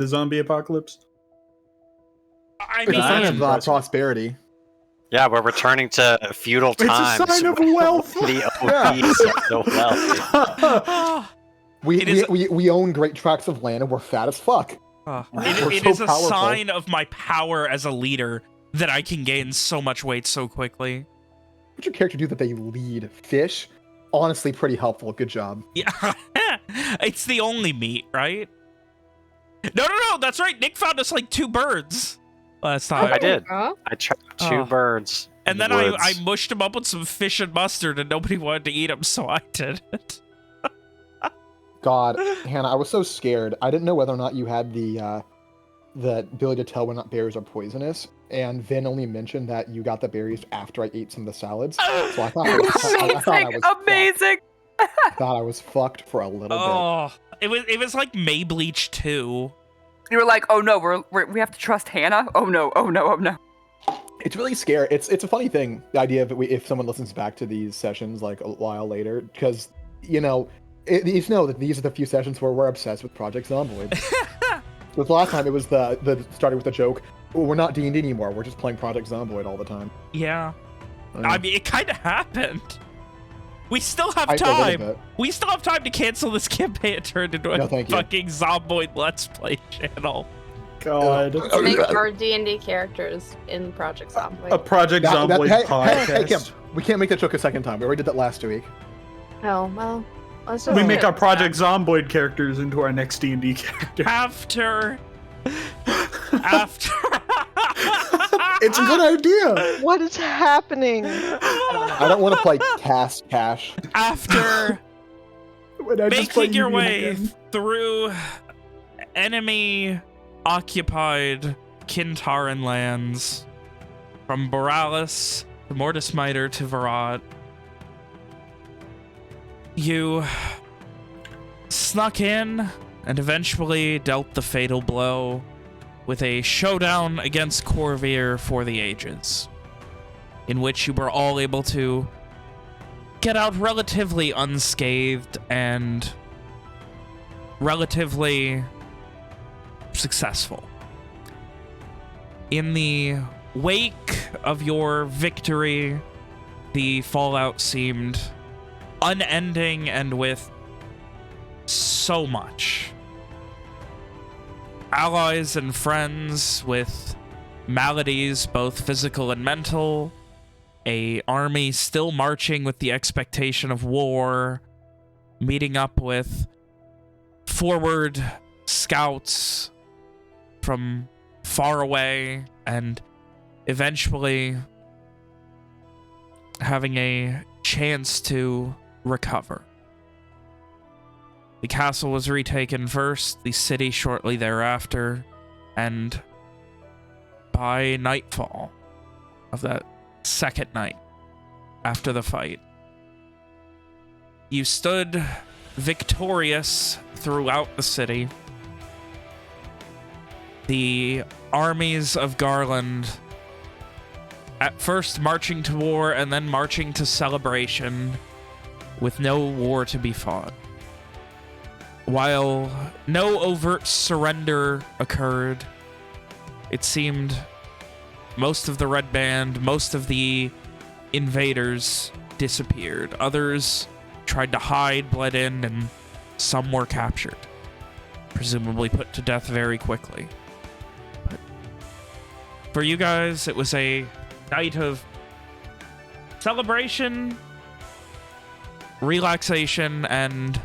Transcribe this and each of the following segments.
the zombie apocalypse? I It's a sign mean, of prosperity. Yeah, we're returning to feudal It's a times. sign of wealth. The obese of the wealthy. We own great tracts of land and we're fat as fuck. it is a sign of my power as a leader that I can gain so much weight so quickly. What's your character do that they lead? Fish? Honestly, pretty helpful. Good job. Yeah, it's the only meat, right? No, that's right. Nick found us like 2 birds last time. I did. Huh? I trapped 2 birds. And in then the woods. I mushed them up with some fish and mustard, and nobody wanted to eat them, so I did it. God, Hannah, I was so scared. I didn't know whether or not you had the ability to tell when not berries are poisonous. And Vin only mentioned that you got the berries after I ate some of the salads. So I thought I was fucked for a little bit. Oh, it was like Maybleach 2. You were like, oh no, we have to trust Hannah? Oh no. It's really scary. It's a funny thing, the idea of if someone listens back to these sessions like a while later, because, you know that these are the few sessions where we're obsessed with Project Zomboid. So the last time it was the starting with the joke, well, we're not D&D anymore, we're just playing Project Zomboid all the time. Yeah. I mean, it kind of happened. We still have time. We still have time to cancel this campaign and turn into a fucking Zomboid Let's Play channel. God. Make our D&D characters in Project Zomboid. A Project Zomboid podcast. Hey, Kim, we can't make that joke a second time. We already did that last week. Oh, well. We make our Project Zomboid characters into our next D&D character. After. It's a good idea. What is happening? I don't want to play Cast Cash. After making your way through enemy-occupied Kyn Taryn lands, from Boralis to Mortismiter to Varad, you snuck in and eventually dealt the fatal blow with a showdown against Corvair for the ages, in which you were all able to get out relatively unscathed and relatively successful. In the wake of your victory, the fallout seemed unending and with so much. Allies and friends with maladies, both physical and mental, a army still marching with the expectation of war, meeting up with forward scouts from far away, and eventually having a chance to recover. The castle was retaken first, the city shortly thereafter, and by nightfall of that second night after the fight, you stood victorious throughout the city. The armies of Garland at first marching to war and then marching to celebration with no war to be fought. While no overt surrender occurred, it seemed most of the Red Band, most of the invaders disappeared. Others tried to hide, bled in, and some were captured. Presumably put to death very quickly. But for you guys, it was a night of celebration, relaxation, and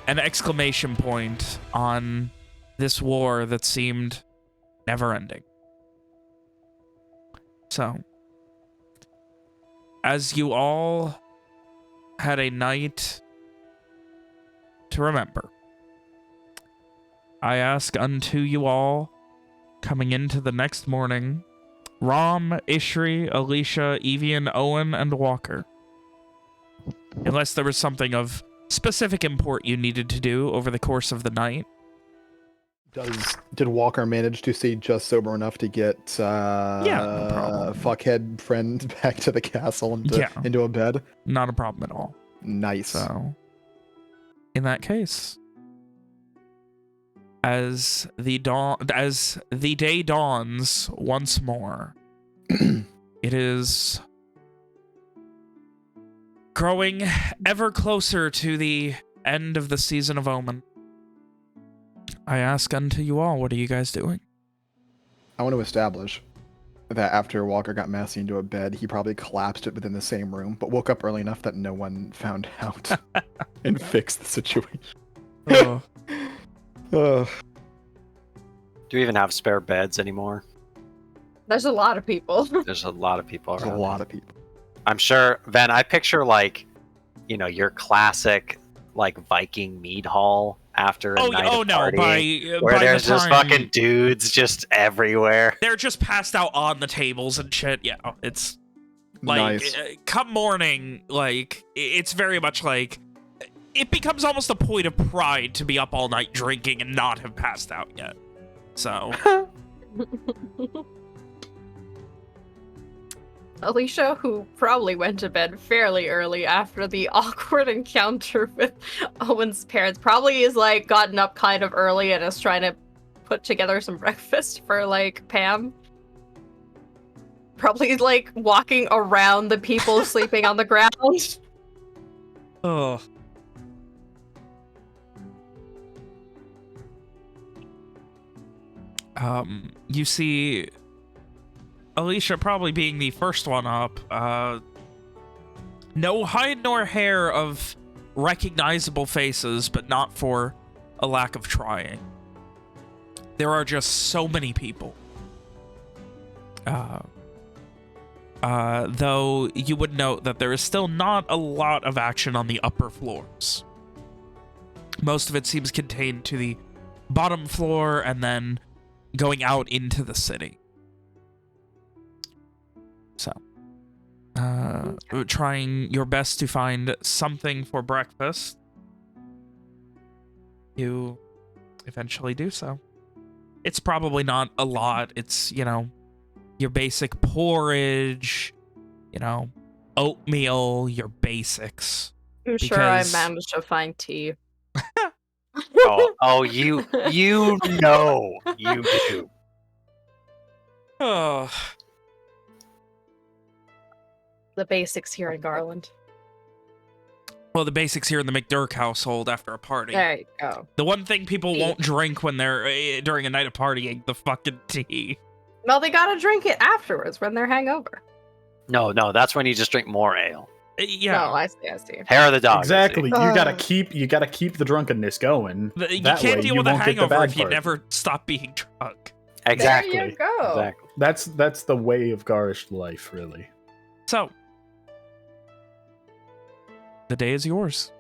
an exclamation point on this war that seemed never-ending. So, as you all had a night to remember, I ask unto you all, coming into the next morning, Rom, Ishri, Alicia, Evian, Owen, and Walker. Unless there was something of specific import you needed to do over the course of the night. Did Walker manage to stay just sober enough to get no problem. Fuckhead friend back to the castle and into a bed? Not a problem at all. Nice. So, in that case, as the day dawns once more. It is growing ever closer to the end of the season of Omen. I ask unto you all, what are you guys doing? I want to establish that after Walker got Massey into a bed, he probably collapsed it within the same room, but woke up early enough that no one found out and fixed the situation. Oh. Ugh. Do we even have spare beds anymore? There's a lot of people. There's a lot of people There's around. a lot of people. I'm sure, Ven, I picture like, you know, your classic like Viking mead hall after a night of partying, where by there's the just time, fucking dudes just everywhere. they're just passed out on the tables and shit. Yeah, it's like Nice. come morning, like it's very much like it becomes almost a point of pride to be up all night drinking and not have passed out yet. So Alicia, who probably went to bed fairly early after the awkward encounter with Owen's parents, probably is like gotten up kind of early and is trying to put together some breakfast for like Pam. Probably like walking around the people sleeping on the ground. oh. You see Alicia probably being the first one up. No hide nor hair of recognizable faces, but not for a lack of trying. There are just so many people. Though you would note that there is still not a lot of action on the upper floors. Most of it seems contained to the bottom floor and then going out into the city. So, trying your best to find something for breakfast. You eventually do so. It's probably not a lot. It's, you know, your basic porridge, you know, oatmeal, your basics. I'm sure I Because- managed to find tea. You do. Oh, The basics here in Garland. well, the basics here in the McDurk household after a party. There you go. The one thing people Tea. won't drink when they're during a night of partying, the fucking tea. Well, they gotta drink it afterwards when they're hangover. No, that's when you just drink more ale. Yeah. No, I see. Hair of the dog. I see. Exactly. You gotta keep the drunkenness going. You That can't way deal you with a won't get the hangover bad if you part. never stop being drunk. Exactly. There you go. Exactly. That's the way of Garish life, really. So, the day is yours.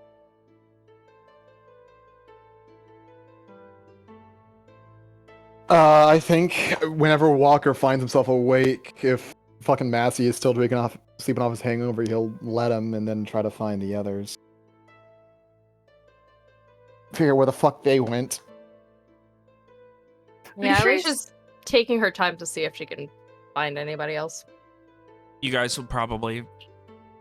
I think whenever Walker finds himself awake, if fucking Massey is still sleeping off his hangover, he'll let him and then try to find the others. Figure where the fuck they went. Yeah, sure Alicia's taking her time to see if she can find anybody else. You guys will probably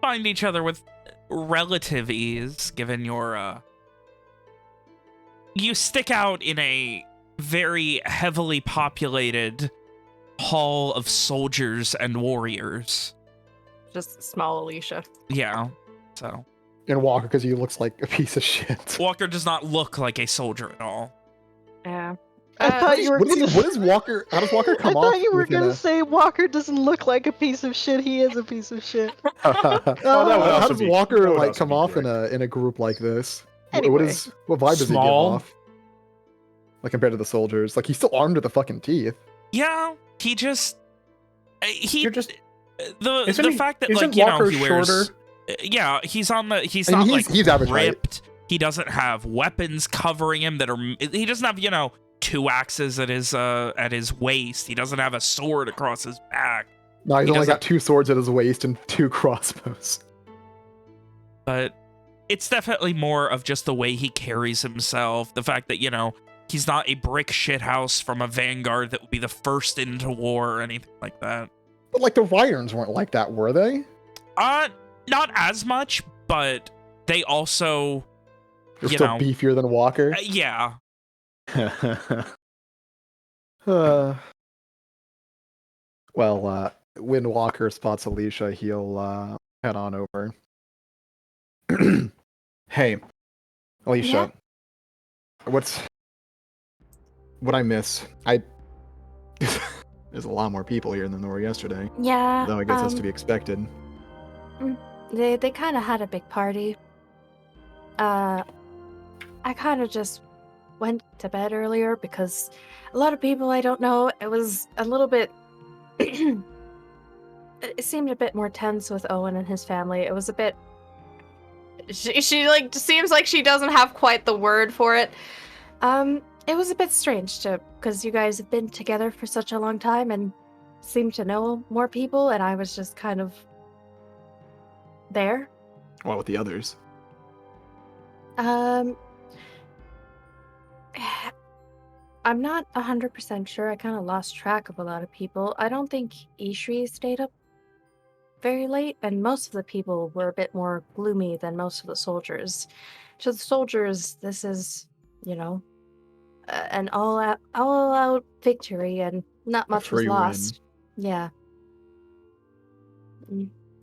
find each other with relative ease, given your, You stick out in a very heavily populated hall of soldiers and warriors. Just small Alicia. Yeah, so... And Walker, because he looks like a piece of shit. Walker does not look like a soldier at all. Yeah. I thought you were What gonna. is Walker? How does Walker I come off? thought you were within gonna a- say Walker doesn't look like a piece of shit. He is a piece of shit. Oh, that would How also does be- Walker that would like also come be off correct. in a group like this? What Anyway. what vibe does he give Small. off? Like compared to the soldiers, like he's still armed with the fucking teeth. Yeah, he just... He... You're just The fact that, isn't like, you know, Walker he wears... shorter? Yeah, he's on the... He's I mean, not, he's- like, he's average height. ripped. He doesn't have weapons covering him that are... He doesn't have, you know, 2 axes at his waist. He doesn't have a sword across his back. No, he's He only doesn't- got 2 swords at his waist and 2 crossbows. But it's definitely more of just the way he carries himself. The fact that, you know, he's not a brick shithouse from a vanguard that would be the first into war or anything like that. But like the Ryrans weren't like that, were they? Not as much, but they also, They're you still know, beefier than Walker. yeah. When Walker spots Alicia, he'll head on over. Hey, Alicia. What I miss? There's a lot more people here than there were yesterday. Yeah. Though I guess that's to be expected. They kind of had a big party. I kind of just went to bed earlier because a lot of people I don't know. It was a little bit. It seemed a bit more tense with Owen and his family. It was a bit. She like seems like she doesn't have quite the word for it. It was a bit strange because you guys have been together for such a long time and seem to know more people, and I was just kind of there. What with the others? I'm not 100% sure. I kind of lost track of a lot of people. I don't think Ishri stayed up very late, and most of the people were a bit more gloomy than most of the soldiers. To the soldiers, this is, an all-out victory, and not much was lost. Yeah.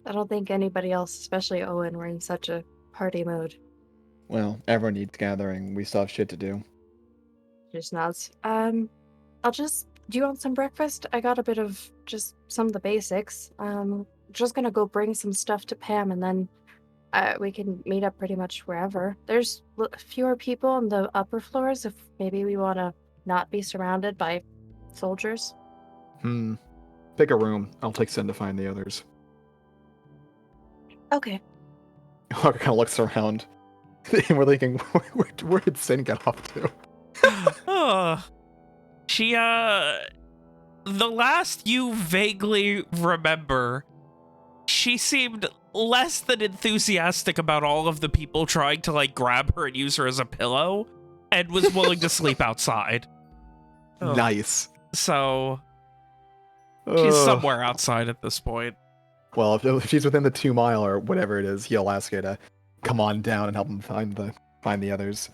I don't think anybody else, especially Owen, were in such a party mood. Well, everyone needs gathering. We still have shit to do. Just nods. Do you want some breakfast? I got a bit of just some of the basics. Just gonna go bring some stuff to Pam, and then we can meet up pretty much wherever. There's fewer people on the upper floors if maybe we want to not be surrounded by soldiers. Pick a room. I'll take Sin to find the others. Okay. Walker kind of looks around. And we're thinking, where did Sin get off to? She, the last you vaguely remember, she seemed less than enthusiastic about all of the people trying to, like, grab her and use her as a pillow, and was willing to sleep outside. Nice. So, she's somewhere outside at this point. Well, if she's within the 2 mile or whatever it is, he'll ask her to come on down and help him find the others.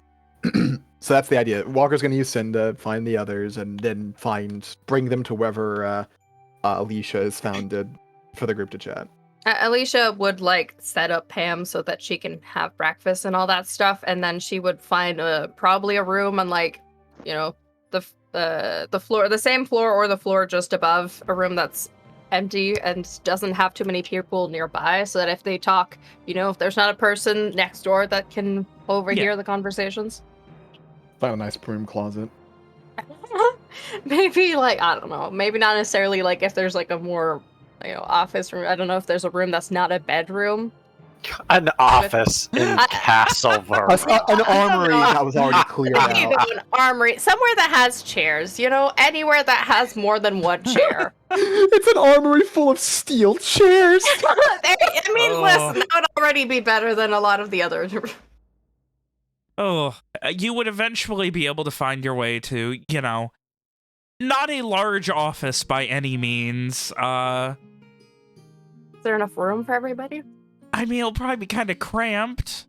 So that's the idea. Walker's going to use Sin to find the others and then bring them to wherever Alicia is founded for the group to chat. Alicia would set up Pam so that she can have breakfast and all that stuff, and then she would find probably a room on the floor, the same floor or the floor just above, a room that's empty and doesn't have too many people nearby, so that if they talk, if there's not a person next door that can overhear the conversations. Find a nice broom closet. Maybe I don't know. Maybe not necessarily if there's a more office room. I don't know if there's a room that's not a bedroom. An office in Castlevar. An armory that was already cleared out. An armory, somewhere that has chairs. Anywhere that has more than one chair. It's an armory full of steel chairs. Listen, that would already be better than a lot of the others. You would eventually be able to find your way to, not a large office by any means. Is there enough room for everybody? I mean, it'll probably be kind of cramped.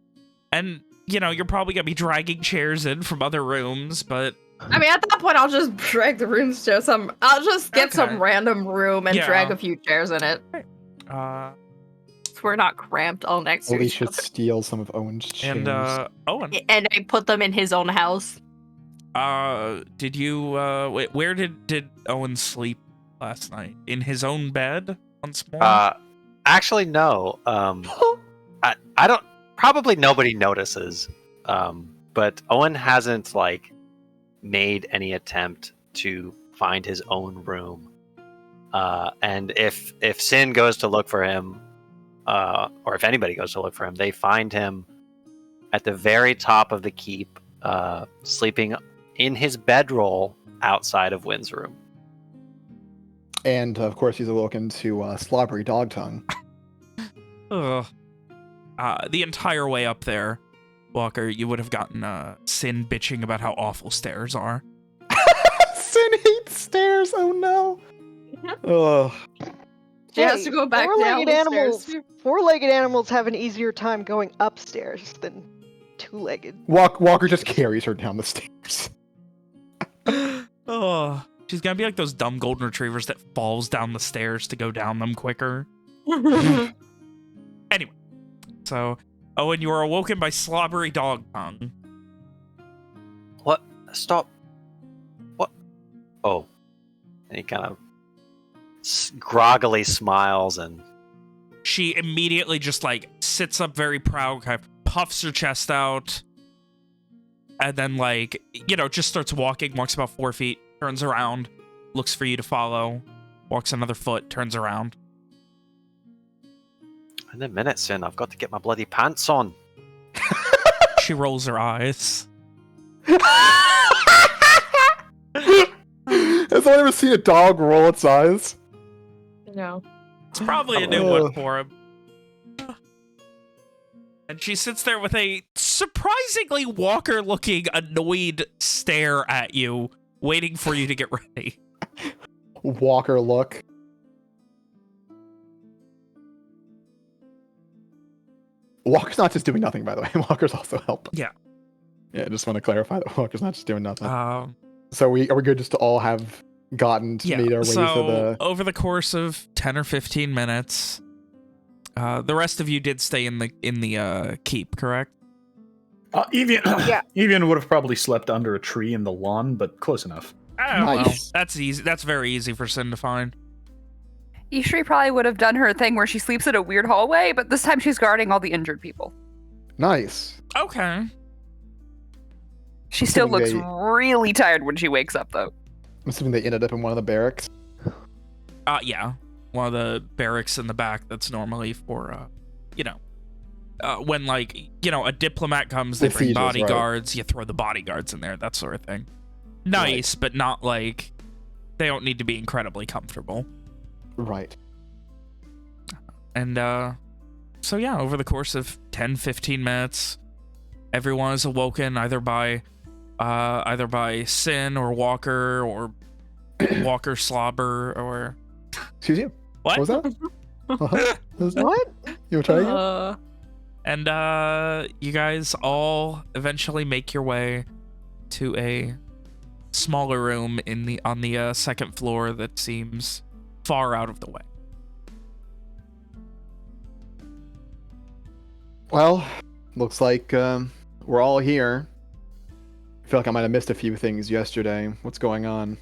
And, you're probably going to be dragging chairs in from other rooms, but... At that point, I'll just drag the rooms to I'll just get some random room and drag a few chairs in it. So we're not cramped all next to each other. We should steal some of Owen's chairs. And, Owen. And I put them in his own house. Did you, where did Owen sleep last night? In his own bed once more? Actually, no. I don't, probably nobody notices. But Owen hasn't, made any attempt to find his own room. And if Sin goes to look for him, or if anybody goes to look for him, they find him at the very top of the keep, sleeping in his bedroll outside of Wynn's room. And, of course, he's looking to slobbery dog tongue. Ugh. The entire way up there, Walker, you would have gotten Sin bitching about how awful stairs are. Sin hates stairs, oh no! Ugh. She has to go back down the stairs. Four-legged animals have an easier time going upstairs than two-legged. Walker just carries her down the stairs. Oh, she's gonna be like those dumb golden retrievers that falls down the stairs to go down them quicker. Anyway, so Owen, you are awoken by slobbery dog tongue. What? Stop. What? Oh. And he kind of groggily smiles and She immediately just like sits up very proud, kind of puffs her chest out, and then like, you know, just starts walking, walks about 4 feet, turns around, looks for you to follow, walks another foot, turns around. in a minute soon, I've got to get my bloody pants on. She rolls her eyes. Has anyone ever seen a dog roll its eyes? No. It's probably a new one for him. And she sits there with a surprisingly Walker-looking, annoyed stare at you, waiting for you to get ready. Walker look. Walker's not just doing nothing, by the way. Walker's also helping. Yeah. Yeah, I just want to clarify that Walker's not just doing nothing. Um, So are we good just to all have gotten to meet our way so to the... over the course of 10 or 15 minutes, the rest of you did stay in the keep, correct? Evian would have probably slept under a tree in the lawn, but close enough. Oh, Nice. well, that's easy. That's very easy for Sin to find. Ishri probably would have done her thing where she sleeps in a weird hallway, but this time she's guarding all the injured people. Nice. Okay. She still looks They- really tired when she wakes up, though. I'm assuming they ended up in one of the barracks. Yeah. One of the barracks in the back that's normally for, when, like, a diplomat comes, they The bring sieges, right. bodyguards, you throw the bodyguards in there, that sort of thing. Nice, but not, like, they don't need to be incredibly comfortable. Right. And, so yeah, over the course of 10, 15 minutes, everyone is awoken either by Sin or Walker or Walker Slobber or... Excuse you. What? What was that? Uh-huh. What? You were trying again? And you guys all eventually make your way to a smaller room on the second floor that seems far out of the way. Well, looks like we're all here. I feel like I might have missed a few things yesterday. What's going on?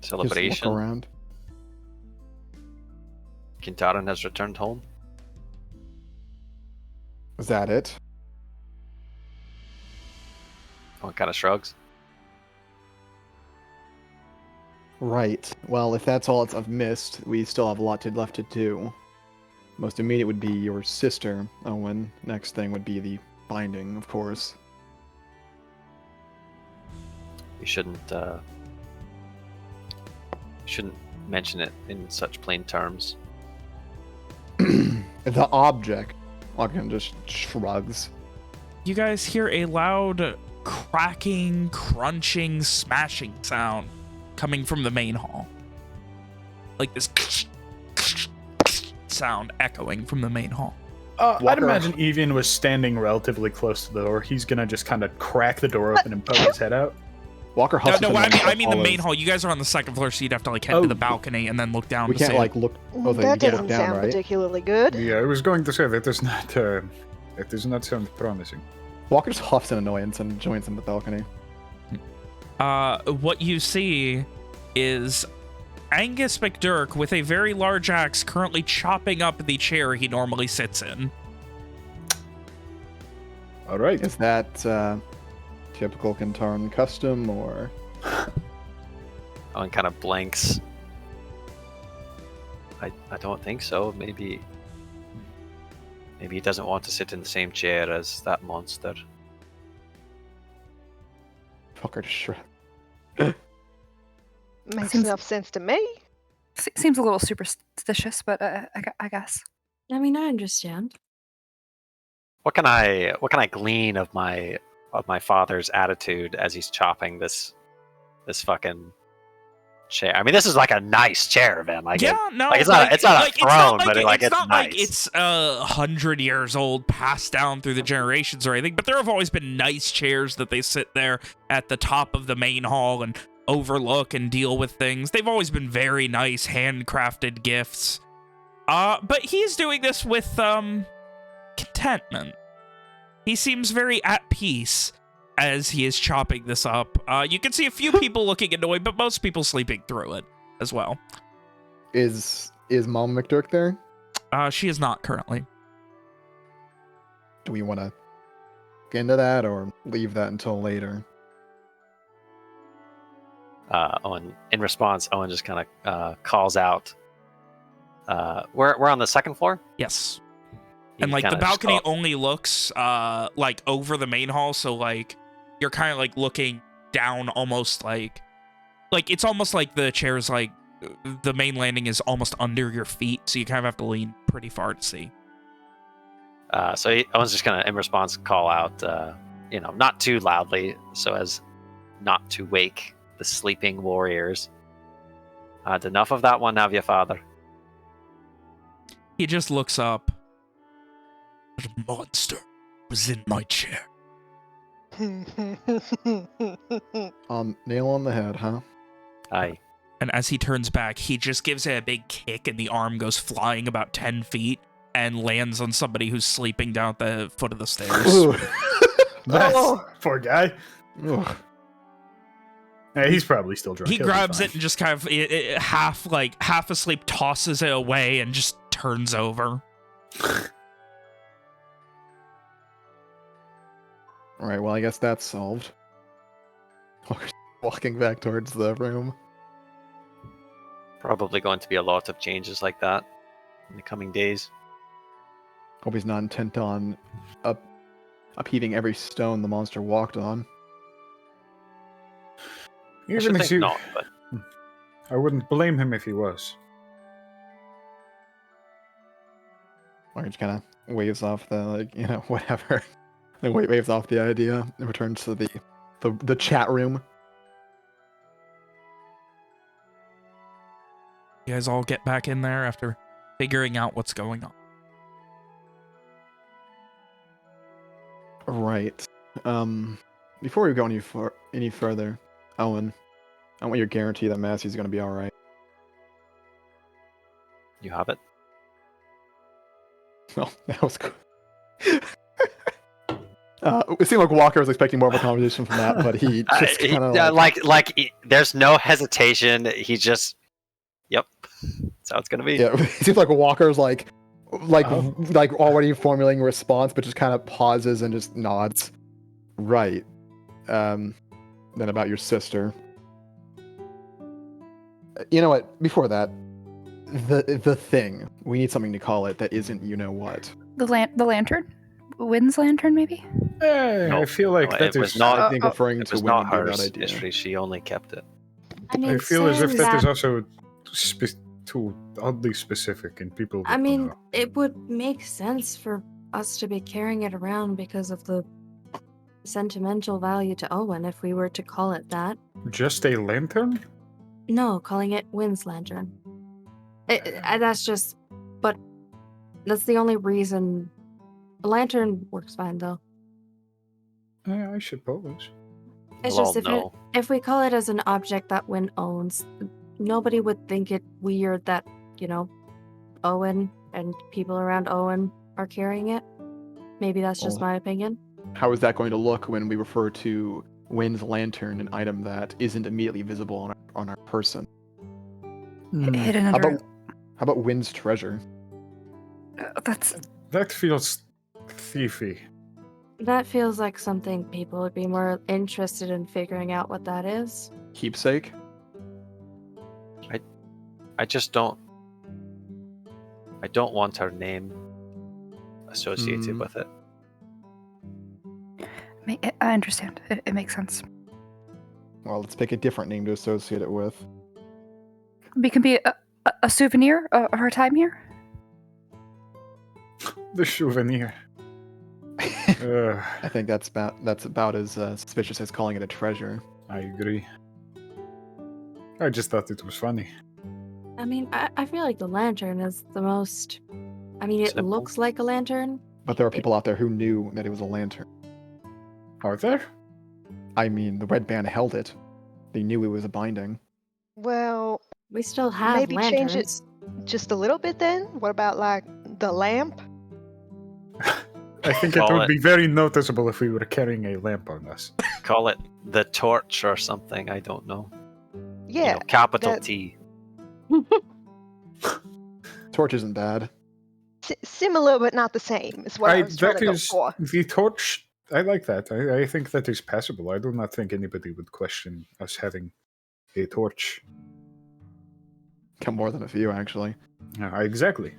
Just look celebration. around. Kyn Taryn has returned home. Is that it? Oh, kind of shrugs. Right. Well, if that's all I've missed, we still have a lot left to do. Most immediate would be your sister, Owen. Next thing would be the binding, of course. You shouldn't mention it in such plain terms. The object. Logan just shrugs. You guys hear a loud cracking, crunching, smashing sound coming from the main hall. Like this sound echoing from the main hall. I'd Walker- imagine Evian was standing relatively close to the door. He's gonna just kind of crack the door open and poke his head out. Walker huffs. No, into I mean the Olive. main hall. You guys are on the second floor, so you'd have to like head Oh. to the balcony and then look down. We to can't see like look. Oh, that you can't doesn't look down, sound right? particularly good. Yeah, I was going to say that does not sound promising. Walker just huffs in annoyance and joins in the balcony. What you see is Angus McDurk with a very large axe currently chopping up the chair he normally sits in. All right. Is that typical Kyn Taryn custom or? Owen kind of blanks. I don't think so. Maybe he doesn't want to sit in the same chair as that monster. Walker just shrugs. Makes Seems- enough sense to me. Seems a little superstitious, but I guess. I mean, I understand. What can I glean of my father's attitude as he's chopping this fucking chair. I mean, this is like a nice chair, man. Like, Yeah, no, like it's not a throne, but it's not nice. like it's 100 years old, passed down through the generations or anything. But there have always been nice chairs that they sit there at the top of the main hall and overlook and deal with things. They've always been very nice, handcrafted gifts. But he's doing this with contentment. He seems very at peace as he is chopping this up. You can see a few people looking annoyed, but most people sleeping through it as well. Is Mom McDurk there? She is not currently. Do we want to get into that or leave that until later? Owen, in response, Owen just kind of calls out. We're on the second floor? Yes. He And, like, the kinda just balcony call- only looks, like, over the main hall, so, like, you're kind of, like, looking down almost like... Like, it's almost like the chair's, like, the main landing is almost under your feet, so you kind of have to lean pretty far to see. Owen's just gonna, in response, call out, not too loudly, so as not to wake the sleeping warriors. Enough of that one, have you, father? He just looks up. That monster was in my chair. Nail on the head, huh? Aye. And as he turns back, he just gives it a big kick, and the arm goes flying about 10 feet and lands on somebody who's sleeping down at the foot of the stairs. Ooh. Poor guy. Ugh. Hey, he's probably still drunk. He He'll be grabs fine. it and just kind of half asleep, tosses it away, and just turns over. All right, well, I guess that's solved. Walking back towards the room. Probably going to be a lot of changes like that in the coming days. Hope he's not intent on upheaving every stone the monster walked on. I Even should if think you, not, but I wouldn't blame him if he was. Or he just kind of waves off the, whatever. And waves off the idea and returns to the chat room. You guys all get back in there after figuring out what's going on. Right. Before we go any further, Owen, I want your guarantee that Massey's going to be all right. you have it. Oh, that was good. It seemed like Walker was expecting more of a conversation from that, but he just kind of there's no hesitation. He just, yep, that's how it's gonna be. Yeah, it seems like Walker's like already formulating a response, but just kind of pauses and just nods. Right. Then about your sister. You know what? Before that, the thing, we need something to call it that isn't what. The lantern? Wynn's lantern, maybe? I feel like no, that it was is. not- I think referring It to was Wynn not would be a bad hers. idea. History. She only kept it. I mean, I feel as if saying that is that- also too oddly specific, and people. I would mean, know. it would make sense for us to be carrying it around because of the sentimental value to Owen if we were to call it that. Just a lantern. No, calling it Wynn's lantern. That's just, but that's the only reason. A lantern works fine though. I suppose. It's Well, just no. if we call it as an object that Wynn owns, nobody would think it weird that, Owen and people around Owen are carrying it. Maybe that's just Well, my opinion. How is that going to look when we refer to Wynn's lantern, an item that isn't immediately visible on our person? Hidden How under. about Wynn's treasure? That feels thiefy. That feels like something people would be more interested in figuring out what that is. Keepsake? I just don't. I don't want her name associated with it. I understand. It makes sense. Well, let's pick a different name to associate it with. We can be a souvenir of our time here. The souvenir. I think that's about as suspicious as calling it a treasure. I agree. I just thought it was funny. I mean, I feel like the lantern is the most. I mean, it Simple. looks like a lantern. But there are people out there who knew that it was a lantern. Are there? I mean, the red band held it. They knew it was a binding. Well, We still have Maybe change it- lanterns. just a little bit then? What about like the lamp? I think it Call would it- be very noticeable if we were carrying a lamp on us. Call it the torch or something. I don't know. You Yeah. know, capital that- T. Torch isn't bad. Similar but not the same is what I was trying that to go is for. the torch. I like that. I think that is passable. I do not think anybody would question us having a torch. Come more than a few, actually. Exactly.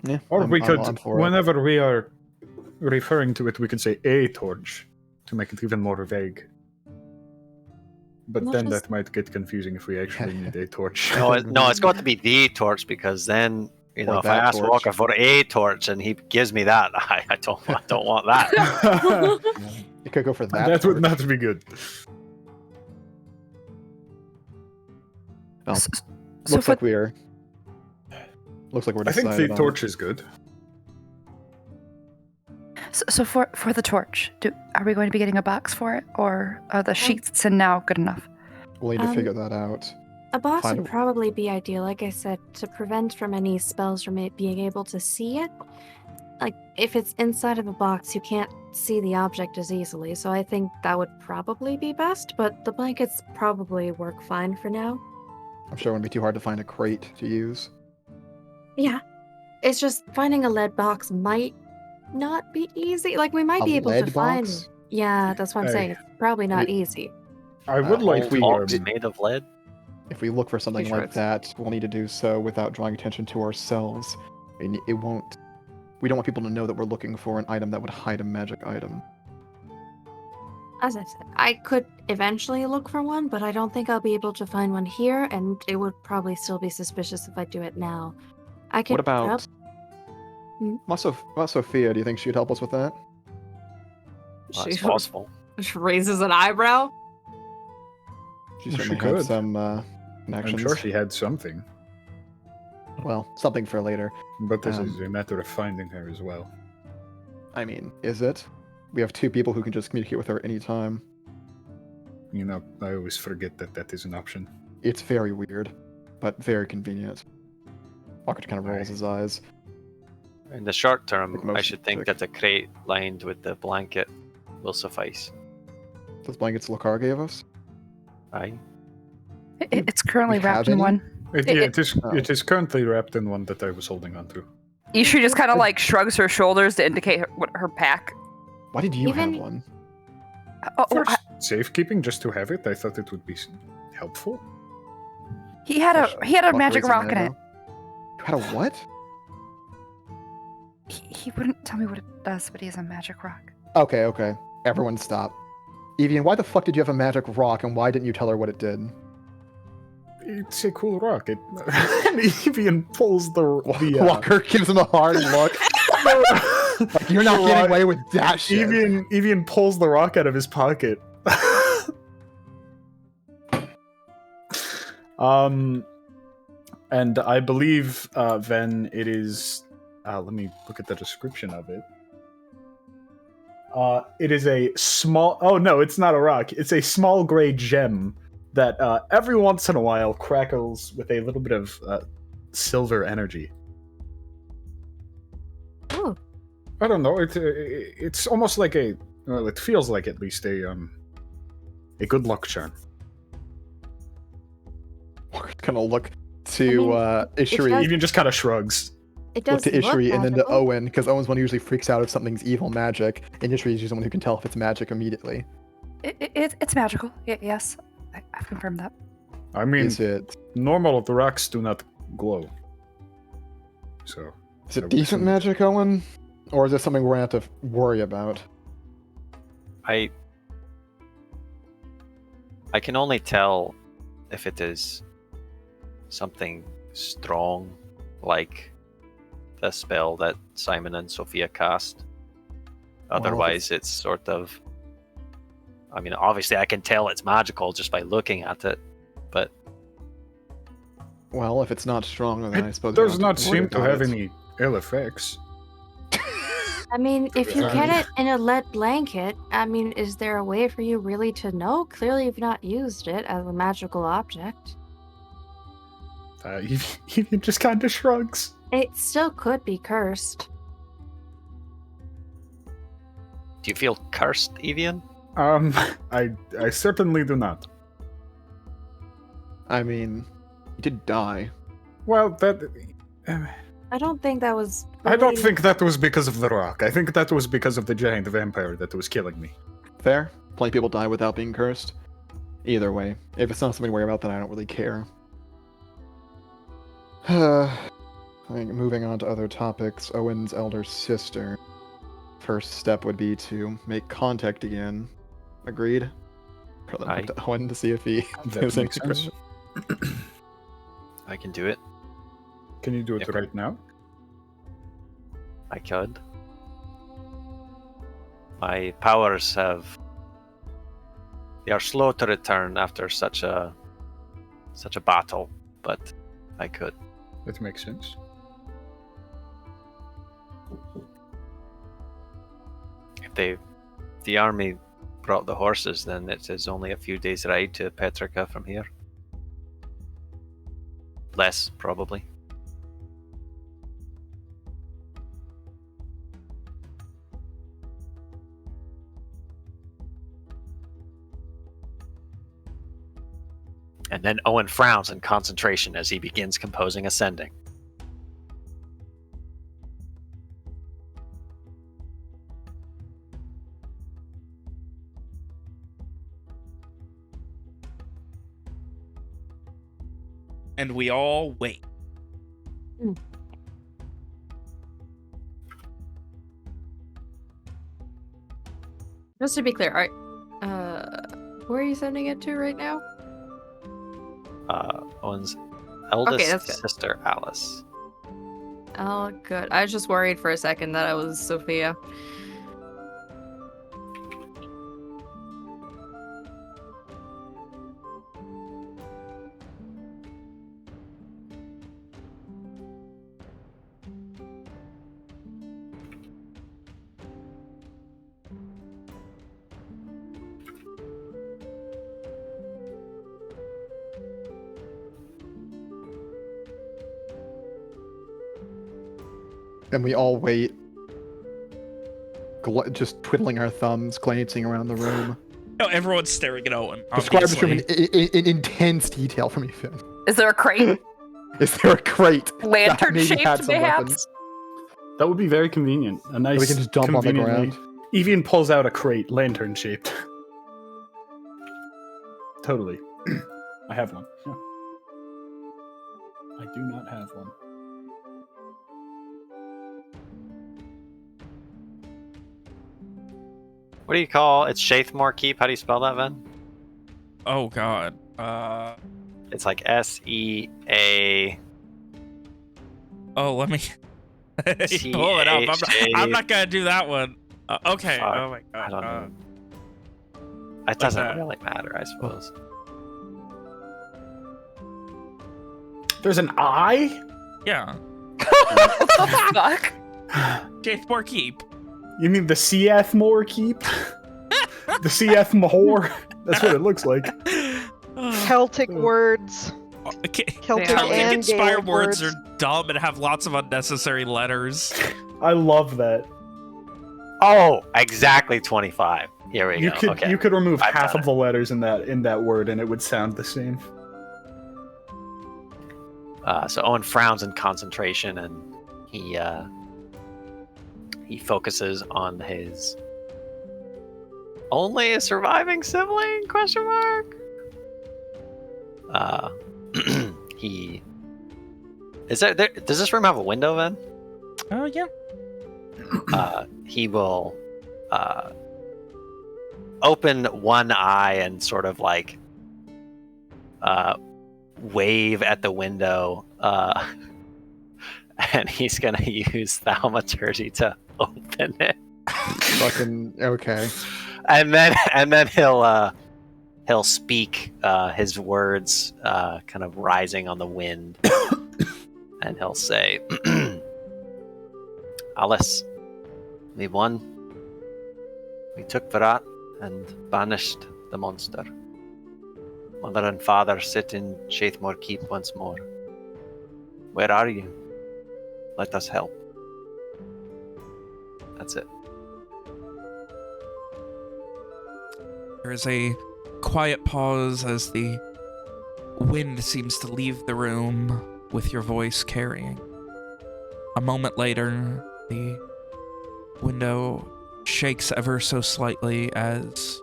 Yeah. Or we could, I'm for it. whenever we are referring to it, we could say a torch to make it even more vague. But Well, then just- that might get confusing if we actually need a torch. No, it's got to be the torch because then you know Or if I that ask torch. Walker for a torch and he gives me that, I don't want that. You could go for that. that would torch. not be good. Oh, So looks for- like we're. Looks like we're. I think the decided on- torch is good. So for the torch, are we going to be getting a box for it, or are the sheets and now good enough? We'll need to Um, figure that out. A box Find would a- probably be ideal, like I said, to prevent from any spells from it being able to see it. Like, if it's inside of a box, you can't see the object as easily, so I think that would probably be best, but the blankets probably work fine for now. I'm sure it wouldn't be too hard to find a crate to use. Yeah. It's just finding a lead box might not be easy. Like, we might A be able to lead find. box? Yeah, that's what I'm Hey, saying. It's probably not we- easy. I would like we- to. Box made of lead. If we look for something Sure like it's- that, we'll need to do so without drawing attention to ourselves. And it won't. We don't want people to know that we're looking for an item that would hide a magic item. As I said, I could eventually look for one, but I don't think I'll be able to find one here, and it would probably still be suspicious if I do it now. I could What about? prob- Hmm? What Sophia? Do you think she'd help us with that? Well, She it's possible. raises an eyebrow. She She certainly could. had some I'm connections. sure she had something, Well, something for later. but this Um, is a matter of finding her as well. I mean, is it? We have two people who can just communicate with her anytime. You know, I always forget that that is an option. It's very weird, but very convenient. Walker kind of rolls his eyes. In the short term, Like I motion should think sick. that the crate lined with the blanket will suffice. Those blankets Lakar gave us? Aye. It's currently We have wrapped in any? one. It is. Oh. It is currently wrapped in one that I was holding onto. Ishri just kind of like shrugs her shoulders to indicate her pack. Why did you Even- have one? For safekeeping, just to have it, I thought it would be helpful. he had a magic Fuck, rock raising in an it. eyebrow. You had a what? He wouldn't tell me what it does, but he has a magic rock. Okay. Everyone stop. Evian, why the fuck did you have a magic rock, and why didn't you tell her what it did? It's a cool rock. It Evian pulls the Walker gives him a hard look. Like, you're not getting away with that shit. Evian pulls the rock out of his pocket. And I believe then it is. Let me look at the description of it. It is a small. Oh no, it's not a rock. It's a small gray gem that every once in a while crackles with a little bit of silver energy. Ooh. I don't know. It's almost like a. Well, it feels like at least a good luck charm. Walker's gonna look to Ishri. does- Even just kind of shrugs. It Look does to Ishri look and then to magical. Owen, because Owen's one who usually freaks out if something's evil magic, and Ishri is usually the one who can tell if it's magic immediately. It's magical. Yes, I've confirmed that. I mean, Is it normal the rocks do not glow. So is it I would decent assume- magic, Owen? Or is this something we're gonna have to worry about? I can only tell if it is something strong, like the spell that Simon and Sophia cast. Otherwise, it's sort of. I mean, obviously, I can tell it's magical just by looking at it. Well, if it's not strong, then I It suppose does we not don't have to seem worry to about have it. any ill effects. I mean, if you Yeah. get it in a lead blanket, I mean, is there a way for you really to know? Clearly, you've not used it as a magical object. He just kind of shrugs. It still could be cursed. Do you feel cursed, Evian? I certainly do not. I mean, he did die. Well, that... I don't think that was. I don't related- think that was because of the rock. I think that was because of the giant vampire that was killing me. Fair. Plenty of people die without being cursed. Either way, if it's not something to worry about, then I don't really care. Moving on to other topics, Owen's elder sister. First step would be to make contact again. Agreed? Aye. To Owen to see if he That has makes any sense. I can do it. Can you do it Yep. right now? I could. My powers have. They are slow to return after such a battle, but I could. That makes sense. If the army brought the horses, then it is only a few days' ride to Petrica from here. Less, probably. And then Owen frowns in concentration as he begins composing Ascending. And we all wait. Just to be clear, who are you sending it to right now? Owen's eldest that's good. sister, Alice. Oh, good. I was just worried for a second that I was Sophia. And we all wait, just twiddling our thumbs, glancing around the room. No, everyone's staring at Owen. Describe this room obviously. in intense detail for me, Finn. Is there a crate? Is there a crate? that Lantern maybe shaped, had some perhaps? weapons? That would be very convenient. A nice. We can just dump on the conveniently- ground. Evian pulls out a crate, lantern shaped. Totally. I have one. Yeah. I do not have one. What do you call it's Shathmore Keep? How do you spell that, Ven? Oh god. It's like S-E-A. Oh, let me pull it up. I'm not gonna do that one. Okay. Fuck. Oh my god. I don't know. It doesn't that. really matter, I suppose. There's an eye? Yeah. Fuck. Shathmore Keep. You mean the Seathmore Keep? The Seathmore? That's what it looks like. Celtic words. Celtic Celtic and inspired Gaelic words words. are dumb and have lots of unnecessary letters. I love that. Oh, exactly 25. Here we You go. could Okay. you could remove I've half done of the letters in that word and it would sound the same. So Owen frowns in concentration and he focuses on his only surviving sibling? Question mark. He is there. Does this room have a window, then? Oh yeah. He will open one eye and sort of like wave at the window, and he's gonna use thaumaturgy to open it. Fucking okay. And then he'll he'll speak his words kind of rising on the wind. And he'll say, Alice, we won. We took Virat and banished the monster. Mother and father sit in Shathmore Keep once more. Where are you? Let us help. That's it. There is a quiet pause as the wind seems to leave the room with your voice carrying. A moment later, the window shakes ever so slightly as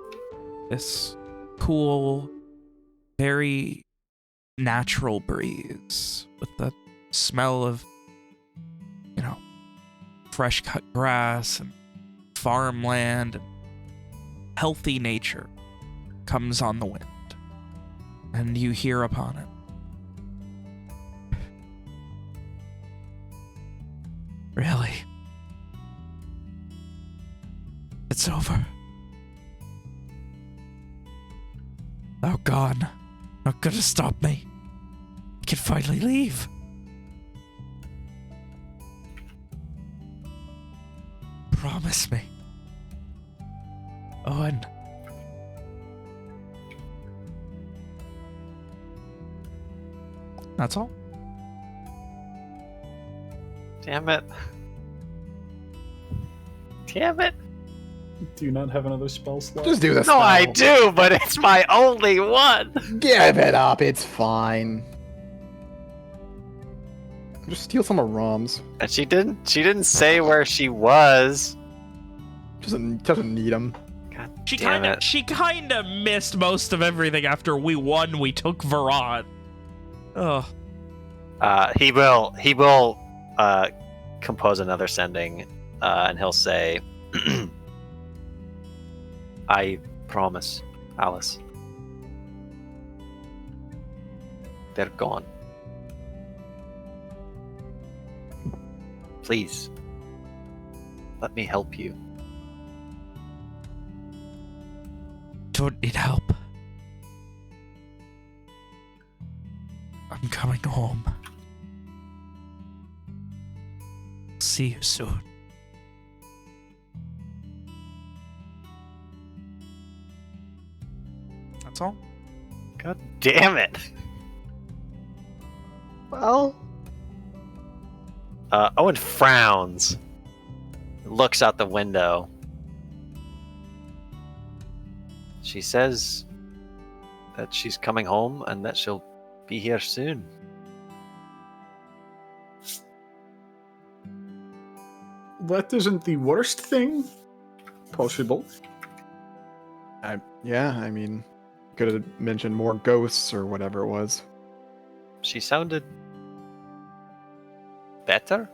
this cool, very natural breeze with the smell of, fresh cut grass and farmland and healthy nature comes on the wind. And you hear upon it, really? It's over. Oh, God. Not gonna stop me. I can finally leave. Promise me. Owen. That's all. Damn it. Damn it. Do you not have another spell slot? Just do this. No, I do, but it's my only one. Give it up. It's fine. Just steal some of Rom's. And she didn't say where she was. Doesn't need them. God She damn kind of it. she kind of missed most of everything after we won. We took Virat. Ugh. He will compose another sending, and he'll say, I promise, Alice. They're gone. Please, let me help you. Don't need help. I'm coming home. See you soon. That's all. God damn it. Well, Owen frowns, looks out the window. She says that she's coming home and that she'll be here soon. That isn't the worst thing possible. I mean, could have mentioned more ghosts or whatever it was. She sounded better?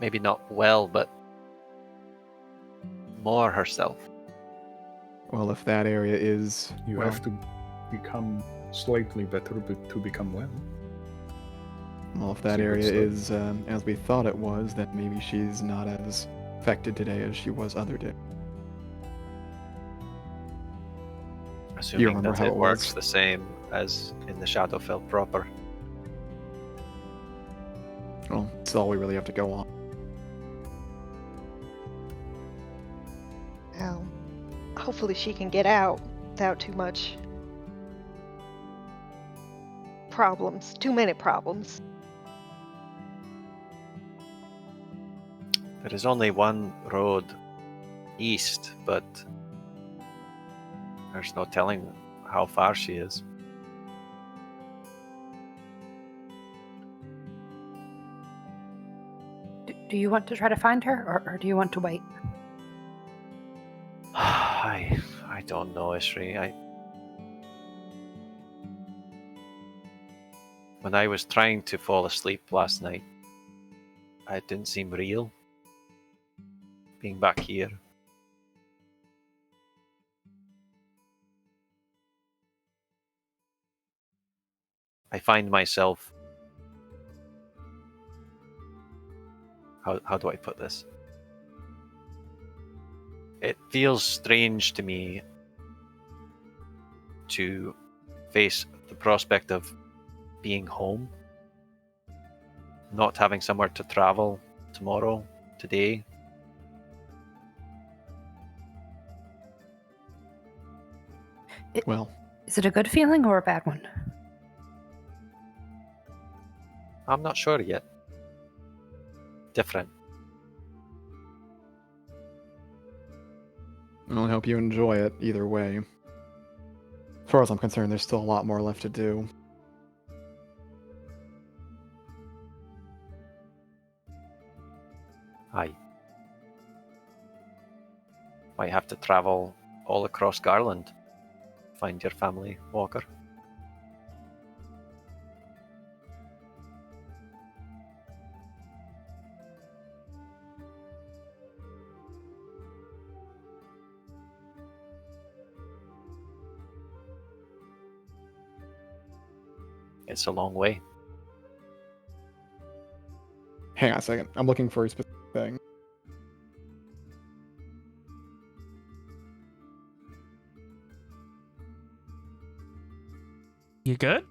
Maybe not well, but more herself. Well, if that area is... You well, have to become slightly better to become well. Well, if that Secret area stuff. is as we thought it was, then maybe she's not as affected today as she was other day. Assuming remember that how it it works was? the same as in the Shadowfell proper. Well, that's all we really have to go on. well, hopefully she can get out without too much problems. Too many problems. There is only one road east, but there's no telling how far she is. Do you want to try to find her, or do you want to wait? I don't know, Ishri. When I was trying to fall asleep last night, it didn't seem real. Being back here. I find myself... How do I put this? It feels strange to me to face the prospect of being home, not having somewhere to travel tomorrow, today. Well, Is it a good feeling or a bad one? I'm not sure yet. Different. I hope you enjoy it either way. As far as I'm concerned, there's still a lot more left to do. Aye. Might have to travel all across Garland. Find your family, Walker. It's a long way. Hang on a second. I'm looking for a specific thing. You good?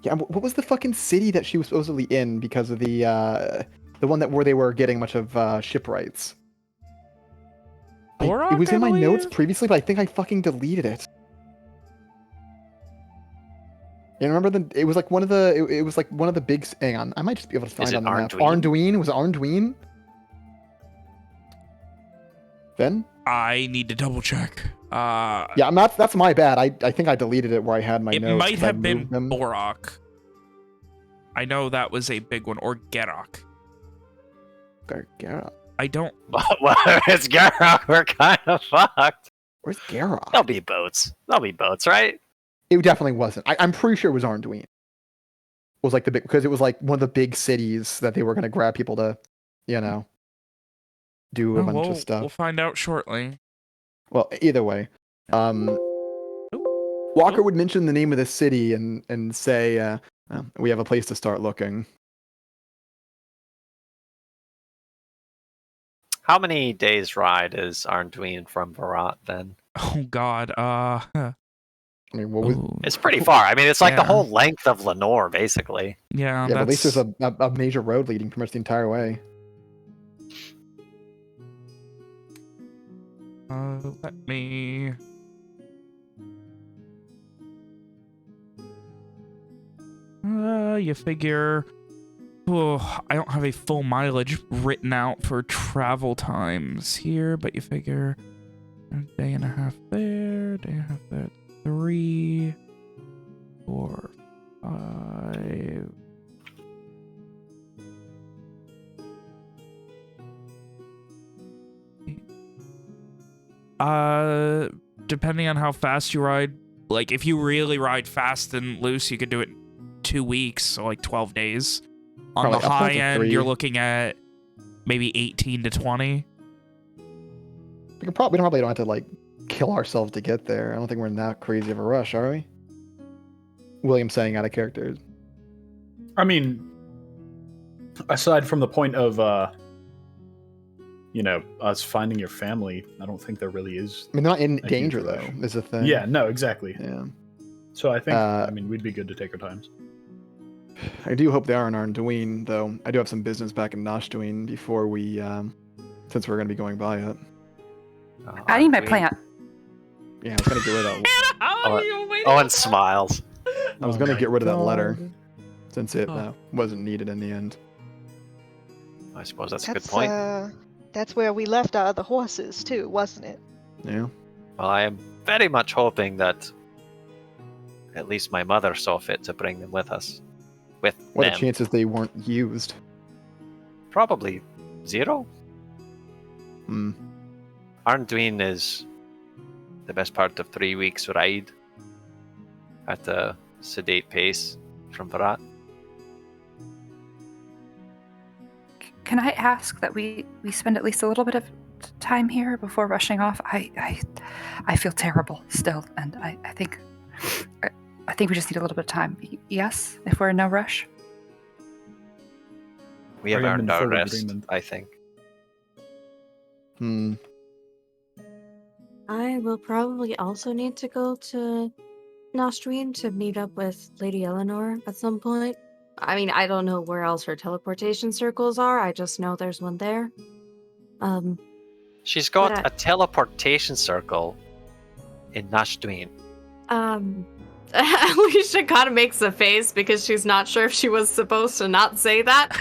Yeah, what was the fucking city that she was supposedly in because of the one that where they were getting a bunch of shipwrights? It was in my notes previously, but I think I fucking deleted it. You remember it was like one of the it was like one of the big. Hang on, I might just be able to find it on the map. Arnduin? Was it Arnduin? Ben? I need to double check. Yeah, that's my bad. I think I deleted it where I had my notes. It might have been Borak. I know that was a big one, or Gerok. Gerok. I don't. Well, it's Gerok. We're kind of fucked. Where's Gerok? There'll be boats. There'll be boats, right? It definitely wasn't. I'm pretty sure it was Arnduin. It was like the big, because it was like one of the big cities that they were going to grab people to, do a bunch of stuff. We'll find out shortly. Well, either way, Walker would mention the name of the city and say, we have a place to start looking. How many days ride is Arnduin from Virat then? Oh God, I mean, it's pretty far. I mean, it's like the whole length of Lenore, basically. Yeah, but at least there's a major road leading pretty much the entire way. Let me. You figure. Oh, I don't have a full mileage written out for travel times here, but you figure a day and a half there, day and a half there, 3, 4, 5. Depending on how fast you ride, like if you really ride fast and loose, you could do it 2 weeks, so like 12 days. On the high end, you're looking at maybe 18 to 20. We probably don't have to like kill ourselves to get there. I don't think we're in that crazy of a rush, are we? William saying out of character. I mean, aside from the point of us finding your family, I don't think there really is. I mean, not in danger though, is the thing. Yeah, no, exactly. Yeah. So I think, we'd be good to take our times. I do hope they are in Arnduin, though. I do have some business back in Nashduin before we, since we're going to be going by it. I need my plant. Yeah, I was going to get rid of that. Owen smiles. I was going to get rid of that letter, since it wasn't needed in the end. I suppose that's a good point. That's where we left our other horses, too, wasn't it? Yeah. Well, I am very much hoping that at least my mother saw fit to bring them with us. What are the chances they weren't used? Probably 0. Hmm. Arnduin is the best part of 3 weeks ride at a sedate pace from Virat. Can I ask that we spend at least a little bit of time here before rushing off? I feel terrible still, and I think we just need a little bit of time. Yes, if we're in no rush. We have earned our rest, I think. Hmm. I will probably also need to go to Nostrine to meet up with Lady Eleanor at some point. I mean, I don't know where else her teleportation circles are. I just know there's one there. She's got But a teleportation circle in Nashdween. Alicia kind of makes a face because she's not sure if she was supposed to not say that.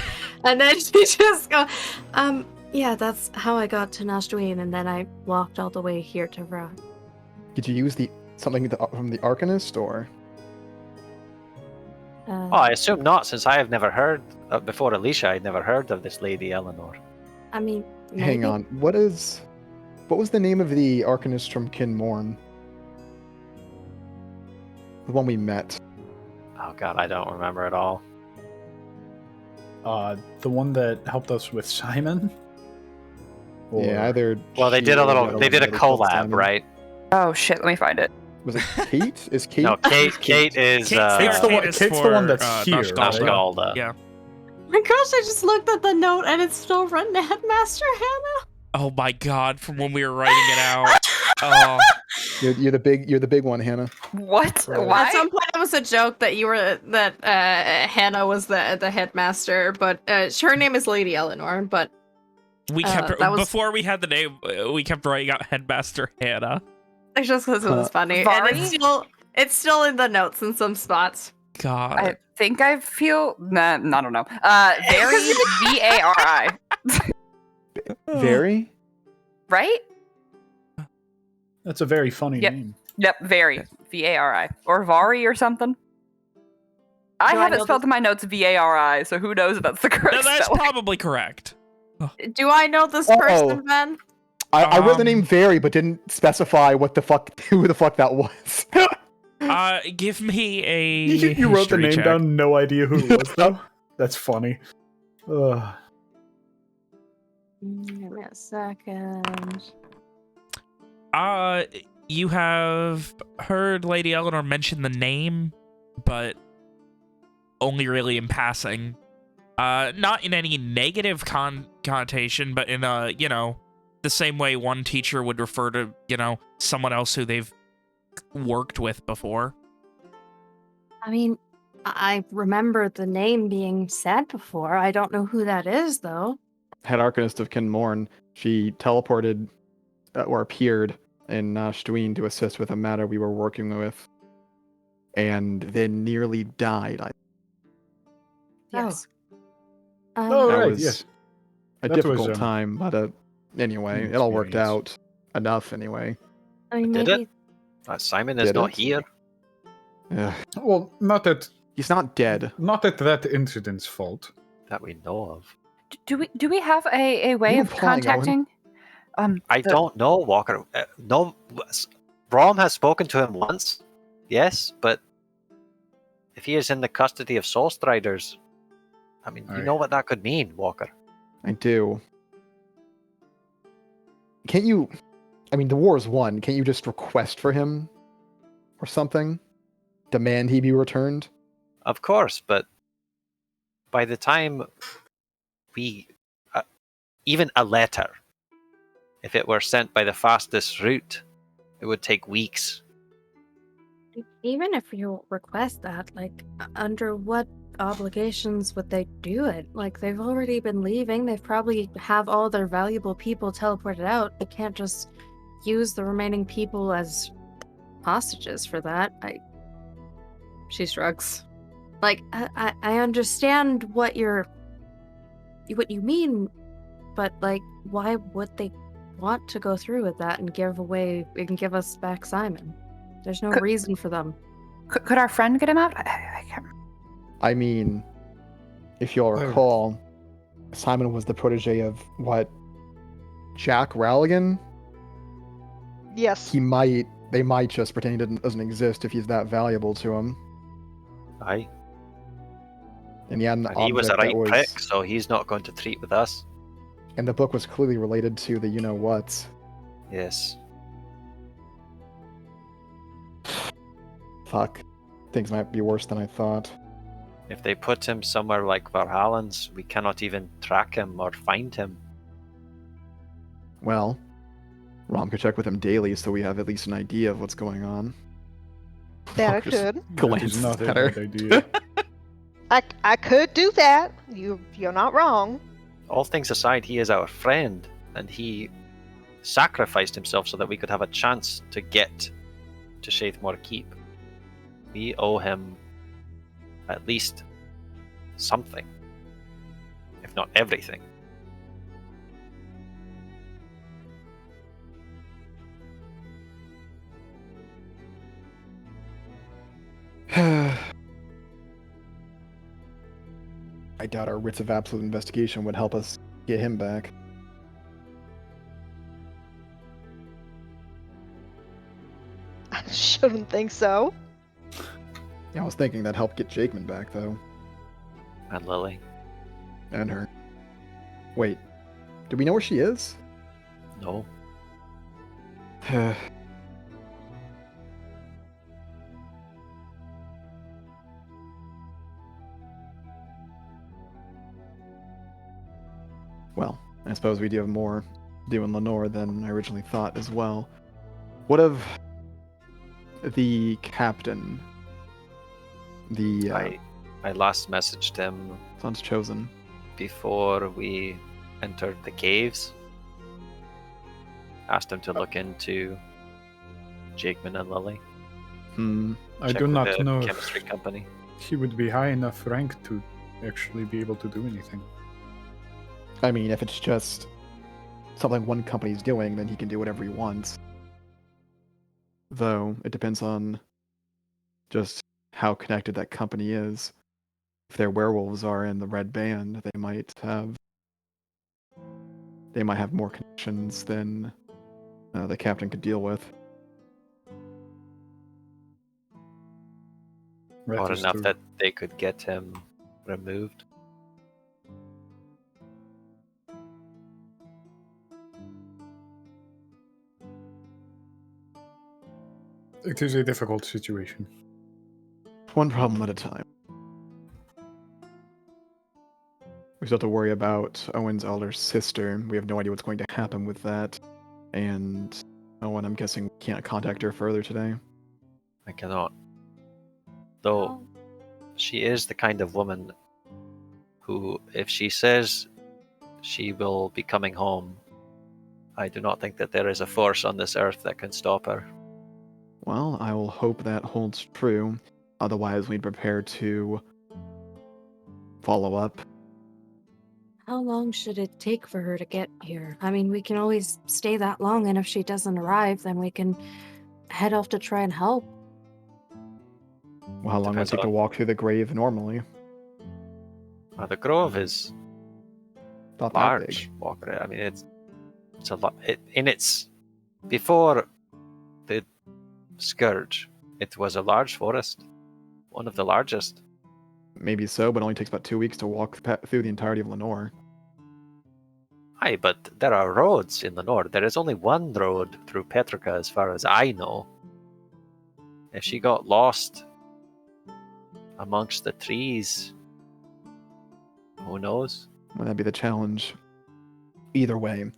And then she just goes, yeah, that's how I got to Nostrine, and then I walked all the way here to Vra. Did you use something from the Arcanist, or? Oh, I assume not, since I have never heard, before Alicia, I'd never heard of this Lady Eleanor. I mean, maybe. Hang on, what was the name of the Arcanist from Kyn Taryn? The one we met. Oh god, I don't remember at all. The one that helped us with Simon? Yeah, either. Well, they did a collab, right? Oh shit, let me find it. Was it Kate? Is Kate? No, Kate is. Kate's the one that's here. Nashgalda. Yeah. my gosh, I just looked at the note and it's still written to Headmaster Hannah. Oh my god, from when we were writing it out. Oh. You're the big one, Hannah. What? Right. Why? At some point, it was a joke that Hannah was the headmaster, but her name is Lady Eleanor. But We kept that was- before we had the name. We kept writing out Headmaster Hannah. it's just because it was funny, Vari? and it's still in the notes in some spots. God. I think I feel. Nah, I don't know. Very Vari. Very? Right? That's a very funny Yep. name. Yep, very. Vari. Or Vari or something. I Do I have it know spelled this- in my notes Vari, so who knows if that's the correct No, that's spelling. probably correct. Do I know this Oh. person, Ben? I read the name Very, but didn't specify who the fuck that was. Give me a. You wrote the history name check. down, no idea who it was, though? That's funny. Ugh. Give me a second. You have heard Lady Eleanor mention the name, but only really in passing. Not in any negative connotation, but in a, the same way one teacher would refer to, someone else who they've worked with before. I mean, I remember the name being said before. I don't know who that is, though. Head Arcanist of Kyn Taryn. She teleported or appeared in Nashdween to assist with a matter we were working with, and then nearly died. Yes. Oh, That right, was yes. a That was, difficult time, but anyway, it all worked out enough anyway. I mean, Did maybe. Simon is Did not it? here. Ugh. Well, not at He's not dead. that incident's fault. That we know of. Do we have a way You of implying, contacting? I don't know, Walker. No, Brom has spoken to him once, yes, but if he is in the custody of Soul Striders, I mean, you Aye. know what that could mean, Walker. I do. Can't you? I mean, the war is won. Can't you just request for him or something? Demand he be returned? Of course, but by the time we, even a letter, if it were sent by the fastest route, it would take weeks. Even if you request that, under what obligations would they do it? They've already been leaving. They've probably have all their valuable people teleported out. They can't just use the remaining people as hostages for that. She shrugs. I understand what you mean, but why would they want to go through with that and give us back Simon? There's no reason for them. Could our friend get him out? I can't. I mean, if you'll recall, Simon was the protege of Jack Ralligan? Yes. They might just pretend he doesn't exist if he's that valuable to him. Aye. And he had an And he was a object that right prick, so he's not going to treat with us. And the book was clearly related to the you-know-what. Yes. Fuck. Things might be worse than I thought. If they put him somewhere like Valhallans, we cannot even track him or find him. Well, Rom could check with him daily so we have at least an idea of what's going on. That I Just could. That glances is not a at her. bad idea. I could do that. You're not wrong. All things aside, he is our friend, and he sacrificed himself so that we could have a chance to get to Shademore Keep. We owe him at least something, if not everything. I doubt our writs of absolute investigation would help us get him back. I shouldn't think so. Yeah, I was thinking that helped get Jakeman back, though. And Lily. And her. Wait, do we know where she is? No. Well, I suppose we do have more to do in Lenore than I originally thought as well. What of the captain? The I last messaged him Sun's Chosen. before we entered the caves. Asked him to look into Jakeman and Lily. I Check do with not the know chemistry company. if he would be high enough rank to actually be able to do anything. I mean, if it's just something one company's doing, then he can do whatever he wants. Though, it depends on just how connected that company is. If their werewolves are in the Red Band, they might have more connections than the captain could deal with. That Or is enough true. that they could get him removed. It is a difficult situation. One problem at a time. We still have to worry about Owen's elder sister. We have no idea what's going to happen with that. And Owen, I'm guessing we can't contact her further today. I cannot. Though she is the kind of woman who, if she says she will be coming home, I do not think that there is a force on this earth that can stop her. Well, I will hope that holds true. Otherwise, we'd prepare to follow up. How long should it take for her to get here? I mean, we can always stay that long, and if she doesn't arrive, then we can head off to try and help. Well, how long would it Depends take to on- walk through the grave normally? The grove is Not that big. large. Walker. I mean, it's a lot. Before the scourge, it was a large forest, one of the largest. Maybe so, but it only takes about 2 weeks to walk through the entirety of Lenore. Aye, but there are roads in the north. There is only one road through Petrica, as far as I know. If she got lost amongst the trees, who knows? Well, that'd be the challenge. Either way,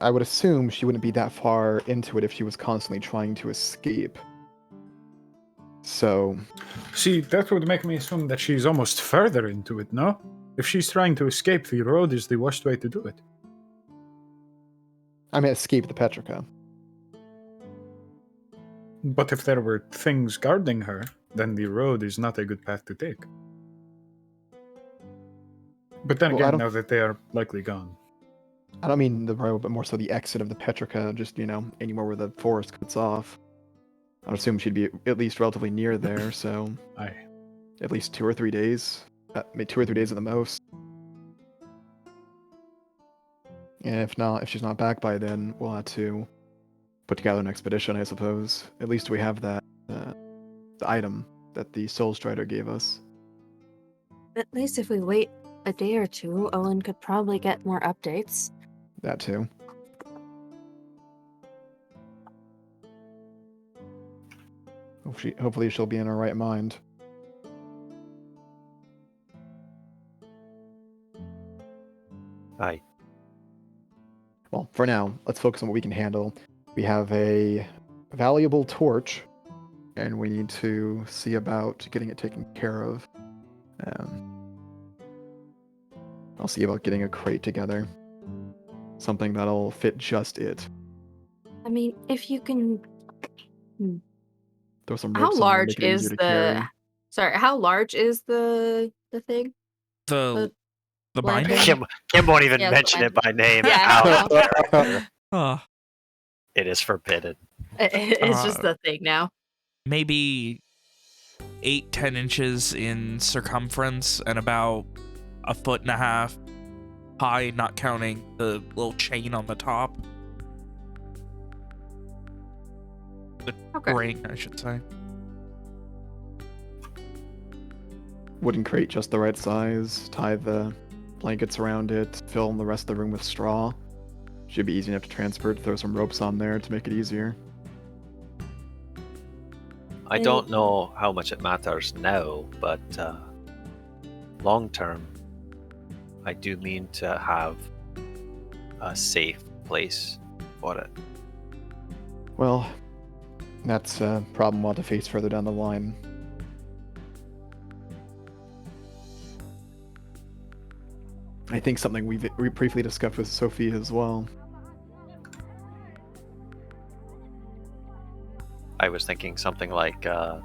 I would assume she wouldn't be that far into it if she was constantly trying to escape. So, See, that would make me assume that she's almost further into it, no? If she's trying to escape, the road is the worst way to do it. I mean, escape the Petrica. But if there were things guarding her, then the road is not a good path to take. But then Well, I again, don't- now that they are likely gone. I don't mean the road, but more so the exit of the Petrica, just, anywhere where the forest cuts off. I'd assume she'd be at least relatively near there, so Aye. at least 2 or 3 days. Maybe 2 or 3 days at the most. And if she's not back by then, we'll have to put together an expedition, I suppose. At least we have that, the item that the Soul Strider gave us. At least if we wait a day or two, Owen could probably get more updates. That too. Hopefully she'll be in her right mind. Aye. Well, for now, let's focus on what we can handle. We have a valuable torch and we need to see about getting it taken care of. I'll see about getting a crate together. Something that'll fit just it. I mean, if you can. Throw some How ropes on there, large make it is easier to the? carry. Sorry, how large is the thing? The lantern? binding? Kim won't even Yeah, the mention it by name. Yeah, Out. Oh, It is forbidden. It's just the thing now. maybe 8-10 inches in circumference and about 1.5 feet high, not counting the little chain on the top. The Okay. ring, I should say. Wooden crate just the right size. Tie the blankets around it. Fill the rest of the room with straw. Should be easy enough to transport. Throw some ropes on there to make it easier. I don't know how much it matters now, but long term, I do mean to have a safe place for it. Well, that's a problem we'll have to face further down the line. I think something we briefly discussed with Sophie as well. I was thinking something like the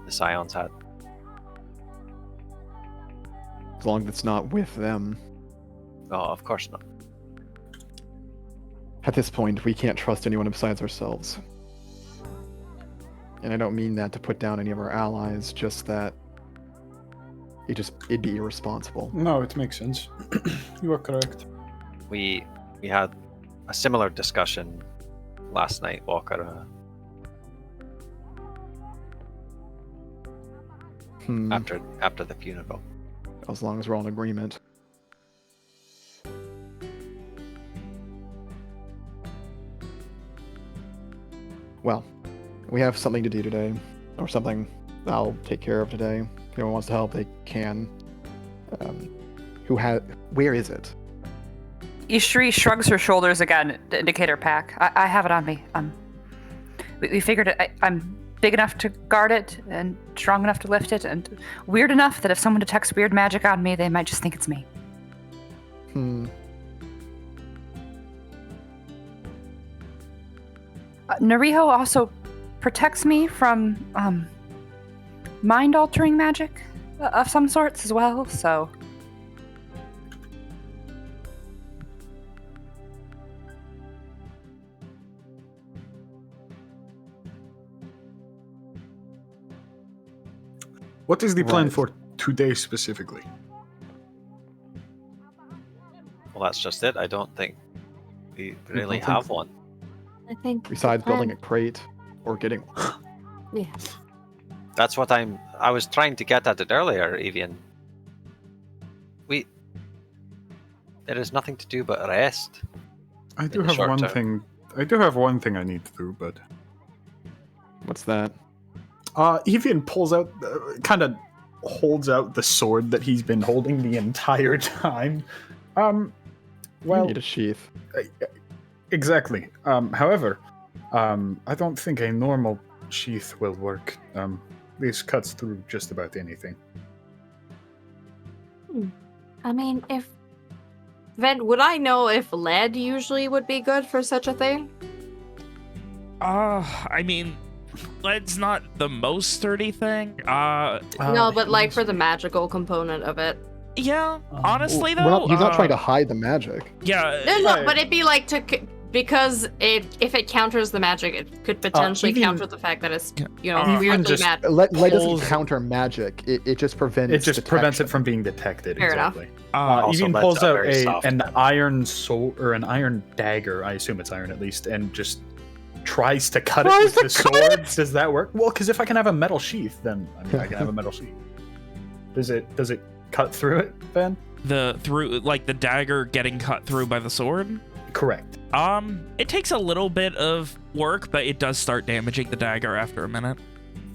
Scions had. As long as it's not with them. Oh, of course not. At this point, we can't trust anyone besides ourselves. And I don't mean that to put down any of our allies, just that it'd be irresponsible. No, it makes sense. You are correct. We had a similar discussion last night, Walker. After the funeral. As long as we're all in agreement. Well, we have something to do today, or something I'll take care of today. If anyone wants to help, they can. Where is it? Ishri shrugs her shoulders again to indicate her pack. I have it on me. We figured I'm big enough to guard it and strong enough to lift it and weird enough that if someone detects weird magic on me, they might just think it's me. Nariho also protects me from mind-altering magic of some sorts as well, so... What is the plan Right. for today specifically? Well, that's just it. I don't think we really don't think- have one. I think. Besides the plan- building a crate or getting one. Yeah. That's what I was trying to get at it earlier, Evian. There is nothing to do but rest. I do In the have short one term. thing. I do have one thing I need to do, but What's that? Evian pulls out, kind of holds out the sword that he's been holding the entire time. You Well, need a sheath. exactly. However, I don't think a normal sheath will work. This cuts through just about anything. I mean, if Ven, would I know if lead usually would be good for such a thing? I mean, lead's not the most sturdy thing. No, but like for the magical component of it. Yeah, honestly We're though. not- he's not trying to hide the magic. Yeah. No, but it'd be like because if it counters the magic, it could potentially even- counter the fact that it's even weirdly just- mad. Lead doesn't Pulls- counter magic. It just prevents. It just prevents it detection. from being detected. Fair enough. Exactly. Also, Evian lead's pulls a out very soft an metal. iron sword or an iron dagger. I assume it's iron at least, and just tries to cut Tries it with to the sword. Does that work? Well, because if I can have a metal sheath, then I can have a metal sheath. Does it cut through it, Van? The dagger getting cut through by the sword. Correct. It takes a little bit of work, but it does start damaging the dagger after a minute.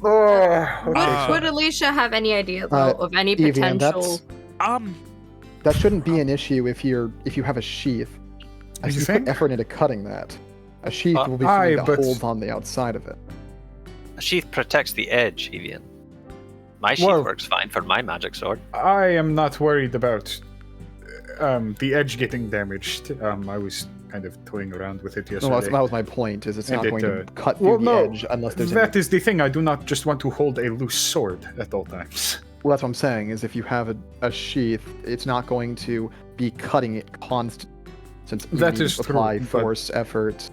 Would Alicia have any idea though of any Evian, potential? that shouldn't be an issue if you have a sheath. You As you think? put effort into cutting that, a sheath will be aye, something that but- holds on the outside of it. A sheath protects the edge, Evian. My sheath works fine for my magic sword. I am not worried about the edge getting damaged. I was kind of toying around with it yesterday. No, that was my point. Is it's not going to cut well, through the edge unless there's. That is the thing. I do not just want to hold a loose sword at all times. Well, that's what I'm saying. Is if you have a sheath, it's not going to be cutting it constantly. Since that is true. Apply force, effort.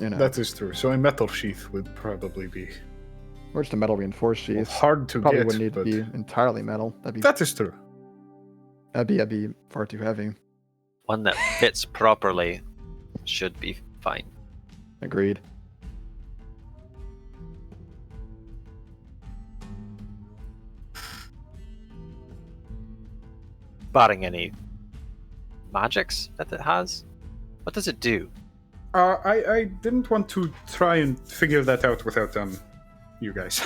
You know. That is true. So a metal sheath would probably be. Or just a metal reinforced sheath. Hard to probably get. Wouldn't need to be entirely metal. That is true. That'd be far too heavy. One that fits properly should be fine. Agreed. Barring any magics that it has, what does it do? I didn't want to try and figure that out without you guys.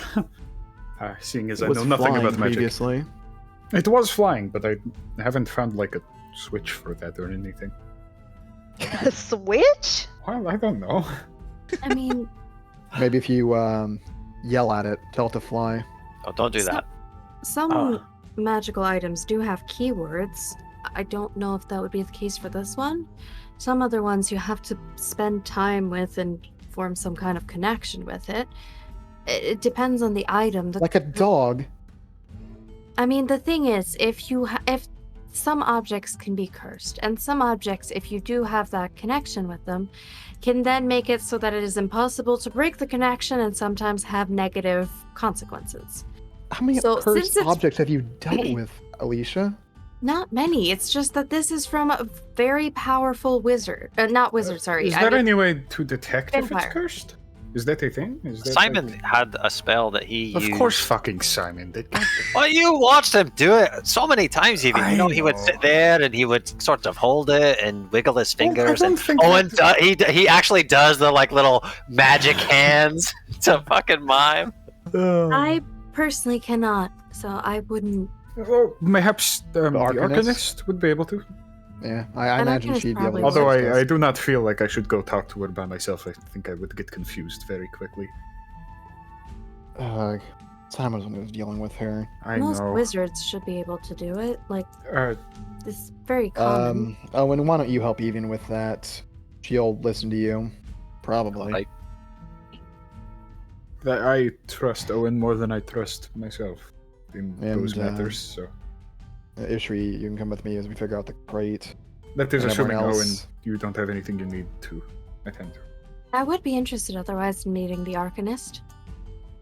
Seeing as I know nothing about magic. Previously. It was flying, but I haven't found like a switch for that or anything. A switch? Well, I don't know. I mean, maybe if you yell at it, tell it to fly. Oh, don't do that. Some magical items do have keywords. I don't know if that would be the case for this one. Some other ones you have to spend time with and form some kind of connection with it. It depends on the item. Like a dog. I mean, the thing is, if some objects can be cursed, and some objects, if you do have that connection with them, can then make it so that it is impossible to break the connection and sometimes have negative consequences. How many cursed objects have you dealt with, Alicia? Not many. It's just that this is from a very powerful wizard. Not wizard, sorry. Is there any way to detect if it's cursed? Is that a thing? Simon had a spell that he used. Of course fucking Simon did. Well, you watched him do it so many times, even. You know, he would sit there and he would sort of hold it and wiggle his fingers. He actually does the like little magic hands to fucking mime. I personally cannot, so I wouldn't. Well, perhaps the Arcanist would be able to. Yeah, I imagine she'd be able to. Although I do not feel like I should go talk to her by myself. I think I would get confused very quickly. Simon was dealing with her. Most wizards should be able to do it. Like, it's very common. Owen, why don't you help Even with that? She'll listen to you. Probably. I trust Owen more than I trust myself in those matters, so... Ishri, you can come with me as we figure out the crate. That is assuming, Owen, you don't have anything you need to attend to. I would be interested otherwise in meeting the Arcanist.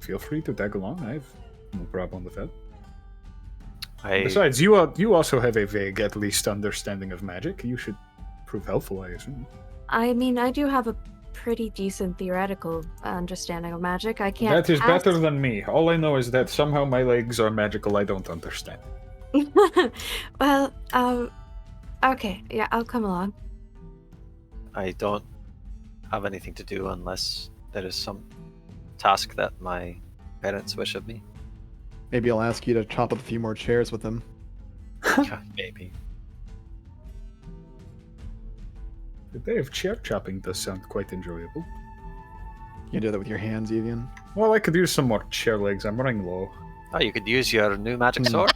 Feel free to tag along. I have no problem with that. Besides, you also have a vague, at least, understanding of magic. You should prove helpful, I assume. I mean, I do have a pretty decent theoretical understanding of magic. I can't. That is better than me. All I know is that somehow my legs are magical. I don't understand. Well, okay, yeah, I'll come along. I don't have anything to do unless there is some task that my parents wish of me. Maybe I'll ask you to chop up a few more chairs with them. Maybe. The day of chair chopping does sound quite enjoyable. You can do that with your hands, Evian. Well, I could use some more chair legs. I'm running low. Oh, you could use your new magic sword?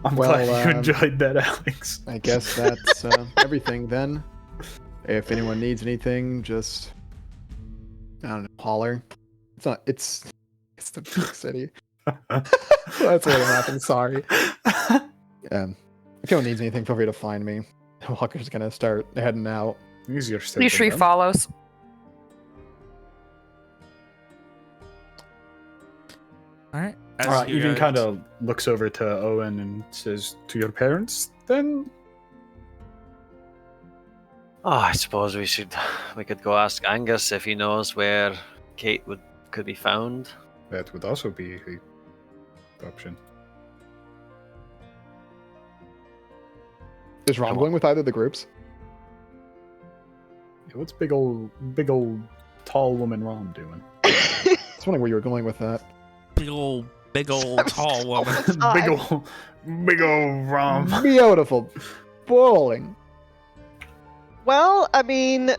I'm glad you enjoyed that, Alex. I guess that's everything then. If anyone needs anything, just I don't know, holler. It's the big city. That's what happened. Sorry. If anyone needs anything, feel free to find me. Walker's gonna start heading out. Easier said Ishri than done. follows. All right. Even kind of looks over to Owen and says, "To your parents, then." Oh, I suppose we could go ask Angus if he knows where Kate could be found. That would also be an option. Is Rom going with either of the groups? Yeah, what's big old tall woman Rom doing? I was wondering where you were going with that. Big old tall woman. big old Rom. Beautiful. Bowling. Well, I mean,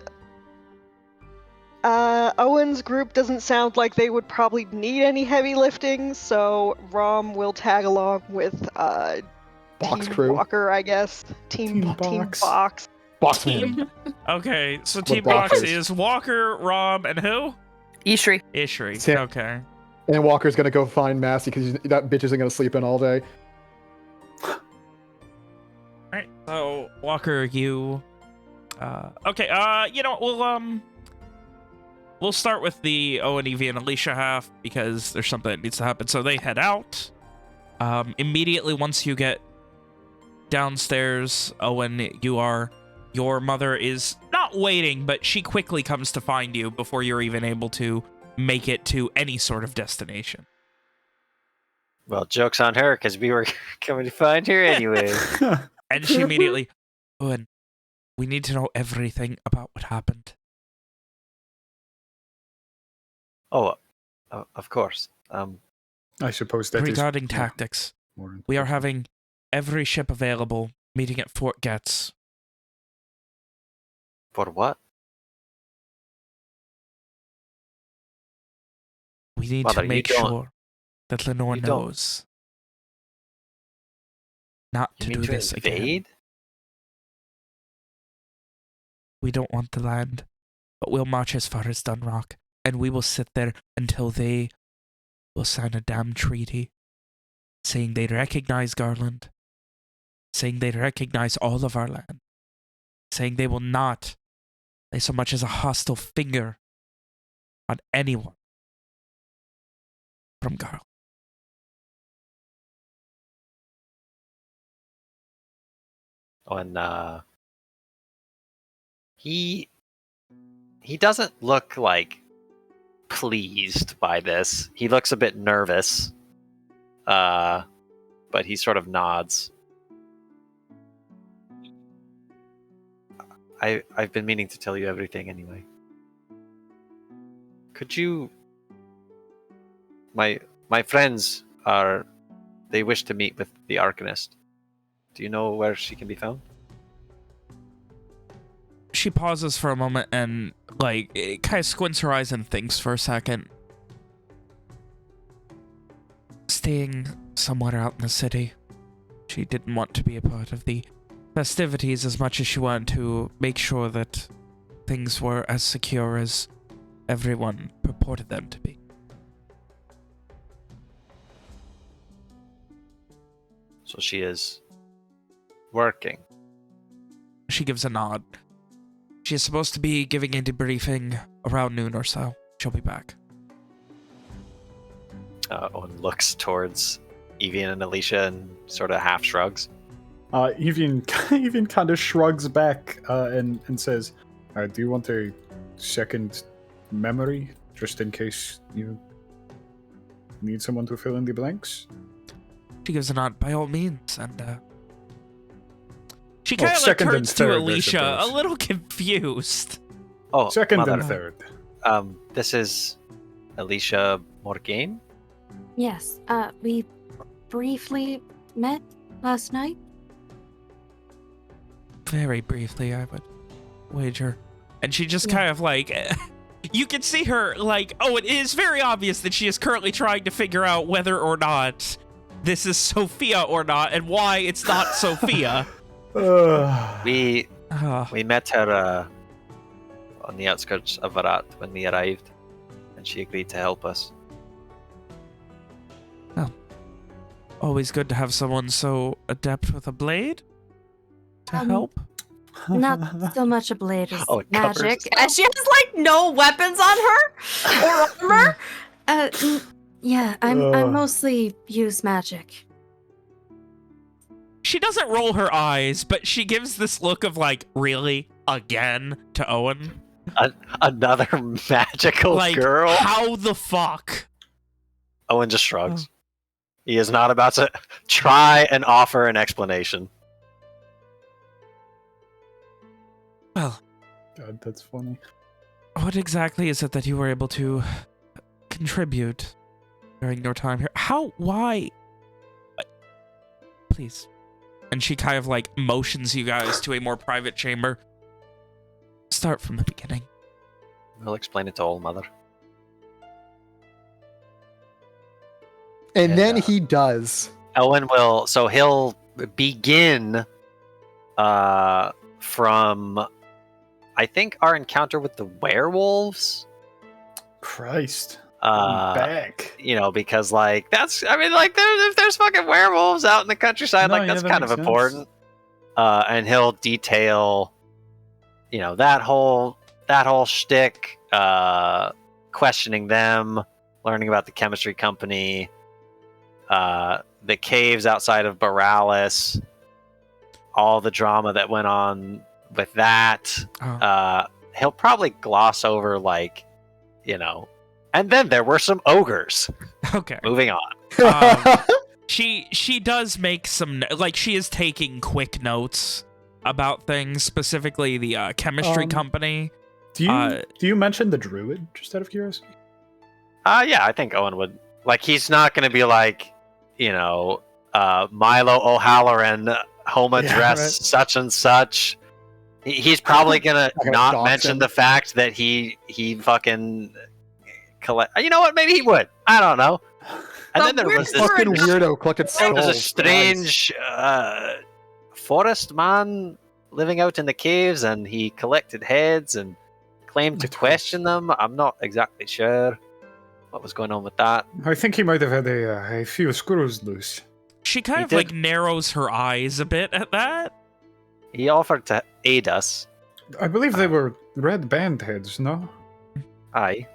Owen's group doesn't sound like they would probably need any heavy lifting, so Rom will tag along with Box Team crew. Walker, I guess. Team Box. Box. Boxman. Okay, so With Team Box Boxers. is Walker, Rob, and who? Ishri. Ishri. Sam. Okay. And Walker's gonna go find Massey because that bitch isn't gonna sleep in all day. Alright, so Walker, you okay, you know, we'll start with the Owen, Evie, and Alicia half because there's something that needs to happen. So they head out. Immediately once you get downstairs, Owen, your mother is not waiting, but she quickly comes to find you before you're even able to make it to any sort of destination. Well, joke's on her, because we were coming to find her anyway. And she immediately, Owen, we need to know everything about what happened. Oh, of course. I suppose that Regarding is tactics, more we are important. having every ship available meeting at Fort Getz. For what? We need Mother, to you make don't- sure that Lenore you don't- knows not You to mean do to this again. invade? We don't want the land, but we'll march as far as Dunrock, and we will sit there until they will sign a damn treaty saying they recognize Garland, saying they recognize all of our land, saying they will not lay so much as a hostile finger on anyone from Garland. And he doesn't look like pleased by this. He looks a bit nervous. But he sort of nods. I've been meaning to tell you everything anyway. Could you... My friends they wish to meet with the Arcanist. Do you know where she can be found? She pauses for a moment and, like, it kind of squints her eyes and thinks for a second. Staying somewhere out in the city. She didn't want to be a part of the festivities as much as she wanted to make sure that things were as secure as everyone purported them to be. So she is working. She gives a nod. She is supposed to be giving a debriefing around noon or so. She'll be back. Owen looks towards Evian and Alicia and sort of half shrugs. Evian kind of shrugs back and says, "Do you want a second memory, just in case you need someone to fill in the blanks?" She gives a nod, by all means, and she kind of like second and turns to third, I Alicia, a suppose. little confused. Oh, Second mother. and third. This is Alicia Morgaine. Yes, we briefly met last night. Very briefly, I would wager. And she just Yeah. kind of like... You can see her, like... Oh, it is very obvious that she is currently trying to figure out whether or not this is Sophia or not, and why it's not Sophia. We Ah, met her on the outskirts of Varat when we arrived, and she agreed to help us. always good to have someone so adept with a blade to help. Not so much a blade as Oh, it covers magic. And she has like no weapons on her or armor. Yeah, I mostly use magic. She doesn't roll her eyes, but she gives this look of like, really? Again? To Owen? Another magical Like, girl. how the fuck? Owen just shrugs. He is not about to try and offer an explanation. Well, God, that's funny. what exactly is it that you were able to contribute during your time here? How? Why? Please. And she kind of like motions you guys to a more private chamber. Start from the beginning. We'll explain it to All Mother. And And, then he does. Owen will. So he'll begin from, I think, our encounter with the werewolves. Christ. Uh, Back. you know, because like that's, I mean, like if there's fucking werewolves out in the countryside, No, like yeah, that's that kind of makes sense. important. And he'll detail, you know, that whole shtick, questioning them, learning about the chemistry company, the caves outside of Borealis, all the drama that went on with that. He'll probably gloss over, like, you know, and then there were some ogres. Okay. Moving on. She does make some, like, she is taking quick notes about things, specifically the chemistry company. Do you mention the druid, just out of curiosity? Yeah, I think Owen would. Like, he's not going to be like, you know, Milo O'Halloran, home address such and such. He's probably going to not mention the fact that he fucking collect. You know what? Maybe he would. I don't know. And then there was this fucking weirdo collected There was a skulls. strange forest man living out in the caves, and he collected heads and claimed to question them. I'm not exactly sure what was going on with that. I think he might have had a few screws loose. She kind of like narrows her eyes a bit at that. He offered to aid us. I believe they were red band heads, no? Aye.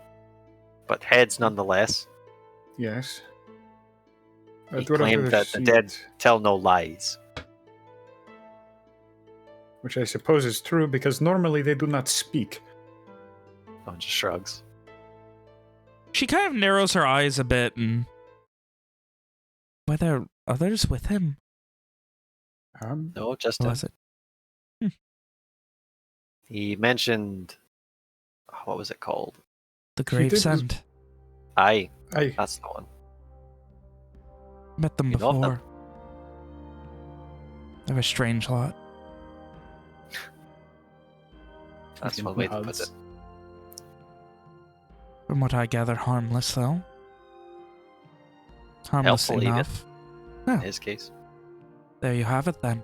But heads nonetheless. Yes. He claimed that the dead tell no lies. Which I suppose is true, because normally they do not speak. Bunch of shrugs. She kind of narrows her eyes a bit, and were there others with him? No, just What him. was it? He mentioned, what was it called? The Gravesend. Aye. Aye. That's the one. Met them You know before. them? They're a strange lot. That's one way to put it. From what I gather, harmless, though. Harmless Helpful, even. enough. In his case. There you have it, then.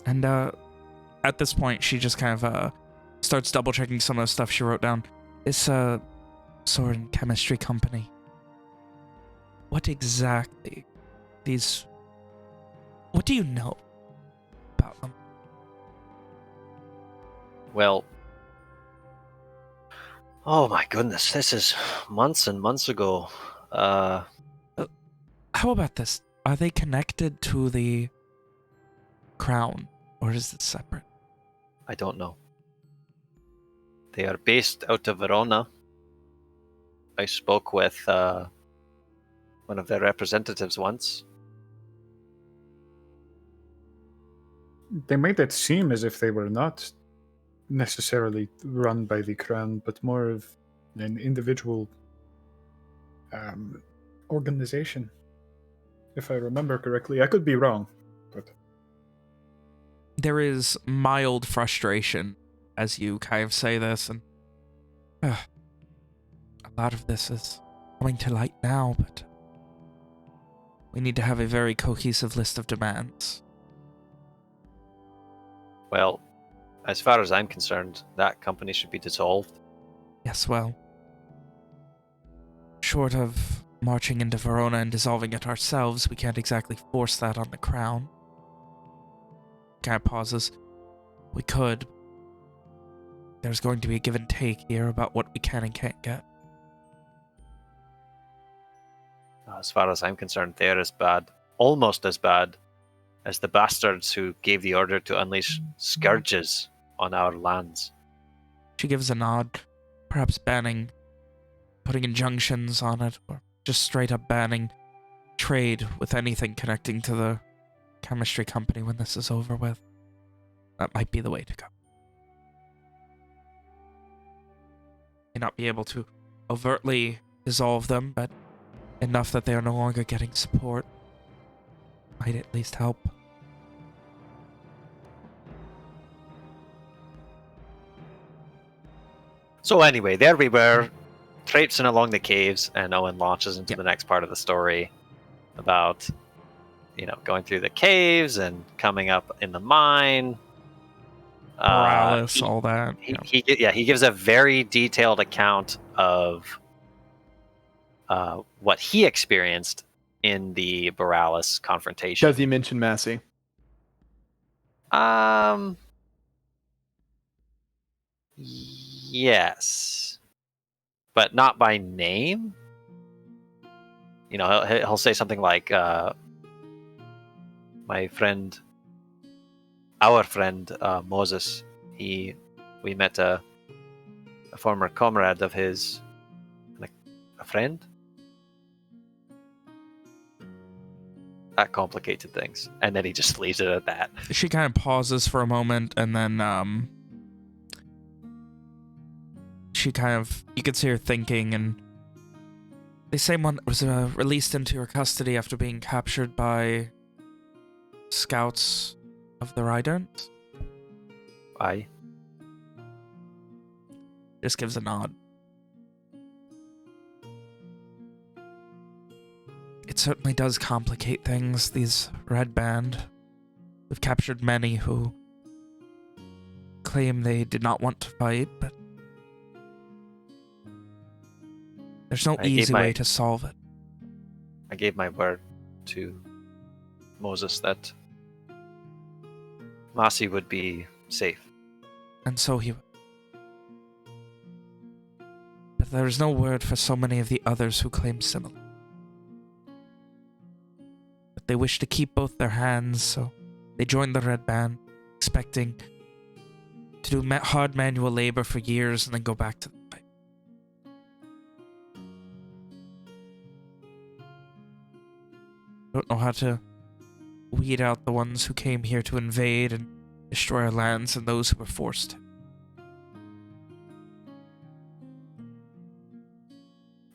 And, at this point, she just kind of, starts double-checking some of the stuff she wrote down. This, sword and chemistry company. What exactly what do you know about them? Well, oh my goodness, this is months and months ago. How about this? Are they connected to the crown, or is it separate? I don't know. They are based out of Verona. I spoke with one of their representatives once. They made it seem as if they were not necessarily run by the crown, but more of an individual organization. If I remember correctly. I could be wrong, but There is mild frustration as you kind of say this, and a lot of this is coming to light now, but we need to have a very cohesive list of demands. Well, as far as I'm concerned, that company should be dissolved. Yes, well, short of marching into Verona and dissolving it ourselves, we can't exactly force that on the crown. Kind of pauses. We could. There's going to be a give and take here about what we can and can't get. As far as I'm concerned, they're as bad, almost as bad, as the bastards who gave the order to unleash scourges on our lands. She gives a nod, perhaps putting injunctions on it, or just straight up banning trade with anything connecting to the chemistry company when this is over with. That might be the way to go. May not be able to overtly dissolve them, but enough that they are no longer getting support might at least help. So anyway, there we were, traipsing along the caves, and Owen launches into the next part of the story about, going through the caves and coming up in the mine. Borealis, all that. He gives a very detailed account of what he experienced in the Borealis confrontation. Does he mention Massey? Yes, but not by name. He'll say something like, "My friend, our friend Moses. We met a former comrade of his, a friend." That complicated things, and then he just leaves it at that. She kind of pauses for a moment, and then she kind of, you could see her thinking, and the same one was released into her custody after being captured by scouts of the Rydant. Aye. Just gives a nod. It certainly does complicate things, these Red Band. We've captured many who claim they did not want to fight, but there's no easy way to solve it. I gave my word to Moses that Massey would be safe. And so he would. But there is no word for so many of the others who claim similar. But they wish to keep both their hands, so they joined the Red Band, expecting to do hard manual labor for years and then go back to the fight. Don't know how to weed out the ones who came here to invade and destroy our lands and those who were forced to.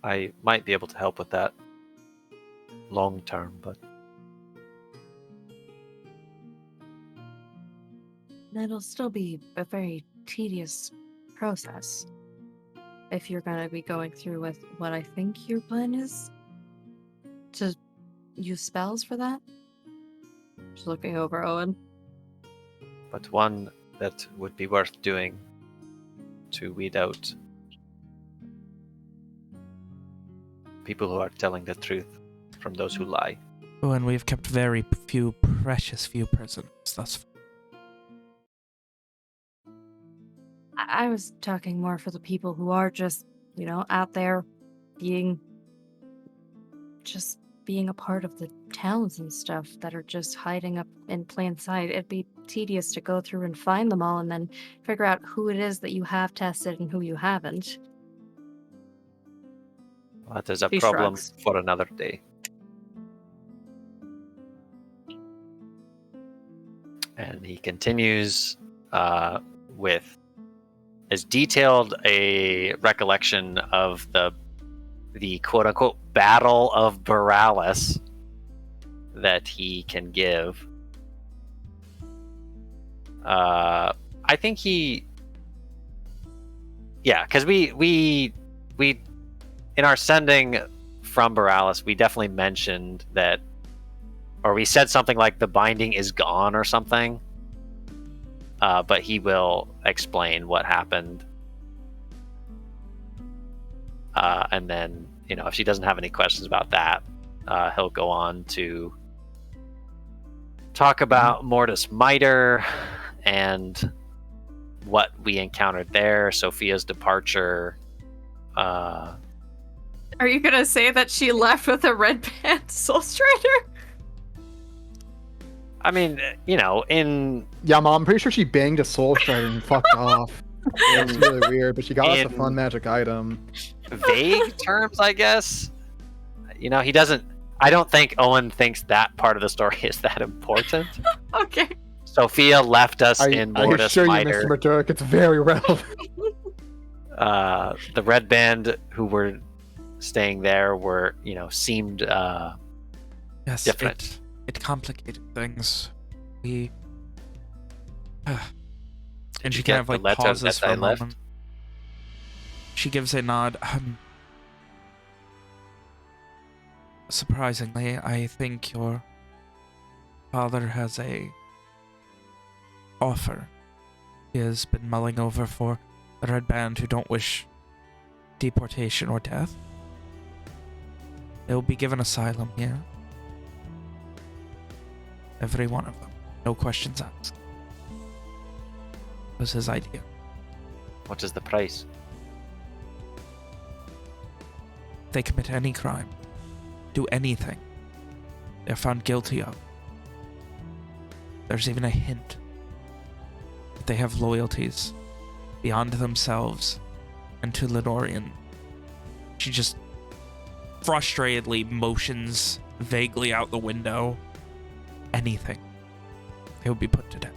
I might be able to help with that long term, but It'll still be a very tedious process if you're going to be going through with what I think your plan is. To use spells for that? Just looking over Owen. but one that would be worth doing to weed out people who are telling the truth from those who lie. Oh, and we've kept very precious few prisoners thus far. I was talking more for the people who are just, out there being a part of the towns and stuff that are just hiding up in plain sight. It'd be tedious to go through and find them all and then figure out who it is that you have tested and who you haven't. That is a He problem shrugs. for another day. And he continues with as detailed a recollection of the quote-unquote Battle of Borealis that he can give. I think because we in our sending from Borealis, we definitely mentioned that, or we said something like the binding is gone or something. But he will explain what happened. And then, if she doesn't have any questions about that, he'll go on to talk about Mortis Miter and what we encountered there, Sophia's departure. Are you gonna say that she left with a Red Band Soul Strider? I mean, in... Yeah, Mom, I'm pretty sure she banged a soul strider and fucked off. It's really weird, but she got us a fun magic item. vague terms, I guess. He doesn't... I don't think Owen thinks that part of the story is that important. Okay. Sophia left us in I Mortis assure you, Miter. Mr. Madurk, it's very relevant. The Red Band who were staying there were, seemed Yes, different. It complicated things. We... and she get kind of the like letter pauses that for I a left? moment. She gives a nod. Surprisingly, I think your father has a offer he has been mulling over for the Red Band who don't wish deportation or death. They will be given asylum here. Every one of them. No questions asked. Was his idea. What is the price? They commit any crime, do anything they're found guilty of. There's even a hint that they have loyalties beyond themselves and to Lenorian. She just frustratedly motions vaguely out the window. Anything. They would be put to death.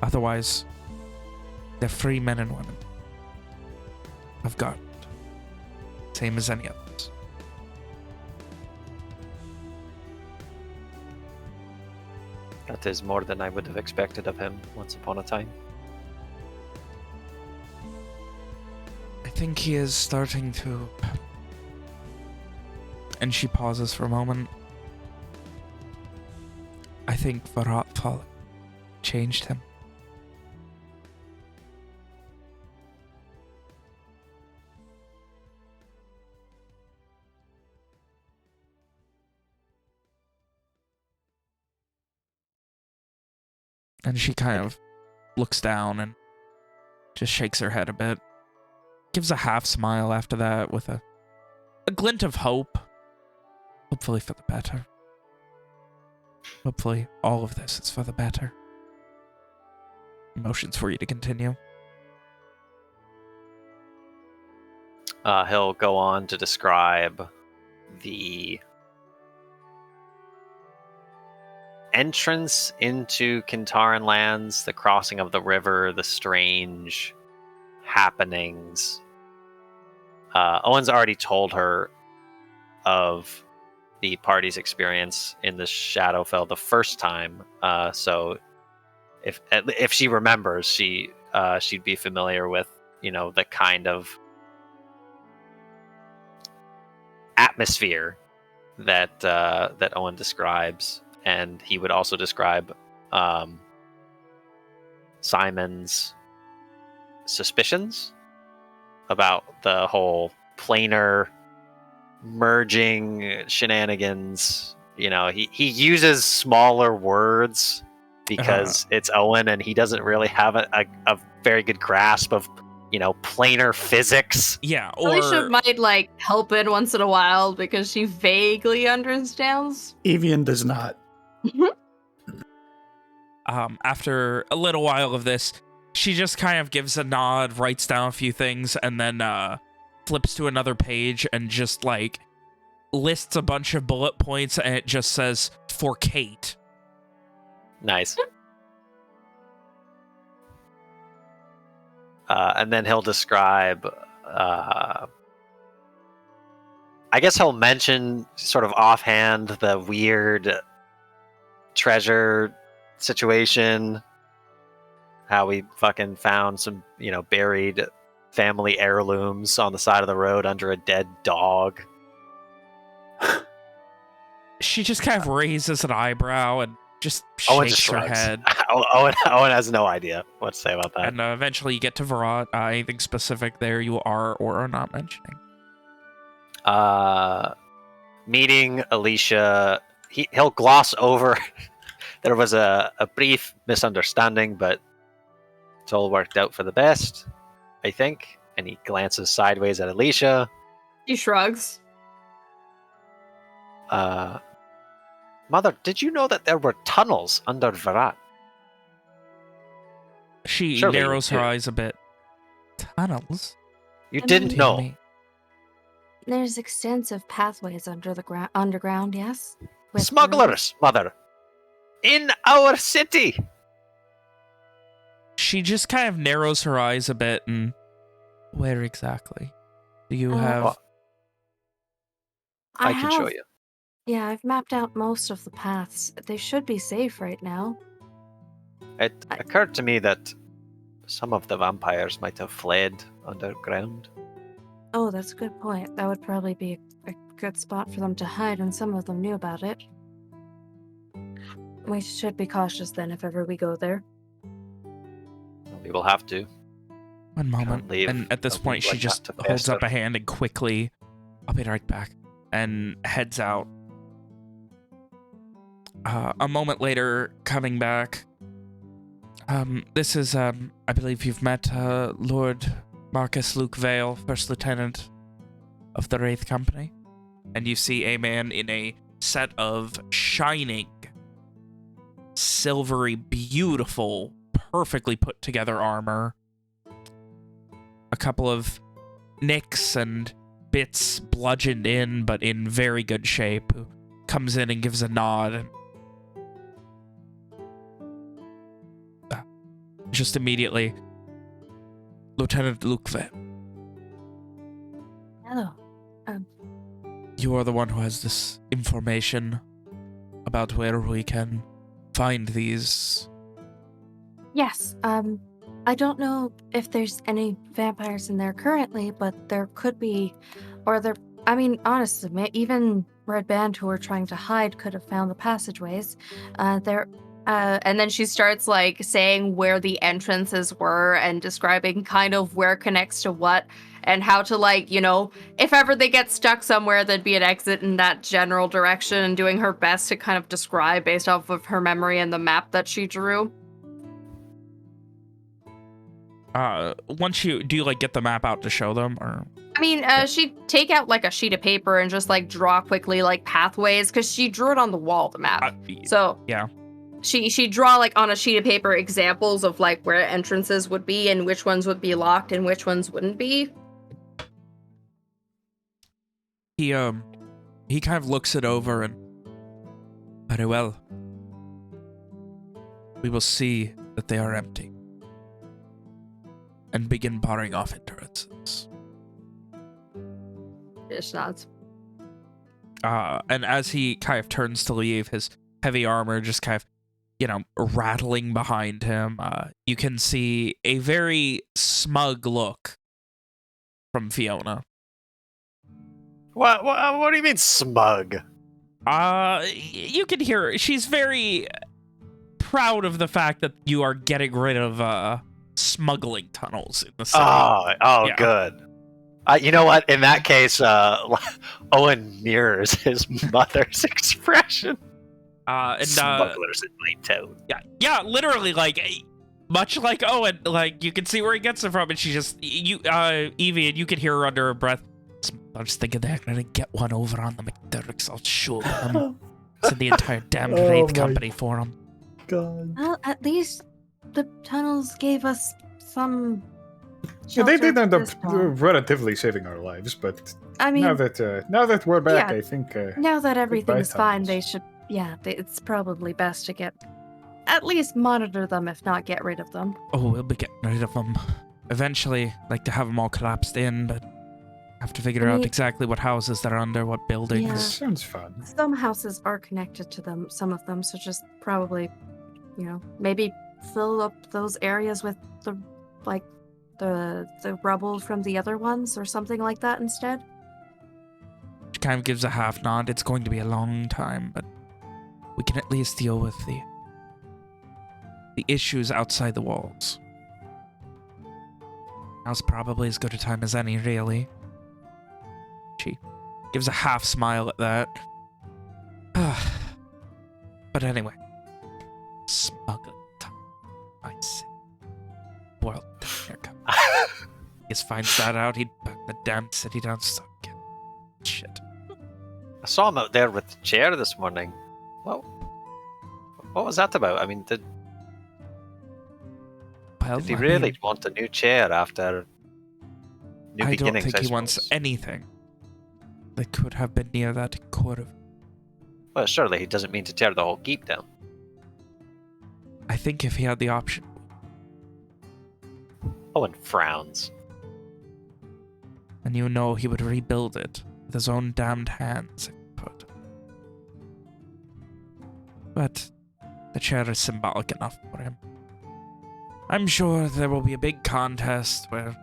Otherwise, they're free men and women. Of God. Same as any others. That is more than I would have expected of him once upon a time. I think he is starting to... And she pauses for a moment. I think Varat Fall changed him. And she kind of looks down and just shakes her head a bit. Gives a half smile after that with a glint of hope. Hopefully for the better. Hopefully all of this is for the better. Emotions for you to continue. He'll go on to describe the entrance into Kyn Taryn lands, the crossing of the river, the strange happenings. Owen's already told her of the party's experience in the Shadowfell the first time, so if she remembers, she'd be familiar with, you know, the kind of atmosphere that that Owen describes. And he would also describe Simon's suspicions about the whole planar merging shenanigans. You know, he uses smaller words because it's Owen and he doesn't really have a very good grasp of, you know, planar physics. Yeah, or... Alicia might, like, help in once in a while because she vaguely understands. Evian does not. After a little while of this, she just kind of gives a nod, writes down a few things, and then flips to another page and just, like, lists a bunch of bullet points, and it just says, for Kate. Nice. And then he'll describe... I guess he'll mention, sort of offhand, the weird treasure situation, how we fucking found some, you know, buried family heirlooms on the side of the road under a dead dog. She just kind of raises an eyebrow and just shakes her head. Owen has no idea what to say about that. And eventually you get to Varat. Anything specific there you are or are not mentioning? Meeting Alicia, he'll gloss over. There was a brief misunderstanding, but it's all worked out for the best, I think. And he glances sideways at Alicia. He shrugs. Mother, did you know that there were tunnels under Varat? She Surely narrows her you- eyes a bit. Tunnels? You I didn't mean- know. There's extensive pathways under the underground, yes? With Smugglers, Mother! In our city! She just kind of narrows her eyes a bit and... Where exactly? Do you have... Well, I can show have- you. Yeah, I've mapped out most of the paths. They should be safe right now. It occurred to me that some of the vampires might have fled underground. Oh, that's a good point. That would probably be a good spot for them to hide, and some of them knew about it. We should be cautious then if ever we go there. We will have to. One moment. leave And at this a point, week she like just that to holds up fester. a hand and quickly, I'll be right back, and heads out. A moment later, coming back, this is, I believe you've met, Lord Marcus Luke Vale, First Lieutenant of the Wraith Company. And you see a man in a set of shining, silvery, beautiful, perfectly put together armor. A couple of nicks and bits bludgeoned in, but in very good shape, who comes in and gives a nod. And just immediately, Lieutenant Luke Vale. Hello. You are the one who has this information about where we can find these. Yes, I don't know if there's any vampires in there currently, but there could be, or there, I mean, honestly, even Red Band who are trying to hide could have found the passageways. And then she starts like saying where the entrances were and describing kind of where connects to what and how to, like, you know, if ever they get stuck somewhere, there'd be an exit in that general direction, and doing her best to kind of describe based off of her memory and the map that she drew. Once do you like get the map out to show them, or? I mean, she'd take out like a sheet of paper and just like draw quickly like pathways, because she drew it on the wall, the map. So yeah. She'd draw like on a sheet of paper examples of like where entrances would be and which ones would be locked and which ones wouldn't be. He kind of looks it over and, very well. We will see that they are empty and begin barring off entrances. Ish nods. And as he kind of turns to leave, his heavy armor just kind of, you know, rattling behind him, you can see a very smug look from Fiona. What do you mean smug? You can hear her. She's very proud of the fact that you are getting rid of smuggling tunnels in the city. Yeah. Good. You know what? In that case, Owen mirrors his mother's expression. And smugglers in my town. Yeah, literally, like, much like Owen, like, you can see where he gets it from, and she just, Evie, and you can hear her under her breath. I was thinking they're gonna get one over on the McDurricks. I'll show them. Send the entire damn Wraith Company for them. God. Well, at least the tunnels gave us some. Yeah, they did shelter end for up this one. relatively saving our lives, but I mean, now that we're back, yeah, I think now that everything is fine, tunnels. they should. Yeah, it's probably best to at least monitor them, if not get rid of them. Oh, we'll be getting rid of them. Eventually, like to have them all collapsed in, but have to figure out exactly what houses they're under, what buildings. Yeah. This sounds fun. Some houses are connected to them, some of them, so just probably, you know, maybe fill up those areas with the rubble from the other ones or something like that instead. She kind of gives a half nod. It's going to be a long time, but we can at least deal with the issues outside the walls. Now's probably as good a time as any, really. She gives a half smile at that. But anyway. Smuggling time. I see. Well, here comes. He just finds that out, he'd back the damn city down stuck again. Shit. I saw him out there with the chair this morning. What was that about? I mean, did he really want a new chair after new I beginnings? don't think he suppose? wants anything that could have been near that court of. Well, surely he doesn't mean to tear the whole keep down. I think if he had the option. Owen frowns. And you know he would rebuild it with his own damned hands, if he could. But the chair is symbolic enough for him. I'm sure there will be a big contest where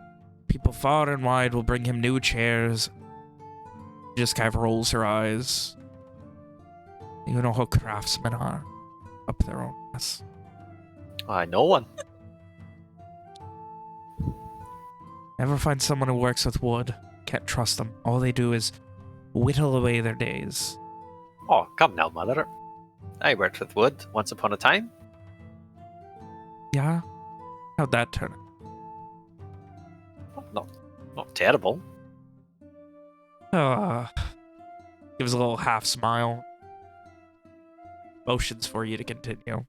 people far and wide will bring him new chairs. She just kind of rolls her eyes. You know how craftsmen are. Up their own ass. I know one. Never find someone who works with wood. Can't trust them. All they do is whittle away their days. Oh, come now, mother. I worked with wood once upon a time. Yeah? How'd that turn out? Not terrible. Gives a little half smile. Motions for you to continue.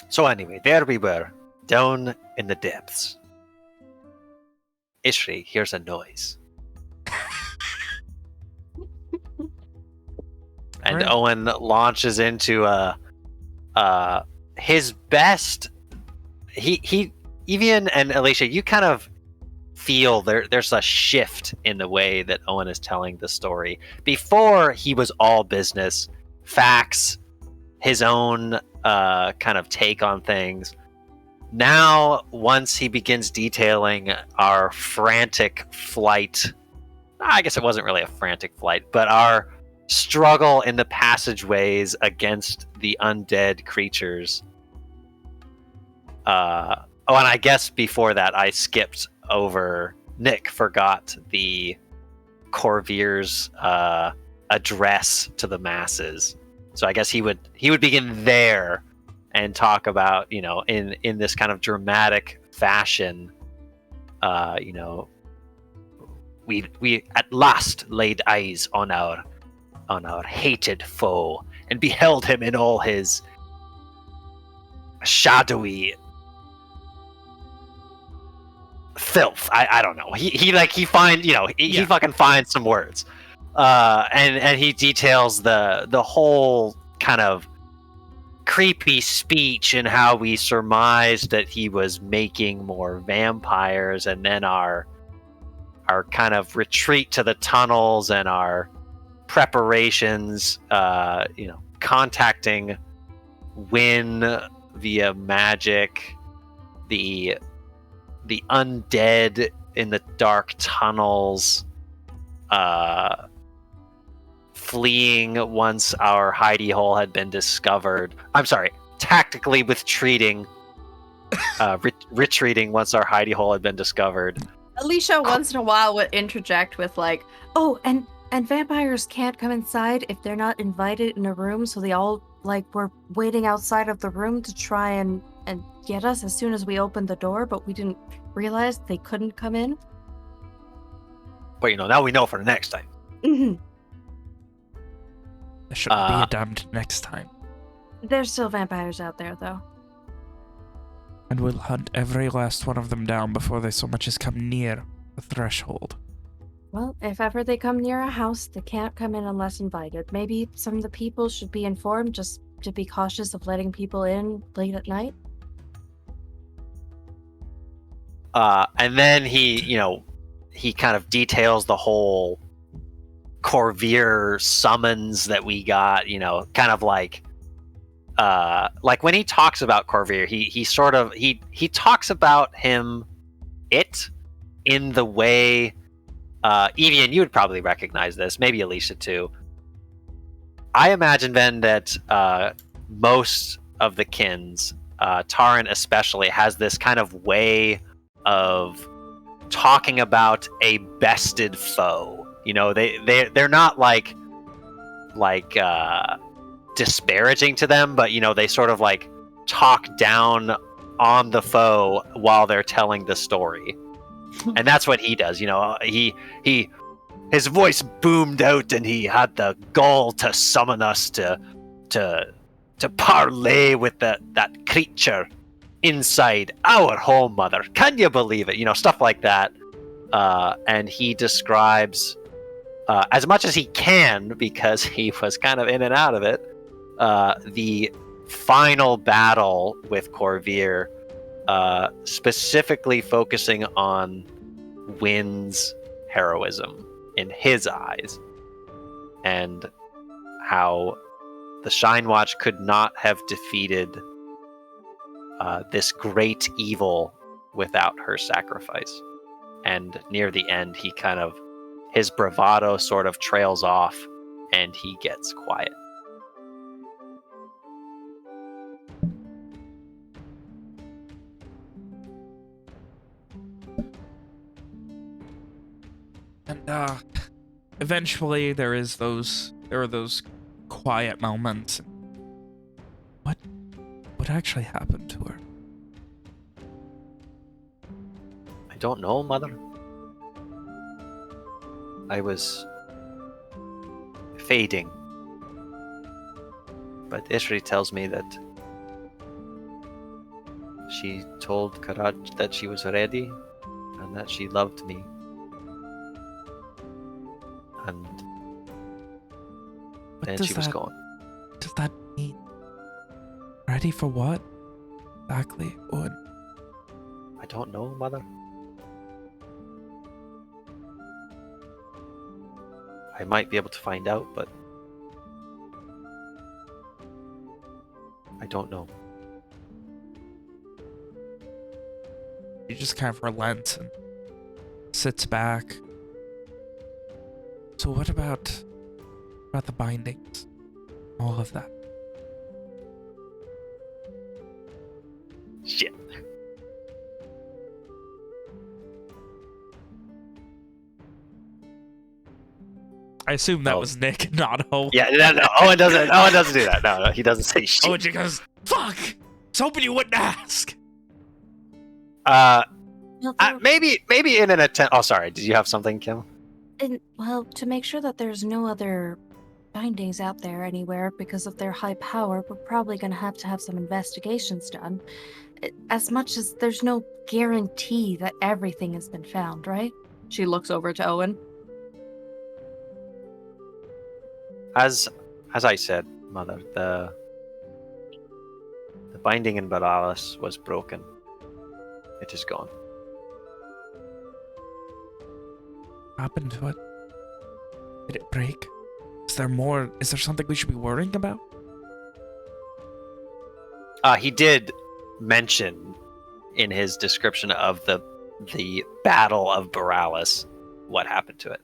So anyway, there we were, down in the depths. Ishri hears a noise. And Right. Owen launches into his best. He Evian and Alicia, you kind of feel there's a shift in the way that Owen is telling the story. Before, he was all business, facts, his own kind of take on things. Now, once he begins detailing our frantic flight, I guess it wasn't really a frantic flight, but our struggle in the passageways against the undead creatures. And I guess before that, I skipped over. Nick forgot the Corvier's address to the masses. So I guess he would begin there and talk about, in this kind of dramatic fashion, we at last laid eyes on our hated foe and beheld him in all his shadowy filth. I don't know. He fucking finds some words. And he details the whole kind of creepy speech and how we surmised that he was making more vampires, and then our kind of retreat to the tunnels and our preparations, contacting Wynn via magic, the undead in the dark tunnels, fleeing once our hidey hole had been discovered. I'm sorry, tactically retreating once our hidey hole had been discovered. Alicia once in a while would interject with like, Oh, and vampires can't come inside if they're not invited in a room, so they all were waiting outside of the room to try and get us as soon as we opened the door, but we didn't realize they couldn't come in. But now we know for the next time. Mm-hmm. There shouldn't be a damned next time. There's still vampires out there, though. And we'll hunt every last one of them down before they so much as come near the threshold. Well, if ever they come near a house, they can't come in unless invited. Maybe some of the people should be informed just to be cautious of letting people in late at night. And then he kind of details the whole Corvier summons that we got, kind of like when he talks about Corvier, he talks about him in the way, Evian, you would probably recognize this, maybe Alicia too. I imagine then that most of the Kyns, Taryn especially, has this kind of way of talking about a bested foe. They're not like disparaging to them, but they sort of talk down on the foe while they're telling the story. And that's what he does. His voice boomed out, and he had the gall to summon us to parley with that creature inside our home, mother. Can you believe it? Stuff like that. And he describes, as much as he can, because he was kind of in and out of it, the final battle with Corvier, specifically focusing on Wynn's heroism in his eyes, and how the Shynwatch could not have defeated this great evil without her sacrifice. And near the end, his bravado sort of trails off, and he gets quiet. And eventually there are those quiet moments. What actually happened to her? I don't know, Mother. I was fading. But Ishri tells me that she told Karaj that she was ready and that she loved me. And then she was gone. What does that mean? Ready for what? Exactly, Owen. I don't know, Mother. I might be able to find out, but I don't know. He just kind of relents and sits back. So what about the bindings? All of that. Shit. I assume that was Nick, not Owen. Yeah, no, Owen doesn't do that. No, he doesn't say shit. Owen just goes, fuck! I was hoping you wouldn't ask. Maybe in an attempt. Oh, sorry. Did you have something, Kim? Well, to make sure that there's no other bindings out there anywhere because of their high power, we're probably going to have some investigations done. As much as there's no guarantee that everything has been found, right? She looks over to Owen. As I said, Mother, the binding in Baralis was broken. It is gone. What happened to it? Did it break? Is there more? Is there something we should be worrying about? He did mention in his description of the Battle of Baralis what happened to it.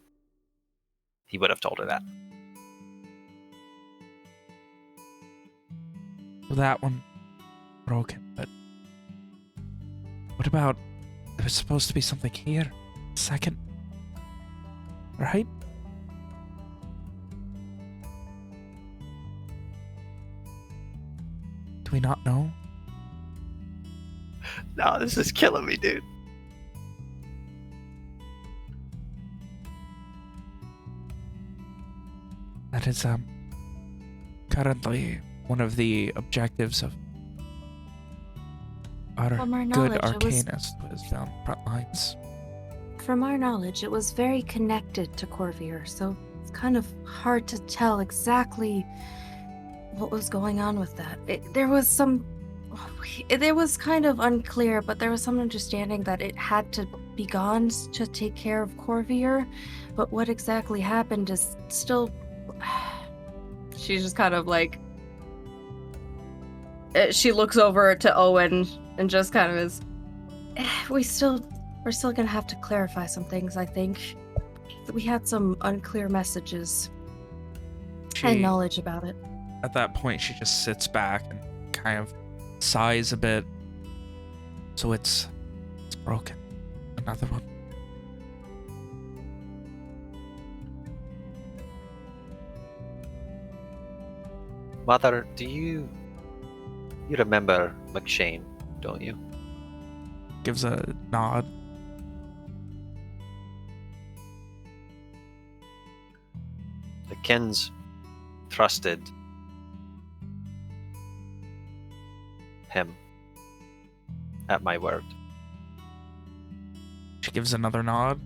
He would have told her that. Well, that one broken, but what about there was supposed to be something here? Second, right? Do we not know? No, this is killing me, dude. That is currently one of the objectives of our From our good knowledge, arcanist who is down front lines. From our knowledge, it was very connected to Corvair, so it's kind of hard to tell exactly what was going on with that. There was kind of unclear, but there was some understanding that it had to be gone to take care of Corvair, but what exactly happened is still... She's just kind of like... She looks over to Owen and just kind of is... We're still gonna have to clarify some things, I think. We had some unclear messages and knowledge about it. At that point, she just sits back and kind of sighs a bit. So it's broken. Another one. Mother, do you remember McShane, don't you? Gives a nod. The Kyns trusted him at my word. She gives another nod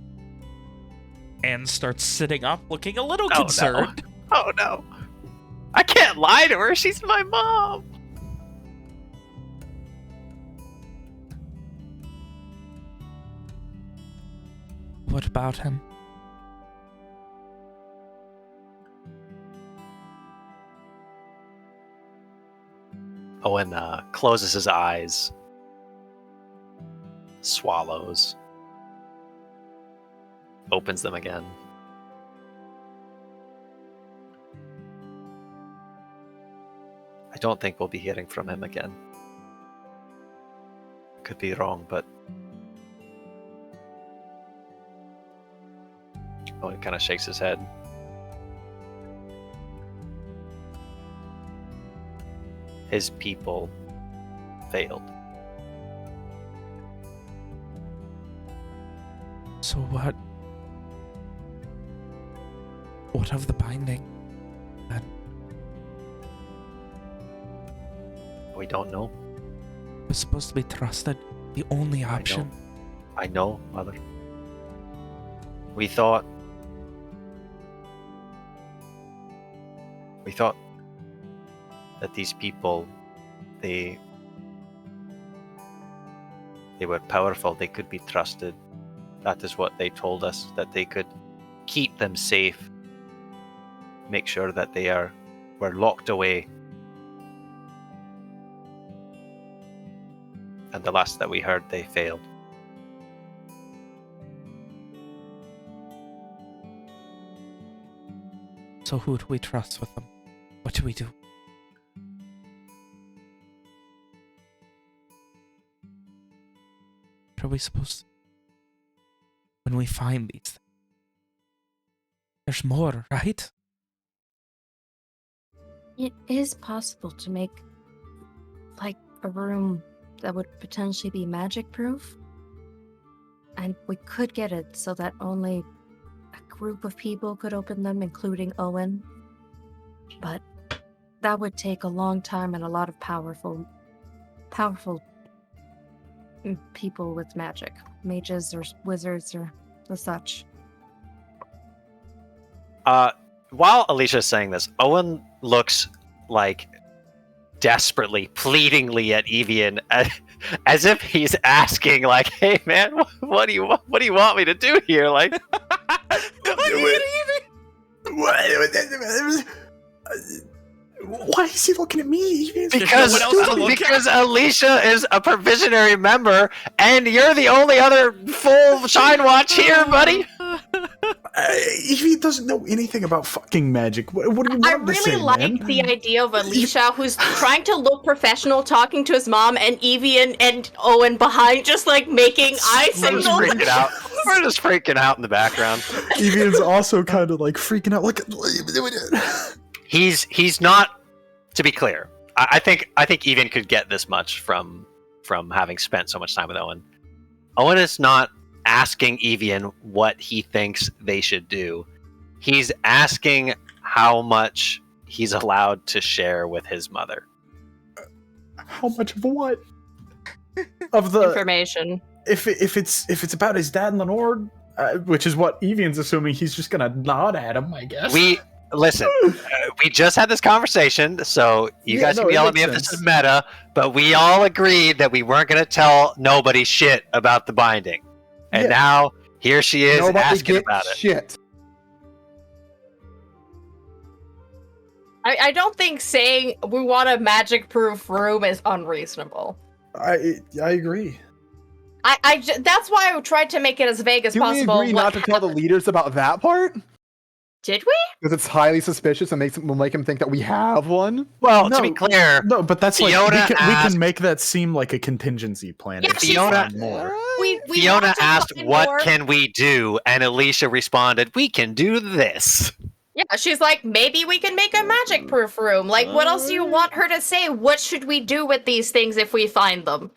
and starts sitting up, looking a little concerned. No. Oh no. I can't lie to her. She's my mom. What about him? Owen closes his eyes, swallows, opens them again. I don't think we'll be hearing from him again. Could be wrong, but Owen kind of shakes his head. His people failed. So what? What of the binding? Then We don't know. we're supposed to be trusted. The only option. I know, Mother. We thought that these people, they were powerful, they could be trusted. That is what they told us, that they could keep them safe, make sure that were locked away. And the last that we heard, they failed. So who do we trust with them? What do we do? What are we supposed to do when we find these things? There's more, right? It is possible to make, like, a room that would potentially be magic proof. And we could get it so that only a group of people could open them, including Owen. But that would take a long time and a lot of powerful people with magic. Mages or wizards or the such. While Alicia's saying this, Owen looks like desperately, pleadingly at Evian, as if he's asking, like, "Hey, man, what do you want me to do here?" Like, Why is he looking at me? because Alicia is a provisionary member, and you're the only other full Shynwatch here, buddy. He doesn't know anything about fucking magic. What do you want I him to really say, like man? the idea of Alicia, who's trying to look professional, talking to his mom, and Evie and Owen behind, just like making eye We're just signals. freaking out. We're just freaking out in the background. Evian's also kind of like freaking out. Like, He's not. To be clear, I think Evian could get this much from having spent so much time with Owen. Owen is not asking Evian what he thinks they should do. He's asking how much he's allowed to share with his mother. how much of what? Of the Information. If it's about his dad and Lenore, which is what Evian's assuming, he's just gonna nod at him, I guess. Listen, we just had this conversation, so you guys can be yelling at me if this is meta, but we all agreed that we weren't going to tell nobody shit about the binding. And now, here she is asking about it. Shit. I don't think saying we want a magic-proof room is unreasonable. I agree. That's why I tried to make it as vague as possible. We agree not to tell the leaders about that part? Did we? Because it's highly suspicious and will make him think that we have one. Well, to be clear, no, but that's like Fiona we asked, can make that seem like a contingency plan. Yeah, if she we Fiona- find more. Fiona asked, "What more. can we do?" And Alicia responded, "We can do this." Yeah, she's like, maybe we can make a magic-proof room. Like, what else do you want her to say? What should we do with these things if we find them?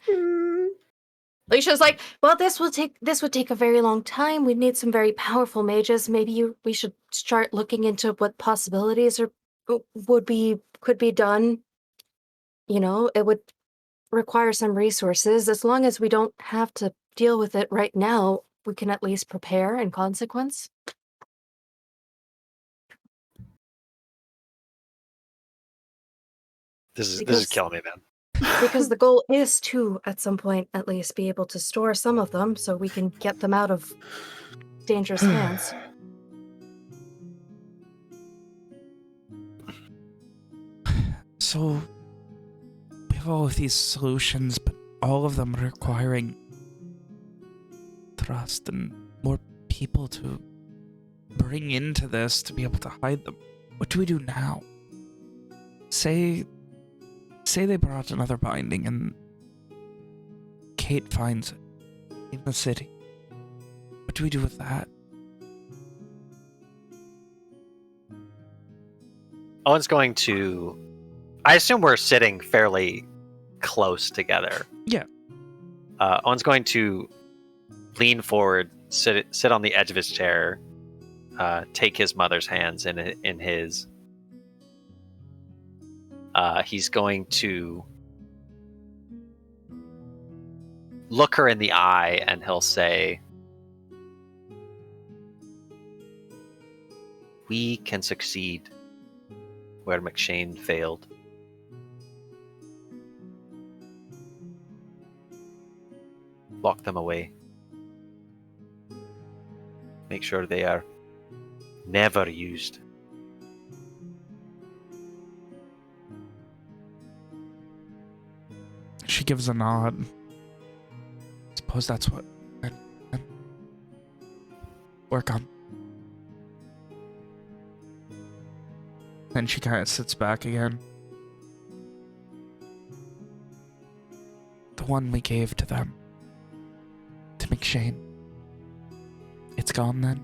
Alicia's like, Well, this would take a very long time. We'd need some very powerful mages. Maybe we should start looking into what possibilities could be done. You know, it would require some resources. As long as we don't have to deal with it right now, we can at least prepare in consequence. This is killing me, man. Because the goal is to, at some point at least, be able to store some of them so we can get them out of dangerous hands. So, we have all of these solutions, but all of them requiring trust and more people to bring into this to be able to hide them. What do we do now? Say they brought another binding and Kate finds it in the city. What do we do with that? Owen's going to... I assume we're sitting fairly close together. Yeah. Owen's going to lean forward, sit on the edge of his chair, take his mother's hands in his. He's going to look her in the eye and he'll say, "We can succeed where McShane failed. Lock them away. Make sure they are never used." She gives a nod. Suppose that's what and work on. Then she kind of sits back again. The one we gave to them. To McShane. It's gone then?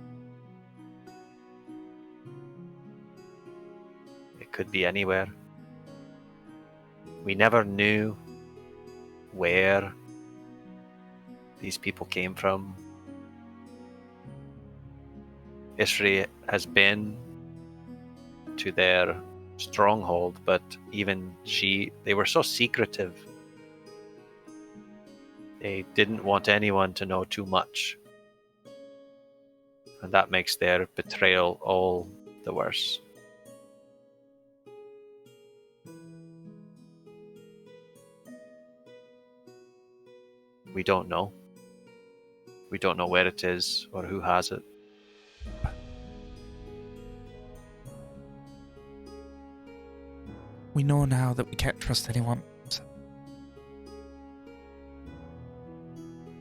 It could be anywhere. We never knew where these people came from. Ishri has been to their stronghold, but even they were so secretive. They didn't want anyone to know too much. And that makes their betrayal all the worse. We don't know. We don't know where it is or who has it. We know now that we can't trust anyone. So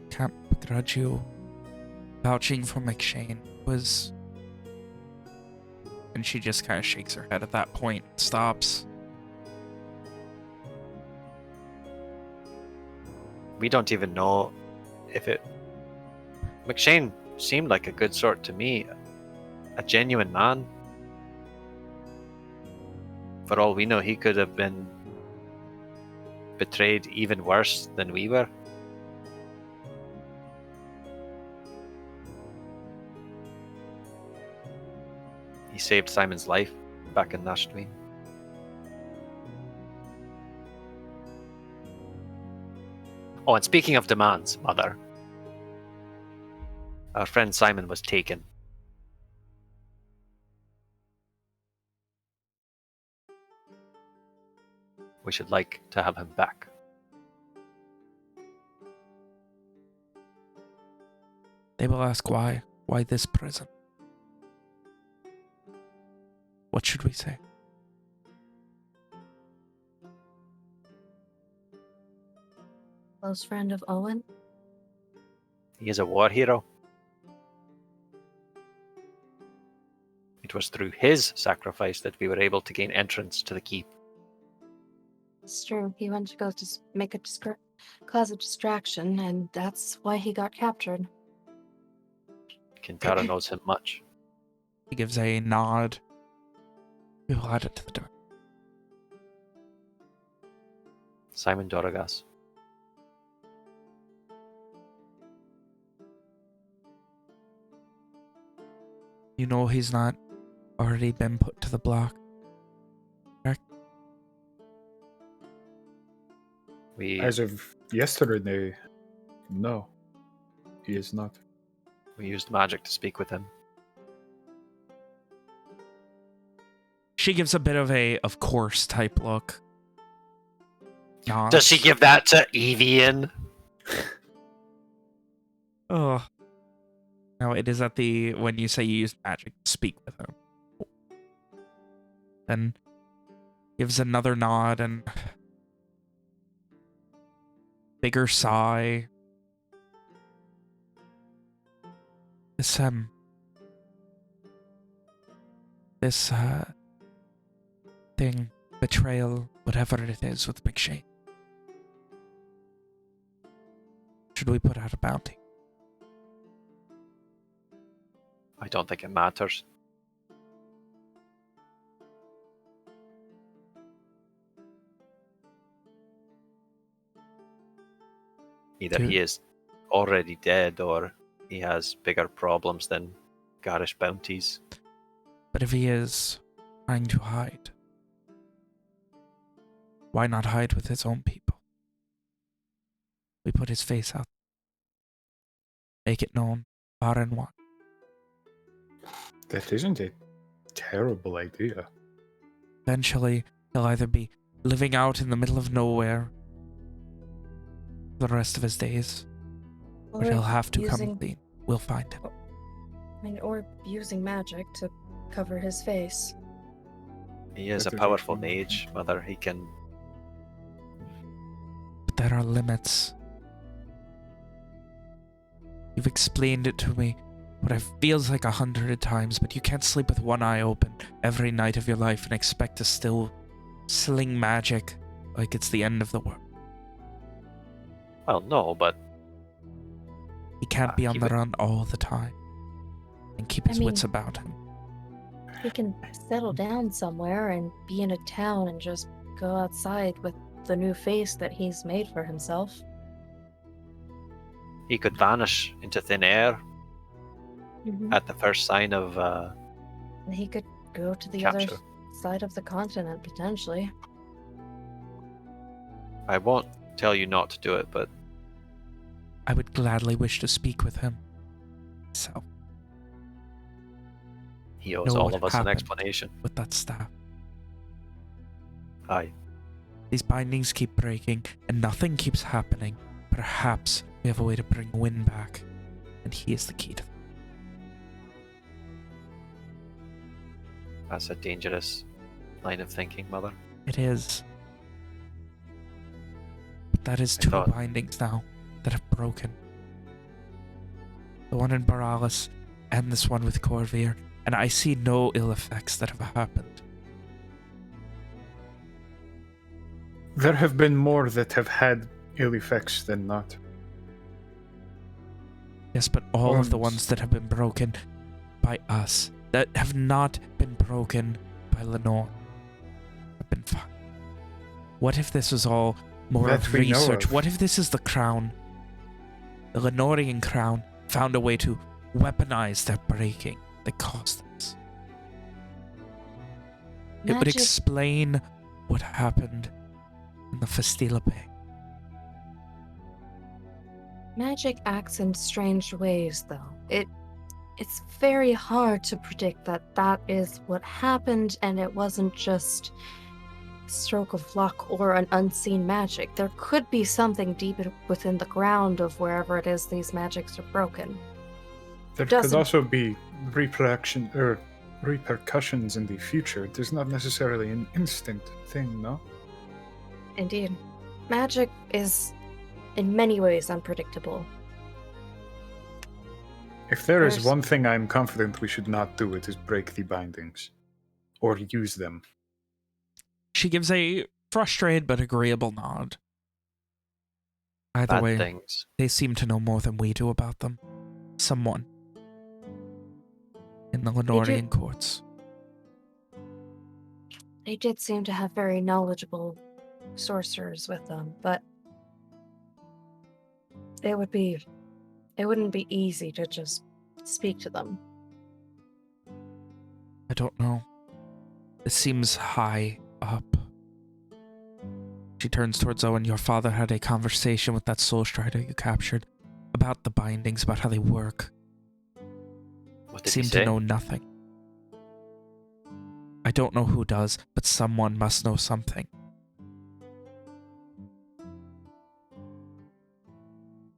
can't begrudge you vouching for McShane. Was... And she just kind of shakes her head at that point. Stops. We don't even know if it... McShane seemed like a good sort to me. A genuine man. For all we know, he could have been betrayed even worse than we were. He saved Simon's life back in Nashtween. Oh, and speaking of demands, Mother, our friend Simon was taken. We should like to have him back. They will ask why. Why this prison? What should we say? Close friend of Owen? He is a war hero. It was through his sacrifice that we were able to gain entrance to the keep. It's true. He went to go make a cause a distraction, and that's why he got captured. Kyn Taryn knows him much. He gives a nod. We will add it to the door. Simon Dorogas. You know he's not already been put to the block. Correct? As of yesterday, no. He is not. We used magic to speak with him. She gives a bit of a of course type look. Nods. Does she give that to Evian? Oh. No, it is at the when you say you use magic to speak with him. Then gives another nod and bigger sigh. This thing, betrayal, whatever it is with McShane. Should we put out a bounty? I don't think it matters. Either he is already dead or he has bigger problems than garish bounties. But if he is trying to hide, why not hide with his own people? We put his face out. Make it known, far and wide. That isn't a terrible idea. Eventually, he'll either be living out in the middle of nowhere for the rest of his days, or he'll have to come clean. We'll find him. Or using magic to cover his face. He is a That is powerful actually- mage, whether he can... But there are limits. You've explained it to me what it feels like 100 times, but you can't sleep with one eye open every night of your life and expect to still sling magic like it's the end of the world. Well, no, but He can't be on he the would- run all the time and keep his I mean- wits about him. He can settle down somewhere and be in a town and just go outside with the new face that he's made for himself. he could vanish into thin air at the first sign of And he could go to the capture. other side of the continent, potentially. I won't tell you not to do it, but I would gladly wish to speak with him. So, he owes Know all what of us an happened. explanation. with that staff, Aye. these bindings keep breaking and nothing keeps happening. Perhaps we have a way to bring Wynn back, and he is the key to that. That's a dangerous line of thinking, Mother. It is. But that is I two thought- bindings now that have broken. The one in Boralis and this one with Corvair, and I see no ill effects that have happened. There have been more that have had ill effects than not. Yes, but all of the Worms. ones that have been broken by us, that have not been broken by Lenore, have been fine. What if this was all more That of we know research? of. What if this is the crown? The Lenorian crown found a way to weaponize their breaking that caused this. It would Magic, explain what happened in the Fastila Bay. magic acts in strange ways, though. It's very hard to predict that that is what happened, and it wasn't just a stroke of luck or an unseen magic. There could be something deep within the ground of wherever it is these magics are broken. There could Doesn't- also be repercussions in the future. It is not necessarily an instant thing, no? Indeed. Magic is, in many ways, unpredictable. If there is There's- one thing I'm confident we should not do, it is break the bindings. Or use them. She gives a frustrated but agreeable nod. Either Bad way, things. they seem to know more than we do about them. Someone in the Lenorian courts. They did seem to have very knowledgeable sorcerers with them, but it wouldn't be easy to just speak to them. I don't know. It seems high up. She turns towards Owen. Your father had a conversation with that soul strider you captured about the bindings, about how they work. What did he Seem say? to know nothing. I don't know who does, but someone must know something.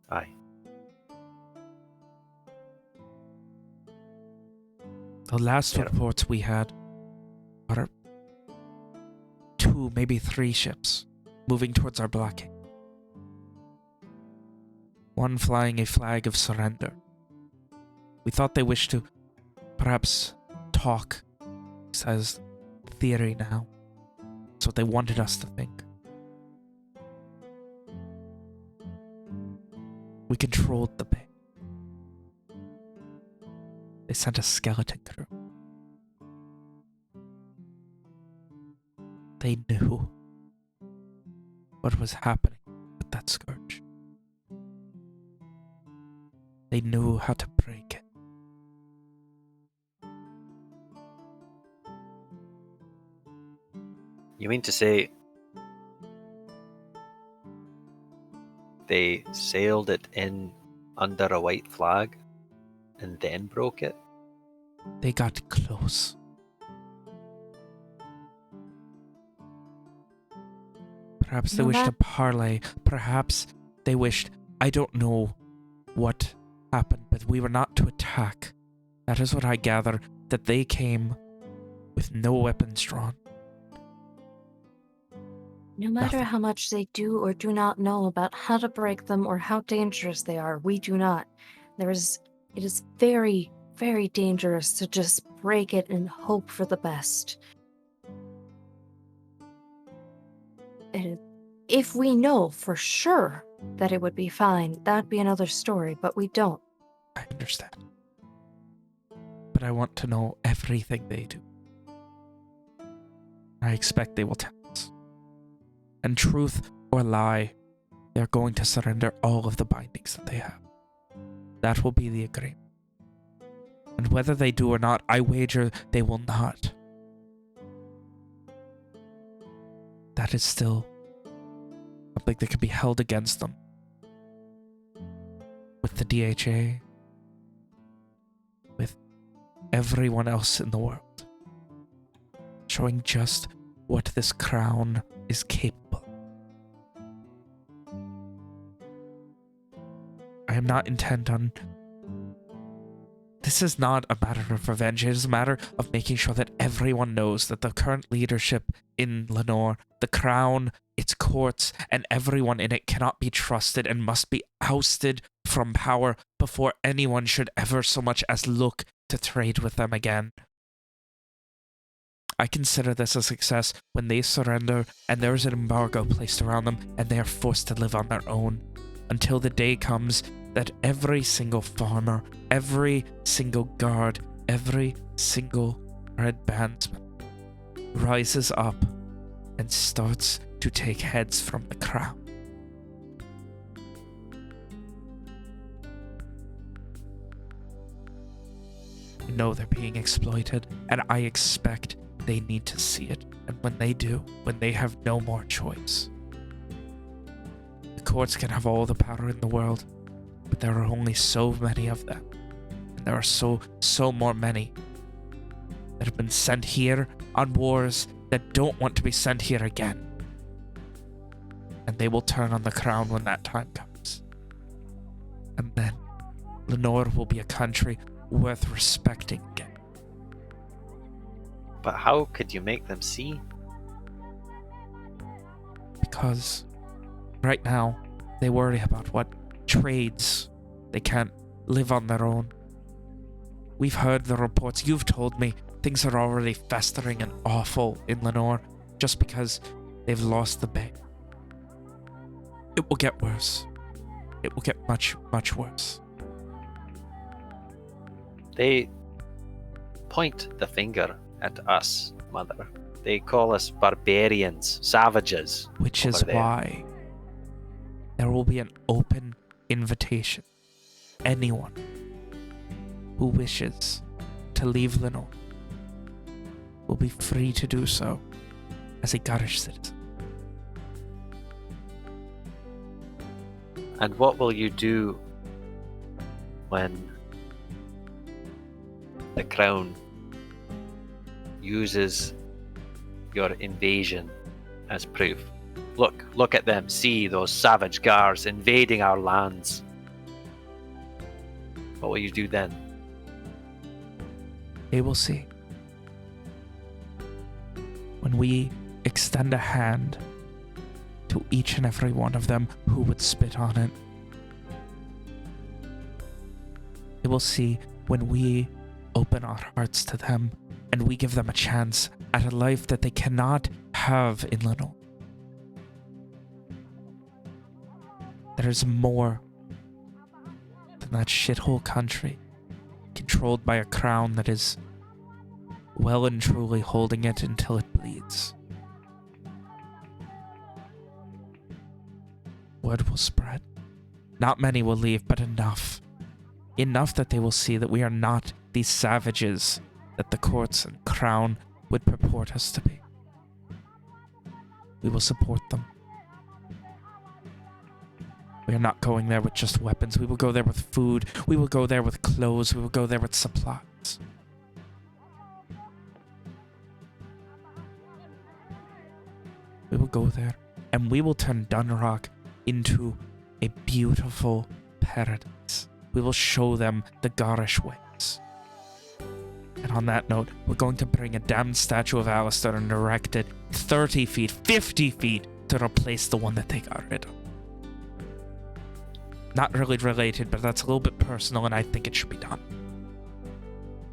Aye. The last Yeah. reports we had are 2, maybe 3 ships moving towards our blocking. one flying a flag of surrender. We thought they wished to perhaps talk, says theory now. That's what they wanted us to think. We controlled the bay. They sent a skeleton through. They knew what was happening with that scourge. They knew how to break it. You mean to say they sailed it in under a white flag and then broke it? They got close. Perhaps they wished to parley. Perhaps they wished... I don't know what happened, but we were not to attack. That is what I gather, that they came with no weapons drawn. No matter Nothing. how much they do or do not know about how to break them or how dangerous they are, we do not. It is very, very dangerous to just break it and hope for the best. If we know for sure that it would be fine, that'd be another story, but we don't. I understand. But I want to know everything they do. I expect they will tell us. And truth or lie, they're going to surrender all of the bindings that they have. That will be the agreement. And whether they do or not, I wager they will not. That is still something that can be held against them. With the DHA, with everyone else in the world. Showing just what this crown is capable. I am not intent on... This is not a matter of revenge. It is a matter of making sure that everyone knows that the current leadership in Lenore, the crown, its courts, and everyone in it cannot be trusted and must be ousted from power before anyone should ever so much as look to trade with them again. I consider this a success when they surrender and there is an embargo placed around them and they are forced to live on their own until the day comes that every single farmer, every single guard, every single red bandsman rises up and starts to take heads from the crown. I know they're being exploited, and I expect they need to see it. And when they do, when they have no more choice, the courts can have all the power in the world, but there are only so many of them. And there are so more many that have been sent here on wars that don't want to be sent here again. And they will turn on the crown when that time comes. And then Lenore will be a country worth respecting again. But how could you make them see? Because right now they worry about what trades. They can't live on their own. We've heard the reports. You've told me things are already festering and awful in Lenore just because they've lost the bay. It will get worse. It will get much, much worse. They point the finger at us, Mother. They call us barbarians, savages. Which is over there. why there will be an open invitation. Anyone who wishes to leave Lenore will be free to do so as a Garish citizen. And what will you do when the crown uses your invasion as proof? Look at them. See those savage Gars invading our lands. What will you do then? They will see. When we extend a hand to each and every one of them who would spit on it, They will see when we open our hearts to them and we give them a chance at a life that they cannot have in Lenore. There's more than that shithole country, controlled by a crown that is well and truly holding it until it bleeds. Word will spread. Not many will leave, but enough. Enough that they will see that we are not these savages that the courts and crown would purport us to be. We will support them. We are not going there with just weapons. We will go there with food. We will go there with clothes. We will go there with supplies. We will go there, and we will turn Dunrock into a beautiful paradise. We will show them the garish ways. And on that note, we're going to bring a damned statue of Alistair and erect it 30 feet, 50 feet to replace the one that they got rid of. Not really related, but that's a little bit personal, and I think it should be done.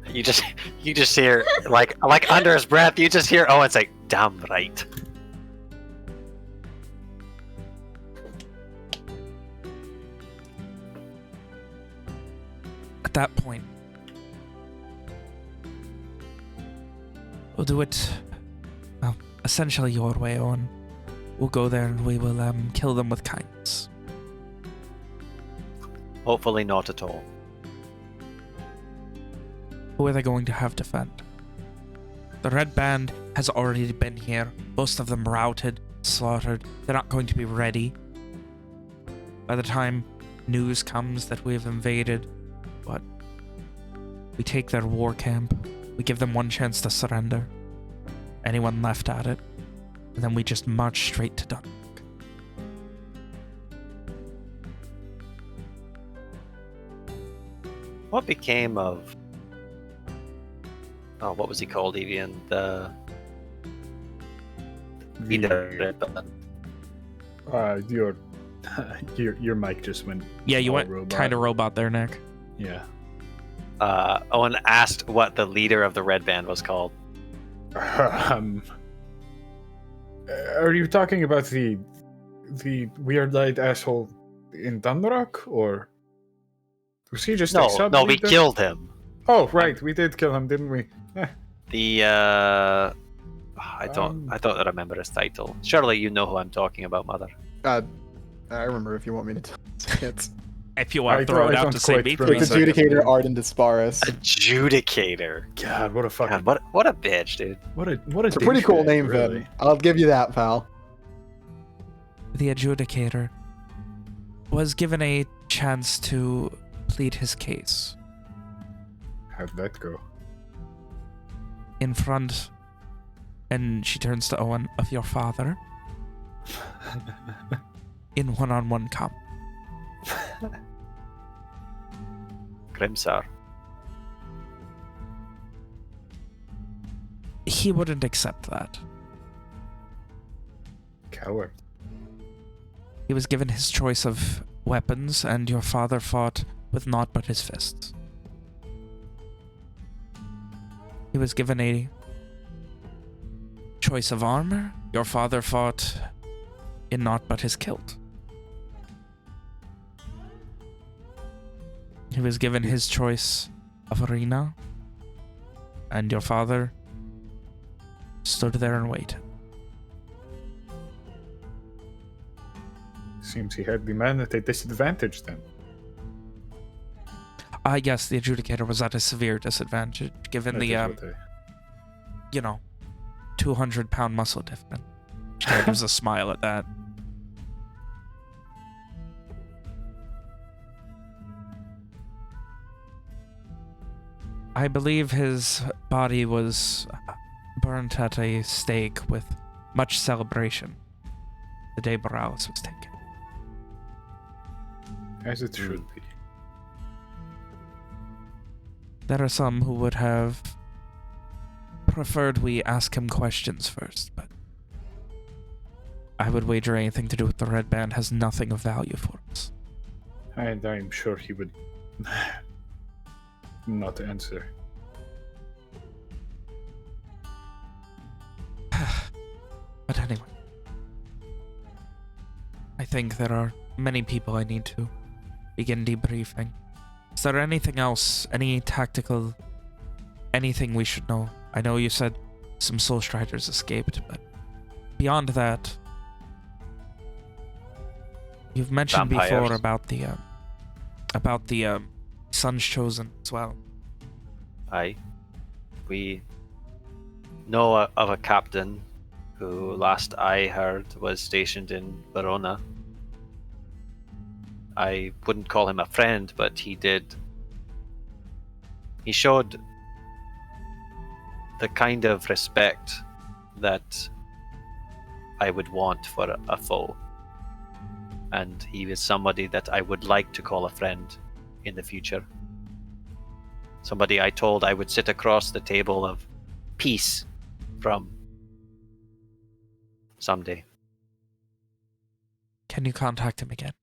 You just hear like under his breath, you just hear Owen say, "Damn right." At that point, we'll do it, well, essentially your way, Owen. We'll go there and we will kill them with kindness. Hopefully not at all. Who are they going to have defend? The Red Band has already been here. Most of them routed, slaughtered. They're not going to be ready. By the time news comes that we have invaded, what? We take their war camp. We give them one chance to surrender. Anyone left at it. And then we just march straight to Dunkirk. What became of... Oh, what was he called, Evian? The your mic just went. Yeah, you all went kind of robot there, Nick. Yeah. Owen asked what the leader of the Red Band was called. Are you talking about the weird-eyed asshole in Dunrock, or was he just a sub No, we leader? killed him. Oh, right, we did kill him, didn't we? I don't remember his title. Surely you know who I'm talking about, Mother. I remember if you want me to tell it. If you want to throw it out to say me, It's Adjudicator Arden Disparis. Adjudicator. God, what a fucking... God, what a bitch, dude. What a It's a pretty cool douchebag, name, really. Vin. I'll give you that, pal. the Adjudicator was given a chance to plead his case How'd that go? in front, and she turns to Owen, of your father in one-on-one combat. Grimsar. He wouldn't accept that. Coward. He was given his choice of weapons, and your father fought with naught but his fists. He was given a choice of armor. Your father fought in naught but his kilt. He was given his choice of arena, and your father stood there and waited. Seems he had the man at a disadvantage then. I guess the Adjudicator was at a severe disadvantage, given That the, is what 200-pound muscle difference. Gives a smile at that. I believe his body was burnt at a stake with much celebration the day Morales was taken. As it should be. There are some who would have preferred we ask him questions first, but I would wager anything to do with the Red Band has nothing of value for us. And I'm sure he would not answer. But anyway, I think there are many people I need to begin debriefing. Is there anything else, any tactical, anything we should know? I know you said some Soul Striders escaped, but beyond that, you've mentioned before Vampires. about the Sun's Chosen as well. Aye. We know of a captain who, last I heard, was stationed in Verona. I wouldn't call him a friend, but he showed the kind of respect that I would want for a foe. And he was somebody that I would like to call a friend in the future. Somebody I told I would sit across the table of peace from someday. Can you contact him again?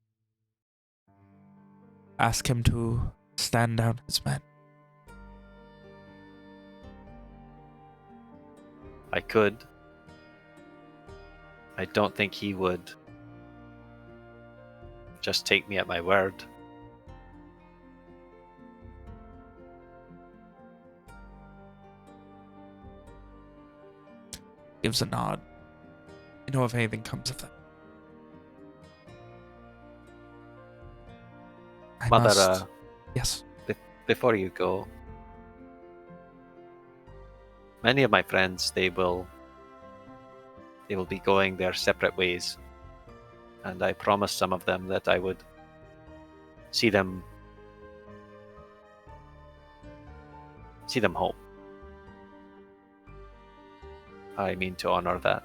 Ask him to stand down his men. I could. I don't think he would just take me at my word. Gives a nod. You know if anything comes of that. I Mother, must... Yes. Before you go, many of my friends, they will be going their separate ways, and I promised some of them that I would see them home. I mean to honor that.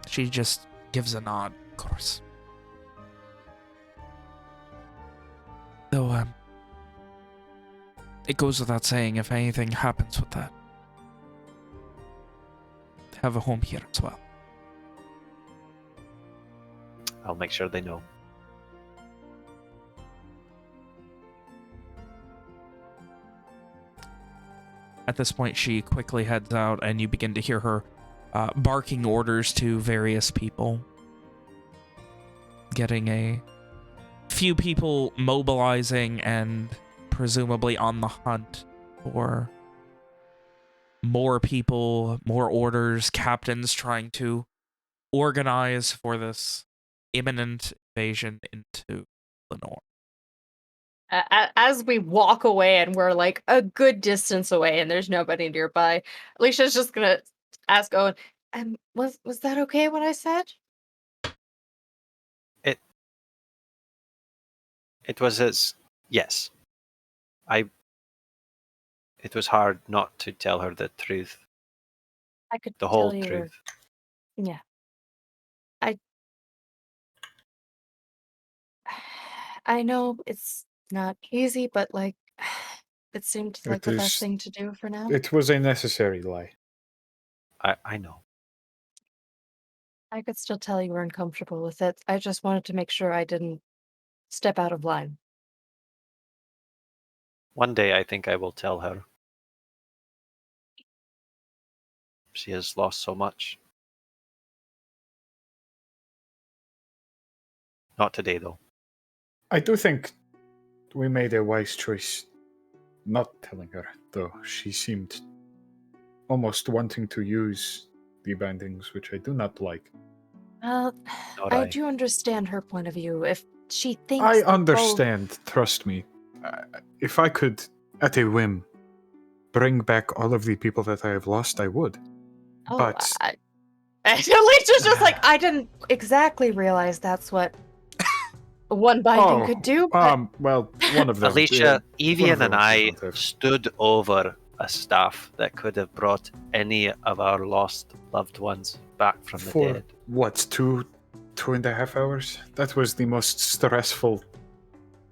She just gives a nod, of course. Though, it goes without saying, if anything happens with that, have a home here as well. I'll make sure they know. At this point, she quickly heads out, and you begin to hear her barking orders to various people. Getting a few people mobilizing and presumably on the hunt for more people, more orders, captains trying to organize for this imminent invasion into Lenore. As we walk away and we're like a good distance away and there's nobody nearby, Alicia's just gonna ask Owen, was that okay what I said? It was yes. It was hard not to tell her the truth. I could The tell whole you were- truth. Yeah. I know it's not easy, but like it seemed like It the best is- thing to do for now. It was a necessary lie. I know. I could still tell you were uncomfortable with it. I just wanted to make sure I didn't step out of line. One day I think I will tell her. She has lost so much. Not today, though. I do think we made a wise choice not telling her, though. She seemed almost wanting to use the bindings, which I do not like. Well, Not I I. do understand her point of view. If she thinks I that both- understand, trust me. If I could, at a whim, bring back all of the people that I have lost, I would. Oh, But Alicia's just like, I didn't exactly realize that's what one binding could do. But well, one of them. Alicia, one Evian of them and I does not have. stood over a staff that could have brought any of our lost loved ones back from the For dead. what, 2.5 hours? That was the most stressful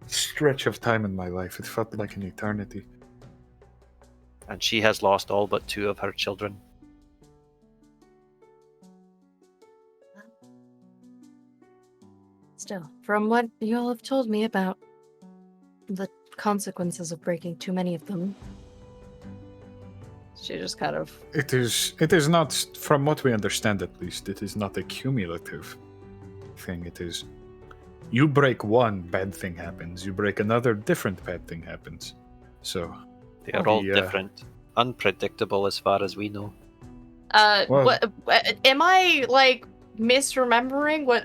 stretch of time in my life. It felt like an eternity. And she has lost all but 2 of her children. Still, from what you all have told me about the consequences of breaking too many of them, She just kind of. It is not, from what we understand at least, it is not a cumulative thing. It is, you break one, bad thing happens. You break another, different bad thing happens. So, They are all The, different, unpredictable as far as we know. Well- What? Am I like misremembering what?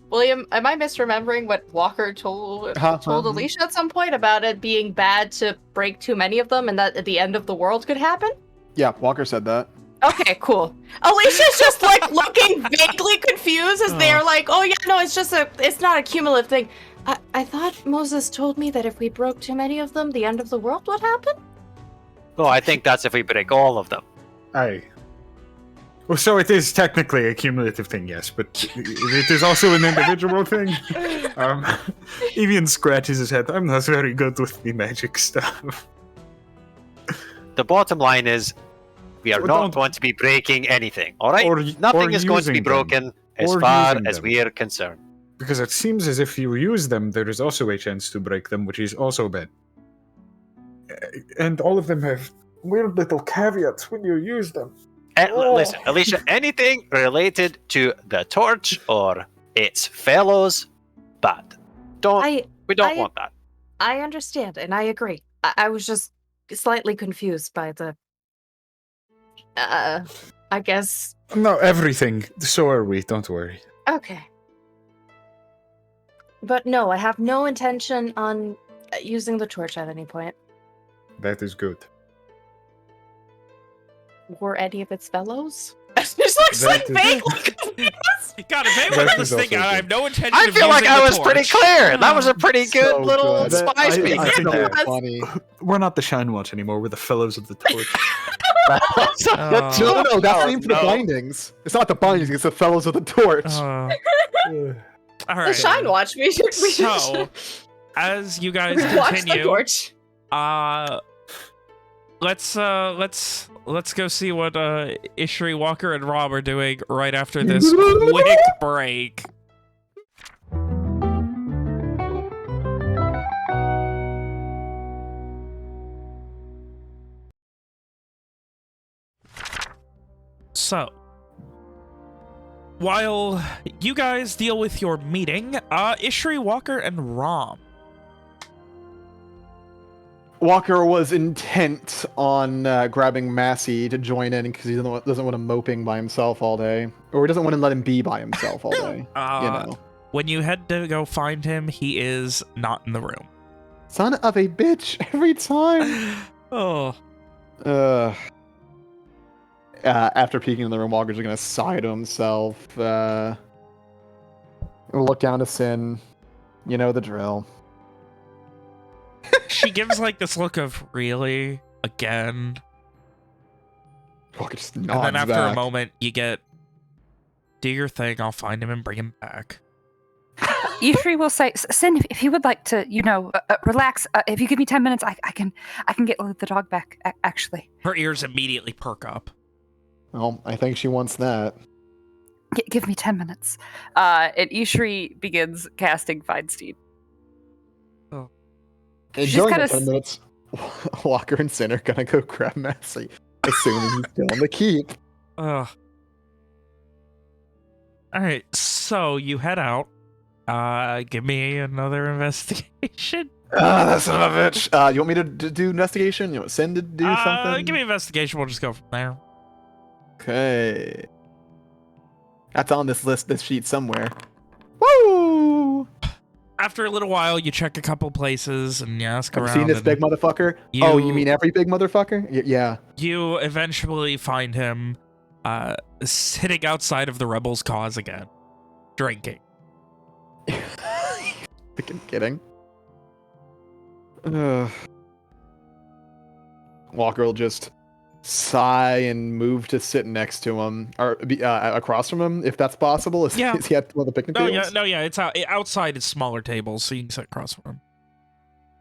William, am I misremembering what Walker told Alicia at some point about it being bad to break too many of them, and that at the end of the world could happen? Yeah, Walker said that. Okay, cool. Alicia's just like looking vaguely confused as they're like, "Oh yeah, no, it's not a cumulative thing." I thought Moses told me that if we broke too many of them, the end of the world would happen? Well, I think that's if we break all of them. Well, so it is technically a cumulative thing, yes, but it is also an individual thing. Evian scratches his head. I'm not very good with the magic stuff. The bottom line is, we are Or not don't- going to be breaking anything, alright? Or Nothing or is going to be using them. broken as Or far using as them. we are concerned. Because it seems as if you use them, there is also a chance to break them, which is also bad. And all of them have weird little caveats when you use them. Listen, Alicia, anything related to the torch or its fellows, bad. We don't want that. I understand, and I agree. I was just slightly confused by the... I guess. No, everything. So are we, don't worry. Okay. But no, I have no intention on using the torch at any point. That is good. Or any of its fellows. Just looks like That is- vaguely. God, if anyone That heard this is thing, also I good. have no intention I of feel like using I the was pretty torch. clear. That was a pretty good So little good. spy I speak. I think that that- funny. We're not the Shynwatch anymore, we're the Fellows of the Torch. No, that's the name for the no. bindings. It's not the bindings, it's the Fellows of the Torch. All The right. Shynwatch. We should. So, as you guys watch the continue, torch. let's go see what Ishri, Walker, and Rob are doing right after this quick break. So, while you guys deal with your meeting, Ishri, Walker, and Rom. Walker was intent on grabbing Massey to join in because he doesn't want him moping by himself all day. Or he doesn't want to let him be by himself all day. You know. When you head to go find him, he is not in the room. Son of a bitch, every time. Oh. After peeking in the room, Walker's gonna sigh to himself. Look down to Sin. You know the drill. She gives like this look of really again. Walker just And nods then after back. a moment, you get, do your thing, I'll find him and bring him back. Ishri will say, Sin, if you would like to, relax, if you give me 10 minutes, I can get the dog back, actually. Her ears immediately perk up. Well, I think she wants that. Give me 10 minutes. And Ishri begins casting Feinstein. And She's during gotta the 10 s- minutes, Walker and Sin are gonna go grab Massey, assuming he's still on the keep. Ugh. Alright, so you head out. Give me another investigation. Ah, son of a bitch. You want me to do investigation? You want Sin to do something? Give me investigation, we'll just go from there. Okay. That's on this list, this sheet somewhere. Woo! After a little while, you check a couple places and you ask Have you around. seen this and big motherfucker? Oh, you mean every big motherfucker? Yeah. You eventually find him sitting outside of the Rebels' cause again, drinking. Freaking kidding. Ugh. Walker will just sigh and move to sit next to him, or be across from him, if that's possible. Is, Yeah. is he at one of the picnic tables? It's outside. It's smaller tables, so you can sit across from him.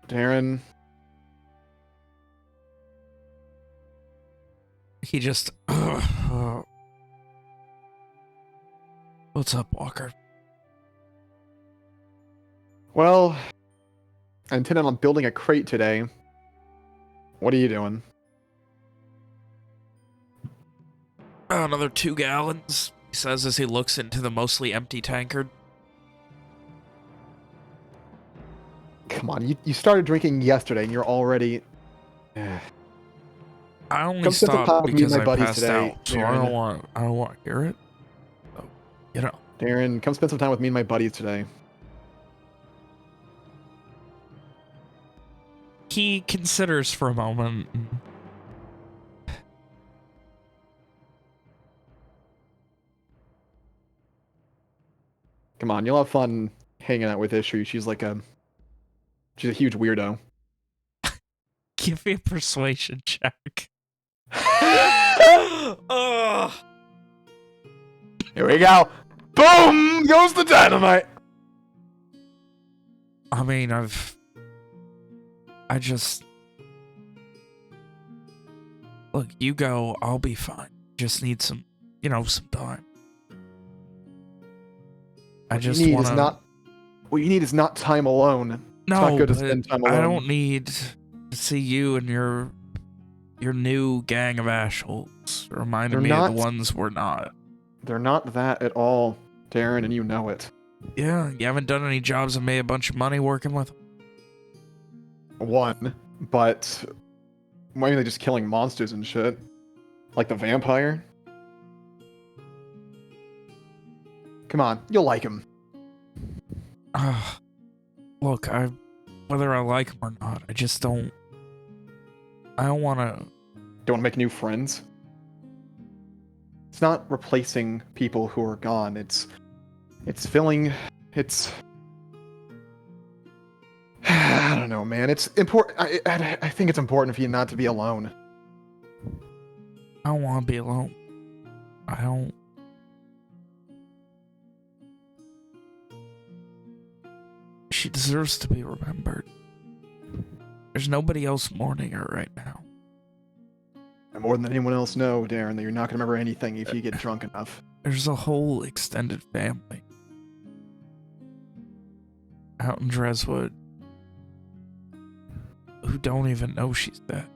Taryn. He just. What's up, Walker? Well, I intended on building a crate today. What are you doing? Another 2 gallons, he says as he looks into the mostly empty tankard. Come on, you started drinking yesterday and you're already... I only Come spend some time stopped with me and because my I buddies passed today, out, so Darren. I don't want to hear it. So, you know. Darren, come spend some time with me and my buddies today. He considers for a moment. Come on, you'll have fun hanging out with Ishri. She's a huge weirdo. Give me a persuasion check. Here we go. Boom! Goes the dynamite. I mean, look, you go, I'll be fine. Just need some time. What you need is not time alone. No, it's not good to spend time alone. I don't need to see you and your new gang of assholes reminding me of the ones we're not. They're not that at all, Darren, and you know it. Yeah, you haven't done any jobs and made a bunch of money working with them. One, but mainly just killing monsters and shit. Like the vampire. Come on, you'll like him. Look, whether I like him or not, I just don't... I don't want to... Don't want to make new friends? It's not replacing people who are gone. It's filling... It's... I don't know, man. It's important. I think it's important for you not to be alone. I don't want to be alone. I don't... She deserves to be remembered. There's nobody else mourning her right now. And more than anyone else know, Darren, that you're not going to remember anything if you get drunk enough. There's a whole extended family out in Dreswood who don't even know she's dead.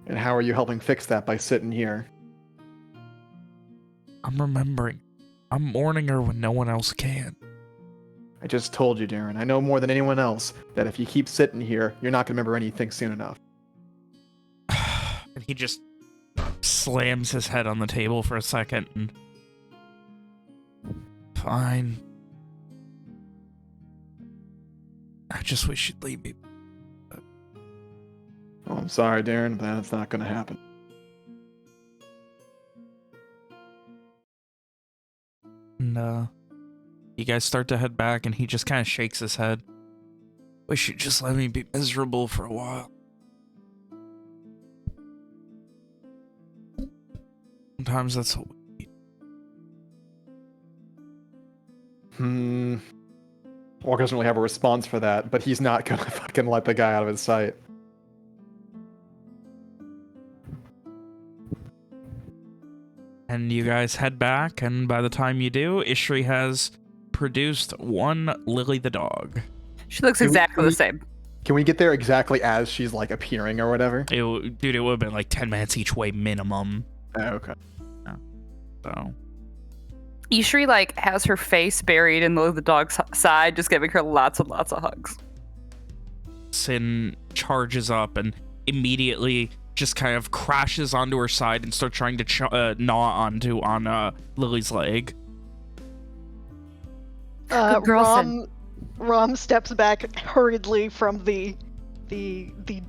And how are you helping fix that by sitting here? I'm remembering. I'm mourning her when no one else can. I just told you, Darren. I know more than anyone else that if you keep sitting here, you're not going to remember anything soon enough. And he just slams his head on the table for a second and... Fine. I just wish you'd leave me. Oh, I'm sorry, Darren, but that's not going to happen. And, you guys start to head back, and he just kind of shakes his head. Wish you'd just let me be miserable for a while. Sometimes that's what we need. Walker doesn't really have a response for that, but he's not gonna fucking let the guy out of his sight. And you guys head back, and by the time you do, Ishri has produced one Lily the dog. She looks exactly the same. Can we get there exactly as she's like appearing or whatever? Dude, it would have been like 10 minutes each way minimum. Oh, okay. So... Ishri, like, has her face buried in the dog's side, just giving her lots and lots of hugs. Sin charges up and immediately just kind of crashes onto her side and starts trying to gnaw on Lily's leg. Rom steps back hurriedly from the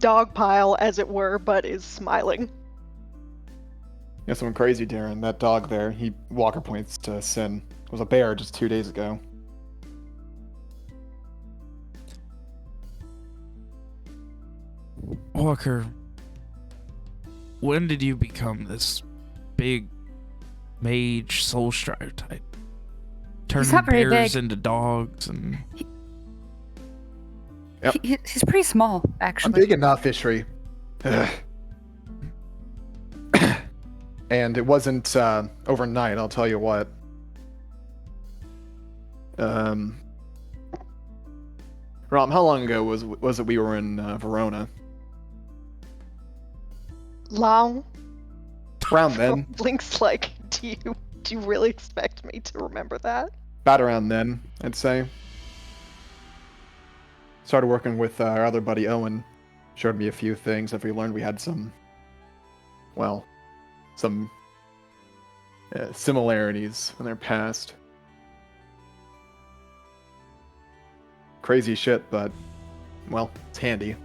dog pile, as it were, but is smiling. Yeah, something crazy, Darren. That dog there, Walker points to Sin, was a bear just 2 days ago. Walker, when did you become this big mage soul strider type? Turning bears into dogs and... Yep. He's pretty small, actually. I'm big enough, Ishri. And it wasn't overnight, I'll tell you what. Rom, how long ago was it we were in Verona? Long. Around then. Link's like, do you really expect me to remember that? About around then, I'd say. Started working with our other buddy Owen. Showed me a few things. If we learned we had some similarities in their past. Crazy shit, but, well, it's handy.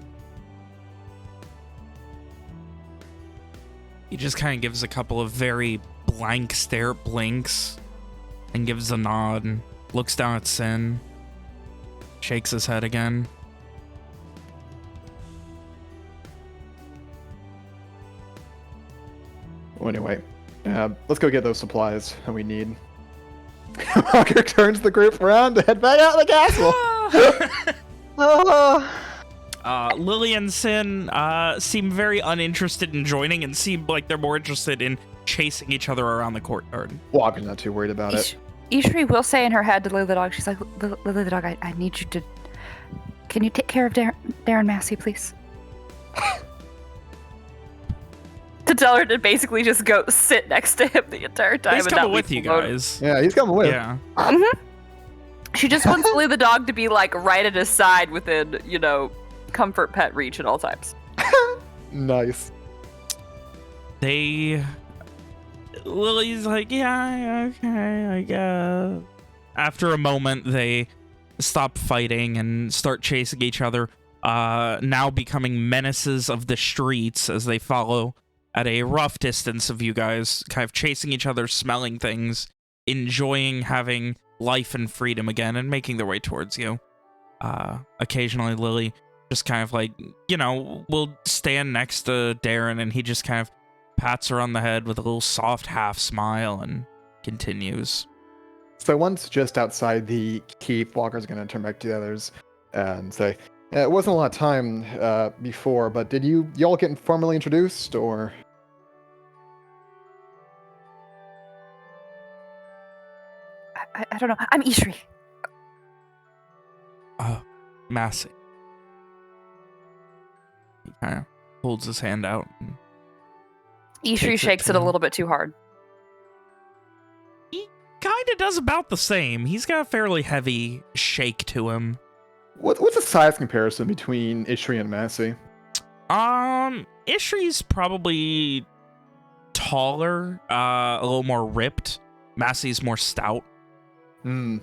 He just kind of gives a couple of very blank stare blinks and gives a nod and looks down at Sin, shakes his head again. Well, anyway, let's go get those supplies that we need. Walker turns the group around to head back out of the castle. Lily and Sin seem very uninterested in joining and seem like they're more interested in chasing each other around the courtyard. Walker's not too worried about it. Ishri will say in her head to Lily the dog, she's like, Lily the dog, I need you to... Can you take care of Darren Massey, please? To tell her to basically just go sit next to him the entire time. He's and coming not with leave you him alone. guys. Yeah, he's coming with. Yeah. Mm-hmm. She just wants Lily the dog to be like right at his side within, comfort pet reach at all times. Nice. Lily's like, yeah, okay, I guess. After a moment, they stop fighting and start chasing each other, now becoming menaces of the streets as they follow at a rough distance of you guys, kind of chasing each other, smelling things, enjoying having life and freedom again, and making their way towards you. Occasionally, Lily just kind of like, will stand next to Darren, and he just kind of pats her on the head with a little soft half smile and continues. So once just outside the keep, Walker's going to turn back to the others and say, it wasn't a lot of time before, but did y'all get formally introduced, or? I don't know. I'm Ishri. Massey. He kind of holds his hand out. And Ishri shakes it a little bit too hard. he kind of does about the same. He's got a fairly heavy shake to him. What's the size comparison between Ishri and Massey? Ishri's probably taller, a little more ripped. Massey's more stout. Kind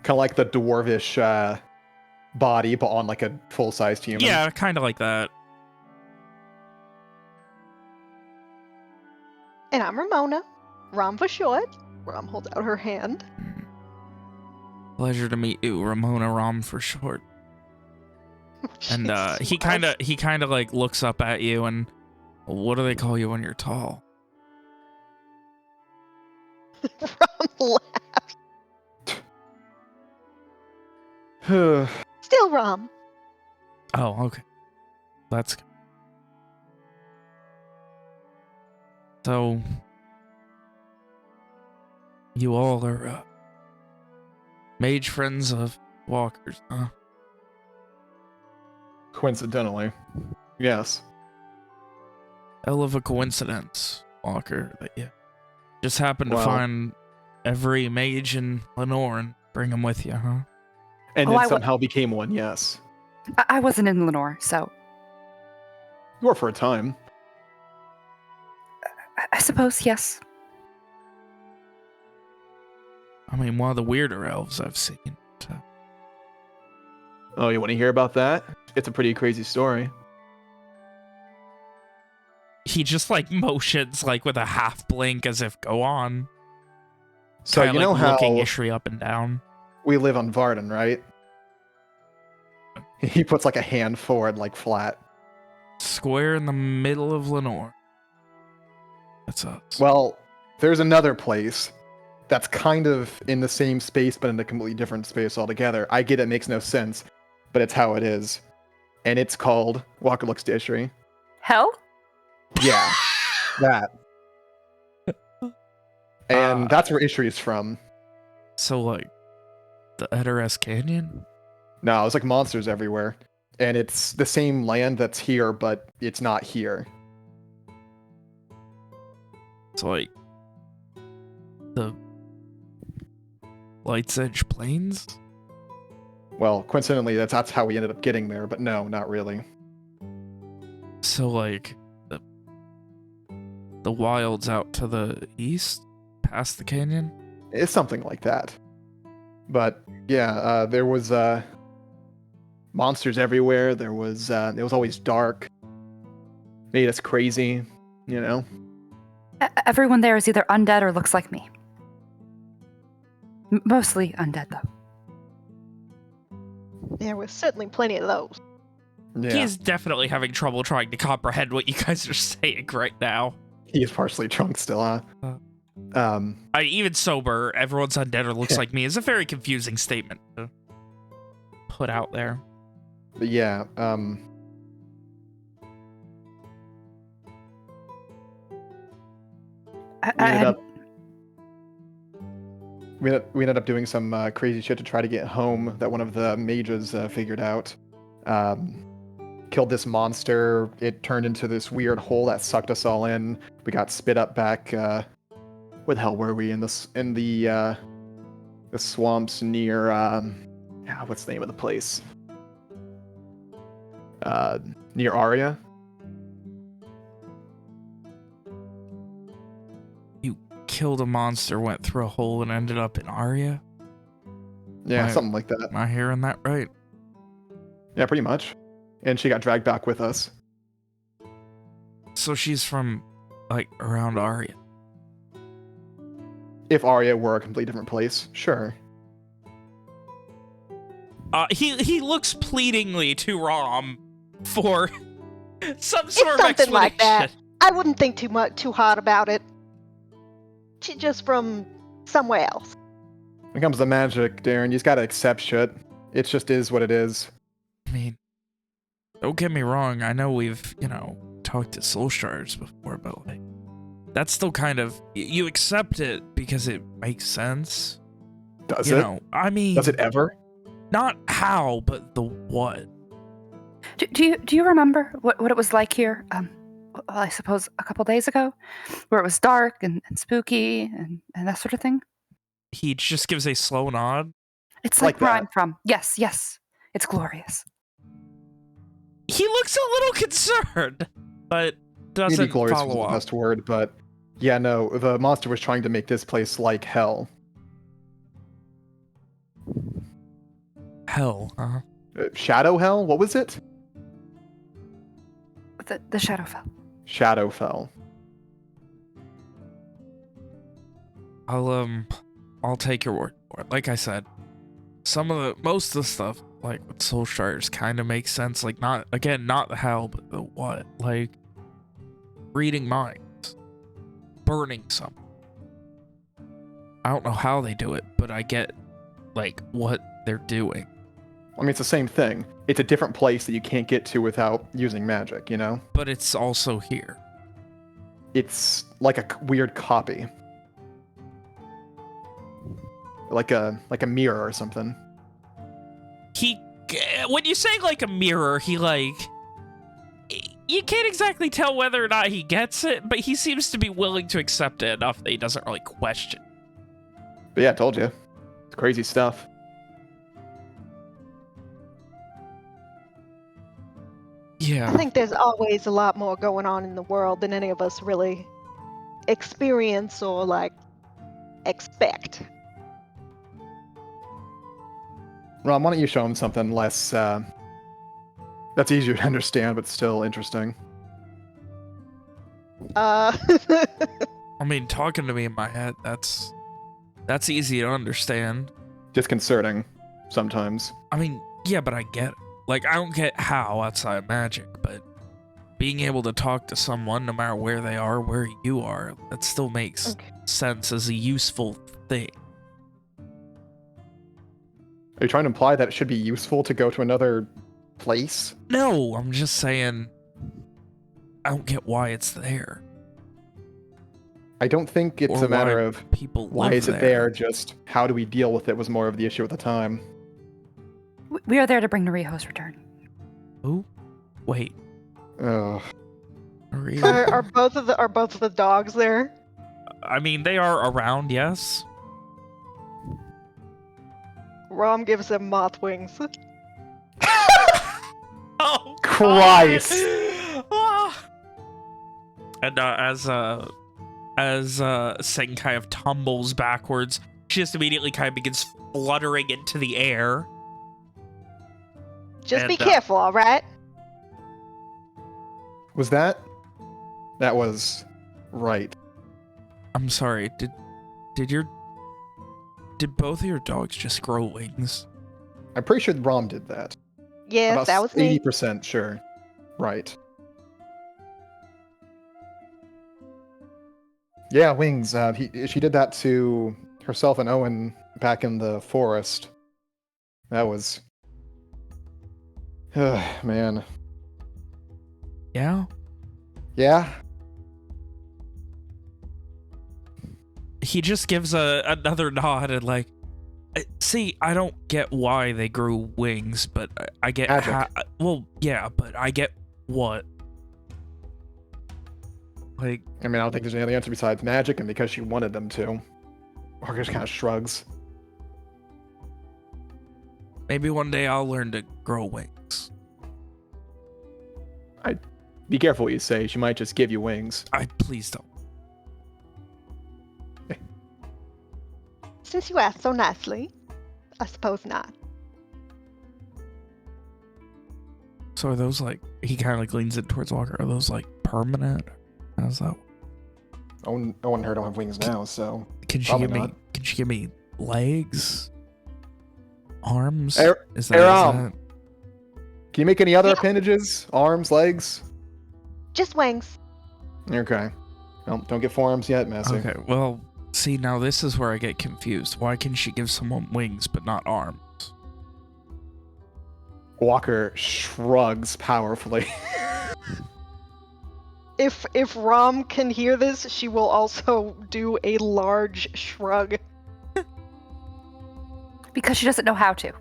of like the dwarvish body, but on like a full-sized human. Yeah, kind of like that. And I'm Ramona. Rom for short. Rom holds out her hand. Pleasure to meet you, Ramona Rom for short. And he kind of like looks up at you and, what do they call you when you're tall? Rom laughs. Still Rom. Oh, okay. That's good. So, you all are mage friends of Walker's, huh? Coincidentally, yes. Hell of a coincidence, Walker, that you just happened to Well, find every mage in Lenore and bring them with you, huh? And Oh, then I somehow became one, yes. I wasn't in Lenore, so You were for a time. I suppose, yes. I mean, one of the weirder elves I've seen. So. Oh, you want to hear about that? It's a pretty crazy story. He just like motions like with a half blink as if go on. So Kinda, you know like, how looking Ishri up and down. we live on Varden, right? He puts like a hand forward, like flat. Square in the middle of Lenore. That's us. Well, there's another place that's kind of in the same space, but in a completely different space altogether. I get it makes no sense, but it's how it is. And it's called, Walker looks to Ishri. Hell? Yeah, that. And that's where Ishri's from. So, like, the Edoras Canyon? No, it's like monsters everywhere. And it's the same land that's here, but it's not here. It's like the Light's Edge Plains? Well, coincidentally, that's how we ended up getting there, but no, not really. So, like, the wilds out to the east, past the canyon? It's something like that. But yeah, there was monsters everywhere. It was always dark. Made us crazy, you know. Everyone there is either undead or looks like me. Mostly undead, though. There was certainly plenty of those. Yeah, He is definitely having trouble trying to comprehend what you guys are saying right now. he is partially drunk still, huh? Even sober, everyone's undead or looks like me is a very confusing statement to put out there. But yeah, we ended up doing some crazy shit to try to get home that one of the mages figured out. Killed this monster. It turned into this weird hole that sucked us all in. We got spit up back. Where the hell were we? In the swamps near what's the name of the place? Near Aria. Killed a monster, went through a hole, and ended up in Aria? Yeah, something like that. Am I hearing that right? Yeah, pretty much. And she got dragged back with us. So she's from, like, around Aria. If Aria were a completely different place, sure. He looks pleadingly to Rom for some sort of Something explanation. like that. I wouldn't think too hard about it. She's just from somewhere else. When it comes to magic, Darren, you just gotta accept shit. It just is what it is. I mean, don't get me wrong. I know we've, talked to soul shards before, but, like, that's still kind of... You accept it because it makes sense. Does you it? know, I mean... Does it ever? Not how, but the what. Do you remember what it was like here? I suppose a couple days ago, where it was dark and spooky and that sort of thing. He just gives a slow nod. It's like where that. I'm from. Yes, it's glorious. He looks a little concerned, but doesn't Maybe glorious follow was the up. best word, but yeah, no, the monster was trying to make this place like hell. Hell, huh? Shadow hell? What was it? The Shadowfell. Shadowfell. I'll take your word for it. Like I said, most of the stuff, like with soul shards, kind of makes sense. Like, not the how, but the what. Like, reading minds, burning something. I don't know how they do it, but I get, like, what they're doing. I mean, it's the same thing. It's a different place that you can't get to without using magic, you know? But it's also here. It's like a weird copy. Like a mirror or something. When you say like a mirror, you can't exactly tell whether or not he gets it, but he seems to be willing to accept it enough that he doesn't really question. But yeah, I told you. It's crazy stuff. Yeah. I think there's always a lot more going on in the world than any of us really experience or, like, expect. Ron, why don't you show him something less, that's easier to understand, but still interesting. I mean, talking to me in my head, that's easy to understand. Disconcerting, sometimes. I mean, yeah, but I get it. Like, I don't get how outside of magic, but being able to talk to someone, no matter where they are, where you are, that still makes sense as a useful thing. Are you trying to imply that it should be useful to go to another place? No, I'm just saying I don't get why it's there. I don't think it's Or a matter why of people why live is it there, just how do we deal with it was more of the issue at the time. We are there to bring Nariho's return. Oh, wait. Ugh. Are both of the dogs there? I mean, they are around, yes. Rom gives them moth wings. Oh, Christ! Ah. And as Seng kind of tumbles backwards, she just immediately kind of begins fluttering into the air. Just be And, careful, all right? Was that? That was right. I'm sorry. Did both of your dogs just grow wings? I'm pretty sure Rom did that. Yes, About that was me. 80% sure. Right. Yeah, wings. She did that to herself and Owen back in the forest. That was... man. Yeah. Yeah? He just gives another nod and like, see, I don't get why they grew wings, but I get Magic. well, yeah, but I get what. Like, I mean, I don't think there's any other answer besides magic and because she wanted them to. Or just kind of shrugs. maybe one day I'll learn to grow wings. Be careful what you say. She might just give you wings. Please don't. Since you asked so nicely, I suppose not. So are those like, he kind of like leans it towards Walker, are those like permanent? How's that? Owen and her don't have wings now, so... Can she Probably give me, not. can she give me legs? Arms? Is Can you make any other Yeah. appendages? Arms, legs? Just wings. Okay. Well, don't get forearms yet, Massey. Okay, well, see, now this is where I get confused. Why can she give someone wings but not arms? Walker shrugs powerfully. If Rom can hear this, she will also do a large shrug. Because she doesn't know how to.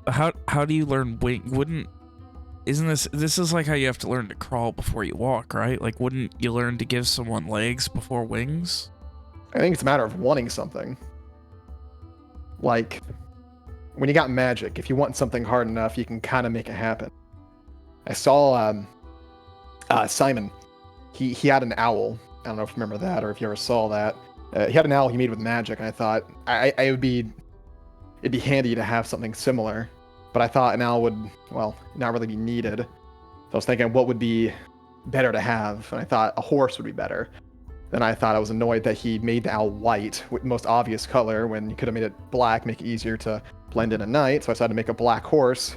How do you learn wing? Isn't this is like how you have to learn to crawl before you walk, right? Like, wouldn't you learn to give someone legs before wings? I think it's a matter of wanting something. Like, when you got magic, if you want something hard enough, you can kind of make it happen. I saw Simon. He had an owl. I don't know if you remember that or if you ever saw that. He had an owl he made with magic, and I thought it'd be handy to have something similar. But I thought an owl would, well, not really be needed. So I was thinking, what would be better to have? And I thought a horse would be better. Then I thought I was annoyed that he made the owl white, with the most obvious color, when you could have made it black, make it easier to blend in at night. So I decided to make a black horse.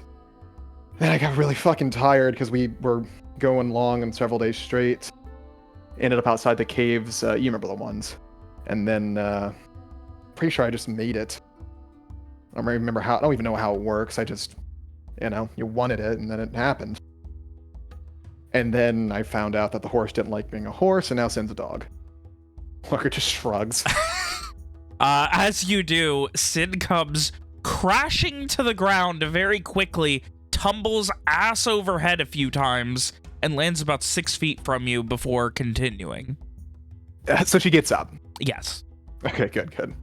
Then I got really fucking tired because we were going long and several days straight. Ended up outside the caves. You remember the ones. And then, pretty sure I just made it. I don't remember how. I don't even know how it works. I just, you wanted it, and then it happened. And then I found out that the horse didn't like being a horse, and now sends a dog. Walker just shrugs. As you do, Sin comes crashing to the ground very quickly, tumbles ass over head a few times, and lands about 6 feet from you before continuing. So she gets up. Yes. Okay, good.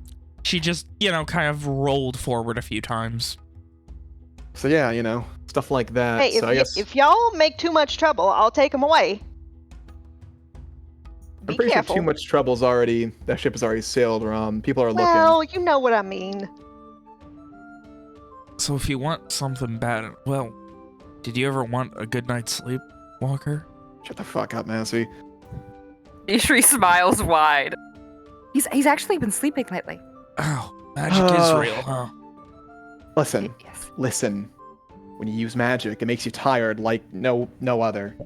She just, kind of rolled forward a few times. So yeah, stuff like that. Hey, so I guess if y'all make too much trouble, I'll take them away. Be I'm pretty careful. sure too much trouble's already. That ship has already sailed around. People are Well, looking. you know what I mean. So if you want something bad, well, did you ever want a good night's sleep, Walker? Shut the fuck up, Massey. Ishri smiles wide. He's actually been sleeping lately. Oh, magic is real, huh? Listen, Yes. listen. When you use magic, it makes you tired like no other.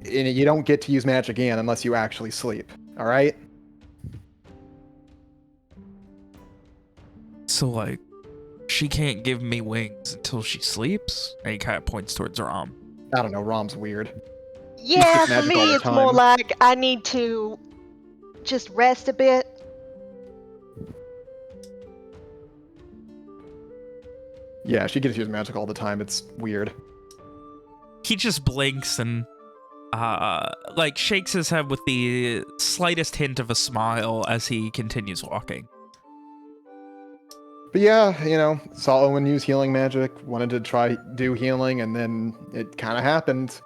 And you don't get to use magic again unless you actually sleep. All right? So, like, she can't give me wings until she sleeps? And he kind of points towards her arm. I don't know. Rom's weird. Yeah, gets for magic all me, the it's more time. like I need to just rest a bit. Yeah, she gets to use magic all the time. It's weird. He just blinks and like shakes his head with the slightest hint of a smile as he continues walking. But yeah, you know, saw Owen use healing magic, wanted to try do healing, and then it kind of happened.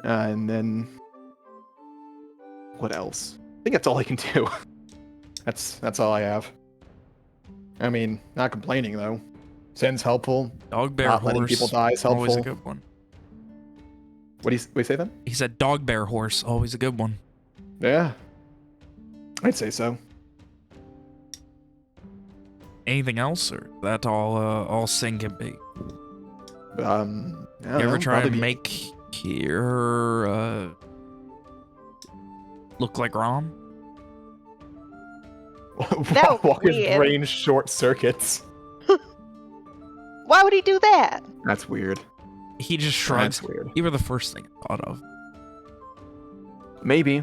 And then what else? I think that's all I can do. that's all I have. I mean, not complaining though. Sin's helpful. Dog, bear, Not horse. letting people die is Always a helpful. good one. What do you say then? He said dog, bear, horse. Always a good one. Yeah, I'd say so. Anything else, or that all Sin can be? I don't You ever know, try probably and be- make her look like Rom? That would be Walker's weird. brain short circuits. Why would he do that? That's weird. He just shrugs. That's weird. You were the first thing I thought of. Maybe.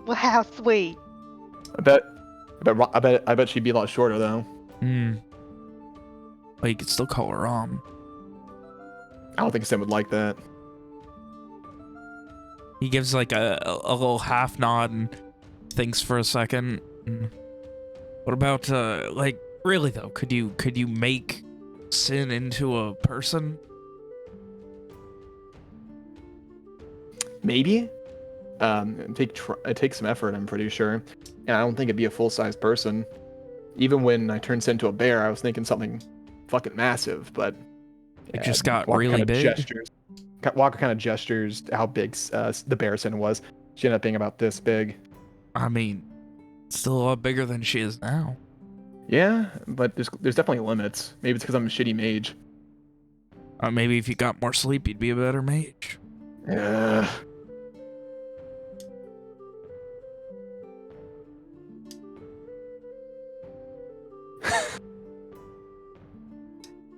Well, how sweet. I bet she'd be a lot shorter though. Hmm. Well, you could still call her Rom. I don't think Sam would like that. He gives like a little half nod and thinks for a second. What about like really though? Could you make Sin into a person? Maybe. It takes some effort, I'm pretty sure. And I don't think it'd be a full-size person. Even when I turned Sin into a bear, I was thinking something fucking massive, but It just got Walker really kinda big. Walker kind of gestures how big the bear Sin was. She ended up being about this big. I mean, still a lot bigger than she is now. Yeah, but there's definitely limits. Maybe it's because I'm a shitty mage. Maybe if you got more sleep, you'd be a better mage. Yeah.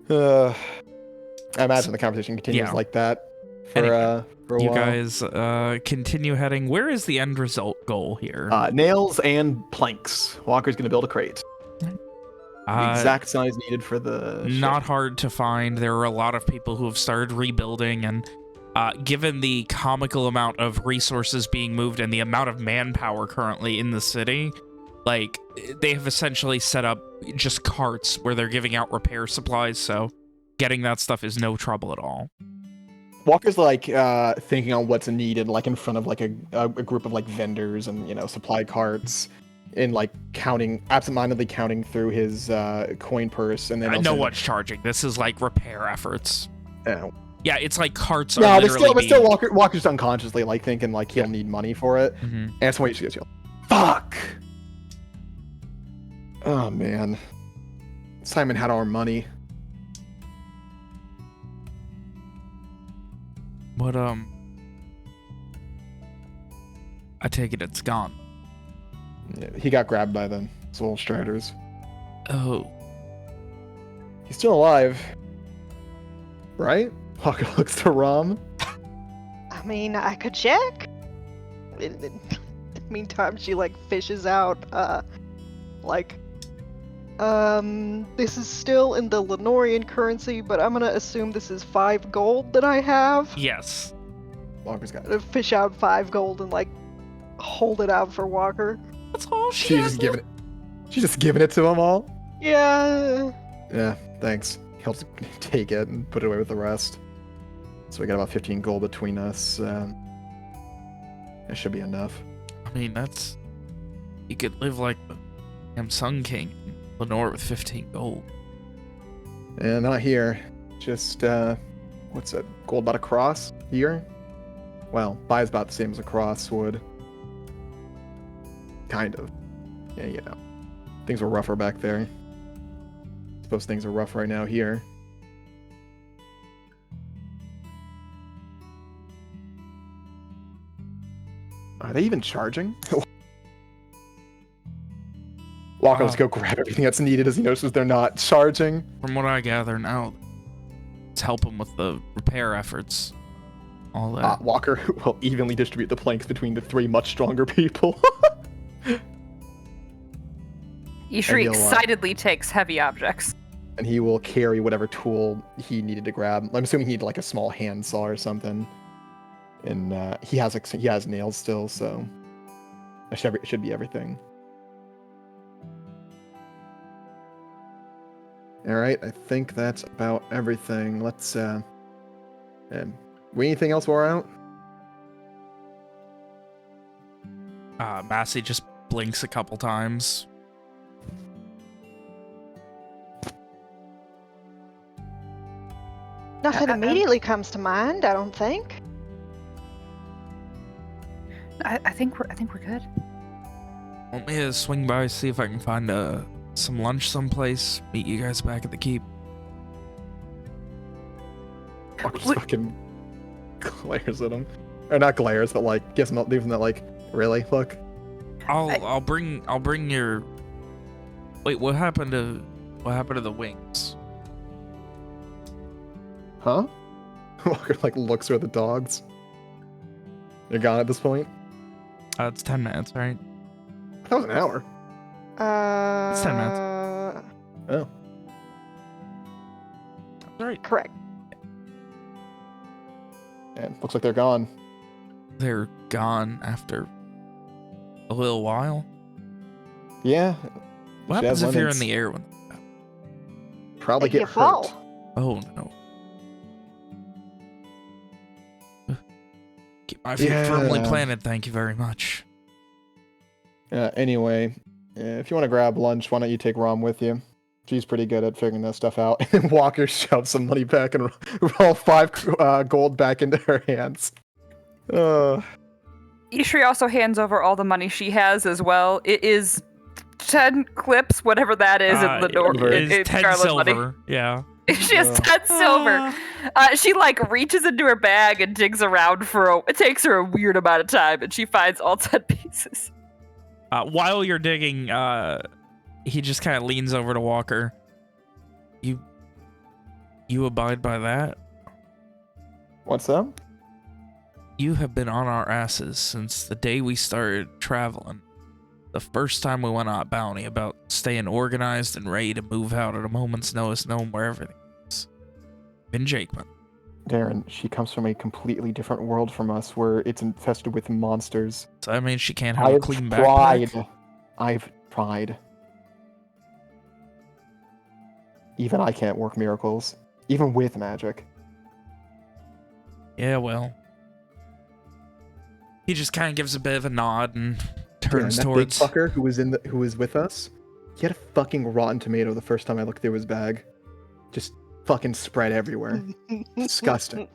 I imagine the conversation continues Yeah. like that for Anyway, for a You while. guys continue heading. Where is the end result goal here? Nails and planks. Walker's gonna build a crate. The exact size needed for the Not ship. hard to find. There are a lot of people who have started rebuilding, and given the comical amount of resources being moved and the amount of manpower currently in the city, like, they have essentially set up just carts where they're giving out repair supplies, so getting that stuff is no trouble at all. Walker's like thinking on what's needed, like in front of like a group of like vendors and supply carts, and like absentmindedly counting through his coin purse, and then No also, one's charging. This is like repair efforts. Oh. Yeah, it's like carts No, are but literally still, Walker's unconsciously like thinking like he'll need money for it, Mhm. and that's when he just goes, "Fuck!" Oh man, Simon had our money. But I take it it's gone. He got grabbed by the Soul Striders. Oh, He's still alive, right? Walker looks to Rom. I mean, I could check. In the meantime, she like fishes out, this is still in the Lenorian currency, but I'm gonna assume this is 5 gold that I have. yes. Walker's got To fish out 5 gold and like hold it out for Walker. That's all she She's has. just giving it. She's just giving it to them all. Yeah. Yeah, thanks. He'll take it and put it away with the rest. So we got about 15 gold between us. That should be enough. I mean, that's... You could live like the damn Sun King in Lenore with 15 gold. Yeah, not here. Just what's that? Gold about a cross here? Well, buys about the same as a cross would. Kind of. Yeah, things were rougher back there. Suppose things are rough right now here. Are they even charging? Walker, let's go grab everything that's needed as he notices they're not charging. From what I gather now, it's helping with the repair efforts. all that. Walker will evenly distribute the planks between the 3 much stronger people. Ishri he'll, excitedly takes heavy objects. And he will carry whatever tool he needed to grab. I'm assuming he needed like a small handsaw or something. And he has nails still, so it should be everything. All right, I think that's about everything. Let's we anything else while we're out? Massey just blinks a couple times. Nothing immediately comes to mind, I don't think. I think we're good. Want me to swing by, see if I can find some lunch someplace, meet you guys back at the keep? Walker just fucking glares at him. Or not glares, but like leaves him that like, really? Look. I'll bring your. Wait, what happened to the wings? Huh? Walker like looks for the dogs. You're gone at this point? It's 10 minutes, right? That was an hour. It's 10 minutes. Oh. All right. Correct. And looks like they're gone. They're gone after a little while. Yeah. What happens if you're in the air when? Probably You get hurt. fall. Oh no. Keep my feet firmly planted, thank you very much. Anyway, if you want to grab lunch, why don't you take Rom with you? She's pretty good at figuring that stuff out. And Walker shoves some money back and roll 5 gold back into her hands. Ishri also hands over all the money she has as well. It is 10 clips, whatever that is, in the door. It's 10 Scarlet silver. money. Yeah. She has 10 silver. She like reaches into her bag and digs around it takes her a weird amount of time, and she finds all 10 pieces. While you're digging, he just kind of leans over to Walker. You abide by that? What's up? You have been on our asses since the day we started traveling. The first time we went on a bounty about staying organized and ready to move out at a moment's notice, knowing where everything is. Been Jakeman. Darren, she comes from a completely different world from us where it's infested with monsters. So that means she can't have a clean backpack? I've tried. Even I can't work miracles. Even with magic. Yeah, well. He just kind of gives a bit of a nod and turns that towards... big fucker who was with us, he had a fucking rotten tomato the first time I looked through his bag. Just fucking spread everywhere. Disgusting.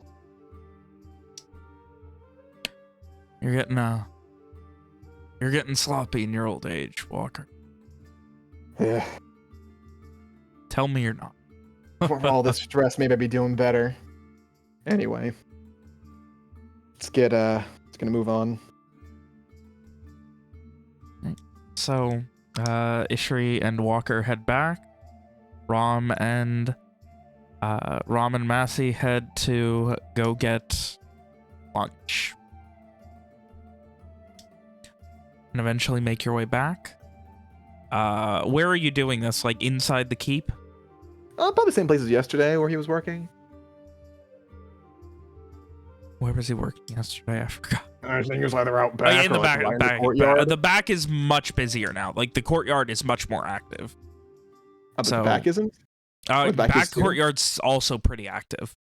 You're getting sloppy in your old age, Walker. Yeah. Tell me you're not. For all this stress, maybe I'd be doing better. Anyway. Let's gonna move on. So, Ishri and Walker head back. Rom and Massey head to go get lunch. And eventually make your way back. Where are you doing this? Like inside the keep? About the same place as yesterday where he was working. Where was he working yesterday? I forgot. I think it was either out back in the or back. like the courtyard. The back is much busier now. Like the courtyard is much more active. But the back isn't? The back is courtyard's also pretty active.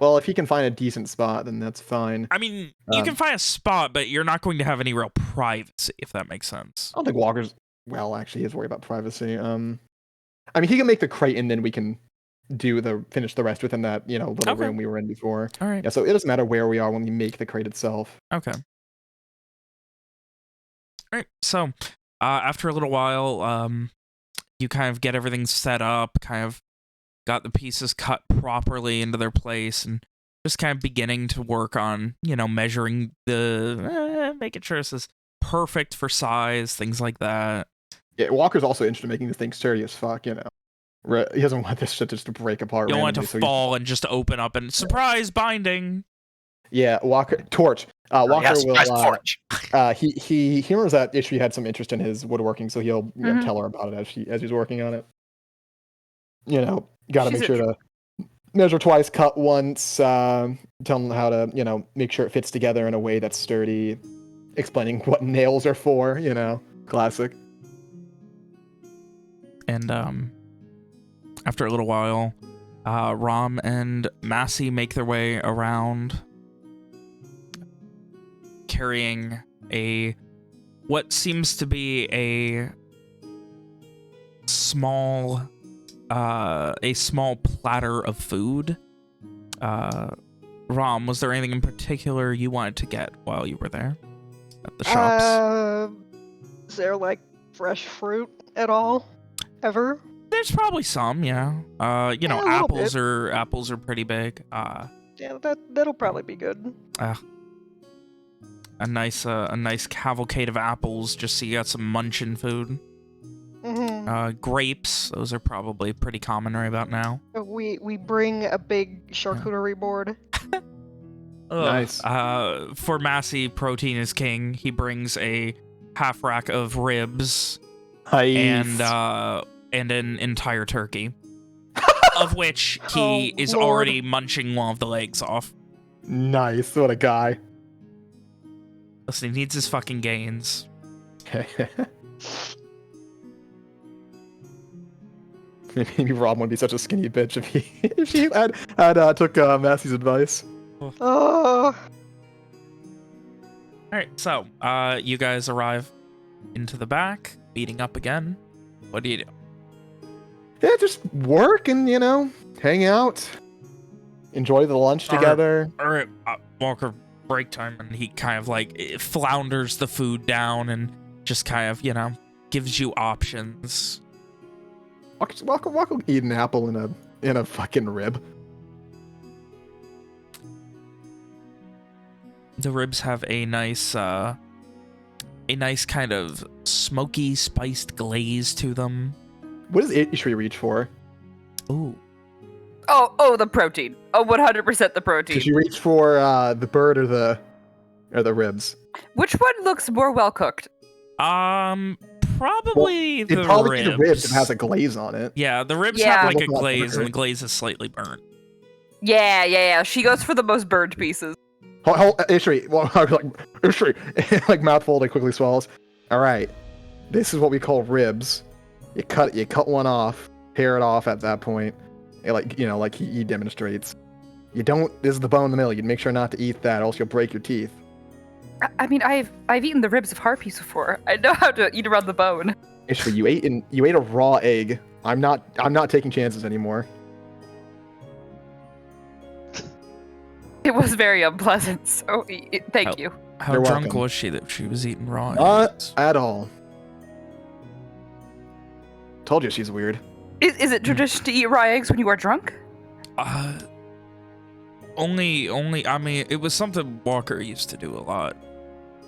Well, if he can find a decent spot, then that's fine. I mean, you can find a spot, but you're not going to have any real privacy, if that makes sense. I don't think Walker's... Well, actually, he is worried about privacy. I mean, he can make the crate and then we can finish the rest within that, little room we were in before. All right. Yeah, so it doesn't matter where we are when we make the crate itself. Okay. All right. So, after a little while, you kind of get everything set up, kind of got the pieces cut properly into their place, and just kind of beginning to work on, measuring making sure this is perfect for size, things like that. Yeah, Walker's also interested in making the thing sturdy as fuck, He doesn't want this shit just to break apart. You don't want it to fall and just open up and surprise binding. Yeah, Walker Torch. Walker yes, will. nice torch. He remembers that Ishri had some interest in his woodworking, so he'll Mhm. tell her about it as he's working on it. Got to She's make sure to measure twice, cut once. Tell him how to make sure it fits together in a way that's sturdy. Explaining what nails are for. Classic. And after a little while, Rom and Massey make their way around, carrying what seems to be a small platter of food. Rom, was there anything in particular you wanted to get while you were there at the shops? Is there like fresh fruit at all? Ever? There's probably some, yeah. Yeah, a little apples bit. are pretty big. Yeah, that'll probably be good. A nice cavalcade of apples, just so you got some munchin' food. Mm-hmm. Grapes, those are probably pretty common right about now. We bring a big charcuterie board. Nice. For Massey, protein is king. He brings a half rack of ribs and an entire turkey, of which he is Lord. already munching one of the legs off. Nice. What a guy. Listen, he needs his fucking gains. Maybe Rob wouldn't be such a skinny bitch if she had took Massey's advice. Oh, Alright, so, you guys arrive into the back, meeting up again. What do you do? Yeah, just work and hang out, enjoy the lunch together. Alright, Walker, break time, and he kind of flounders the food down and just kind of, gives you options. Walker eat an apple in a fucking rib. The ribs have a nice kind of smoky, spiced glaze to them. What does Ishri reach for? Ooh. Oh, the protein. Oh, 100% the protein. Does she reach for the bird or the ribs? Which one looks more well cooked? Probably It'd the probably ribs. be the ribs if it has a glaze on it. Yeah, the ribs Yeah. have like a Look a lot glaze, darker. and the glaze is slightly burnt. Yeah. She goes for the most burned pieces. Ishri, Ishri, like mouth folded, quickly swallows. All right, this is what we call ribs. You cut one off, tear it off at that point. Like he demonstrates. You don't. This is the bone in the middle. You make sure not to eat that, or else you'll break your teeth. I mean, I've eaten the ribs of harpies before. I know how to eat around the bone. Ishri, you ate a raw egg. I'm not taking chances anymore. It was very unpleasant, so thank you. How You're drunk welcome. was she that she was eating raw Not eggs? at all. Told you she's weird. Is it tradition to eat raw eggs when you are drunk? Only. I mean, it was something Walker used to do a lot.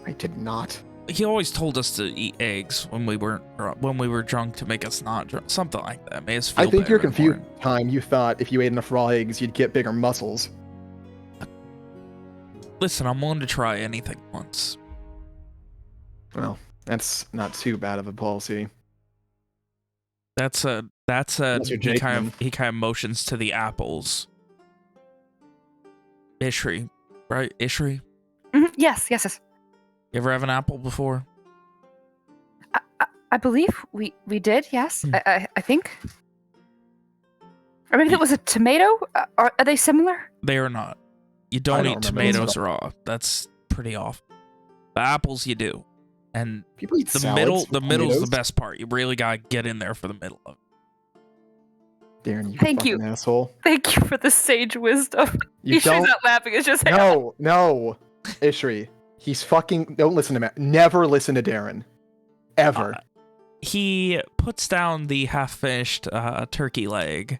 I did not. He always told us to eat eggs when we were drunk to make us not drunk. Something like that. Made us feel I think better you're in the confused. morning. Time you thought if you ate enough raw eggs, you'd get bigger muscles. Listen, I'm willing to try anything once. Well, that's not too bad of a policy. That's a. Unless you're He kind Jakeman. of motions to the apples. Ishri, right? Ishri, Mhm, Yes. you ever have an apple before? I believe we did. Yes, I think. I mean, if it was a tomato, are they similar? They are not. You I don't don't eat remember tomatoes those. raw. That's pretty off. The apples you do, and People eat the salads with middle's the tomatoes. best part. You really gotta get in there for the middle of it. Darren, you Thank fucking you. asshole. Thank you for the sage wisdom. You She's don't. not laughing. It's just No, Ishri. He's fucking. Don't listen to me. Never listen to Darren. Ever. He puts down the half-finished turkey leg,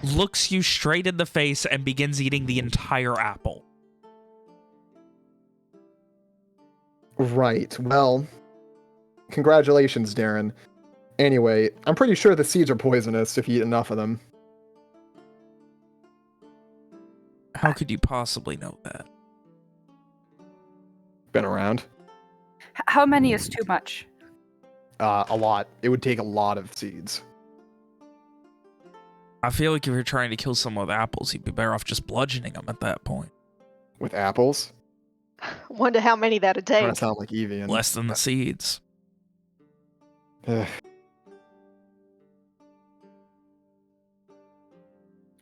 looks you straight in the face, and begins eating the entire apple. Right. Well, congratulations, Darren. Anyway, I'm pretty sure the seeds are poisonous if you eat enough of them. How could you possibly know that? Been around. How many is too much? A lot. It would take a lot of seeds. I feel like if you're trying to kill someone with apples, you'd be better off just bludgeoning them at that point. With apples? Wonder how many that'd Trying to take. sound like Evian. Less than the seeds. Ugh.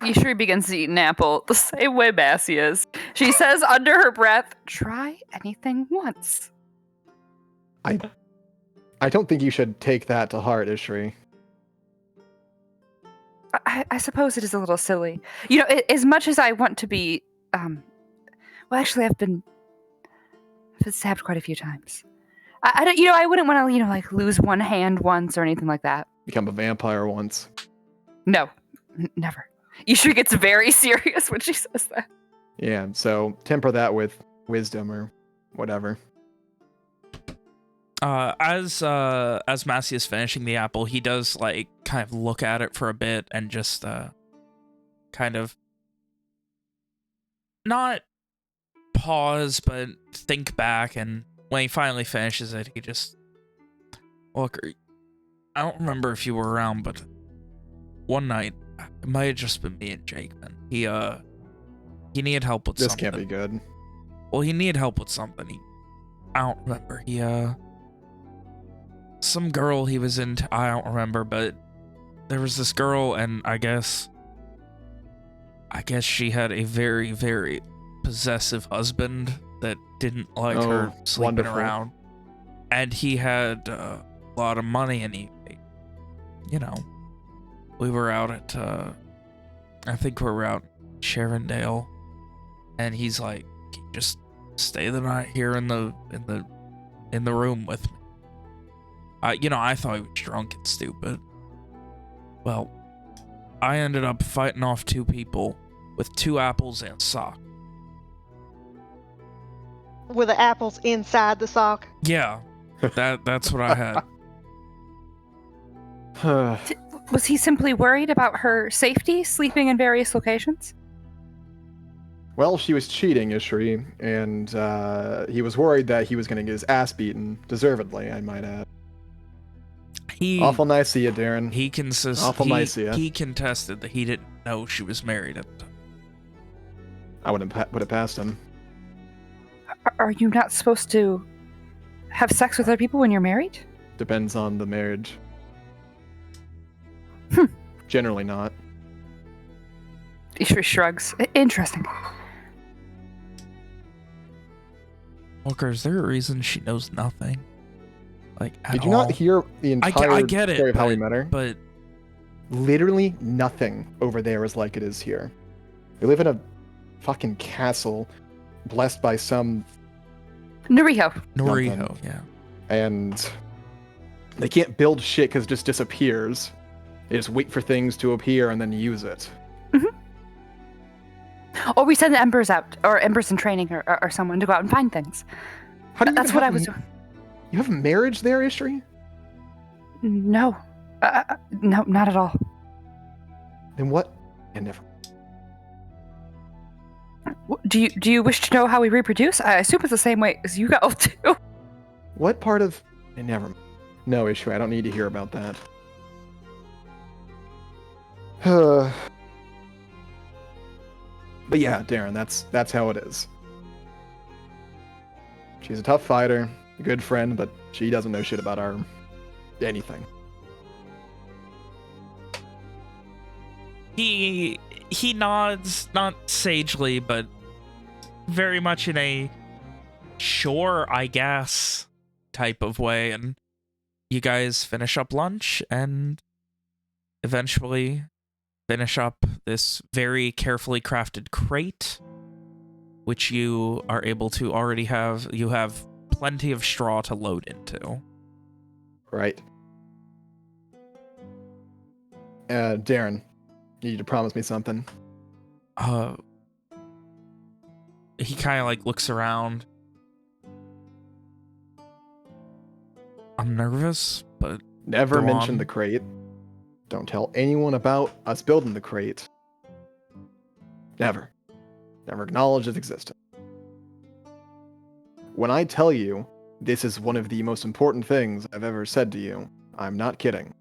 Ishri begins to eat an apple the same way Massey is. She says under her breath, try anything once. I don't think you should take that to heart, Ishri. I suppose it is a little silly. You know, as much as I want to be, well, actually, I've been stabbed quite a few times. I don't, I wouldn't want to, like lose one hand once or anything like that. Become a vampire once. No, never. Ishri gets very serious when she says that. Yeah, so temper that with wisdom or whatever. As Massey is finishing the apple, he does like kind of look at it for a bit and just kind of not pause but think back, and when he finally finishes it, he just look. I don't remember if you were around, but one night it might have just been me and Jake. Man, he needed help with This something. can't be good. Well, he needed help with something. I don't remember. Some girl he was into, I don't remember, but there was this girl, and I guess she had a very, very possessive husband that didn't like her sleeping wonderful. around. And he had a lot of money, and we were out at, I think we were out in Sharondale, and he's like, "Can you just stay the night here in the room with me?" I thought he was drunk and stupid. Well, I ended up fighting off 2 people with 2 apples and a sock. Were the apples inside the sock? Yeah, that's what I had. Was he simply worried about her safety, sleeping in various locations? Well, she was cheating, Ishri, and he was worried that he was going to get his ass beaten, deservedly, I might add. Awful nice of you, Darren. Awful nice of you. He contested that he didn't know she was married at the time. I would have passed him. Are you not supposed to have sex with other people when you're married? Depends on the marriage. Generally not. Ishri shrugs. Interesting. Walker, is there a reason she knows nothing? Like, at Did you all? not hear the entire I get it, story of how we met her? But Literally nothing over there is like it is here. We live in a fucking castle blessed by some Noriho, yeah. And they can't build shit because it just disappears. They just wait for things to appear and then use it. Or we send Embers out, or Embers in training, or someone to go out and find things. How do you That's even what I have was doing. You have marriage there, Ishri? No. No, not at all. Then what? And never. Do you wish to know how we reproduce? I assume it's the same way as you all do. What part of? And never. No, Ishri, I don't need to hear about that. But yeah, Darren, that's how it is. She's a tough fighter, a good friend, but she doesn't know shit about our anything. He nods, not sagely, but very much in a sure, I guess type of way, and you guys finish up lunch and eventually finish up this very carefully crafted crate, which you are able to already have. You have plenty of straw to load into. Right. Darren, you need to promise me something. He kind of like looks around. I'm nervous, but Never go mention on. the crate. Don't tell anyone about us building the crate. Never. never acknowledged its existence. When I tell you this is one of the most important things I've ever said to you, I'm not kidding.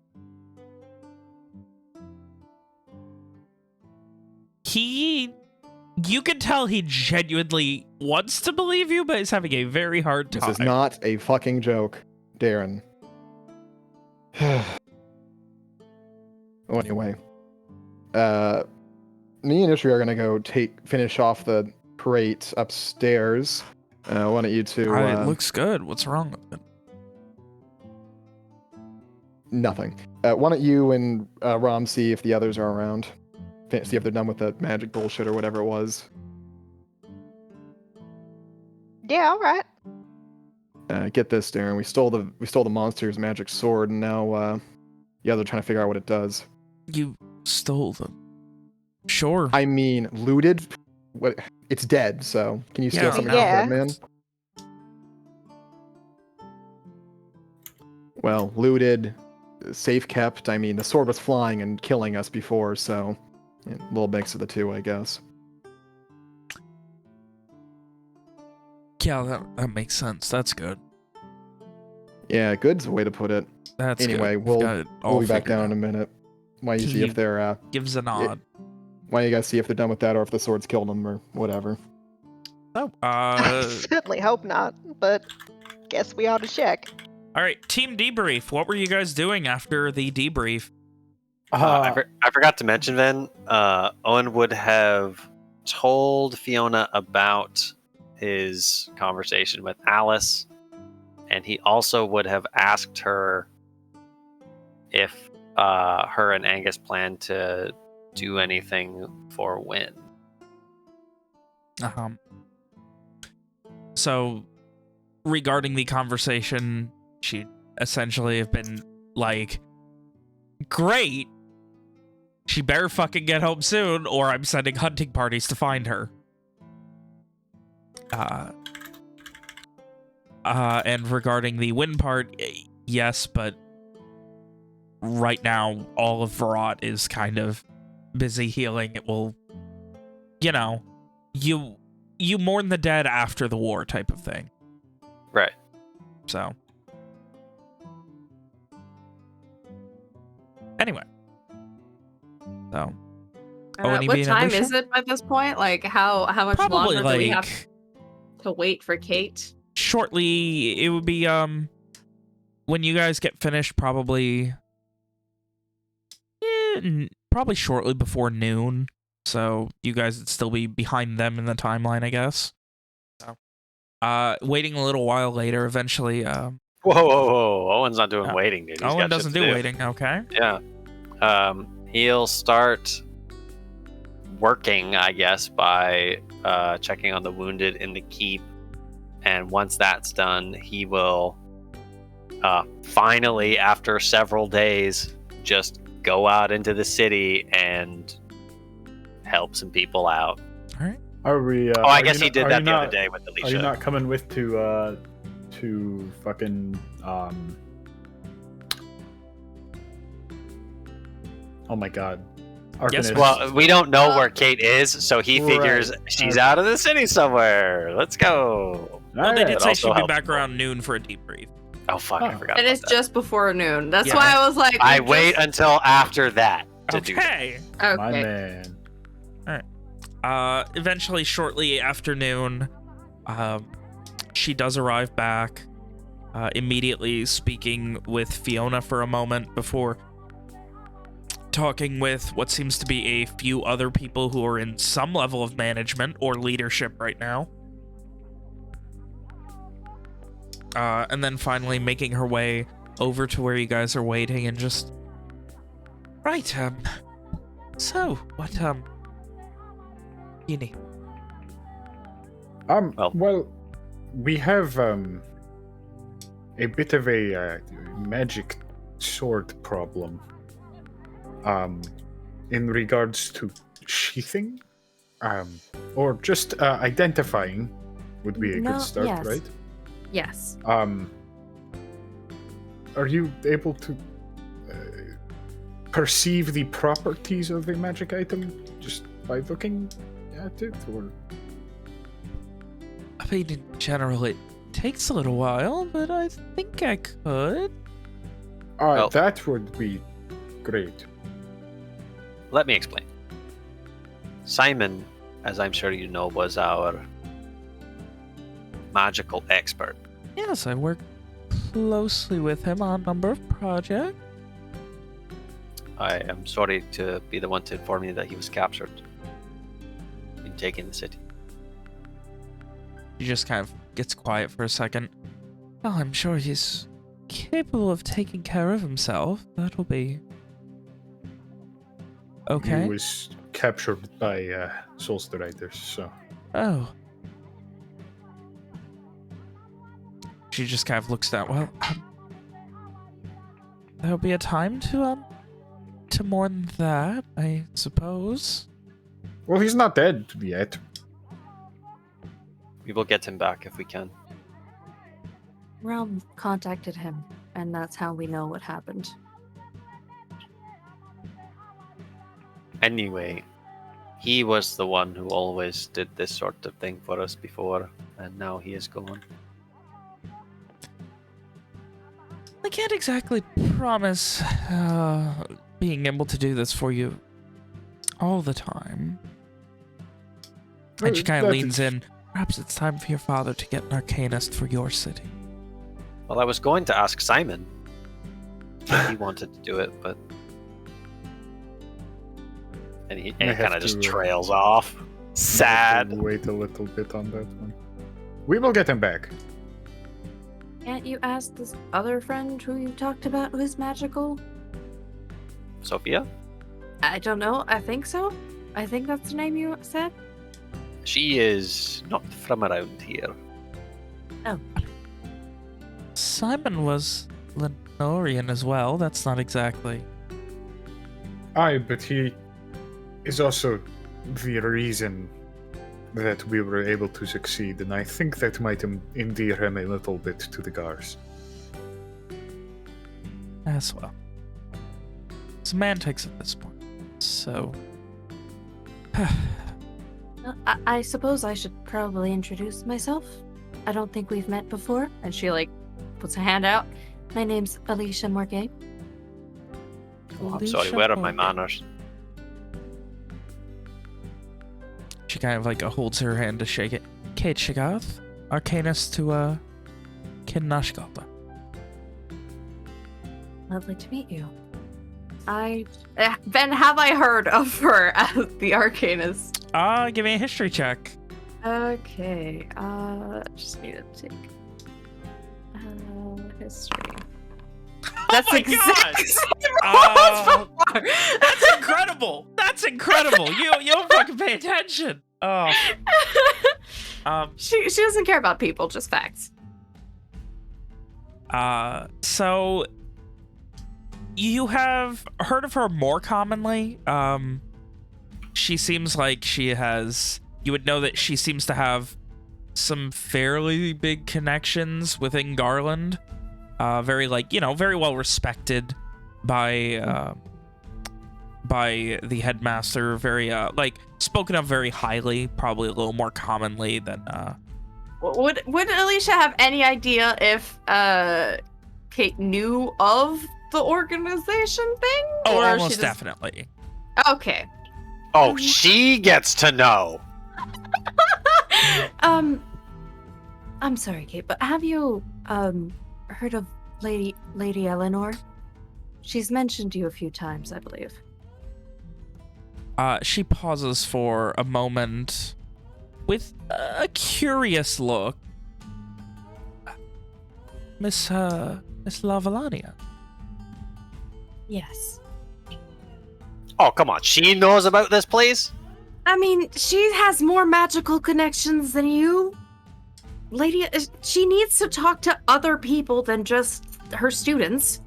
You can tell he genuinely wants to believe you, but he's having a very hard time. This is not a fucking joke, Darren. Well, anyway, me and Ishri are gonna go finish off the crate upstairs. Why don't you two? It looks good. What's wrong with it? Nothing. Why don't you and Rom see if the others are around? See if they're done with the magic bullshit or whatever it was. Yeah, all right. Get this, Darren. We stole the monster's magic sword, and now yeah, they're trying to figure out what it does. You stole them. Sure. I mean, looted. What? It's dead. So can you steal Yeah. something from Yeah. dead man? Well, looted, safe kept. I mean, the sword was flying and killing us before, so yeah, a little mix of the two, I guess. Yeah, that makes sense. That's good. Yeah, good's the way to put it. That's Anyway, good. we'll be back figured down in out. a minute. Why you see He if they're Gives a nod. why you guys see if they're done with that or if the sword's killed them or whatever. Oh, I certainly hope not, but guess we ought to check. all right. Team debrief. What were you guys doing after the debrief? I forgot to mention, Vin. Owen would have told Fiona about his conversation with Alice, and he also would have asked her if her and Angus plan to do anything for Wynn. So, regarding the conversation, she'd essentially have been like, great. She better fucking get home soon, or I'm sending hunting parties to find her. And regarding the Wynn part, yes, but right now, all of Varrot is kind of busy healing. It will, you mourn the dead after the war type of thing. Right. So. Anyway. So. What time is it at this point? Like, how much Probably longer do we have to wait for Kate? Shortly, it would be, when you guys get finished, probably shortly before noon. So you guys would still be behind them in the timeline, I guess. So, waiting a little while later, eventually, Whoa. Owen's not doing waiting, dude. Owen doesn't do waiting, okay? Yeah. He'll start working, I guess, by checking on the wounded in the keep. And once that's done, he will finally, after several days, just go out into the city and help some people out. All right. Are we? I guess he did that the other day with Alicia. Are you not coming with to fucking Oh my god. Yes, well, we don't know where Kate is, so he figures she's out of the city somewhere. Let's go. Well, they did say she'd be help back people. around noon for a debrief. Oh fuck, I forgot. And about it's that. just before noon. That's Yeah. why I was like, I wait until after that to do that. Okay. My Okay. man. Eventually, shortly after noon, she does arrive back, immediately speaking with Fiona for a moment before talking with what seems to be a few other people who are in some level of management or leadership right now. And then finally making her way over to where you guys are waiting and just... Right, so, what, you need? Well, we have a bit of a magic sword problem. In regards to sheathing, or just identifying would be a good start, yes. right? Yes. Are you able to perceive the properties of a magic item just by looking at it, or? I mean, in general, it takes a little while, but I think I could. Well- That would be great. Let me explain. Simon, as I'm sure you know, was our magical expert. Yes, I work closely with him on a number of projects. I am sorry to be the one to inform you that he was captured and taken the city. He just kind of gets quiet for a second. Well, I'm sure he's capable of taking care of himself. That'll be okay. He was captured by Solstice Riders, so. Oh. She just kind of looks down. Well, there'll be a time to mourn that, I suppose. Well, he's not dead yet. We will get him back if we can. Realm contacted him, and that's how we know what happened. Anyway, he was the one who always did this sort of thing for us before, and now he is gone. I can't exactly promise being able to do this for you all the time. And she kind of leans in. Perhaps it's time for your father to get an arcanist for your city. Well, I was going to ask Simon if he wanted to do it, but... And he I have kind of just to, trails off. Sad. Wait a little bit on that one. We will get him back. Can't you ask this other friend who you talked about who's magical? Sophia? I don't know. I think so. I think that's the name you said. She is not from around here. Oh. Simon was Lenorian as well. That's not exactly... Aye, but he is also the reason that we were able to succeed, and I think that might endear him a little bit to the Gars. As well. Semantics at this point. So... I suppose I should probably introduce myself. I don't think we've met before. And she, puts a hand out. My name's Alicia Morgay. Oh, I'm sorry, where are my manners? She kind of holds her hand to shake it. Kate Shagath, Arcanist to Kyn Nashgalda. Lovely to meet you. Ben, have I heard of her as the Arcanist? Give me a history check. Okay, just need to take history. That's my exactly That's incredible. That's incredible. You don't fucking pay attention. Oh. She doesn't care about people, just facts. So you have heard of her more commonly. She seems like she has... You would know that she seems to have some fairly big connections within Garland. Very very well respected by the headmaster. Very spoken of very highly, probably a little more commonly than. Would Alicia have any idea if Kate knew of the organization thing? Oh, or almost she just... definitely. Okay. Oh, she gets to know. I'm sorry, Kate, but have you heard of Lady Eleanor? She's mentioned you a few times, I believe. She pauses for a moment with a curious look. Miss Lavalania. Yes. Oh, come on. She knows about this place? I mean, she has more magical connections than you. Lady, she needs to talk to other people than just her students.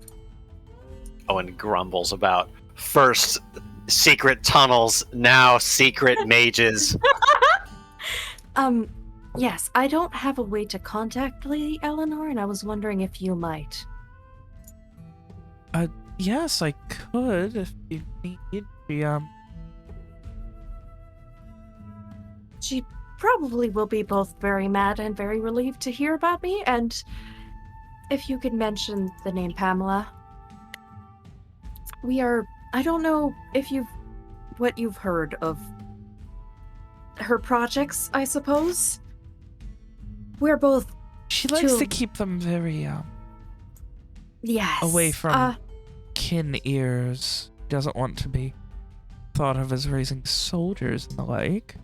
Owen grumbles about first secret tunnels, now secret mages. Yes, I don't have a way to contact Lady Eleanor, and I was wondering if you might. Yes, I could if you need. she probably will be both very mad and very relieved to hear about me, and if you could mention the name Pamela. I don't know what you've heard of her projects, I suppose. We're both... She likes to keep them very, Yes. away from kin ears. Doesn't want to be thought of as raising soldiers and the like.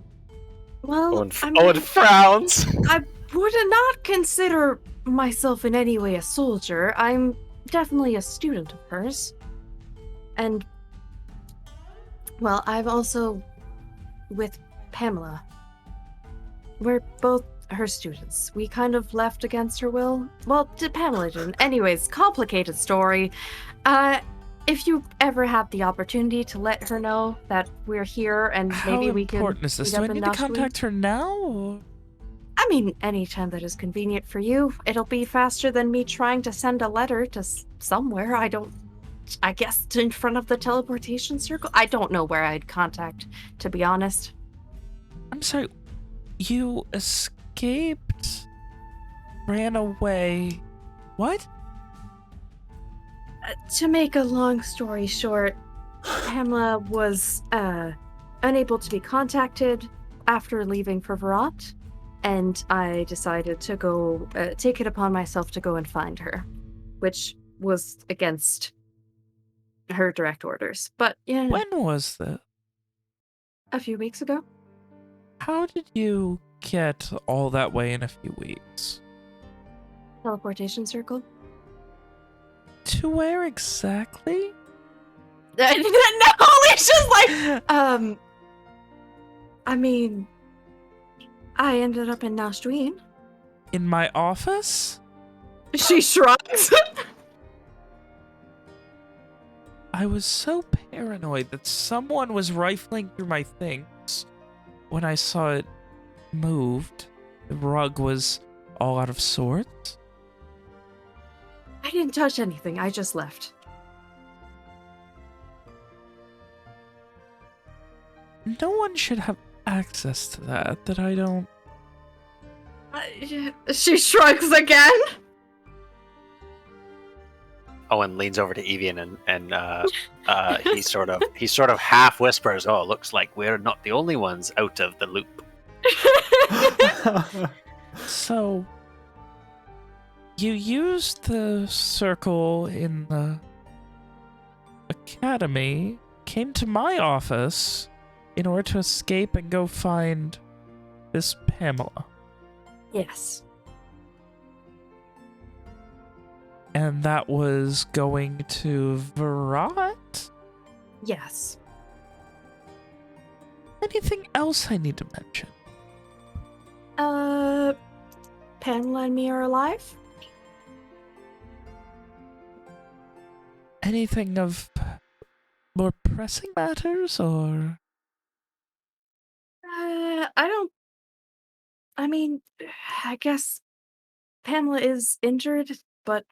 Well, Owen frowns. I would not consider myself in any way a soldier. I'm definitely a student of hers. And, well, I'm also with Pamela. We're both her students. We kind of left against her will. Well, Pamela didn't. Anyways, complicated story. If you ever have the opportunity to let her know that we're here and maybe we can... How important is this? Do I need to contact her now? Or? I mean, anytime that is convenient for you. It'll be faster than me trying to send a letter to somewhere. I guess in front of the teleportation circle? I don't know where I'd contact, to be honest. I'm sorry, you escaped? Ran away? What? To make a long story short, Pamela was unable to be contacted after leaving for Virat, and I decided to go take it upon myself to go and find her, which was against her direct orders. But yeah. When was that? A few weeks ago. How did you get all that way in a few weeks? Teleportation circle. To where exactly? No, it's just like, I mean, I ended up in Nashtuin. In my office? She shrugs. I was so paranoid that someone was rifling through my things when I saw it moved. The rug was all out of sorts. I didn't touch anything. I just left. No one should have access to that I don't... She shrugs again. Owen leans over to Evian and he sort of half whispers, "Oh, looks like we're not the only ones out of the loop." So, you used the circle in the academy, came to my office in order to escape and go find this Pamela. Yes. And that was going to Virat? Yes. Anything else I need to mention? Pamela and me are alive? Anything of more pressing matters, or? I guess Pamela is injured, but,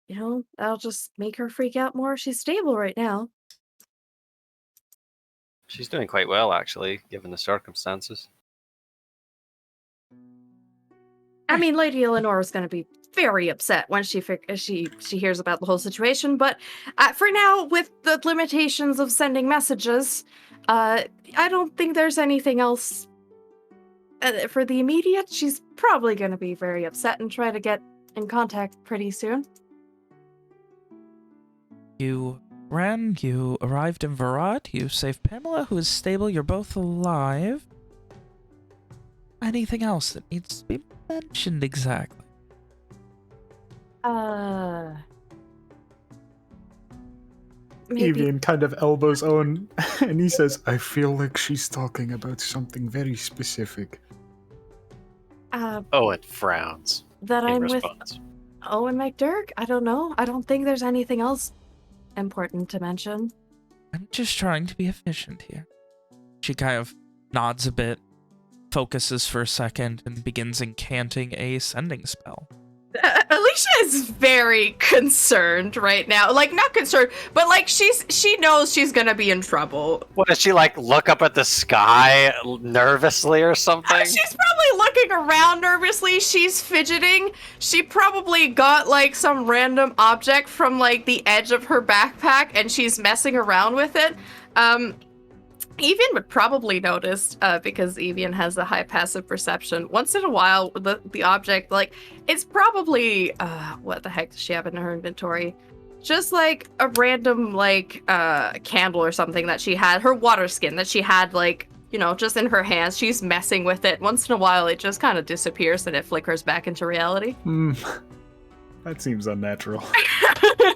you know, that'll just make her freak out more. She's stable right now. She's doing quite well, actually, given the circumstances. I mean, Lady Eleanor is going to be very upset when she hears about the whole situation, but for now, with the limitations of sending messages, I don't think there's anything else. For the immediate, she's probably going to be very upset and try to get in contact pretty soon. You ran, you arrived in Virat, you saved Pamela, who is stable, you're both alive. Anything else that needs to be mentioned exactly? Maybe. Evian kind of elbows Owen, and he says, "I feel like she's talking about something very specific." Owen frowns That in I'm response. with Owen McDurk? I don't know. I don't think there's anything else important to mention. I'm just trying to be efficient here. She kind of nods a bit, focuses for a second, and begins incanting a sending spell. Alicia is very concerned right now. Like, not concerned, but like she knows she's gonna be in trouble. What does she like? Look up at the sky nervously or something? She's probably looking around nervously. She's fidgeting. She probably got like some random object from like the edge of her backpack, and she's messing around with it. Evian would probably notice, because Evian has a high passive perception. Once in a while, the object, like, it's probably, what the heck does she have in her inventory? Just, like, a random, like, candle or something that she had. Her water skin that she had, like, you know, just in her hands. She's messing with it. Once in a while, it just kind of disappears and it flickers back into reality. That seems unnatural.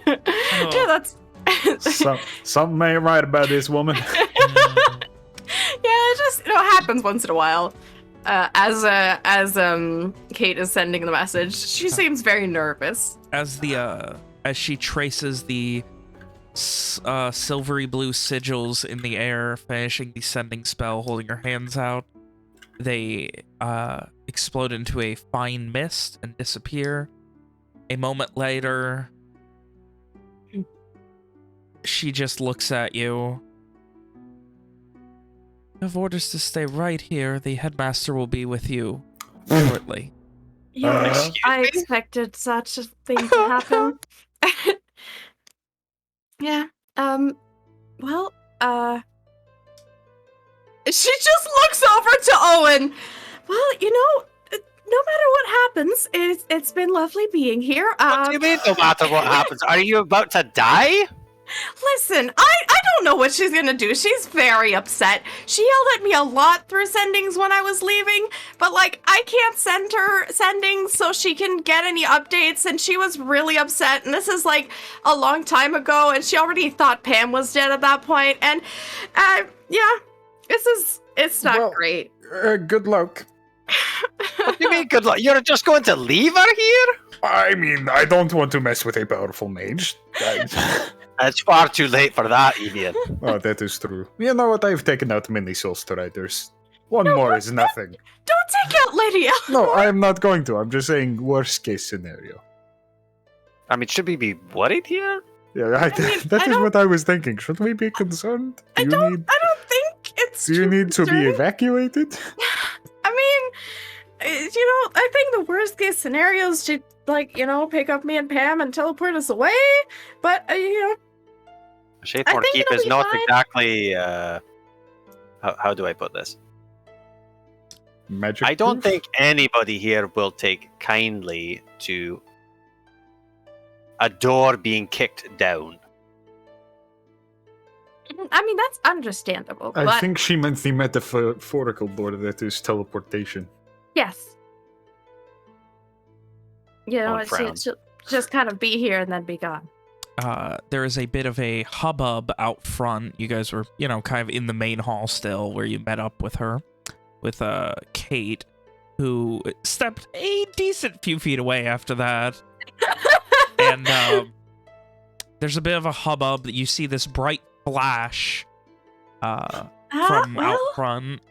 Yeah, that's... Something ain't right about this woman. Yeah, it just happens once in a while. As Kate is sending the message, she seems very nervous. As she traces the silvery blue sigils in the air, finishing the sending spell, holding her hands out, they explode into a fine mist and disappear. A moment later, she just looks at you. You have orders to stay right here. The headmaster will be with you shortly. Yeah, I expected such a thing to happen. Yeah, well, she just looks over to Owen. Well, you know, no matter what happens, it's been lovely being here. What do you mean, no matter what happens? Are you about to die? Listen, I don't know what she's gonna do. She's very upset. She yelled at me a lot through sendings when I was leaving, but like, I can't send her sendings so she can get any updates, and she was really upset, and this is like a long time ago, and she already thought Pam was dead at that point, and yeah, it's not great. Good luck. What do you mean good luck? You're just going to leave her here? I mean, I don't want to mess with a powerful mage. It's far too late for that, Evian. Oh, that is true. You know what? I've taken out many soul striders. One more is nothing. Don't take out Lady Eleanor. No, I am not going to. I'm just saying worst case scenario. I mean, should we be worried here? Yeah, that is what I was thinking. Should we be concerned? I don't think it's. Do you need to be evacuated? I mean, you know, I think the worst case scenario is to, like, you know, pick up me and Pam and teleport us away. But you know, Shaythorn Keep is not exactly. How do I put this? Magic. I don't proof? think anybody here will take kindly to a door being kicked down. I mean, that's understandable. I but think she meant the metaphorical door that is teleportation. yes, you know, Owen frowns. she'll just kind of be here and then be gone. There is a bit of a hubbub out front. You guys were, you know, kind of in the main hall still, where you met up with her, with Kate, who stepped a decent few feet away after that. And there's a bit of a hubbub. You see this bright flash from out front.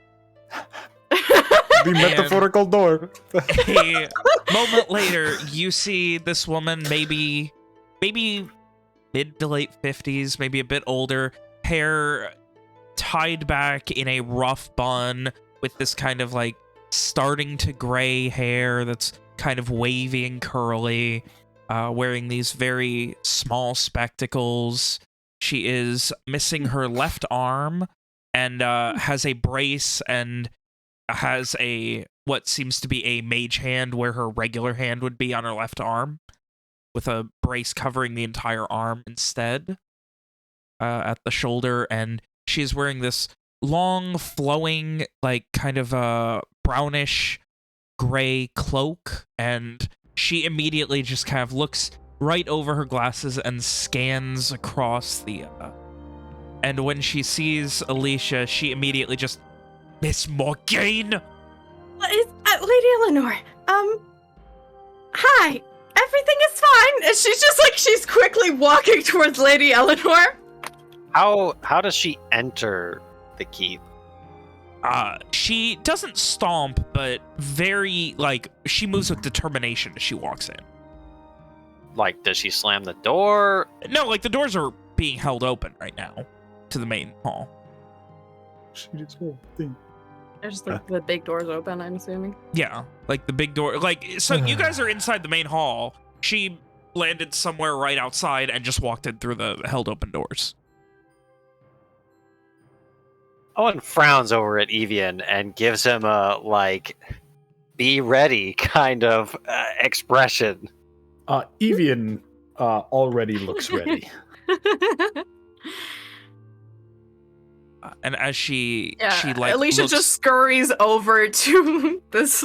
The metaphorical door. A moment later, you see this woman, maybe mid to late 50s, maybe a bit older, hair tied back in a rough bun with this kind of like starting to gray hair that's kind of wavy and curly, wearing these very small spectacles. She is missing her left arm and has a brace and has a what seems to be a mage hand where her regular hand would be on her left arm, with a brace covering the entire arm instead at the shoulder. And she's wearing this long, flowing, like kind of a brownish gray cloak, and she immediately just kind of looks right over her glasses and scans across the and when she sees Alicia, she immediately just, Miss Morgane! Lady Eleanor, hi. Everything is fine. And she's just like, she's quickly walking towards Lady Eleanor. How does she enter the keep? She doesn't stomp, but very, like, she moves with determination as she walks in. Like, does she slam the door? No, like the doors are being held open right now to the main hall. Shoot, whole thing. There's the big doors open, I'm assuming. Yeah, like the big door. Like, so you guys are inside the main hall. She landed somewhere right outside and just walked in through the held open doors. Owen frowns over at Evian and gives him a, like, be ready kind of expression. Evian already looks ready. And as she like Alicia looks, just scurries over to this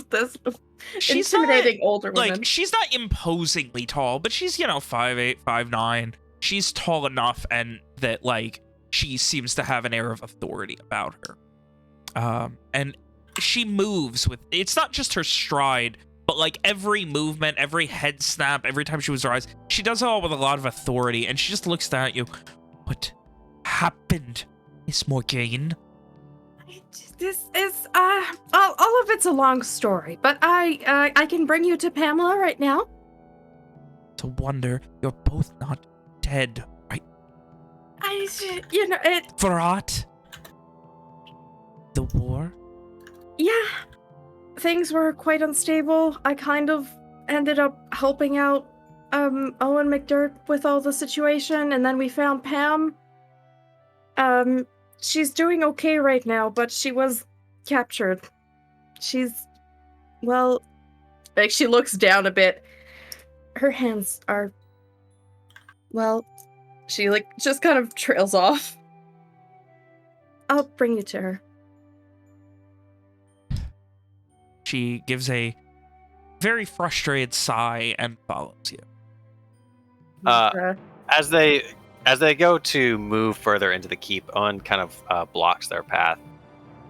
she's intimidating not, older woman. like, she's not imposingly tall, but she's, 5'8", 5'9". She's tall enough and that, like, she seems to have an air of authority about her. And she moves with, it's not just her stride, but, like, every movement, every head snap, every time she moves her eyes, she does it all with a lot of authority, and she just looks down at you. What happened, Miss Morgaine? This is all of it's a long story, but I can bring you to Pamela right now. It's a wonder you're both not dead, right? It. Farhat? The war? Yeah, things were quite unstable. I kind of ended up helping out Owen McDirt with all the situation, and then we found Pam. She's doing okay right now, but she was captured. She's, well, Like, she looks down a bit. her hands are, well, She, like, just kind of trails off. I'll bring you to her. She gives a very frustrated sigh and follows you. As they go to move further into the keep, Owen kind of blocks their path,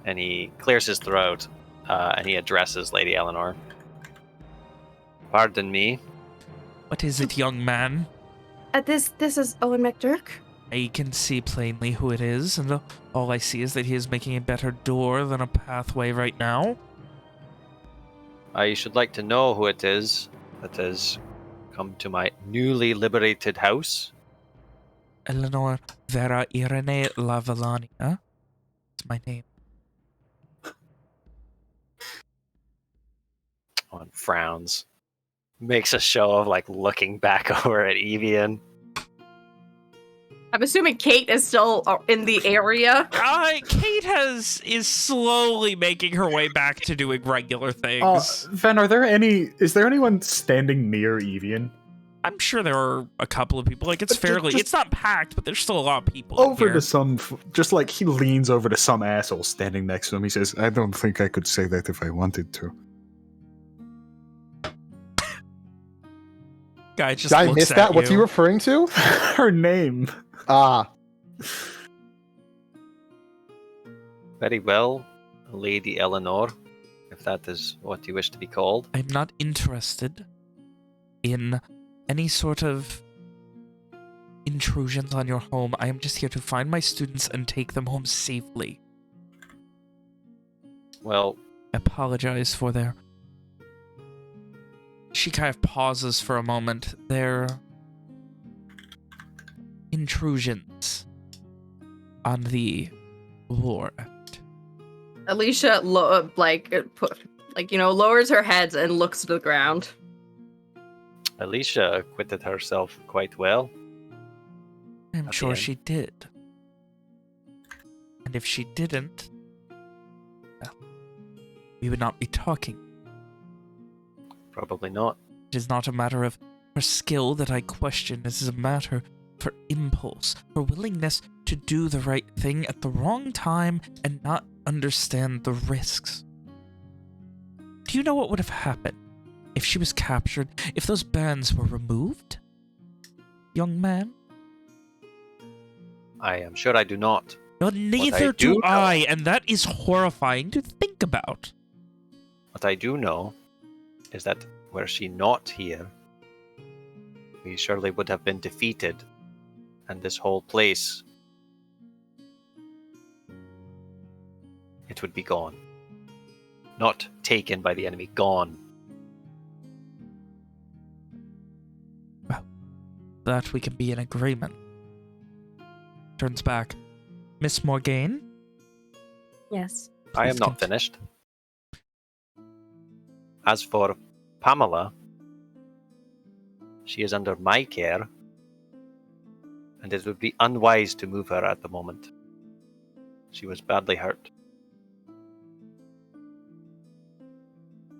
and he clears his throat, and he addresses Lady Eleanor. Pardon me. What is it, young man? This is Owen McDirk. I can see plainly who it is, and all I see is that he is making a better door than a pathway right now. I should like to know who it is that has come to my newly liberated house. Eleanor Vera Irene Lavalania. It's my name. Owen frowns. Makes a show of, like, looking back over at Evian. I'm assuming Kate is still in the area. Kate is slowly making her way back to doing regular things. Ven, is there anyone standing near Evian? I'm sure there are a couple of people. Like, it's But fairly, just it's not packed, but there's still a lot of people Over here. to some, just like he leans over to some asshole standing next to him. He says, "I don't think I could say that if I wanted to." Guy just Did I looks miss at that? What's he you. referring to? Her name. Very well, Lady Eleanor, if that is what you wish to be called. I'm not interested in any sort of intrusions on your home. I am just here to find my students and take them home safely. Well, I apologize for their... She kind of pauses for a moment. Their intrusions on the war. Alicia, lowers her head and looks to the ground. Alicia acquitted herself quite well. I'm At sure the she did. And if she didn't, well, we would not be talking. Probably not. It is not a matter of her skill that I question. This is a matter for impulse, for willingness to do the right thing at the wrong time and not understand the risks. Do you know what would have happened if she was captured, if those bands were removed? Young man? I am sure I do not. Well, neither do do know- I, and that is horrifying to think about. What I do know is that were she not here, we surely would have been defeated, and this whole place, it would be gone. Not taken by the enemy, gone. Well, that we can be in agreement. Turns back. Miss Morgaine? Yes. I am not finished. As for Pamela, she is under my care, and it would be unwise to move her at the moment. She was badly hurt.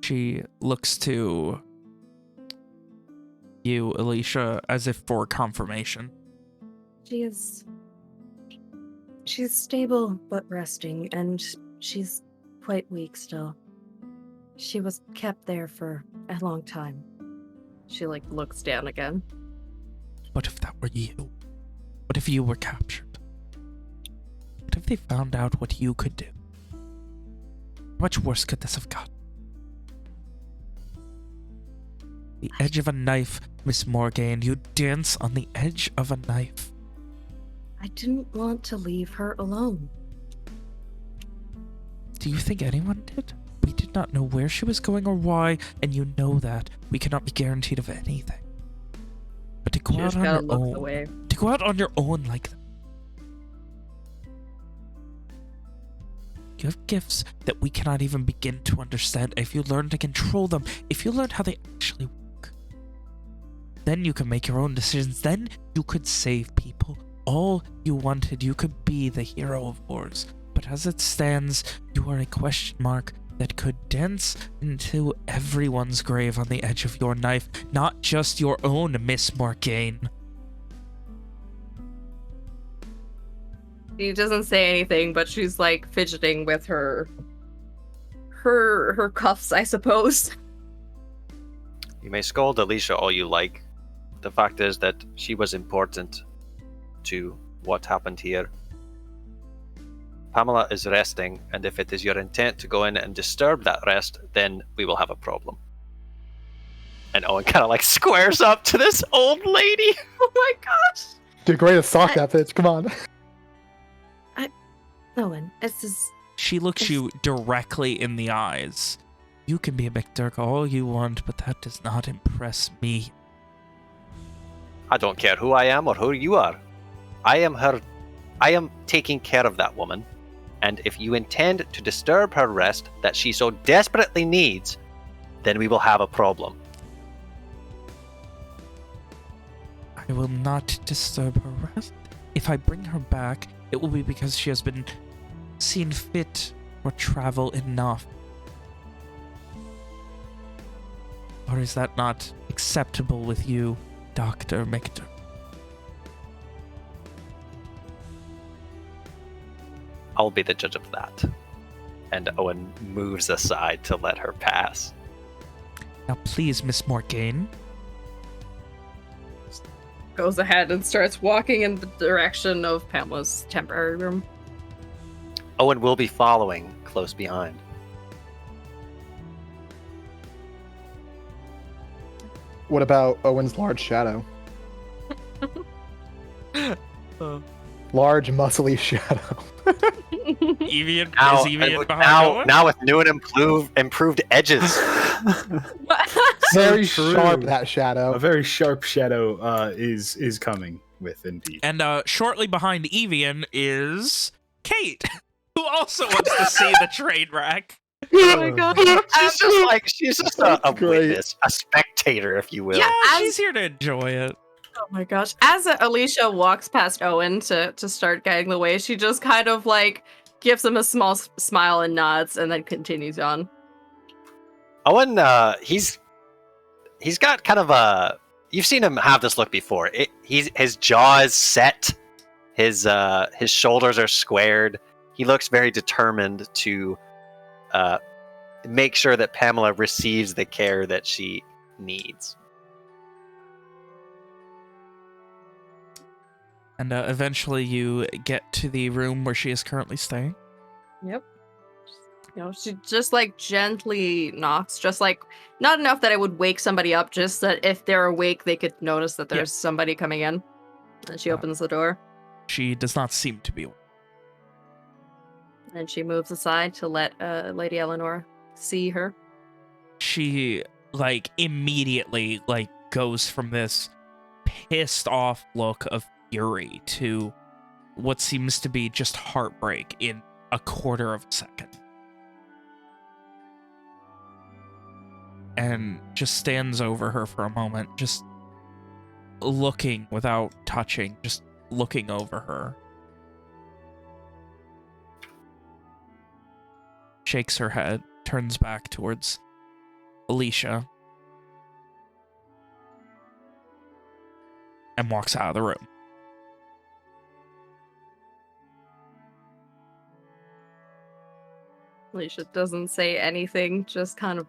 She looks to you, Alicia, as if for confirmation. She's stable but resting, and she's quite weak still. She was kept there for a long time. She like looks down again. What if that were you? What if you were captured? What if they found out what you could do? How much worse could this have gotten? The edge of a knife, Miss Morgaine. You dance on the edge of a knife. I didn't want to leave her alone. Do you think anyone did? We did not know where she was going or why, and you know that. We cannot be guaranteed of anything. But to go She out just on kind your of looks own, away. to go out on your own like that. You have gifts that we cannot even begin to understand. If you learn to control them, if you learn how they actually work, then you can make your own decisions. Then you could save people. All you wanted, you could be the hero of wars. But as it stands, you are a question mark that could dance into everyone's grave on the edge of your knife, not just your own, Miss Morgaine. She doesn't say anything, but she's like fidgeting with her cuffs, I suppose. You may scold Alicia all you like. The fact is that she was important to what happened here. Pamela is resting, and if it is your intent to go in and disturb that rest, then we will have a problem. And Owen kind of like squares up to this old lady. Oh my gosh! Dude, great to sock that bitch. Come on. Owen, this is... She looks you directly in the eyes. You can be a McDurk all you want, but that does not impress me. I don't care who I am or who you are. I am taking care of that woman. And if you intend to disturb her rest that she so desperately needs, then we will have a problem. I will not disturb her rest. If I bring her back, it will be because she has been seen fit for travel enough. Or is that not acceptable with you, Dr. McDurk? I'll be the judge of that. And Owen moves aside to let her pass. Now please, Miss Morgaine. Goes ahead and starts walking in the direction of Pamela's temporary room. Owen will be following close behind. What about Owen's large shadow? Large, muscly shadow. Evian, Now, is Evian behind Owen? now with new and improved edges. Very true. sharp, that shadow. A very sharp shadow is coming with indeed. And shortly behind Evian is Kate, who also wants to see the train wreck. Oh my god. She's just a witness, a spectator, if you will. Yeah, she's here to enjoy it. Oh my gosh. As Alicia walks past Owen to start getting the way, she just kind of like gives him a small smile and nods and then continues on. Owen, he's got kind of a... You've seen him have this look before. His jaw is set. His shoulders are squared. He looks very determined to make sure that Pamela receives the care that she needs. And eventually you get to the room where she is currently staying. Yep. You know, she just like gently knocks, just like not enough that it would wake somebody up, just that if they're awake, they could notice that there's somebody coming in. And she opens the door. She does not seem to be. And she moves aside to let Lady Eleanor see her. She like immediately like goes from this pissed off look of fury to what seems to be just heartbreak in a quarter of a second. And just stands over her for a moment, just looking without touching, just looking over her. Shakes her head, turns back towards Alicia, and walks out of the room. Alicia doesn't say anything, just kind of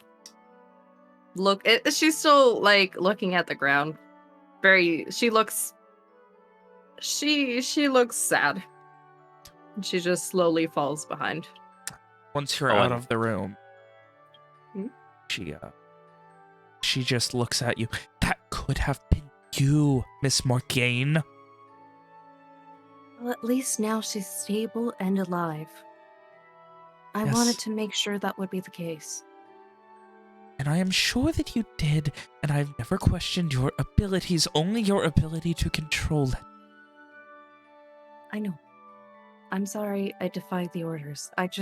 she's still like looking at the ground. She looks sad. She just slowly falls behind. Once you're out of the room, she just looks at you. That could have been you, Miss Morgane. Well, at least now she's stable and alive. I wanted to make sure that would be the case. And I am sure that you did, and I've never questioned your abilities, only your ability to control it. I know. I'm sorry I defied the orders. It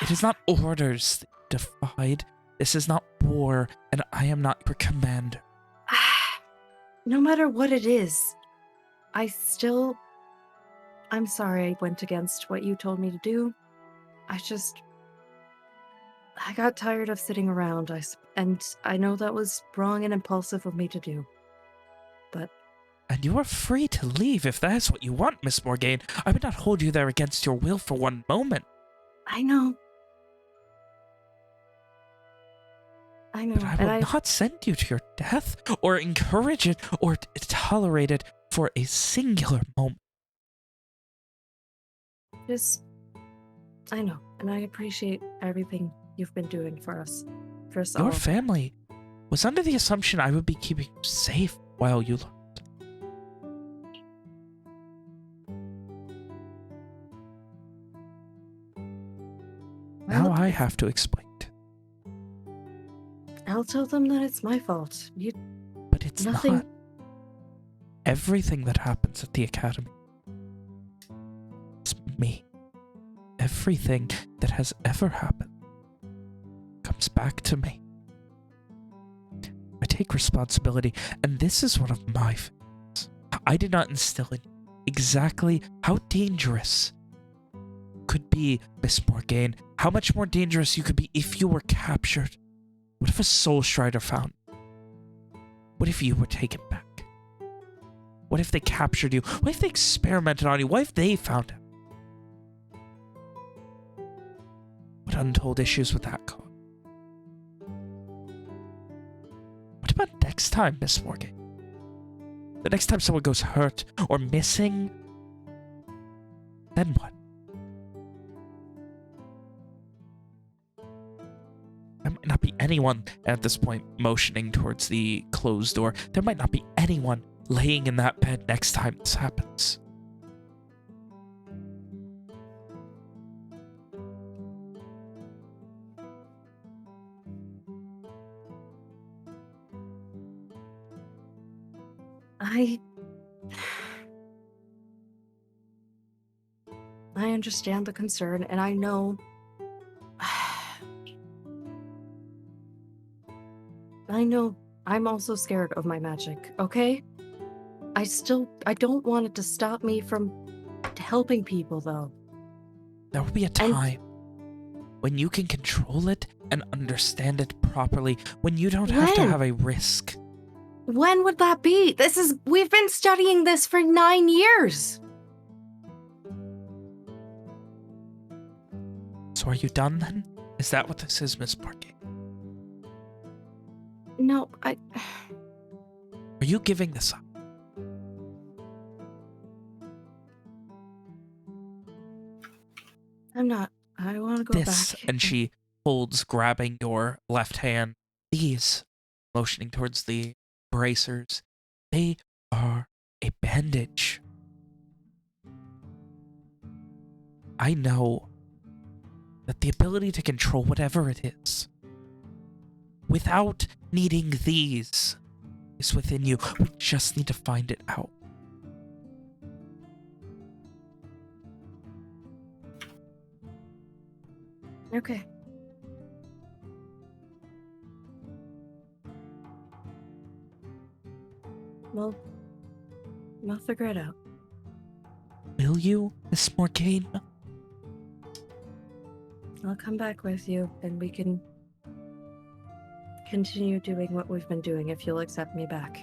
is not orders that you defied. This is not war, and I am not your commander. No matter what it is, I'm sorry I went against what you told me to do. I got tired of sitting around, and I know that was wrong and impulsive of me to do. But... And you are free to leave if that is what you want, Miss Morgane. I would not hold you there against your will for one moment. I know. But I will not send you to your death, or encourage it, or tolerate it for a singular moment. I know, and I appreciate everything you've been doing for us. Your family was under the assumption I would be keeping you safe while you learned. Now I have to explain it. I'll tell them that it's my fault. But it's not. Everything that happens at the academy, it's me. Everything that has ever happened comes back to me. I take responsibility, and this is one of my failures. I did not instill in you exactly how dangerous could be, Miss Morgane. How much more dangerous you could be if you were captured. What if a Soul Strider found you? What if you were taken back? What if they captured you? What if they experimented on you? What if they found out? What untold issues would that cause? What about next time, Miss Morgane? The next time someone goes hurt or missing, then what? There might not be anyone at this point motioning towards the closed door. There might not be anyone laying in that bed next time this happens. I understand the concern, and I know... I know I'm also scared of my magic, okay? I don't want it to stop me from helping people, though. There will be a time when you can control it and understand it properly, when you don't have to have a risk. When would that be? We've been studying this for 9 years. So are you done then? Is that what this is, Miss Morgane? No, Are you giving this up? I'm not. I want to go back. And she holds, grabbing your left hand. These, motioning towards the bracers, they are a bandage. I know that the ability to control whatever it is, without needing these, is within you. We just need to find it out. Okay. Well, I'll figure it out. Will you, Miss Morgane? I'll come back with you, and we can continue doing what we've been doing if you'll accept me back.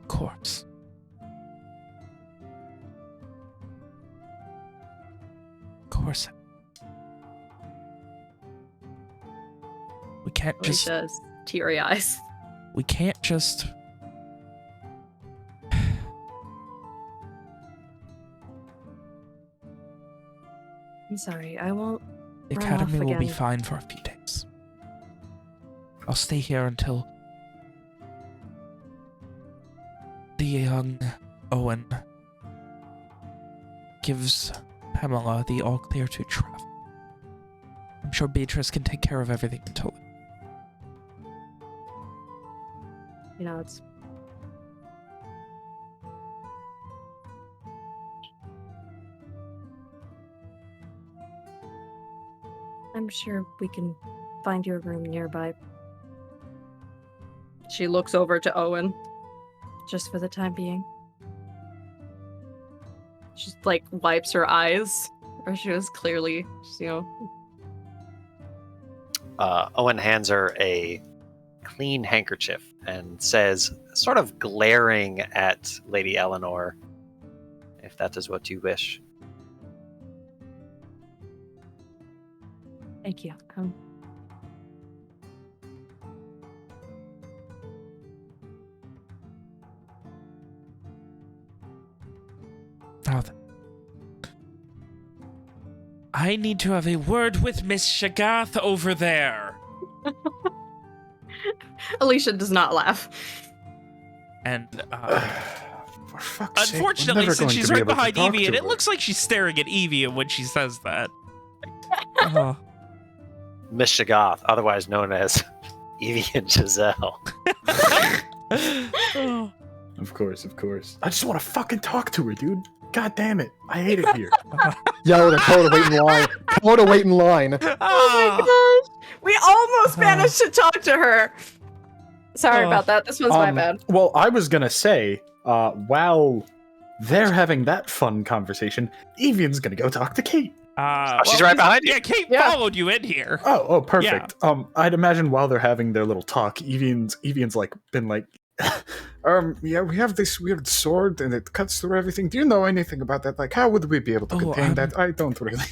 Of course. Of course. We can't just... Alicia's teary eyes. We can't just... I'm sorry, I won't. The Run off academy will be again. fine for a few days. I'll stay here until the young Owen gives Pamela the all clear to travel. I'm sure Beatrice can take care of everything until then. You know, it's. I'm sure we can find you a room nearby, She looks over to Owen. just for the time being. She like wipes her eyes, or she was clearly, you know. Owen hands her a clean handkerchief and says, sort of glaring at Lady Eleanor, if that is what you wish. Thank you. Now then. I need to have a word with Miss Shagath over there. Alicia does not laugh. And, For fuck's sake, we're unfortunately, never since going she's to be right able to behind talk Evian, to it her. looks like she's staring at Evian when she says that. Oh. Miss Shagath, otherwise known as Evie and Giselle. Oh. Of course, of course. I just want to fucking talk to her, dude. God damn it. I hate it here. Yo, tell her to wait in line. Tell her to wait in line. Oh my gosh! We almost managed to talk to her. Sorry about that. This one's my bad. Well, I was gonna say, while they're having that fun conversation, Evian's gonna go talk to Kate. She's right behind you. Yeah, Kate Yeah. followed you in here. Oh, perfect. I'd imagine while they're having their little talk, Evian's like been like, yeah, we have this weird sword and it cuts through everything. Do you know anything about that? Like, how would we be able to contain that? I don't really.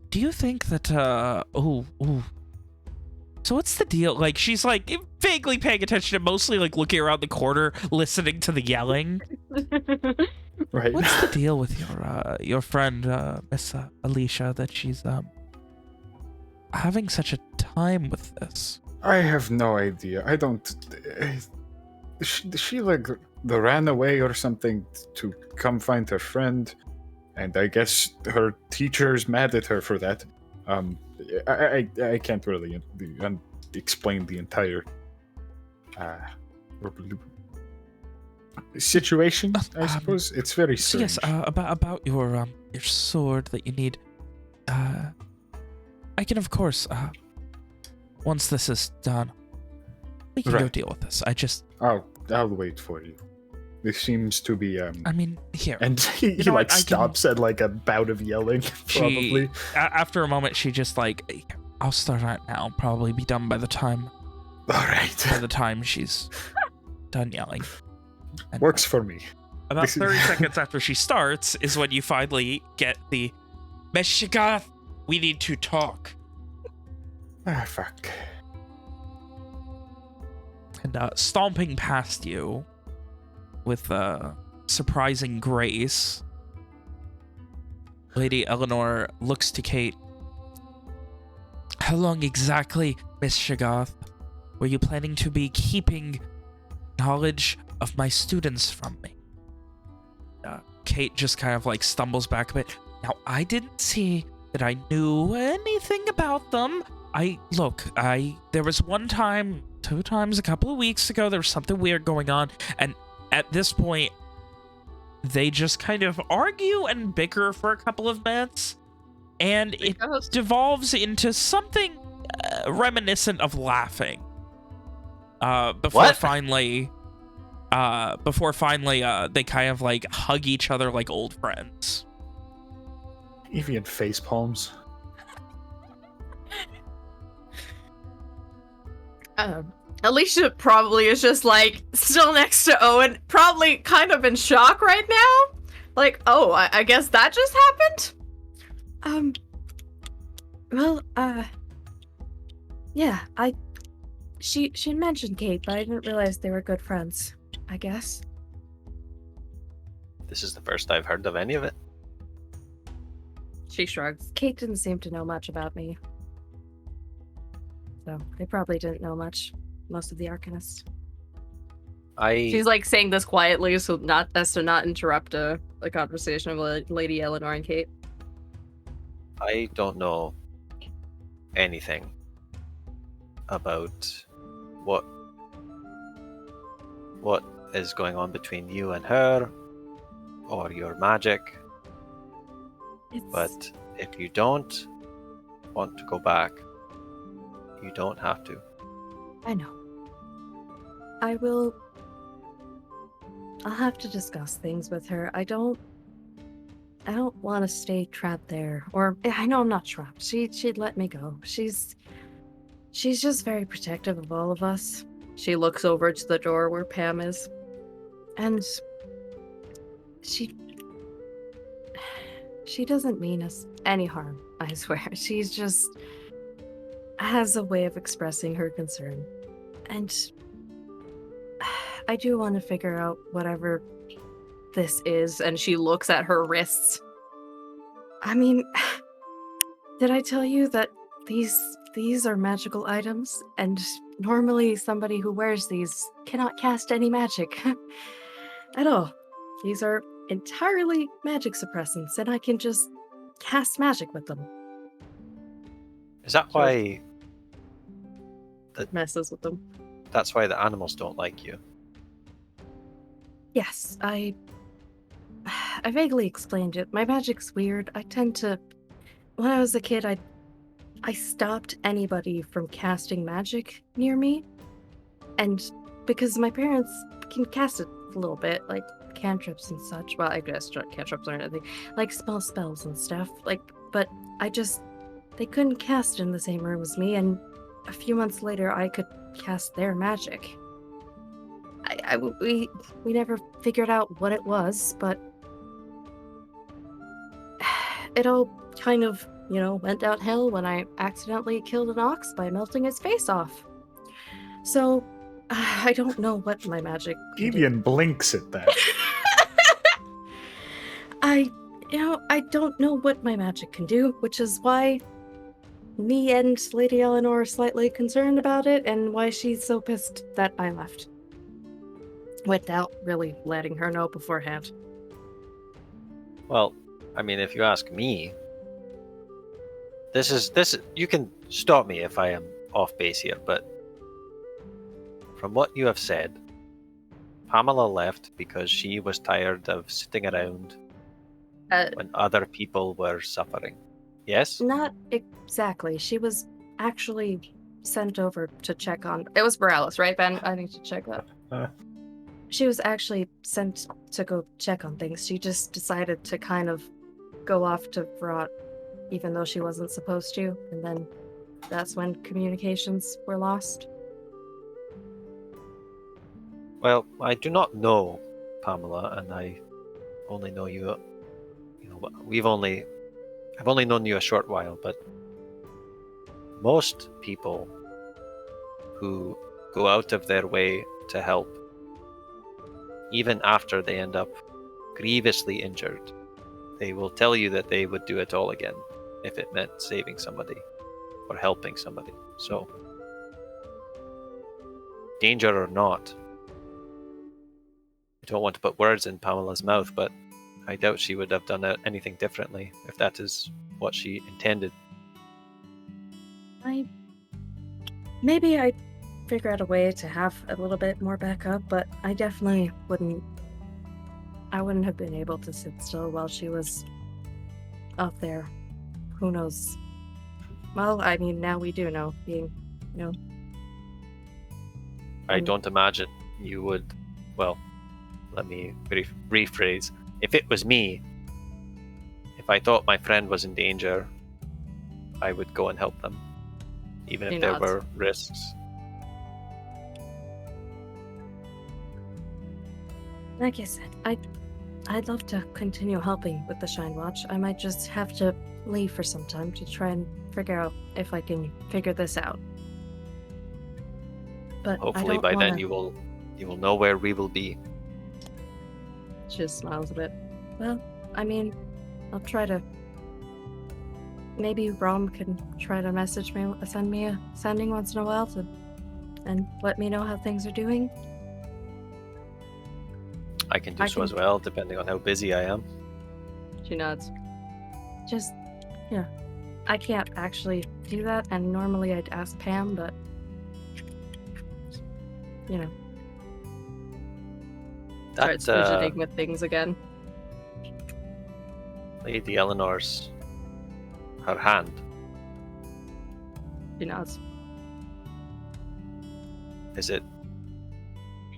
Do you think that, So what's the deal? Like, she's like vaguely paying attention and mostly like looking around the corner, listening to the yelling. Right. What's the deal with your friend, Miss Alicia, that she's having such a time with this? I have no idea. I don't. She like ran away or something to come find her friend, and I guess her teacher's mad at her for that. I can't really explain the entire situation. I suppose it's very So strange. yes, about your sword that you need. I can of course once this is done, we can go Right. deal with this. I just. I'll wait for you. This seems to be I mean, here. and he know like what, I can- stops at like a bout of yelling. Probably. After a moment, she just like, I'll start right now. Probably be done by the time All right. She's done yelling. And Works for me. about This is- 30 seconds after she starts is when you finally get the Miss Shagath, we need to talk. Fuck. And stomping past you with surprising grace, Lady Eleanor looks to Kate. How long exactly, Miss Shagath, were you planning to be keeping knowledge of my students from me? Kate just kind of like stumbles back a bit. Now, I didn't see that I knew anything about them. There was one time 2 times a couple of weeks ago. There was something weird going on. And at this point, they just kind of argue and bicker for a couple of minutes. And it devolves into something reminiscent of laughing. Before finally, they kind of like hug each other like old friends. Evian face palms. Alicia probably is just like still next to Owen, probably kind of in shock right now. Like, oh, I guess that just happened? Well, yeah, she mentioned Kate, but I didn't realize they were good friends, I guess. This is the first I've heard of any of it. She shrugs. Kate didn't seem to know much about me. So, they probably didn't know much, most of the Arcanists. She's like saying this quietly, so not interrupt a conversation of Lady Eleanor and Kate. I don't know anything about what is going on between you and her, or your magic. But if you don't want to go back, you don't have to. I know. I'll have to discuss things with her. I don't want to stay trapped there. Or I know I'm not trapped. She'd let me go. She's just very protective of all of us. She looks over to the door where Pam is. And she doesn't mean us any harm, I swear. She's just has a way of expressing her concern. And I do want to figure out whatever this is, and she looks at her wrists. I mean, did I tell you that these are magical items, and normally somebody who wears these cannot cast any magic at all. These are entirely magic suppressants, and I can just cast magic with them. Is that why that messes with them? That's why the animals don't like you. Yes, I vaguely explained it. My magic's weird. I tend to... When I was a kid, I stopped anybody from casting magic near me. And because my parents can cast it a little bit, like cantrips and such. Well, I guess cantrips aren't anything. Like small spells and stuff. But they couldn't cast in the same room as me, and a few months later I could cast their magic. We never figured out what it was, but it all kind of, went downhill when I accidentally killed an ox by melting its face off. So, I don't know what my magic... Evian blinks at that. I don't know what my magic can do, which is why me and Lady Eleanor are slightly concerned about it, and why she's so pissed that I left. Without really letting her know beforehand. Well, I mean, if you ask me, this is you can stop me if I am off base here, but from what you have said, Pamela left because she was tired of sitting around when other people were suffering. Yes? Not exactly. She was actually sent over to check on... It was Morales, right, Ben? I need to check that. She was actually sent to go check on things. She just decided to kind of go off to Vrot, even though she wasn't supposed to, and then that's when communications were lost. Well, I do not know Pamela, and I only know you. I've only known you a short while, but most people who go out of their way to help, even after they end up grievously injured, they will tell you that they would do it all again if it meant saving somebody or helping somebody. So, danger or not, I don't want to put words in Pamela's mouth, but I doubt she would have done anything differently if that is what she intended. Maybe I figure out a way to have a little bit more backup, but I definitely wouldn't have been able to sit still while she was up there. Who knows? Well, I mean, now we do know, being, I don't imagine you would. Well, let me rephrase. If it was me, if I thought my friend was in danger, I would go and help them, even if there were risks. Like I said, I'd love to continue helping with the Shynwatch. I might just have to leave for some time to try and figure out if I can figure this out. But hopefully by then you will know where we will be. She just smiles a bit. Well, I mean, I'll try to. Maybe Rom can try to message me, sending once in a while and let me know how things are doing. I can do so as well, depending on how busy I am. She nods. Just, I can't actually do that, and normally I'd ask Pam, but, Starts fidgeting with things again. Lady Eleanor's her hand. She nods. Is it?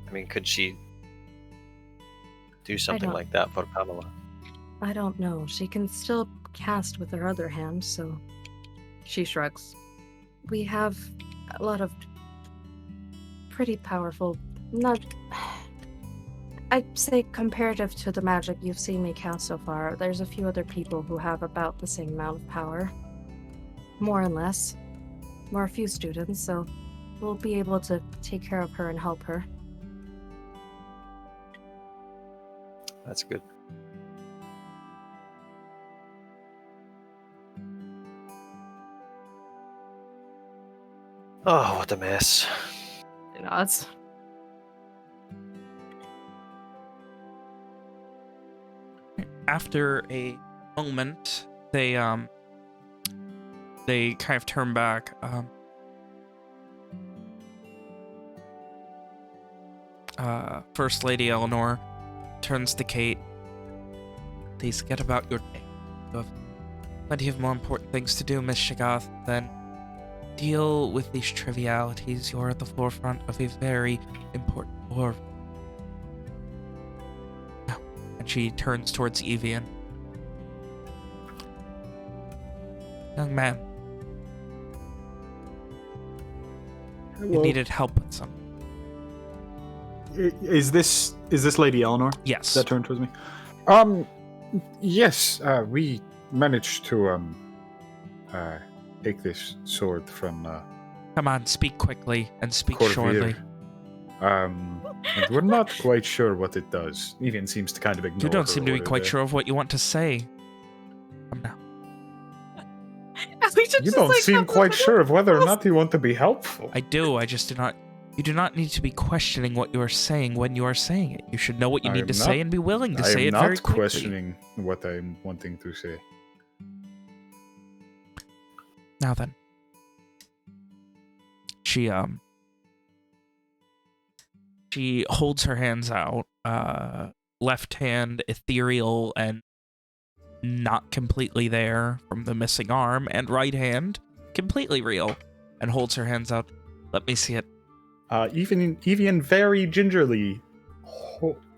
I mean, could she do something like that for Pamela? I don't know. She can still cast with her other hand, so... She shrugs. We have a lot of pretty powerful... I'd say comparative to the magic you've seen me cast so far, there's a few other people who have about the same amount of power. More and less. We're a few students, so we'll be able to take care of her and help her. That's good. Oh, what a mess. She nods. After a moment, they kind of turn back. First Lady Eleanor turns to Kate. Please get about your day. You have plenty of more important things to do, Miss Shagath, than deal with these trivialities. You're at the forefront of a very important war. And she turns towards Evian. Young man. You needed help with something. Is this Lady Eleanor? Yes. That turned towards me. Yes. We managed to take this sword from. Come on, speak quickly and speak Corvir. shortly. And we're not quite sure what it does. Evian seems to kind of ignore. You don't seem to be order quite there. sure of what you want to say. Come now. You don't seem quite sure of whether or not you want to be helpful. I do. I just do not. You do not need to be questioning what you are saying when you are saying it. You should know what you need to say and be willing to say it very quickly. I am not questioning what I'm wanting to say. Now then. She holds her hands out, left hand ethereal and not completely there from the missing arm, and right hand completely real, and holds her hands out. Let me see it. Evian very gingerly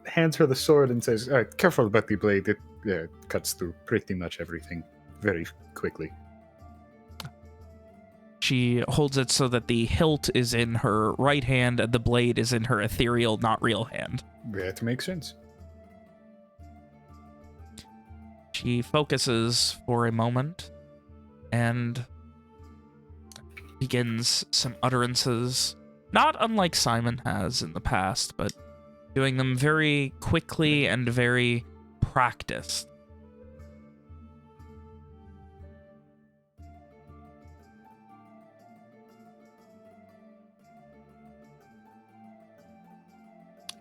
hands her the sword and says, careful about the blade, it cuts through pretty much everything very quickly. She holds it so that the hilt is in her right hand and the blade is in her ethereal, not real hand. That makes sense. She focuses for a moment and begins some utterances, not unlike Simon has in the past, but doing them very quickly and very practiced.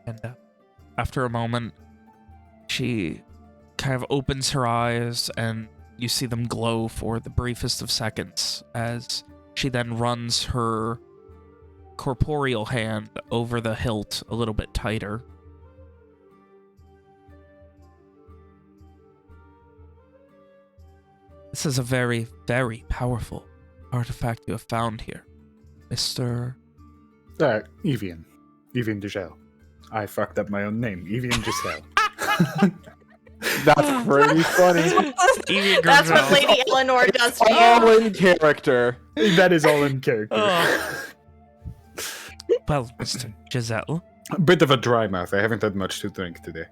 And after a moment, she kind of opens her eyes and you see them glow for the briefest of seconds as she then runs her corporeal hand over the hilt a little bit tighter. This is a very, very powerful artifact you have found here, Mr. Evian. Evian Giselle. I fucked up my own name. Evian Giselle. That's pretty funny. That's what Lady Eleanor does for you. All in character. That is all in character. Well, Mr. Giselle. A bit of a dry mouth. I haven't had much to drink today.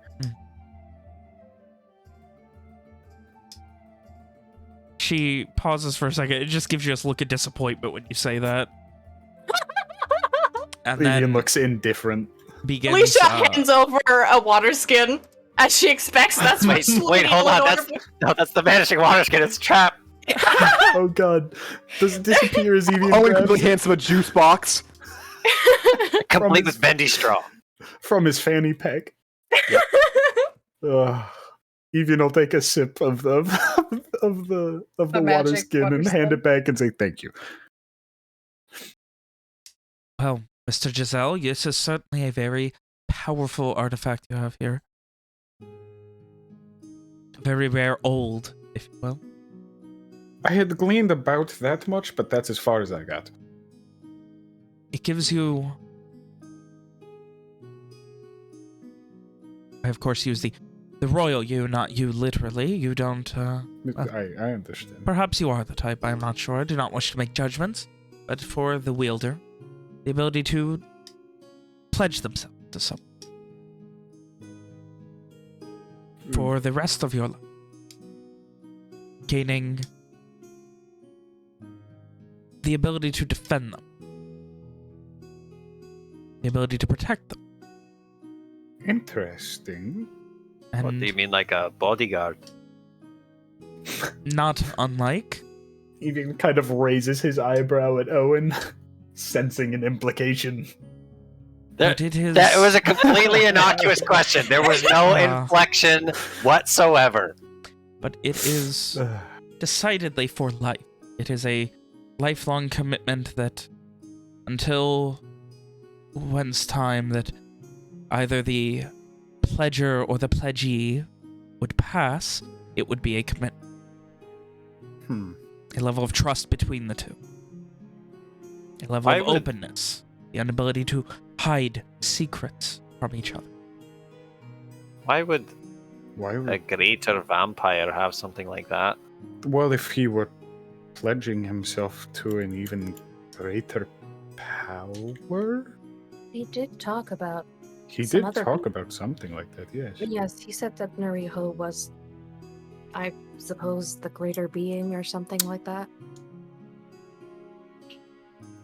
She pauses for a second. It just gives you a look of disappointment when you say that. And Evian then looks indifferent. begins... Alicia hands over a water skin, as she expects. That's what Wait, hold on. That's the vanishing water skin. It's a trap. Oh god. Does it disappear as Evian Owen grabs quickly hands him a juice box. Complete with bendy straw. from his fanny pack? Evian will take a sip of the water magic skin water and hand skin. it back and say thank you. Well, Mr. Giselle, this is certainly a very powerful artifact you have here. Very rare old, if you will. I had gleaned about that much, but that's as far as I got. It gives you... I, of course, use the royal you, not you literally. You don't, I understand. Perhaps you are the type, I am not sure. I do not wish to make judgments. But for the wielder, the ability to pledge themselves to someone. For the rest of your life. Gaining the ability to defend them. The ability to protect them. Interesting. And What do you mean, like a bodyguard? not unlike... Evian kind of raises his eyebrow at Owen, sensing an implication. But it is... That was a completely innocuous question. There was no inflection whatsoever. But it is decidedly for life. It is a lifelong commitment that until whence time that either the pledger or the pledgee would pass, it would be a commitment. A level of trust between the two. A level of openness. The inability to hide secrets from each other. Why would Why a would... greater vampire have something like that? Well, if he were pledging himself to an even greater power? He did talk about... He Some did other talk people. about something like that, yes. Yes, he said that Nariho was, I suppose, the greater being or something like that.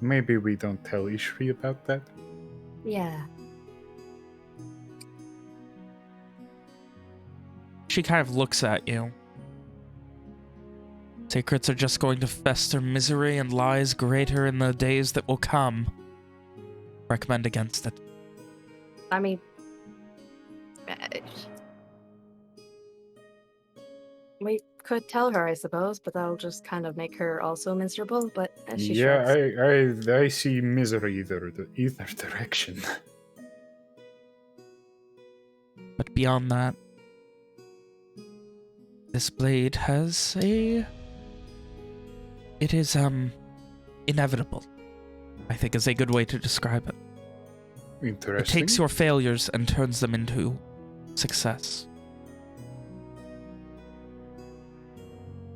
Maybe we don't tell Ishri about that? Yeah. She kind of looks at you. Secrets are just going to fester misery and lies greater in the days that will come. Recommend against it. I mean... we could tell her, I suppose, but that'll just kind of make her also miserable, but she shrugs. I see misery either direction. But beyond that, this blade has a... It is, inevitable. I think is a good way to describe it. Interesting. It takes your failures and turns them into success.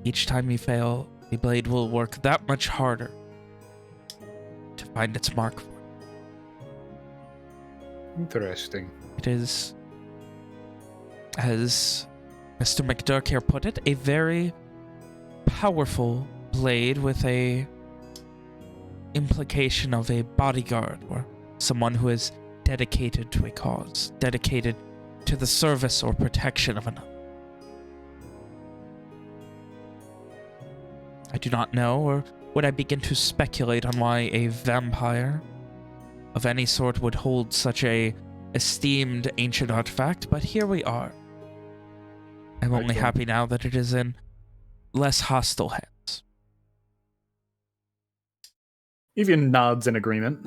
Each time you fail, the blade will work that much harder to find its mark for it. Interesting. It is, as Mr. McDurk here put it, a very powerful blade with a implication of a bodyguard or someone who is dedicated to a cause, dedicated to the service or protection of another. I do not know, or would I begin to speculate on why a vampire of any sort would hold such a esteemed ancient artifact, but here we are. I'm only happy now that it is in less hostile hands. Evian nods in agreement.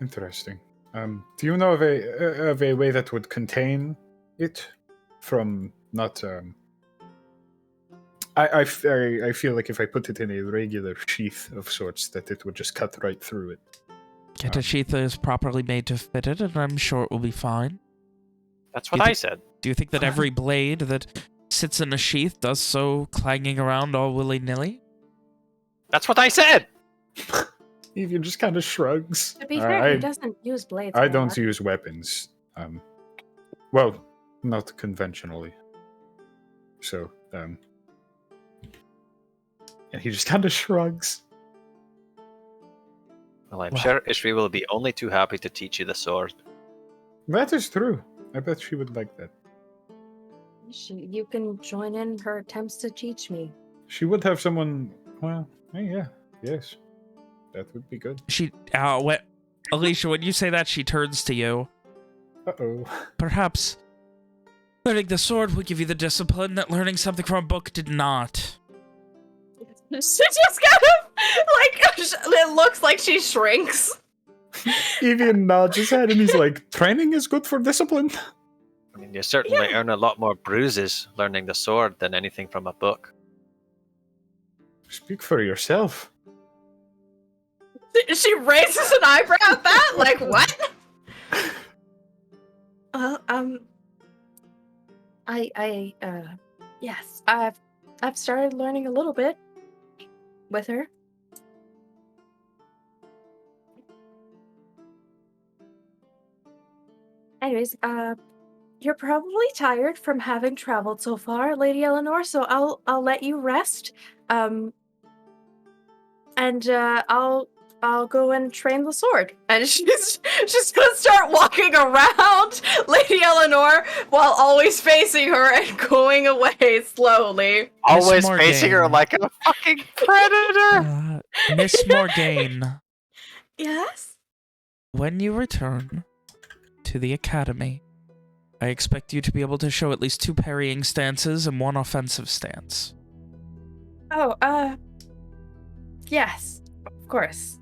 Interesting. Do you know of a way that would contain it from not? I feel like if I put it in a regular sheath of sorts, that it would just cut right through it. Get a sheath that is properly made to fit it, and I'm sure it will be fine. That's what I said. Do you think that every blade that sits in a sheath does so clanging around all willy-nilly? That's what I said! Evian just kind of shrugs. To be fair, he doesn't use blades. I very don't much. use weapons. Well, not conventionally. So, and he just kind of shrugs. Well, I'm sure Ishri will be only too happy to teach you the sword. That is true. I bet she would like that. You can join in her attempts to teach me. She would have someone. Well, yes, that would be good. Alicia, when you say that, she turns to you. Uh-oh. Perhaps learning the sword will give you the discipline that learning something from a book did not. She just kind of, it looks like she shrinks. Evian nods his head and he's like, training is good for discipline. I mean, you certainly earn a lot more bruises learning the sword than anything from a book. Speak for yourself. She raises an eyebrow at that? Like, what? Well, yes, I've started learning a little bit with her. Anyways, you're probably tired from having traveled so far, Lady Eleanor, so I'll let you rest. And I'll go and train the sword. And she's gonna start walking around Lady Eleanor while always facing her and going away slowly. Always Morgaine. facing her like a fucking predator! Miss Morgaine, Yes? when you return to the academy, I expect you to be able to show at least 2 parrying stances and 1 offensive stance. Oh, yes, of course.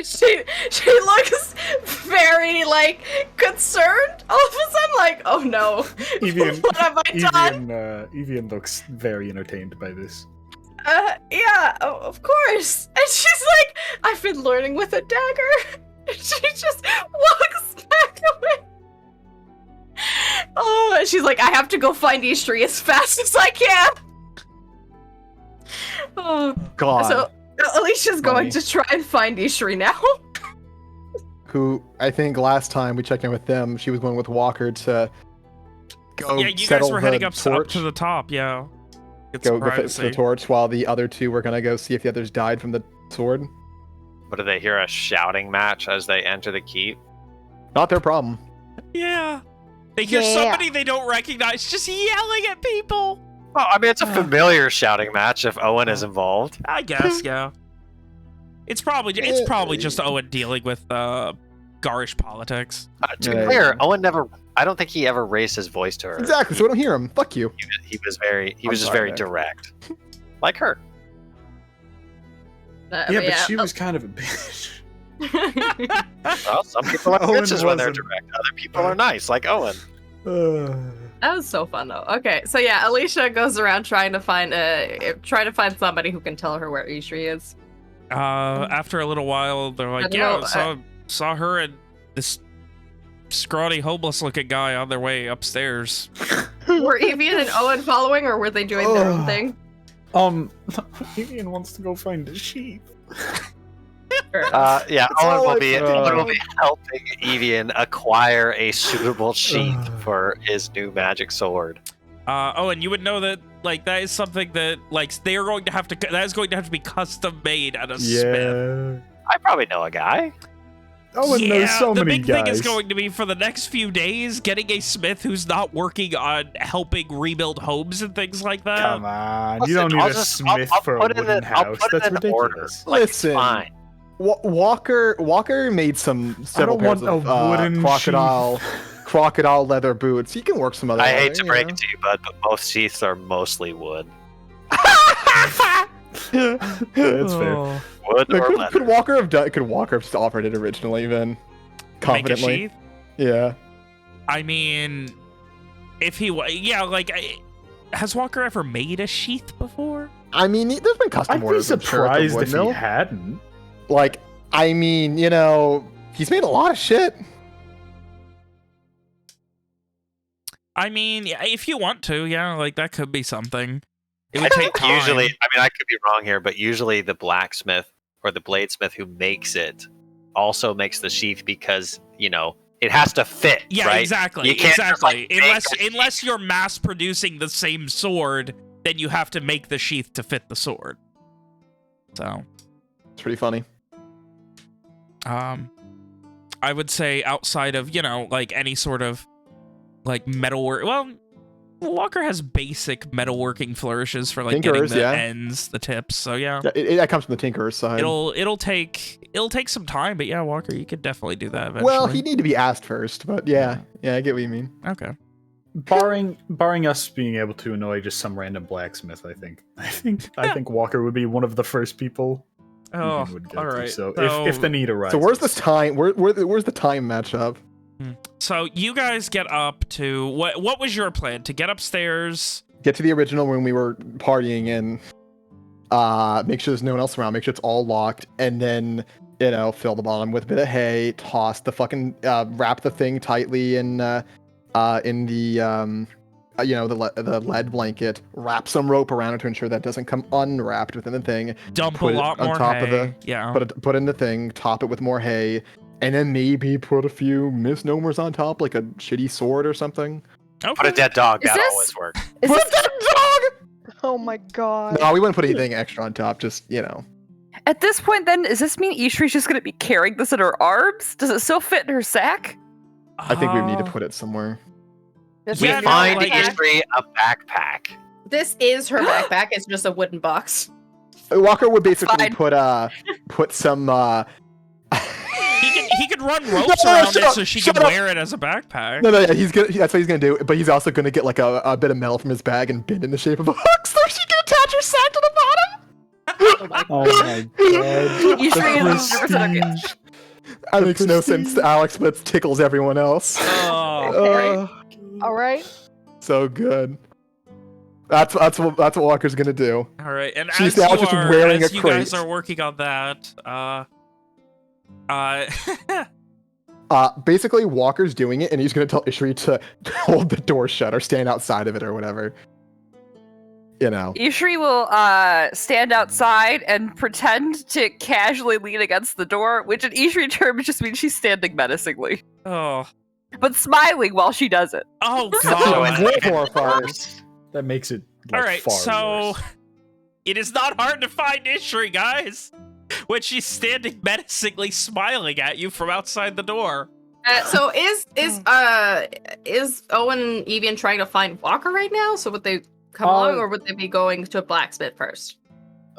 she looks very, concerned all of a sudden, like, oh no, what have I done? Evian looks very entertained by this. Yeah, of course. And she's like, I've been learning with a dagger. And she just walks back away. Oh, and she's like, I have to go find Ishri as fast as I can. Oh, God. So Alicia's going to try and find Ishri now. Who I think last time we checked in with them, she was going with Walker to go Yeah, you settle guys were heading the up torch. to the top, yeah. It's Go fix the privacy. torch while the other two were gonna go see if the others died from the sword. But do they hear a shouting match as they enter the keep? Not their problem. Yeah. They hear Yeah. somebody they don't recognize just yelling at people. Well, I mean, it's a familiar shouting match if Owen is involved. I guess, yeah. It's probably just Owen dealing with garish politics. To be Yeah, clear, yeah. Owen never. I don't think he ever raised his voice to her. Exactly, so we don't hear him. Fuck you. He was very. He I'm was just sorry, very Nick. direct, like her. Yeah, but she was kind of a bitch. Well, some people are Owen bitches when they're wasn't. direct. Other people are nice, like Owen. That was so fun though. Okay, so yeah, Alicia goes around trying to find somebody who can tell her where Ishri is. After a little while, they're like, I don't yeah, know, saw her and this scrawny, homeless-looking guy on their way upstairs. Were Evian and Owen following, or were they doing their own thing? Evian wants to go find the sheep. Yeah, That's Owen all will I be thought. Owen will be helping Evian acquire a suitable sheath for his new magic sword. And you would know that, that is something that, they are going to have to, that is going to have to be custom made at a smith. I probably know a guy. Owen knows so the many big guys. thing is going to be for the next few days getting a smith who's not working on helping rebuild homes and things like that. Come on, you Listen, don't need I'll a just- smith I'll for a put it in wooden I'll house. put it That's in order. ridiculous. Like, it's Listen. fine. Walker made several don't pairs want of a wooden crocodile leather boots. You can work some other. I hate way, to you break know. it to you, bud, but most sheaths are mostly wood. That's fair. Oh. Wood or Could leather? Walker have done? Could Walker have just offered it originally then? Make a Confidently. sheath? Yeah. I mean, if he, has Walker ever made a sheath before? I mean, there's been custom I'd be orders. I'm sure, at the surprised if wood he mill. hadn't. Like, I mean, he's made a lot of shit. I mean, if you want to, yeah, like that could be something. It would take time. Usually, I mean, I could be wrong here, but usually the blacksmith or the bladesmith who makes it also makes the sheath because, it has to fit, Yeah, right? exactly. You can't just, Exactly. like, make Unless you're mass producing the same sword, then you have to make the sheath to fit the sword. So, It's pretty funny. I would say outside of, like any sort of like metalwork. Well, Walker has basic metalworking flourishes for like getting Tinkerers, the yeah. ends, the tips. So yeah, That comes from the Tinkerer's side. it'll take some time, but yeah, Walker, you could definitely do that eventually. Well, he'd need to be asked first, but yeah, I get what you mean. Okay. Barring us being able to annoy just some random blacksmith, I think Walker would be one of the first people. Oh, Ethan would go all to. right. So if the need arises. So where's the time? Where's the time matchup? So you guys get up to what was your plan? To get upstairs? Get to the original room we were partying in. Make sure there's no one else around. Make sure it's all locked, and then fill the bottom with a bit of hay. Toss the fucking wrap the thing tightly in the the lead blanket. Wrap some rope around it to ensure that doesn't come unwrapped within the thing. Dump Put a it lot on more top hay. of the- Yeah. Put in the thing. Top it with more hay. And then maybe put a few misnomers on top, like a shitty sword or something. Okay. Put a dead dog. Is That this- always works. Is Put this, a dead dog! Oh my god. No, we wouldn't put anything extra on top. Just at this point, then, does this mean Ishri's just going to be carrying this in her arms? Does it still fit in her sack? I think we need to put it somewhere. This We Yeah, is no, find like- Ishri a backpack. This is her backpack. It's just a wooden box. Walker would basically Fine. put some He could run ropes No, around shut it up, so she shut can up. wear it as a backpack. No, yeah, that's what he's gonna do. But he's also gonna get like a bit of metal from his bag and bend in the shape of a hook so she can attach her sack to the bottom. Oh my god. Ishri is 100% okay. That makes no sense to Alex, but it tickles everyone else. Oh. All right. So good. That's what Walker's gonna do. All right, and She's as now you just are, wearing as a you guys crate. are working on that, Basically, Walker's doing it, and he's gonna tell Ishri to hold the door shut or stand outside of it or whatever. Ishri will stand outside and pretend to casually lean against the door, which in Ishri terms just means she's standing menacingly, oh, but smiling while she does it. oh So god. way it's horrifying. worse. That makes it All right, far so worse. it is not hard to find Ishri, guys, when she's standing menacingly smiling at you from outside the door. So is Owen and Evian trying to find Walker right now? So would they come along, or would they be going to a blacksmith first?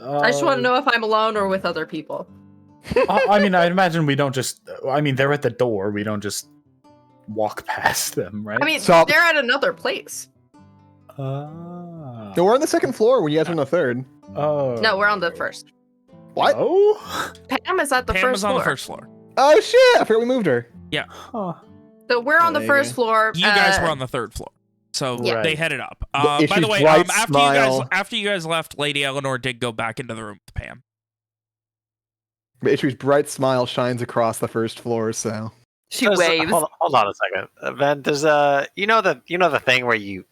I just want to know if I'm alone or with other people. I mean, I imagine we don't just. I mean, they're at the door. We don't just walk past them, right? I mean, So- they're at another place. Ah. No, we're on the second floor when you guys are on the third. Oh. No, we're on the first. What? Oh. Pam is at the Pam first is on floor. the first floor. Oh shit! I forgot we moved her. Huh. So we're on the There you first go. floor. You guys were on the third floor, so Yeah. they headed up. The By the way, issue's bright after you guys left, Lady Eleanor did go back into the room with Pam. But Ishri's bright smile shines across the first floor. So She There's- waves. Hold on a second, Ben. There's the thing where you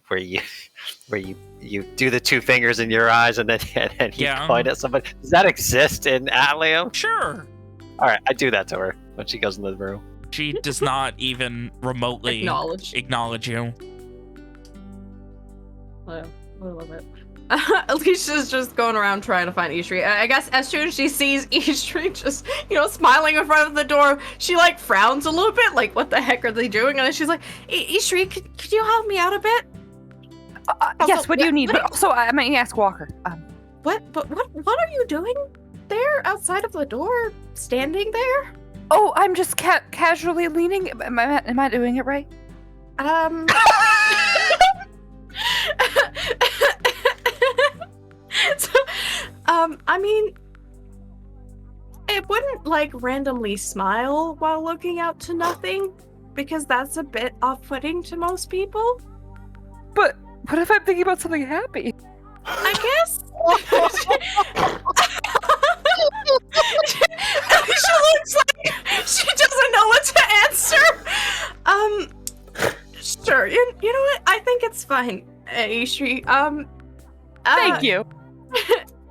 do the two fingers in your eyes and then you Yeah. point at somebody. Does that exist in Atleo? Sure. All right, I do that to her when she goes in the room. She does not even remotely acknowledge you. I love it. Alicia's just going around trying to find Ishri. I guess as soon as she sees Ishri just, smiling in front of the door, she frowns a little bit, like, what the heck are they doing? And then she's like, Ishri, could you help me out a bit? Yes, what do you need? what- But also, I might ask Walker. What are you doing there outside of the door, standing there? Oh, I'm just casually leaning. Am I doing it right? So, I mean, I wouldn't like randomly smile while looking out to nothing, because that's a bit off-putting to most people. But what if I'm thinking about something happy? I guess. She looks like she doesn't know what to answer. Sure. You know what? I think it's fine, Ishri. Thank you.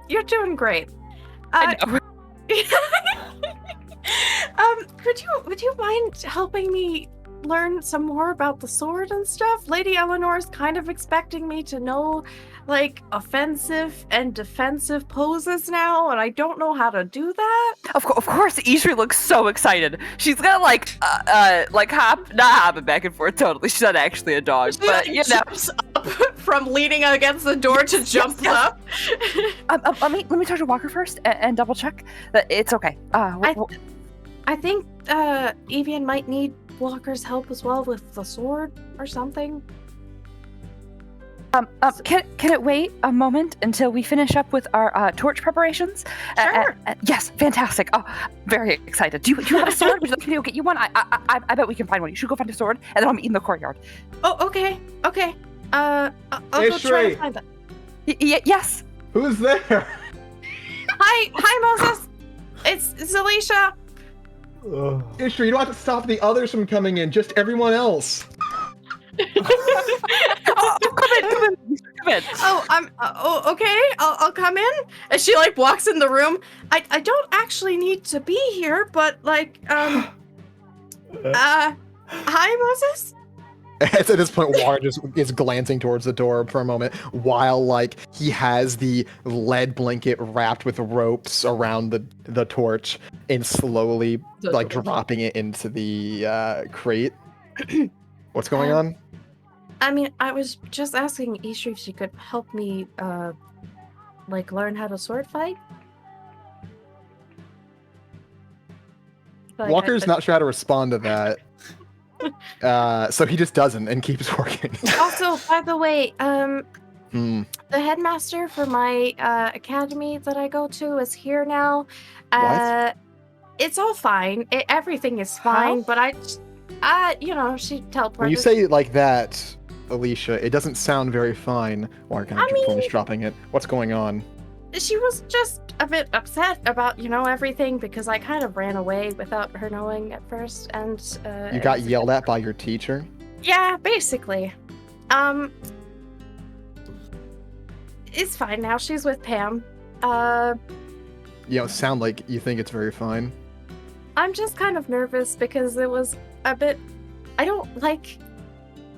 You're doing great. I know. Would you mind helping me learn some more about the sword and stuff? Lady Eleanor's kind of expecting me to know, like, offensive and defensive poses now, and I don't know how to do that. Of course, Ishri looks so excited. She's gonna not hopping back and forth totally. She's not actually a dog, She, but like, jumps up from leaning against the door to jump up. Let me talk to Walker first and double check that it's okay. I think Evian might need Walker's help as well with the sword or something. Can it wait a moment until we finish up with our torch preparations? Sure. Yes, fantastic. Oh, very excited. Do you have a sword? Would you like me to go get you one? I bet we can find one. You should go find a sword, and then I'll meet you in the courtyard. Oh, okay. I'll go try to find that. Yes. Who's there? Hi, Moses. It's Alicia. Ishri, you don't have to stop the others from coming in, just everyone else. Come in. Oh, okay. I'll come in. And she like walks in the room. I don't actually need to be here, but like hi, Moses. At this point, Walker just is glancing towards the door for a moment while, like, he has the lead blanket wrapped with ropes around the torch and slowly, like, dropping it into the crate. What's going on? I mean, I was just asking Ishri if she could help me, like, learn how to sword fight. Like, Walker's not sure how to respond to that. So he just doesn't and keeps working. Also, by the way, the headmaster for my academy that I go to is here now. What? It's all fine. Everything is fine, but she teleported. When you say it like that, Alicia, it doesn't sound very fine. Walker kind of finish dropping it. What's going on? She was just a bit upset about, everything because I kind of ran away without her knowing at first, and you got yelled at by your teacher? Yeah, basically. It's fine now. She's with Pam. You don't sound like you think it's very fine. I'm just kind of nervous because it was a bit... I don't like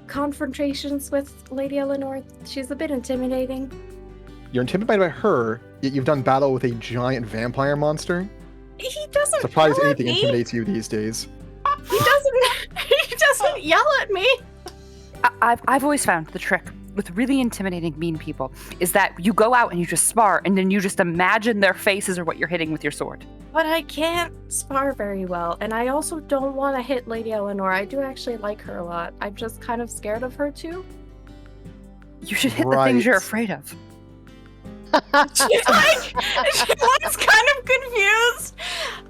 confrontations with Lady Eleanor. She's a bit intimidating. You're intimidated by her, yet you've done battle with a giant vampire monster? He doesn't Surprised yell anything at me. intimidates you these days. He doesn't yell at me. I've always found the trick with really intimidating mean people is that you go out and you just spar, and then you just imagine their faces or what you're hitting with your sword. But I can't spar very well, and I also don't want to hit Lady Eleanor. I do actually like her a lot. I'm just kind of scared of her too. You should hit the things you're afraid of. She looks kind of confused.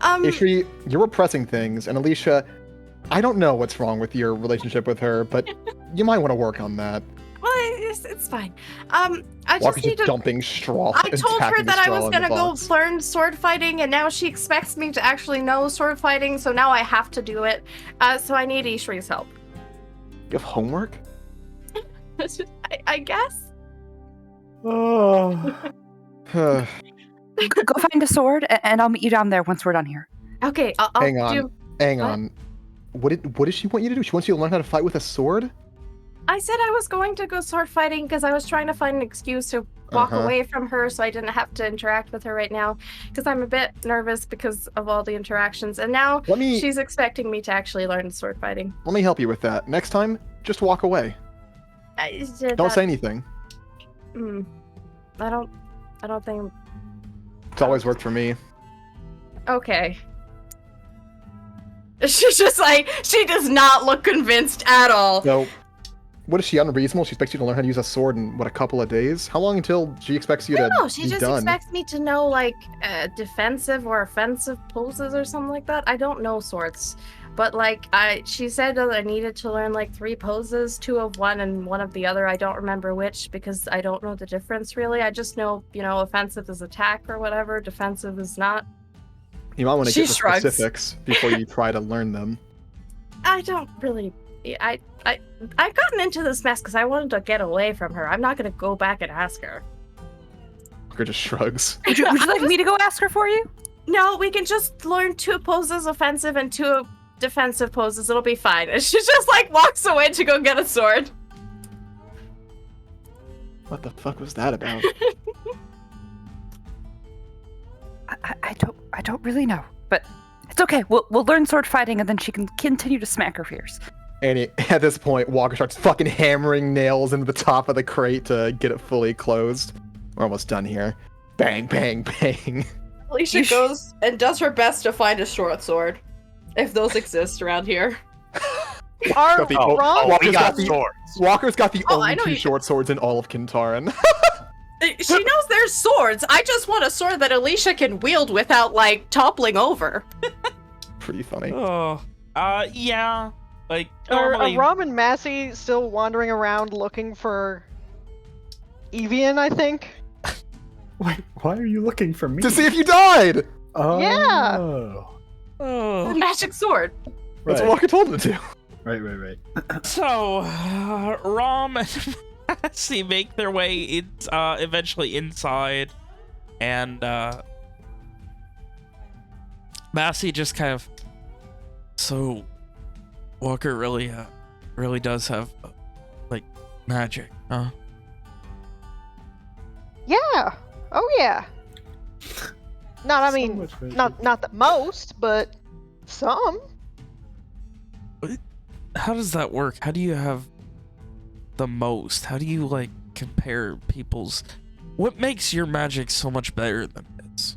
Ishri, you're repressing things, and Alicia, I don't know what's wrong with your relationship with her, but you might want to work on that. Well, it's fine. I Walker's just need to... dumping straw. I and told her packing the that I straw was in gonna the go box. learn sword fighting, and now she expects me to actually know sword fighting, so now I have to do it. So I need Ishri's help. You have homework? I guess. Oh. Go find a sword, and I'll meet you down there once we're done here. Okay, I'll Hang on. do... Hang What? on. What does she want you to do? She wants you to learn how to fight with a sword? I said I was going to go sword fighting because I was trying to find an excuse to walk away from her so I didn't have to interact with her right now because I'm a bit nervous because of all the interactions, and now she's expecting me to actually learn sword fighting. Let me help you with that. Next time, just walk away. Don't say anything. I don't think... It's always worked for me. Okay. She's just like, she does not look convinced at all. Nope. What is she unreasonable? She expects you to learn how to use a sword in what, a couple of days? How long until she expects you to No, she be just done? expects me to know like defensive or offensive poses or something like that. I don't know swords, but like she said that I needed to learn like 3 poses, 2 of one and 1 of the other. I don't remember which because I don't know the difference really. I just know, you know, offensive is attack or whatever, defensive is not. You might want to She get the shrugs. specifics before you try to learn them. I don't really. I've gotten into this mess because I wanted to get away from her. I'm not gonna go back and ask her. Walker just shrugs. Would you like me to go ask her for you? No, we can just learn 2 poses offensive and 2 defensive poses. It'll be fine. And she just like walks away to go get a sword. What the fuck was that about? I don't really know, but it's okay. We'll learn sword fighting, and then she can continue to smack her fears. And at this point, Walker starts fucking hammering nails into the top of the crate to get it fully closed. We're almost done here. Bang, bang, bang. Alicia goes and does her best to find a short sword, if those exist around here. Are Got the- wrong? we got the- swords. Walker's got the Oh, I only know 2 you- short swords in all of Kyn Taryn. She knows there's swords. I just want a sword that Alicia can wield without, like, toppling over. Pretty funny. Oh, yeah. Like, Are normally... Rom and Massey still wandering around looking for Evian, I think? Wait, why are you looking for me? To see if you died! Oh. Yeah. Oh. Magic sword. That's Right. what Walker told him to. Right. So, Rom and Massey make their way eventually inside, and Massey just kind of... So, Walker really does have, like, magic, huh? Yeah. Oh yeah. Not, I So mean, much magic. not the most, but some. How does that work? How do you have the most? How do you, like, compare people's... What makes your magic so much better than his?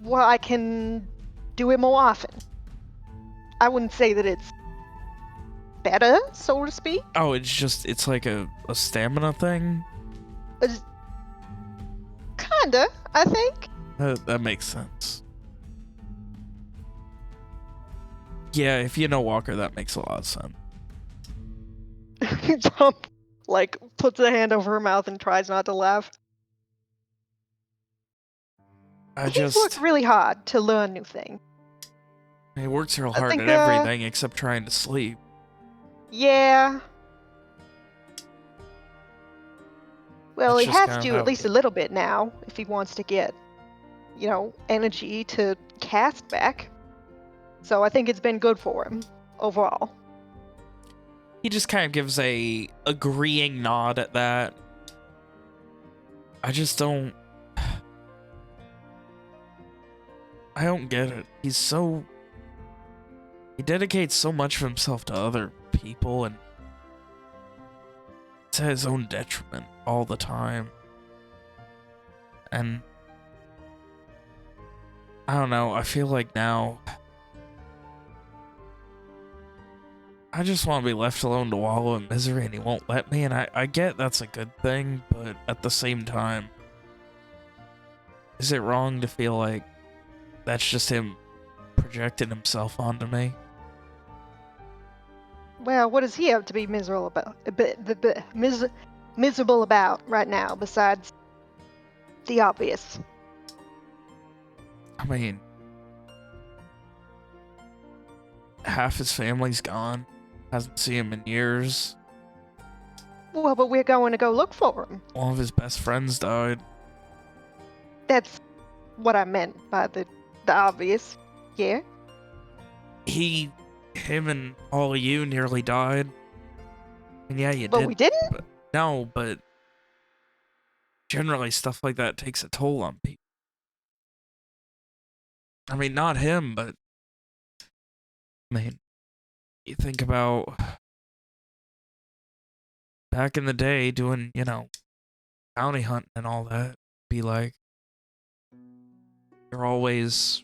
Well, I can do it more often. I wouldn't say that it's better, so to speak. Oh, it's like a stamina thing? It's kinda, I think. That makes sense. Yeah, if you know Walker, that makes a lot of sense. Jump, like, puts a hand over her mouth and tries not to laugh. He's worked really hard to learn new things. He works real I hard think, at everything except trying to sleep. Yeah. Well, That's he just has kind of to how at least a little bit now if he wants to get, you know, energy to cast back. So I think it's been good for him overall. He just kind of gives a agreeing nod at that. I just don't... I don't get it. He dedicates so much of himself to other people and to his own detriment all the time. And I don't know, I feel like now I just want to be left alone to wallow in misery, and he won't let me, and I get that's a good thing, but at the same time, is it wrong to feel like that's just him projecting himself onto me? Well, what does he have to be miserable about? Miserable about right now, besides the obvious? I mean, half his family's gone. Hasn't seen him in years. Well, but we're going to go look for him. One of his best friends died. That's what I meant by the obvious. Yeah. Him and all of you nearly died. And yeah, you But did. we didn't? But no, but generally stuff like that takes a toll on people. I mean, not him, but I mean, you think about back in the day doing, you know, bounty hunting and all that. Be like, you're always...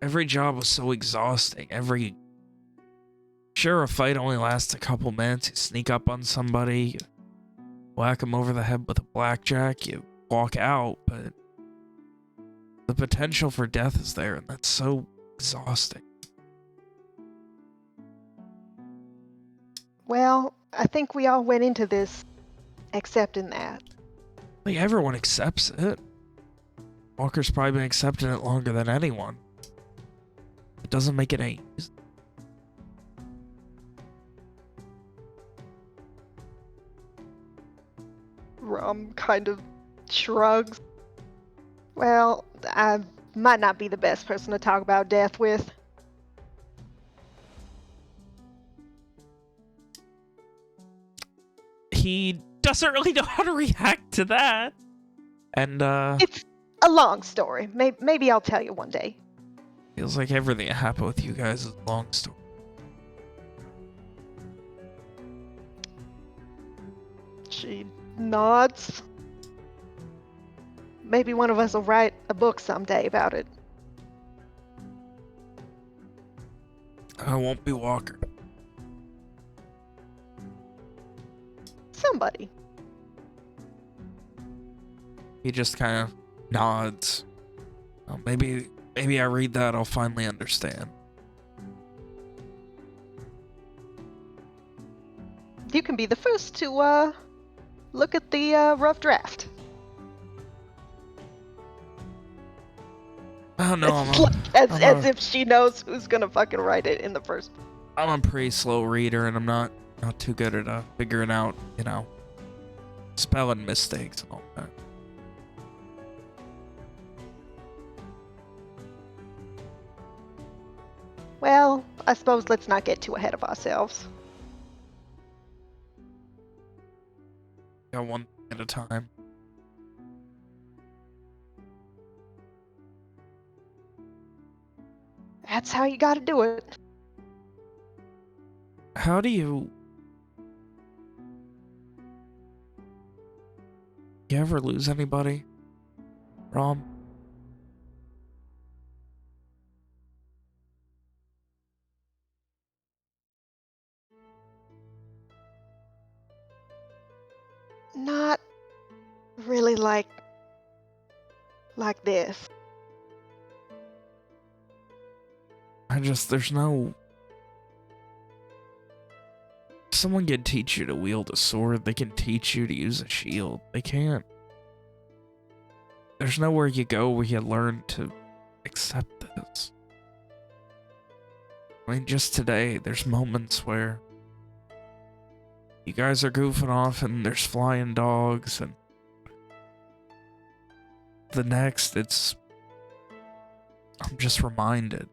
Every job was so exhausting. Every Sure, a fight only lasts a couple minutes. You sneak up on somebody, you whack them over the head with a blackjack, you walk out, but the potential for death is there, and that's so exhausting. Well, I think we all went into this accepting that. Like, everyone accepts it. Walker's probably been accepting it longer than anyone. It doesn't make it any easier. Rum kind of shrugs. Well, I might not be the best person to talk about death with. He doesn't really know how to react to that. And, It's a long story. Maybe I'll tell you one day. feels like everything that happened with you guys is a long story. She nods. Maybe one of us will write a book someday about it. I won't be Walker. Somebody. He just kind of nods. Oh, maybe I read that, I'll finally understand. You can be the first to look at the rough draft. Oh no, It's like, as if she knows who's gonna fucking write it in the first. I'm a pretty slow reader, and I'm not too good at figuring out, spelling mistakes and all that. Well, I suppose let's not get too ahead of ourselves. Got one thing at a time. That's how you gotta do it. How do you ever lose anybody, Rom? Not really like this. There's no... Someone can teach you to wield a sword. They can teach you to use a shield. They can't. There's nowhere you go where you learn to accept this. I mean, just today, there's moments where you guys are goofing off and there's flying dogs, and the next, I'm just reminded.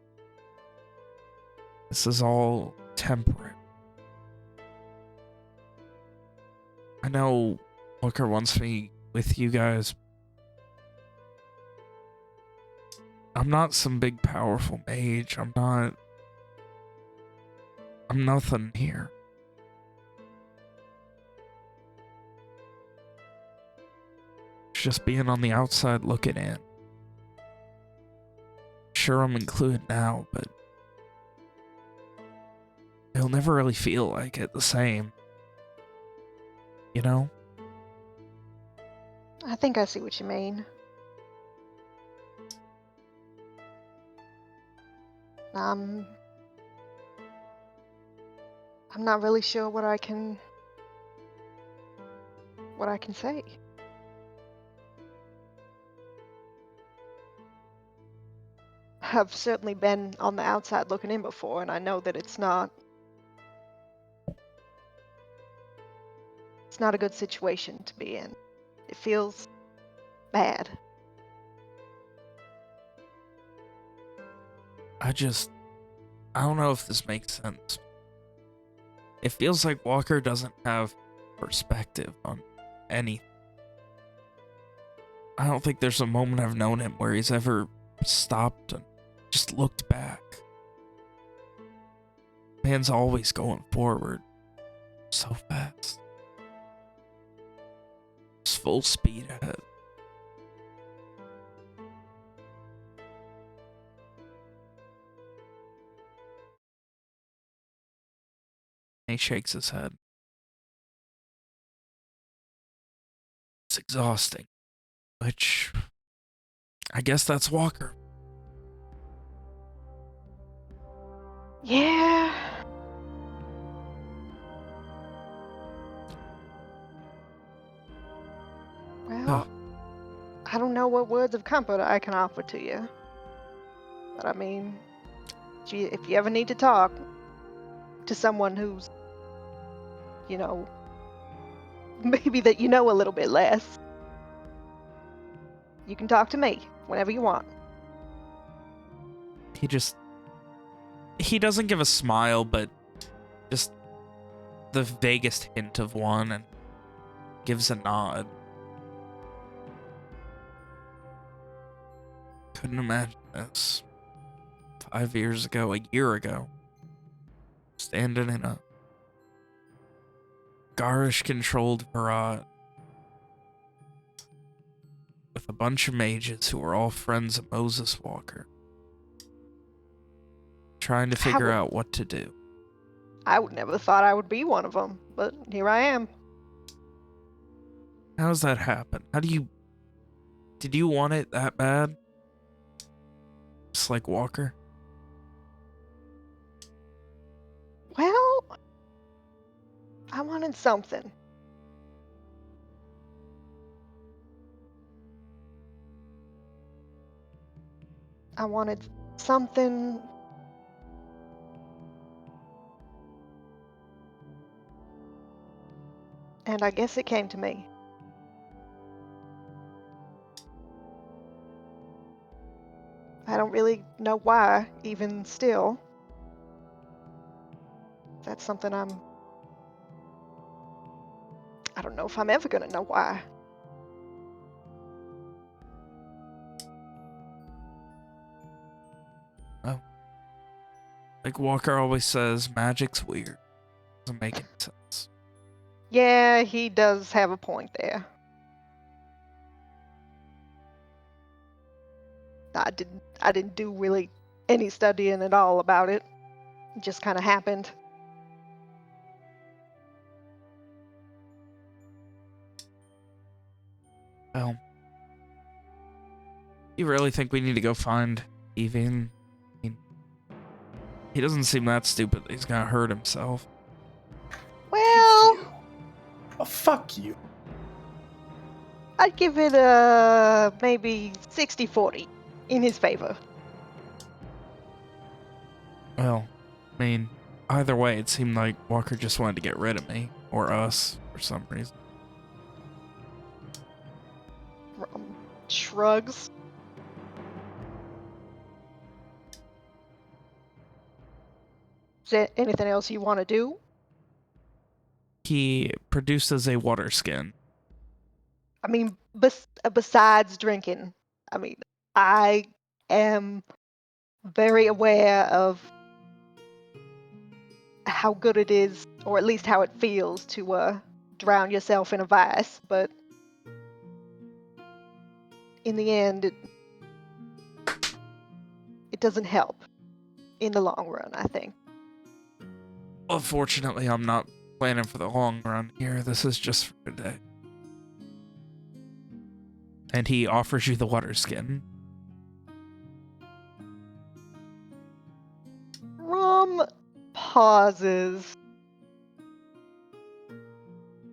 This is all temporary. I know Booker wants me with you guys. I'm not some big powerful mage. I'm nothing here. It's just being on the outside looking in. Sure, I'm included now, but it'll never really feel like it the same. You know? I think I see what you mean. I'm not really sure what I can say. I've certainly been on the outside looking in before, and I know that it's not a good situation to be in. It feels bad. I don't know if this makes sense. It feels like Walker doesn't have perspective on anything. I don't think there's a moment I've known him where he's ever stopped and just looked back. Man's always going forward. So fast. Just full speed ahead. He shakes his head. It's exhausting. Which, I guess that's Walker. Yeah. Well, I don't know what words of comfort I can offer to you. But I mean, if you ever need to talk to someone who's, you know, maybe that you know a little bit less, you can talk to me whenever you want. He doesn't give a smile, but just the vaguest hint of one, and gives a nod. Couldn't imagine this 5 years ago, a year ago. Standing in a Garish-controlled Marat with a bunch of mages who were all friends of Moses Walker. Trying to figure out what to do. I would never thought I would be one of them, but here I am. How does that happen? Did you want it that bad? Just like Walker? Well, I wanted something. I wanted something. And I guess it came to me. I don't really know why, even still. That's something I don't know if I'm ever gonna know why. Oh. Like Walker always says, magic's weird. Doesn't make any sense. Yeah, he does have a point there. I didn't do really any studying at all about it. It just kind of happened. Well, you really think we need to go find Evian? I mean, he doesn't seem that stupid that he's gonna hurt himself. Well, Oh, fuck you. I'd give it maybe 60-40 in his favor. Well, I mean, either way, it seemed like Walker just wanted to get rid of me. Or us, for some reason. Shrugs. Is there anything else you want to do? He produces a water skin. I mean, besides drinking, I mean, I am very aware of how good it is, or at least how it feels to drown yourself in a vice, but in the end, it doesn't help in the long run, I think. Unfortunately, I'm not planning for the long run here. This is just for today. And he offers you the water skin. Rom pauses,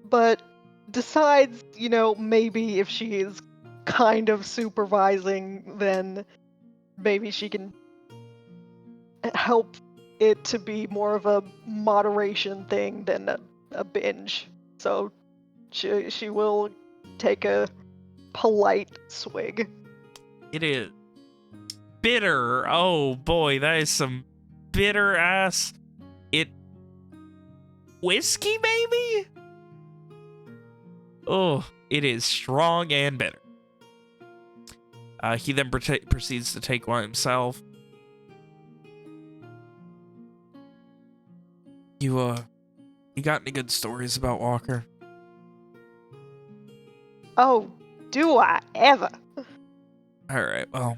but decides, maybe if she is kind of supervising, then maybe she can help it to be more of a moderation thing than a binge. So she will take a polite swig. It is bitter. Oh boy, that is some bitter ass. Whiskey, maybe? Oh, it is strong and bitter. He then proceeds to take one himself. You got any good stories about Walker? Oh, do I ever? Alright, well,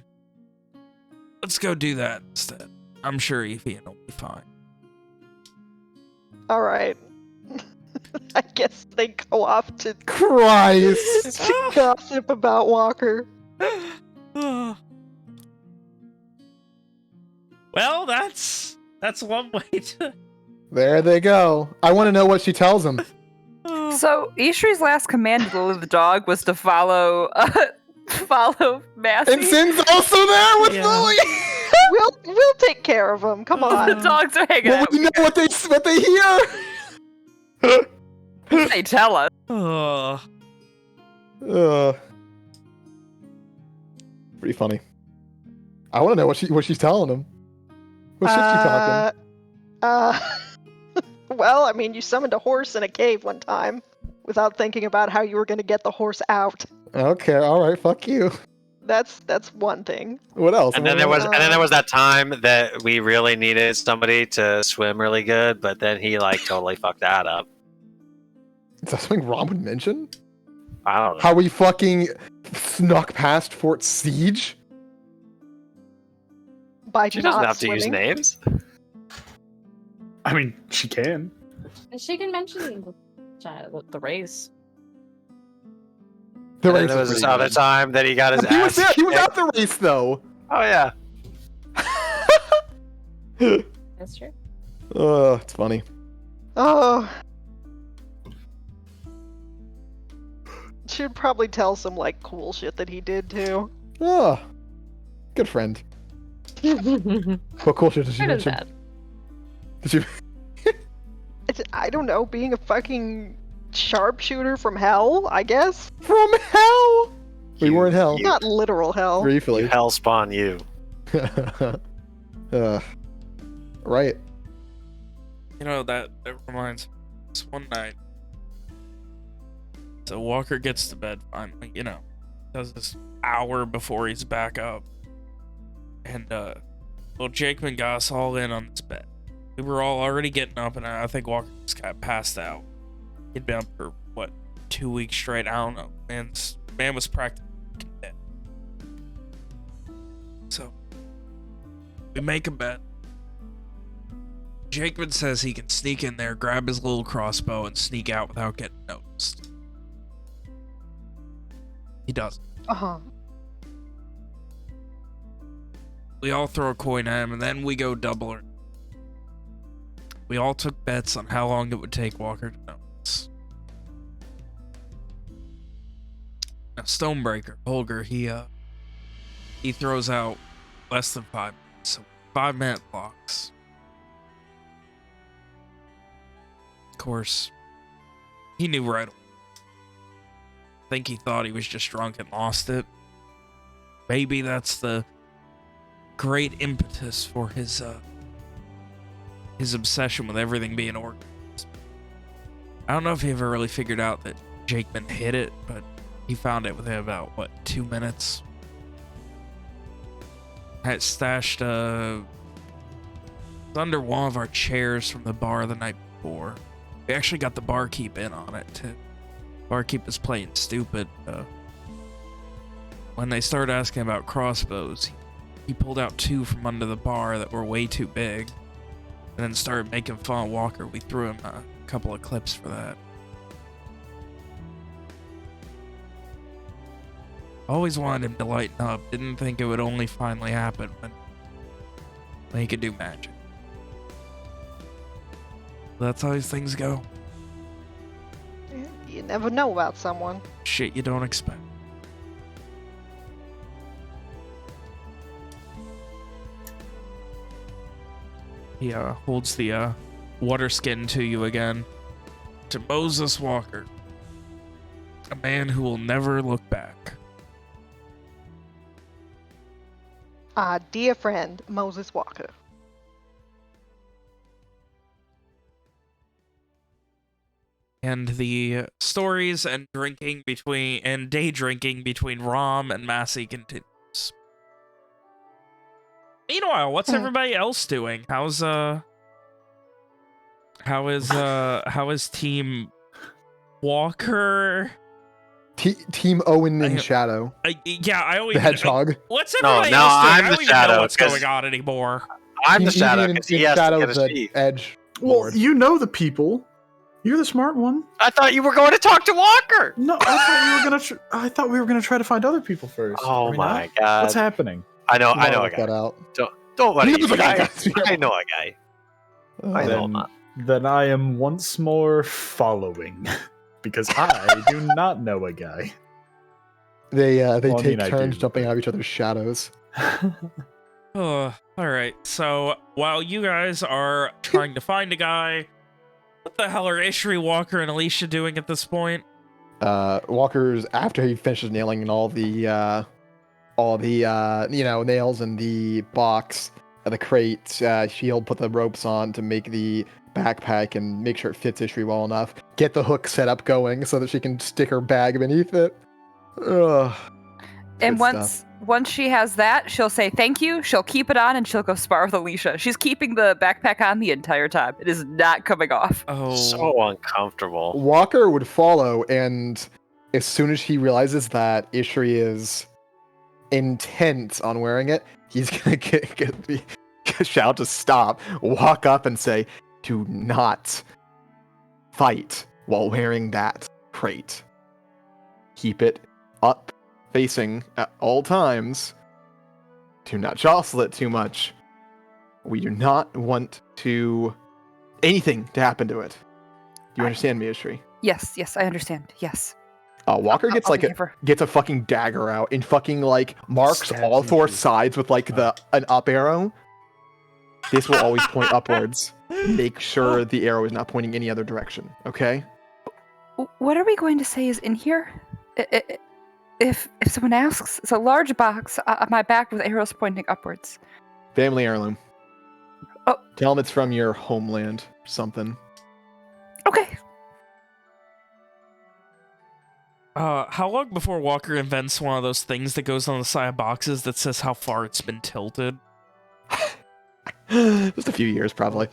let's go do that instead. I'm sure Evian will be fine. All right. I guess they go off to Christ! gossip about Walker. Well, that's one way to. There they go. I want to know what she tells him. So Ishri's last command to the dog was to follow Massey. And Sin's also there with Yeah. Lily. We'll take care of him. Come The on. dogs are hanging Well, out. we know what they hear. They tell us. Pretty funny. I want to know what she's telling him. What's she talking? Well, I mean, you summoned a horse in a cave one time without thinking about how you were going to get the horse out. Okay, all right, fuck you. That's one thing. What else? And then there was that time that we really needed somebody to swim really good, but then he like totally fucked that up. Is that something Rom would mention? I don't know. How we fucking snuck past Fort Siege? By She not doesn't have to use swimming. names. I mean, she can. She can mention the race. The And then race there was is this pretty other good. time that he got his He was ass there. He was kicked. at the race though. Oh yeah. That's true. Oh, it's funny. Oh. Should probably tell some like cool shit that he did too. Oh, good friend. What cool shit did she Good and mention? bad. Did you? I don't know, being a fucking sharpshooter from hell, I guess. From hell? We were in hell. Not literal hell. Briefly. You hell spawn you. Right. You know, that reminds me. This one night. So Walker gets to bed finally, you know. Does this hour before he's back up. And, well, Jakeman got us all in on this bed. We were all already getting up, and I think Walker just got passed out. He'd been up for, 2 weeks straight? I don't know. Man was practically dead. So, we make a bet. Jakeman says he can sneak in there, grab his little crossbow, and sneak out without getting noticed. He doesn't. Uh-huh. We all throw a coin at him, and then we go double. We all took bets on how long it would take Walker to notice. Now, Stonebreaker, Holger, he throws out less than 5 minutes, so 5-minute blocks. Of course, he knew right away. I think he thought he was just drunk and lost it. Maybe that's the great impetus for his obsession with everything being organized. I don't know if he ever really figured out that Jakeman hid it, but he found it within about 2 minutes. Had it stashed under one of our chairs from the bar the night before. We actually got the barkeep in on it too. Barkeep was playing stupid. When they started asking about crossbows, he pulled out 2 from under the bar that were way too big, and then started making fun of Walker. We threw him a couple of clips for that. Always wanted him to lighten up. Didn't think it would only finally happen when he could do magic. That's how these things go. You never know about someone. Shit you don't expect. He holds the water skin to you again. To Moses Walker. A man who will never look back. Dear friend, Moses Walker. And the stories and day drinking between Rom and Massey continues. Meanwhile, what's everybody else doing? How is Team Walker? Team Owen and I- Shadow, I always the hedgehog. what's No, everybody no, else doing? I'm I the don't even know Shadow, what's 'cause- going on anymore. I'm the Team shadow Ian because he and has to Shadow's get his the chief. edge. Well, bored. you know the people. You're the smart one. I thought you were going to talk to Walker. No, I thought we were gonna try to find other people first. Oh Are we my not? god! What's happening? I know I'll a work that guy. out. Don't worry. He knows a guy. I know a guy. I know him. Then I am once more following, because I do not know a guy. They Well, I take mean, I turns do, jumping but- out of each other's shadows. Oh, all right. So while you guys are trying to find a guy, what the hell are Ishri, Walker, and Alicia doing at this point? Walker's after he finishes nailing in all the nails in the box, the crate. He'll put the ropes on to make the backpack and make sure it fits Ishri well enough. Get the hook set up going so that she can stick her bag beneath it. Ugh. And Good once she has that, she'll say thank you, she'll keep it on, and she'll go spar with Alicia. She's keeping the backpack on the entire time. It is not coming off. Oh, So uncomfortable. Walker would follow, and as soon as he realizes that Ishri is intent on wearing it, he's gonna shout to stop, walk up and say, "Do not fight while wearing that crate. Keep it up facing at all times. Do not jostle it too much. We do not want anything to happen to it. Do you understand me, Ishri?" Yes, I understand. Yes. Walker gets I'll like be here for- gets a fucking dagger out and fucking like marks Stabs all four Ishri. sides with like an up arrow. This will always point upwards. Make sure the arrow is not pointing any other direction. Okay. What are we going to say is in here? If someone asks, it's a large box on my back with arrows pointing upwards. Family heirloom. Oh. Tell them it's from your homeland or something. Okay. how long before Walker invents one of those things that goes on the side of boxes that says how far it's been tilted? Just a few years, probably.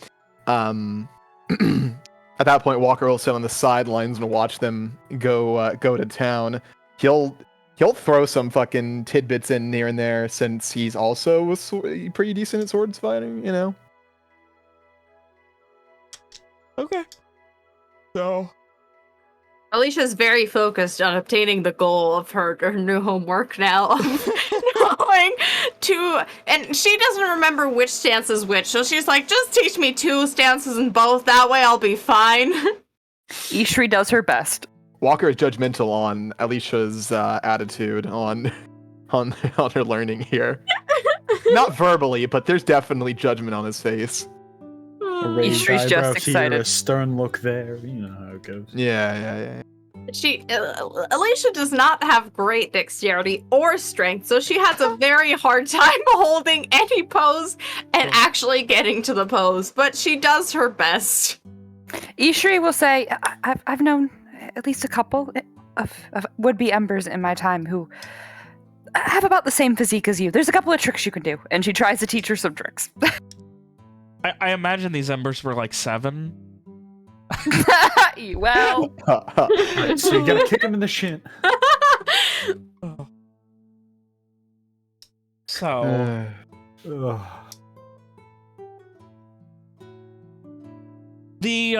At that point, Walker will sit on the sidelines and watch them go to town. He'll throw some fucking tidbits in here and there, since he's also pretty decent at swords fighting, you know. Okay. So Alicia's very focused on obtaining the goal of her new homework now. Going to, and she doesn't remember which stance is which, so she's like, just teach me 2 stances in both, that way I'll be fine. Ishri does her best. Walker is judgmental on Alicia's attitude on her learning here. Not verbally, but there's definitely judgment on his face. A raised Ishri's just eyebrow excited. here, a stern look there. You know how it goes. Yeah. Alicia does not have great dexterity or strength, so she has a very hard time holding any pose and actually getting to the pose, but she does her best. Ishri will say, I've known at least a couple of would-be embers in my time who have about the same physique as you. There's a couple of tricks you can do, and she tries to teach her some tricks. I imagine these embers were like 7. Well, So you gotta kick him in the shin. So Ugh. the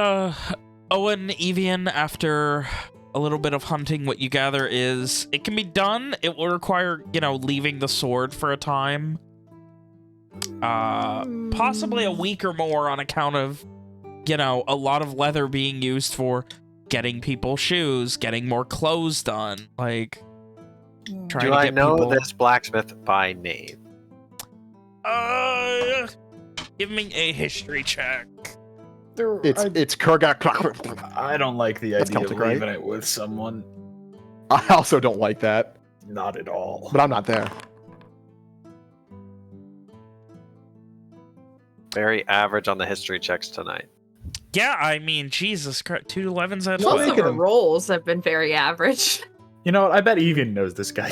Owen Evian, after a little bit of hunting, what you gather is it can be done. It will require, leaving the sword for a time. Possibly a week or more on account of, a lot of leather being used for getting people shoes, getting more clothes done, like trying Do to I get know people... this blacksmith by name? Give me a history check. It's Kurga. I don't like the That's idea of Celtic, right? leaving it with someone. I also don't like that, Not at all. but I'm not there. Very average on the history checks tonight. Yeah, I mean, Jesus Christ, 2 11s out of Well, 12. Most of her rolls have been very average. You know what? I bet Evian knows this guy.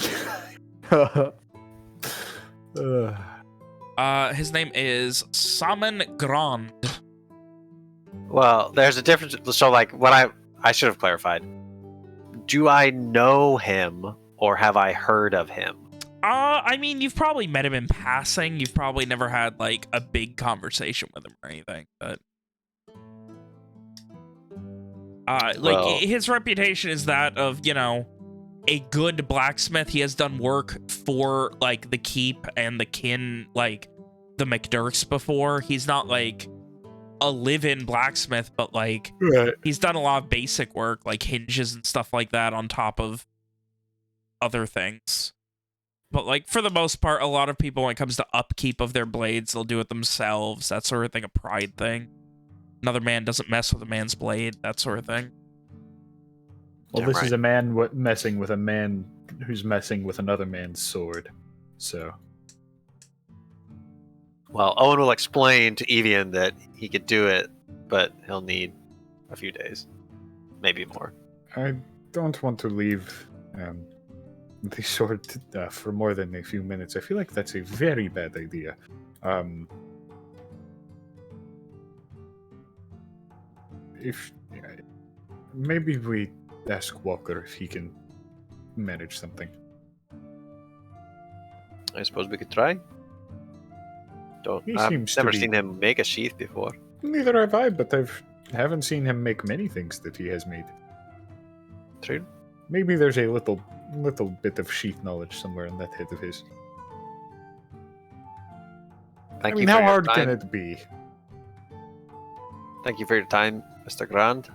His name is Saman Grand. Well, there's a difference. So, like, what I should have clarified. Do I know him or have I heard of him? I mean, you've probably met him in passing. You've probably never had, like, a big conversation with him or anything, but... His reputation is that of, a good blacksmith. He has done work for, like, the Keep and the Kyn, like, the McDurks before. He's not, like, a live-in blacksmith, but, like, he's done a lot of basic work, like hinges and stuff like that on top of other things. But, like, for the most part, a lot of people, when it comes to upkeep of their blades, they'll do it themselves, that sort of thing, a pride thing. Another man doesn't mess with a man's blade, that sort of thing. Well, this is a man messing with a man who's messing with another man's sword, so... Well, Owen will explain to Evian that he could do it, but he'll need a few days. Maybe more. I don't want to leave the sword for more than a few minutes. I feel like that's a very bad idea. Maybe we ask Walker if he can manage something. I suppose we could try. I've never seen him make a sheath before. Neither have I, but haven't seen him make many things that he has made. True. Maybe there's a little bit of sheath knowledge somewhere in that head of his. How hard can it be? Thank you for your time, Mr. Grand.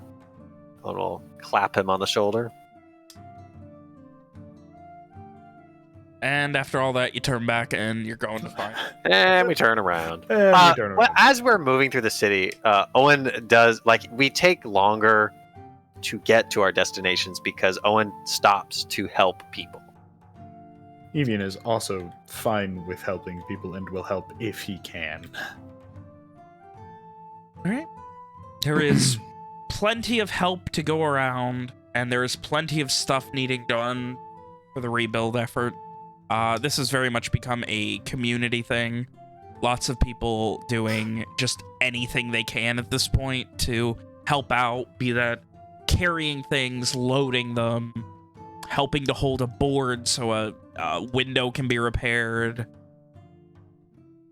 And we'll clap him on the shoulder. And after all that, you turn back and you're going to find. And we turn around. As we're moving through the city, Owen does, we take longer to get to our destinations because Owen stops to help people. Evian is also fine with helping people and will help if he can. Alright. There is plenty of help to go around, and there is plenty of stuff needing done for the rebuild effort. This has very much become a community thing. Lots of people doing just anything they can at this point to help out, be that carrying things, loading them, helping to hold a board so a window can be repaired.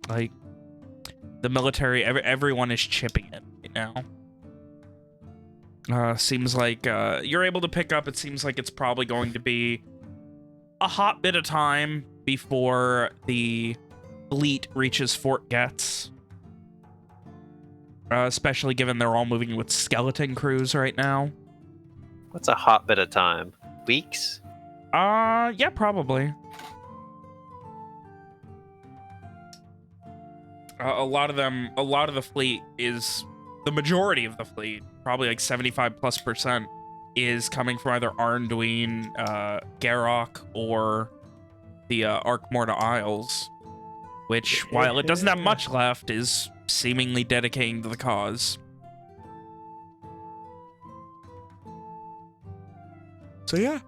Like, the military, everyone is chipping in right now. Seems like you're able to pick up, it seems like it's probably going to be a hot bit of time before the fleet reaches Fort Getz. Especially given they're all moving with skeleton crews right now. What's a hot bit of time? Weeks? Yeah, probably. A lot of the fleet is, the majority of the fleet, probably like 75+%, is coming from either Arnduin, Garrock, or the Arkmorda Isles, which, while it doesn't have much left, is seemingly dedicating to the cause. So yeah.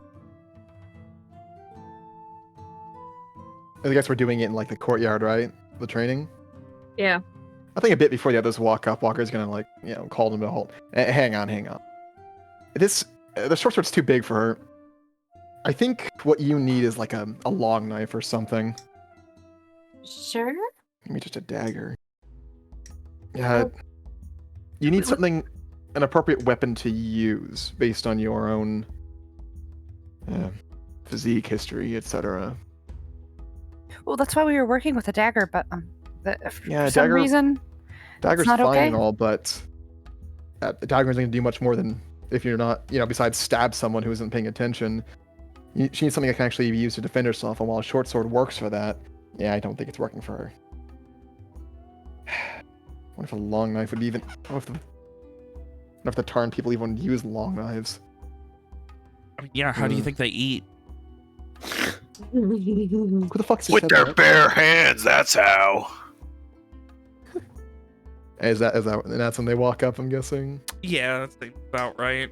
I guess we're doing it in like the courtyard, right? The training? Yeah. I think a bit before the others walk up, Walker's gonna call them to halt. Hang on. The short sword's too big for her. I think what you need is like a long knife or something. Sure. Maybe just a dagger. Yeah. You need something, an appropriate weapon to use based on your own physique, history, etc. Well, that's why we were working with a dagger, but for some dagger, reason, dagger's not fine okay. and all, but a dagger isn't going to do much more than, if you're not, besides stab someone who isn't paying attention. She needs something that can actually be used to defend herself, and while a short sword works for that, I don't think it's working for her. What if a long knife would be even... What if the Tarn people even use long knives? I mean, yeah, how do you think they eat? Who the fuck's with their bare hands, that's how. And that's when they walk up, I'm guessing? Yeah, that's about right.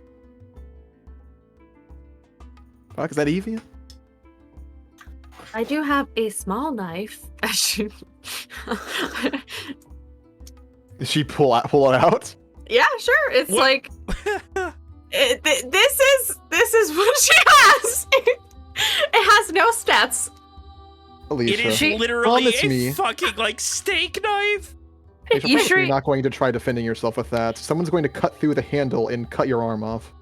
Fuck, is that Evian? I do have a small knife. Did she pull it out? Yeah, sure. It's What? like this is what she has. It has no stats. Alicia. It is literally promise a me. fucking, like, steak knife. You should You promise sure you're not going to try defending yourself with that. Someone's going to cut through the handle and cut your arm off.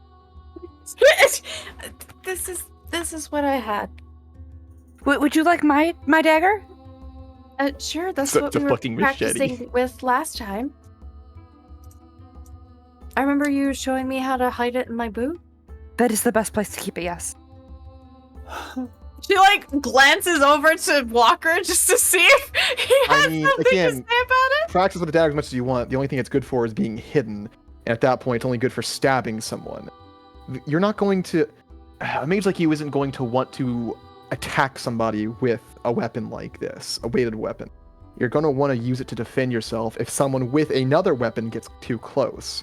This is what I had. Would you like my dagger? Sure, that's Such what a we were fucking practicing machete. with last time. I remember you showing me how to hide it in my boot. That is the best place to keep it, yes. She like glances over to Walker just to see if he has I mean, something again, to say about it. Practice with the dagger as much as you want. The only thing it's good for is being hidden. And at that point, it's only good for stabbing someone. You're not going to... A mage like you isn't going to want to attack somebody with a weapon like this, a weighted weapon. You're going to want to use it to defend yourself if someone with another weapon gets too close.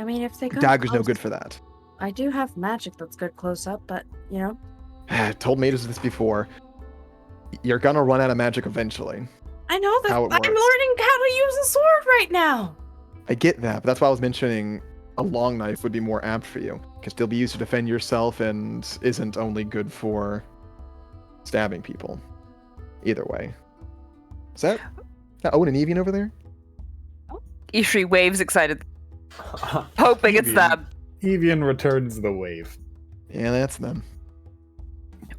I mean, if they come Dagger's no close- good for that. I do have magic that's good close up, but, you know. I told mages this before. You're going to run out of magic eventually. I know that How I'm it works. learning how to use a sword right now. I get that, but that's why I was mentioning a long knife would be more apt for you. Can still be used to defend yourself and isn't only good for stabbing people. Either way. Is that Owen and Evian over there? Ishri waves excited, hoping it's them. Evian returns the wave. Yeah, that's them.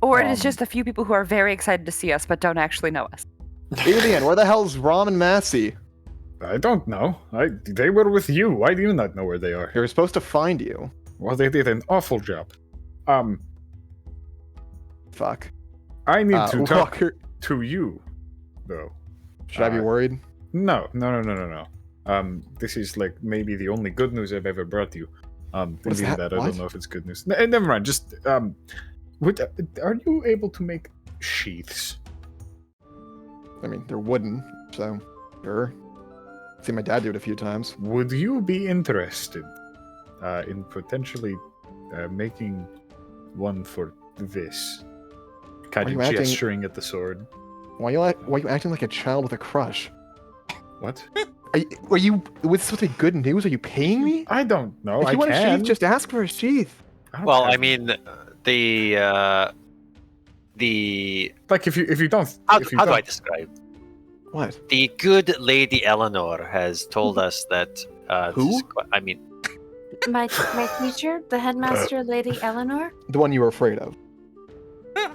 Or it is just a few people who are very excited to see us but don't actually know us. Evian, where the hell's Rom and Massey? I don't know. They were with you. Why do you not know where they are? They were supposed to find you. Well, they did an awful job. Fuck. I need to talk Walker, to you, though. should I be worried? No. This is like maybe the only good news I've ever brought you. What is Indeed that? I What? don't know if it's good news. Never mind. Just are you able to make sheaths? I mean, they're wooden, so sure. Seen my dad do it a few times. Would you be interested in potentially making one for this? Kind Are of you acting- gesturing at the sword. Why are you acting like a child with a crush? What? Are you? Was this supposed to be good news? Are you paying me? I don't know. If you I want can. a sheath, just ask for a sheath. don't Well, have- I mean, the like if you don't. how, if you how do don't- I describe? What? The good Lady Eleanor has told us that. Who? this is I mean, My teacher, the headmaster, Lady Eleanor. The one you were afraid of.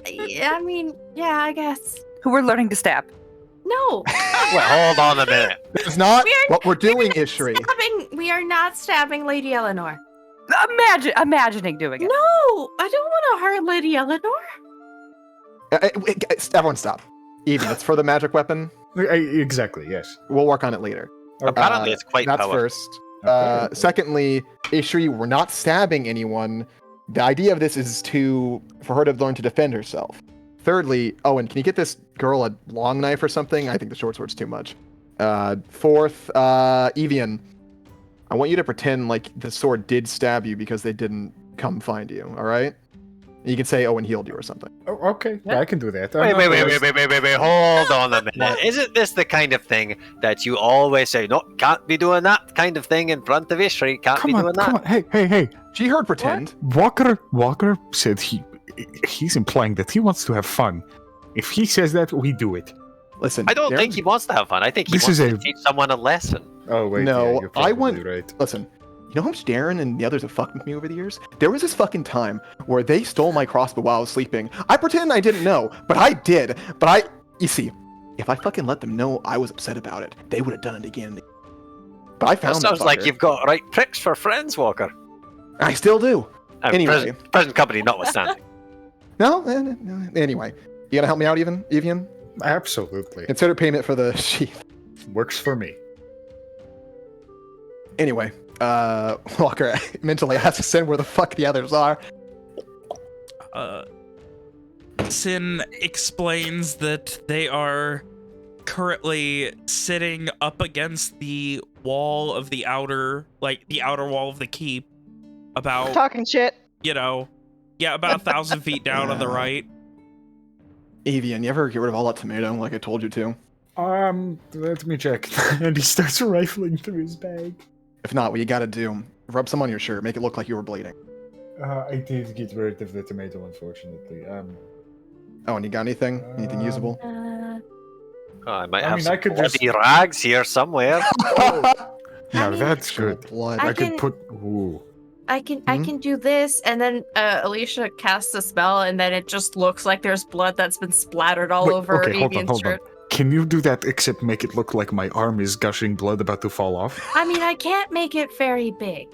Yeah, I mean, yeah, I guess. Who we're learning to stab. No, well, hold on a minute. This is not We are- what we're doing, Ishri. we are not stabbing Lady Eleanor. Imagining doing it. No, I don't want to hurt Lady Eleanor. Everyone stop. Even, it's for the magic weapon. Exactly. Yes. We'll work on it later. Apparently, it's quite That's powerful. first. Okay. Secondly, Ishri, we're not stabbing anyone. The idea of this is for her to learn to defend herself. Thirdly, Owen, can you get this girl a long knife or something? I think the short sword's too much. Fourth, Evian, I want you to pretend like the sword did stab you because they didn't come find you, alright? You can say Owen healed you or something. Oh, okay. Yeah, I can do that. Wait, hold on a minute. Isn't this the kind of thing that you always say, no, can't be doing that kind of thing in front of Ishri, can't be doing that? Come on. Hey. She heard pretend. Walker said he's implying that he wants to have fun. If he says that, we do it. Listen, I don't Darren- think he wants to have fun. I think he This wants is to a- teach someone a lesson. Oh wait. No, yeah, you're I probably want- right. Listen, you know how much Darren and the others have fucked with me over the years? There was this fucking time where they stole my crossbow while I was sleeping. I pretended I didn't know, but I did. You see, if I fucking let them know I was upset about it, they would have done it again. But I That found sounds the like fucker. you've got right tricks for friends, Walker. I still do. Anyway. Present company notwithstanding. No, anyway. You gonna help me out, Evian? Absolutely. Consider payment for the sheath. Works for me. Anyway, Walker mentally has to send where the fuck the others are. Sin explains that they are currently sitting up against the wall of the outer wall of the keep, about Talking shit. about 1,000 feet down on the right. Evian, you ever get rid of all that tomato like I told you to? Let me check. And he starts rifling through his bag. If not, what you gotta do, rub some on your shirt, make it look like you were bleeding. I did get rid of the tomato, unfortunately. Oh, and you got anything? Anything usable? I might I have mean, some I could just- bloody rags here somewhere. Now mean, that's good. Blood. I I could can- put. Ooh. I can do this, and then Alicia casts a spell, and then it just looks like there's blood that's been splattered all Wait, over okay, hold on, Evian's hold on. shirt. Can you do that except make it look like my arm is gushing blood about to fall off? I mean, I can't make it very big,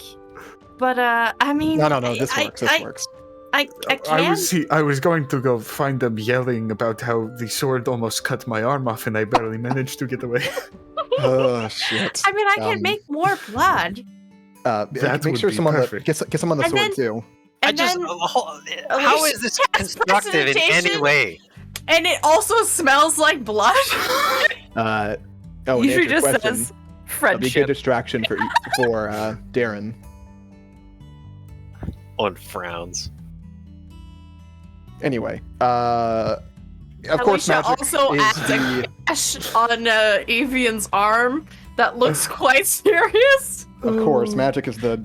but I mean, No, this works. This works. I can. I was going to go find them yelling about how the sword almost cut my arm off and I barely managed to get away. Oh shit. I mean, I can make more blood, That make would sure be some on the perfect. get some on the And sword then- too. and then How is this constructive in any prestidigitation? way? And it also smells like blood. Oh, and Usually answer your just question. says That'd be a good friendship. distraction for Darren. On frowns. Anyway, of course, Alicia magic also is adds a the. gash on Evian's arm that looks quite serious. Of course, magic is the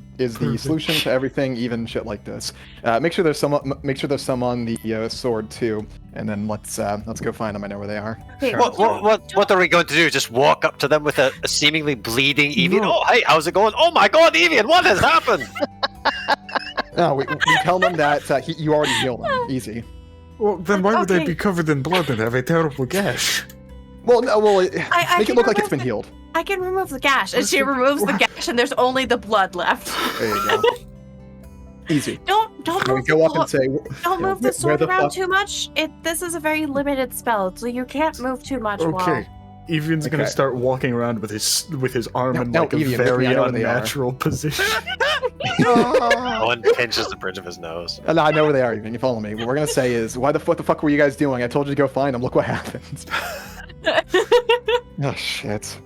solution to everything, even shit like this. Make sure there's some on the sword too, and then let's go find them. I know where they are. Okay, What are we going to do? Just walk up to them with a seemingly bleeding Evian? No. Oh, hey, how's it going? Oh my god, Evian, what has happened? No, we tell them that you already healed them. Easy. Well, then why would they Okay. be covered in blood and have a terrible gash? Well, no, I make it can look like it's remove been the- healed. I can remove the gash. And she removes the gash, and there's only the blood left. There you go. Easy. Don't And we move go the up and say, don't move the where sword the around fuck- too much. This is a very limited spell, so you can't move too much. Okay. Evian's gonna Okay. start walking around with his arm in No, like a Evian, very I know where they are. unnatural position. Owen pinches the bridge of his nose. No, I know where they are. Even you follow me. What we're gonna say is, what the fuck were you guys doing? I told you to go find them. Look what happened. Oh shit.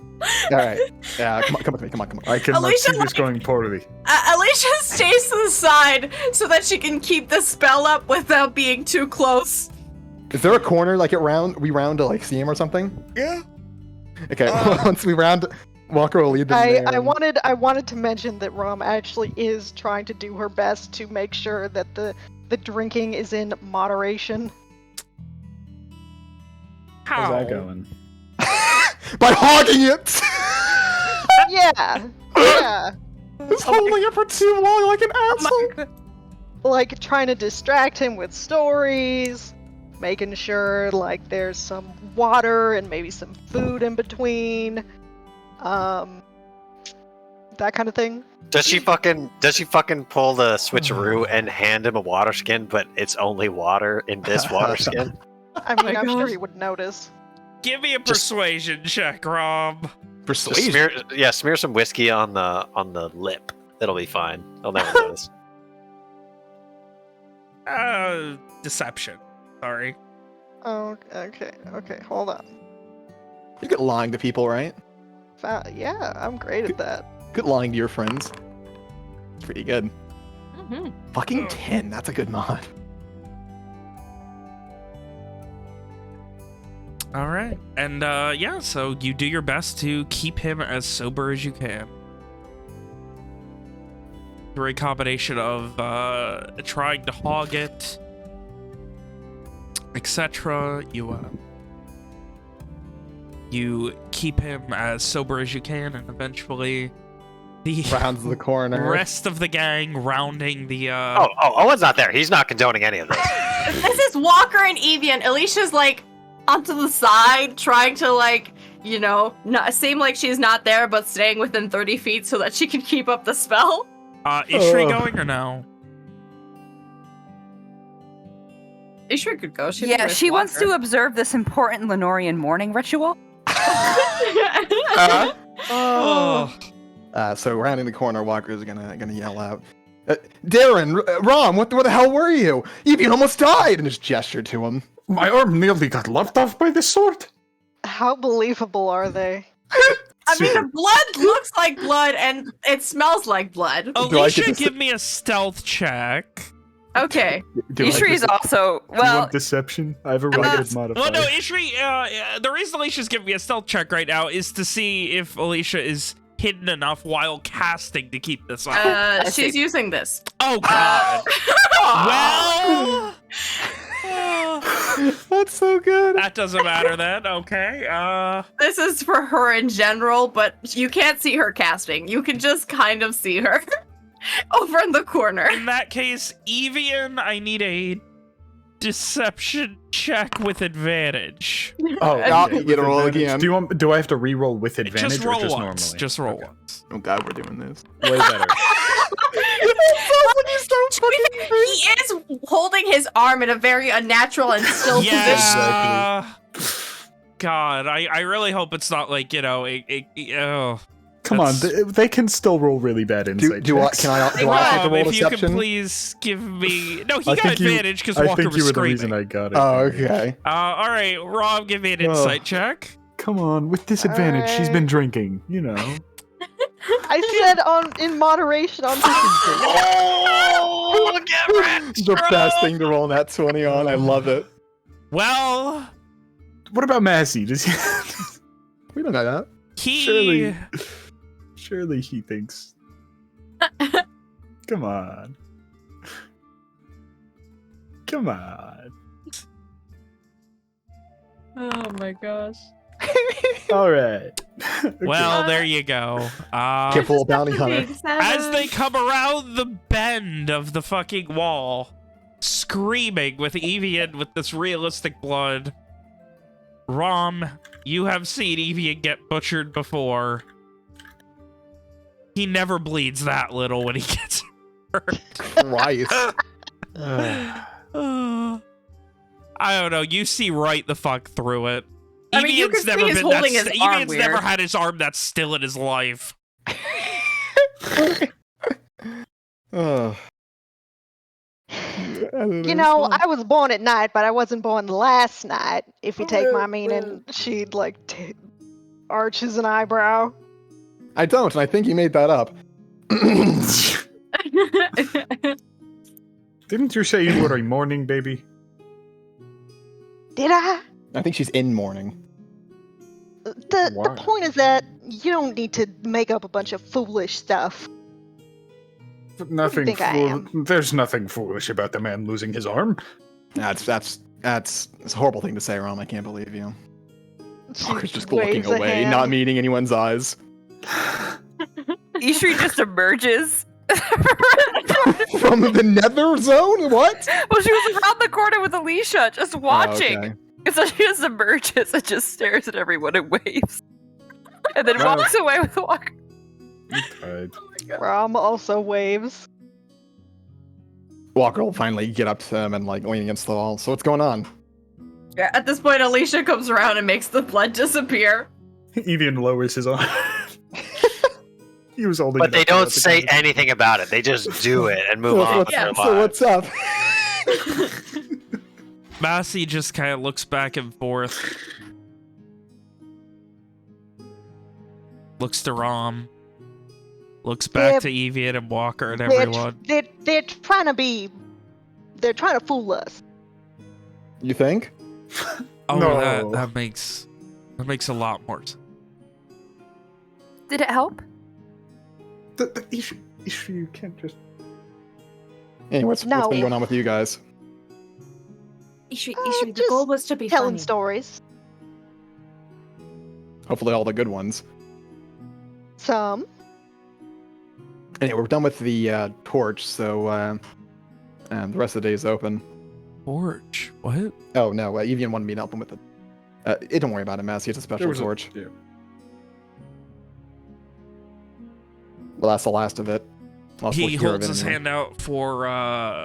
All right. Yeah, come with me. Come on. I cannot Alicia, see this going poorly. Alicia stays to the side so that she can keep the spell up without being too close. Is there a corner like we round to like see him or something? Yeah. Okay. Once we round, Walker will lead them there. I wanted to mention that Rom actually is trying to do her best to make sure that the drinking is in moderation. How's that going? By hogging it. Yeah. Just holding it for too long like an asshole. Like trying to distract him with stories, making sure like there's some water and maybe some food in between. That kind of thing. Does she fucking pull the switcheroo and hand him a water skin, but it's only water in this water skin? I mean, my I'm sure gosh. he would notice. Give me a Just- persuasion check, Rob. Just Persuasion. smear some whiskey on the lip. It'll be fine. They'll never notice. Deception. Sorry. Oh, okay, hold on. You get lying to people, right? Yeah, I'm great at that. Good lying to your friends. Pretty good. Mm-hmm. Fucking 10. That's a good mod. All right. And yeah, so you do your best to keep him as sober as you can. Through a combination of trying to hog it, etc. You keep him as sober as you can, and eventually the Rounds the corner. rest of the gang rounding the Oh, Owen's not there. He's not condoning any of this. This is Walker and Evian. Alicia's like onto the side, trying to like, not seem like she's not there, but staying within 30 feet so that she can keep up the spell. is Shri going or no? Ishri could go. She's Yeah, with she wants Walker. to observe this important Lenorian morning ritual. Oh. So rounding the corner, Walker's gonna yell out, "Darren, Rom, what the hell were you? Evian almost died!" And just gesture to him. My arm nearly got lopped off by this sword. How believable are they? I mean, the blood looks like blood and it smells like blood. I get Alicia, to give me a stealth check. Okay. Do I Ishri is just- also Do you well. want deception? I have a rugged modifier. Well, no, Ishri, the reason Alicia's giving me a stealth check right now is to see if Alicia is hidden enough while casting to keep this up. She's using this. Oh, God. Well... That's so good. That doesn't matter then. Okay. This is for her in general, but you can't see her casting. You can just kind of see her over in the corner. In that case, Evian, I need a deception check with advantage. Oh, you with get a roll advantage. again. Do I have to re-roll with advantage Just roll or just once. normally? Just roll Okay. once. Oh god, we're doing this. Way better. He is holding his arm in a very unnatural and still position. Yeah. God, I really hope it's not like, you know, oh. Come on, That's- they can still roll really bad insight Do I checks. can I do I have to Rob, roll if you could deception? please give me... No, he I got think you- advantage because I Walker think was you were the screaming. reason I got it. Oh, okay. All right, Rob, give me an insight check. Come on, with disadvantage, she's been Alright. drinking, you know. I said in moderation on this. Oh, get wrecked! The best thing to roll that 20 on. I love it. Well, What about Massey? Does he... We don't know that. he... Surely he thinks. Come on. Come on. Oh my gosh. All right. Well, there you go. Careful, bounty hunter. As they come around the bend of the fucking wall, screaming with Evian with this realistic blood. Rom, you have seen Evian get butchered before. He never bleeds that little when he gets hurt. Christ. I don't know. You see right the fuck through it. I mean, you Evian's can see he's been that holding his arm Evian's never weird. had his arm that still in his life. Oh. You know, I was born at night, but I wasn't born last night. If you take my meaning, she like arches an eyebrow. I don't, and I think you made that up. Didn't you say you were a morning baby? Did I? I think she's in mourning. The Why? point is that you don't need to make up a bunch of foolish stuff. Nothing. think I am? There's nothing foolish about the man losing his arm. That's it's a horrible thing to say, Rom. I can't believe you. She Walker's just looking waves a away, hand. not meeting anyone's eyes. Ishri just emerges. From the nether zone? What? Well, she was around the corner with Alicia, just watching. Oh, okay. And so she just emerges and just stares at everyone and waves. And then Wow. walks away with Walker. Right. Rom also waves. Walker will finally get up to him and like lean against the wall. So what's going on? Yeah, at this point, Alicia comes around and makes the blood disappear. Evian lowers his arm. He was holding But it they up don't throughout the say conversation. anything about it. They just do it and move on with their lives. So what's up? Massey just kind of looks back and forth. Looks to Rom. Looks back to Evian and Walker and everyone. They're trying to fool us. You think? Oh, No. that makes a lot more sense. Did it help? The issue, you can't just. Anyway, what's No. been going on with you guys? Ishri, the just goal was to be Telling funny. stories. Hopefully all the good ones. Some. Anyway, we're done with the torch, so and the rest of the day is open. Torch? What? Oh no, Evian wanted me to help him with it. Don't worry about it, Massey. It's a There special was torch. Yeah. Well, that's the last of it. Last we'll He hear of holds it his anyway. hand out for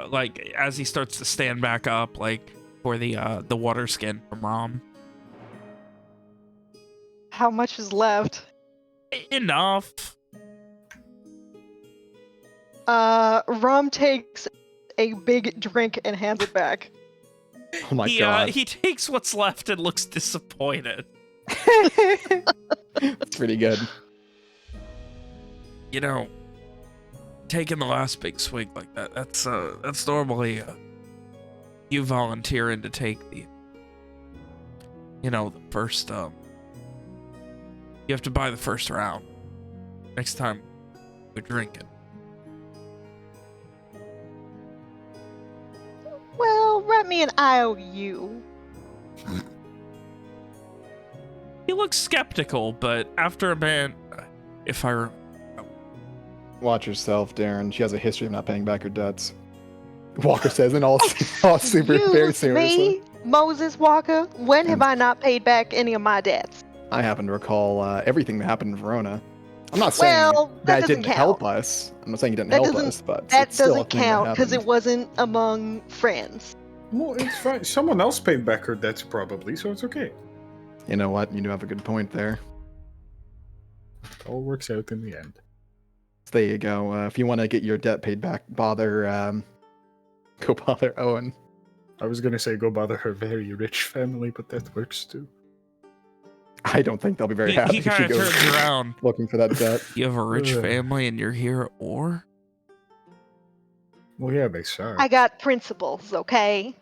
like as he starts to stand back up, like for the water skin from Rom. How much is left? Enough. Rom takes a big drink and hands it back. Oh my he god. he takes what's left and looks disappointed. That's pretty good. You know, taking the last big swig like that's normally you volunteering to take the the first you have to buy the first round. Next time we drink it. Well, write me an IOU. looks skeptical, but after a bit, if I... Watch yourself, Darren. She has a history of not paying back her debts. Walker says, and all super, very Excuse seriously. me, Moses Walker. When have And- I not paid back any of my debts? I happen to recall everything that happened in Verona. I'm not saying Well, that that doesn't didn't help count. us. I'm not saying it didn't That help doesn't- us, but That it's still a doesn't thing that count because it happened. wasn't among friends. Well, it's fine. Someone else paid back her debts probably, so it's okay. You know what? You do have a good point there. It all works out in the end. So there you go. If you want to get your debt paid back, go bother Owen. I was gonna say go bother her very rich family, but that works too. I don't think they'll be very happy He if she kind of goes turns around. looking for that debt. You have a rich Ugh. family and you're here at war? Well, yeah, they suck. I got principles, okay?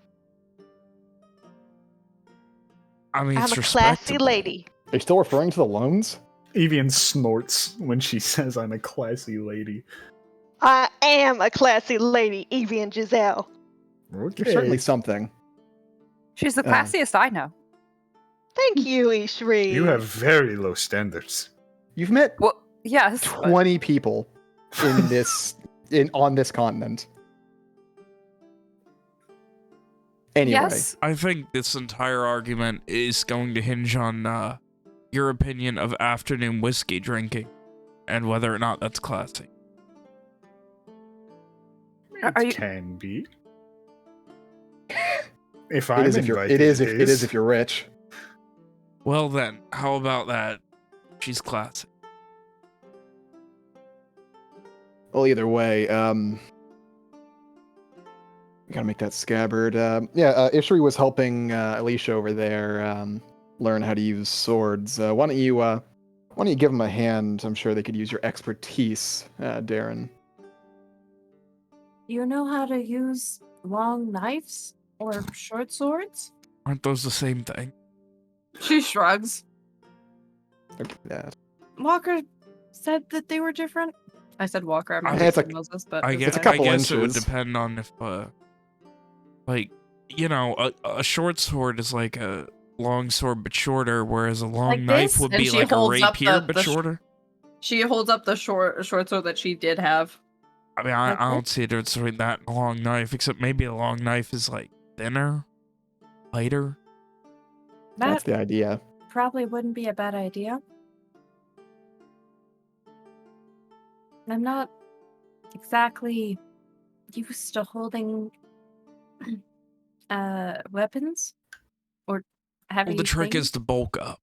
I mean, I'm it's a classy respectable. lady. Are you still referring to the loans? Evian snorts when she says I'm a classy lady. I am a classy lady, Evie and Giselle. Okay. You're certainly something. She's the Uh, classiest I know. Thank you, Ishri. You have very low standards. You've met Well, yes. but- 20 people in on this continent. Anyway, Yes. I think this entire argument is going to hinge on your opinion of afternoon whiskey drinking and whether or not that's classy. It Are you- can be. If it I'm is if you're invited, it is if you're rich. Well then, how about that? She's classy. Well, either way, we gotta make that scabbard. Ishri was helping Alicia over there learn how to use swords. Why don't you give them a hand? I'm sure they could use your expertise, Darren. You know how to use long knives or short swords? Aren't those the same thing? She shrugs. Okay, yeah. Walker said that they were different. I said Walker. I'm I- not it's saying like- Moses, but I it's guess, a okay. couple I guess it would inches. depend on if, like, you know, a short sword is like a long sword but shorter, whereas a long Like knife this, would and be she like a holds up rapier the but sh- shorter. She holds up the short sword that she did have. I mean, Like I this? don't see a difference between that and a long knife, except maybe a long knife is like thinner, lighter. That's That the idea. probably wouldn't be a bad idea. I'm not exactly used to holding weapons or heavy Well, the trick things. is to bulk up.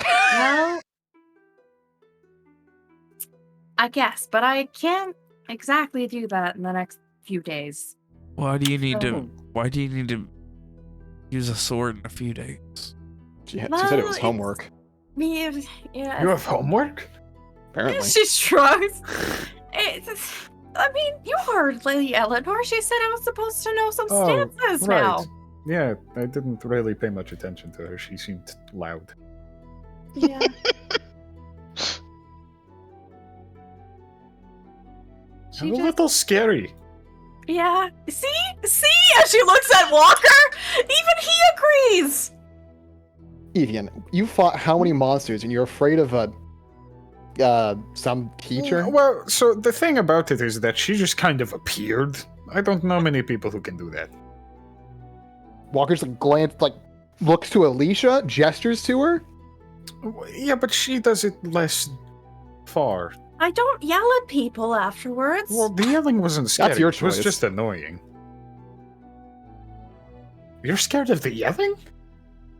Well, I guess, but I can't exactly do that in the next few days. Why do you need Oh. to? Why do you need to use a sword in a few days? She said it Well, was it's- homework. Yeah, You have homework? Apparently. She shrugs. I mean, you heard Lady Eleanor. She said I was supposed to know some Oh, stanzas right. now. Yeah, I didn't really pay much attention to her. She seemed loud. Yeah. And She a just, little scary. yeah. See, as she looks at Walker, even he agrees. Evian, you fought how many monsters and you're afraid of some teacher? Well, so the thing about it is that she just kind of appeared. I don't know many people who can do that. Walker's looks to Alicia, gestures to her. Yeah, but she does it less far. I don't yell at people afterwards. Well, the yelling wasn't scary. your It was choice. just annoying. You're scared of the yelling?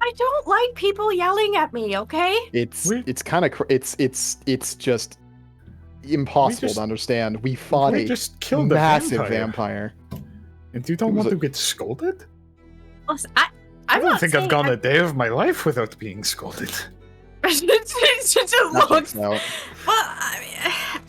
I don't like people yelling at me, okay? It's We- kind of it's just impossible just- to understand. We fought We a just killed a massive vampire. vampire. And you don't It was want a- to get scolded? Listen, I I'm don't not think I've saying gone a day of my life without being scolded. she just Nothing, looks. no. Well,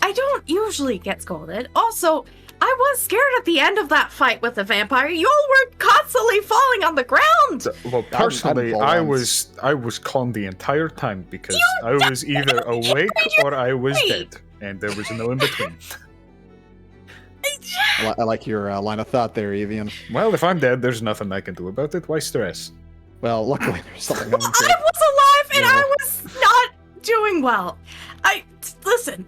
I don't usually get scolded. Also, I was scared at the end of that fight with the vampire. You all were constantly falling on the ground. Well, personally, fall I once. was calm the entire time because I was either awake or I was dead, and there was no in between. I like your line of thought there, Evian. Well, if I'm dead, there's nothing I can do about it. Why stress? Well, luckily there's something I else here. was alive and I was not doing well. Listen,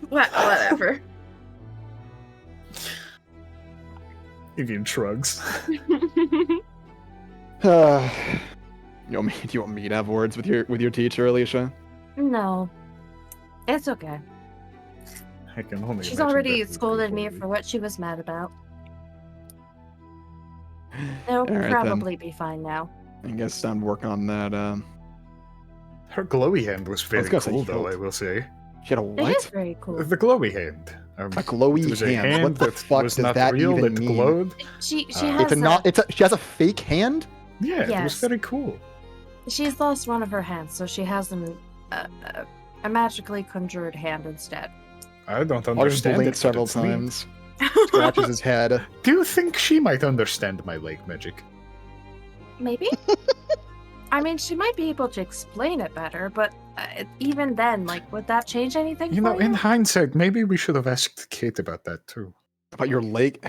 whatever. Evian shrugs. Do you want me to have words with your teacher, Alicia? No. It's okay. I can only She's imagine already that scolded me people for what she was mad about. It'll All right, probably be fine now. I guess time to work on that. Her glowy hand was very gonna say cool, though, hilt. I will say. She had a It is what? very cool. The glowy hand. A glowy it was a hand. hand What the that fuck was does not that real, even that mean? glowed. She It's has She has a fake hand? Yeah, it was Yes. very cool. She's lost one of her hands, so she has a magically conjured hand instead. I don't I'll just understand blink it, but several it's neat. times. Scratches his head. Do you think she might understand my leg magic? Maybe? I mean, she might be able to explain it better, but even then, like, would that change anything You for know, you? in hindsight, maybe we should have asked Kate about that too. About your leg?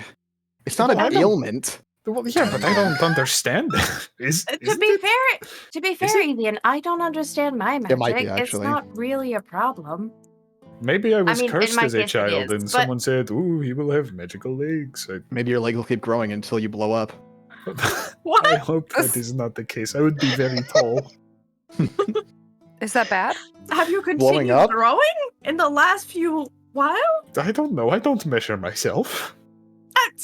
It's not Well, I an don't- ailment. Well, yeah, but I don't understand. Is To isn't be it? fair, Evian, I don't understand my magic. It might be, It's actually. not really a problem. Maybe I was mean, in cursed my as a case it child, is, and but- someone said, "Ooh, he will have magical legs." Maybe your leg will keep growing until you blow up. What? I hope that is not the case. I would be very tall. Is that bad? Have you Blowing continued up? growing in the last few while? I don't know. I don't measure myself.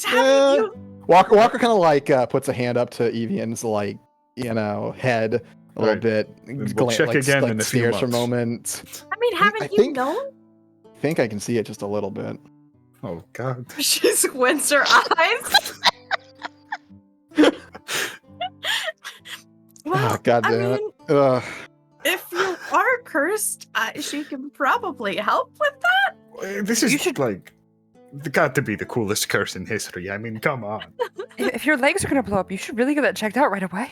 Haven't you? Walker kind of like puts a hand up to Evian's head a little Right. bit. We'll check again in a few stares for a months. moment. I mean, haven't I you think- known? I think I can see it just a little bit. Oh God. She squints her eyes. Well, Oh, God I damn it. mean, Ugh. if you are cursed, she can probably help with that. This is like got to be the coolest curse in history. I mean, come on. If your legs are gonna blow up, you should really get that checked out right away.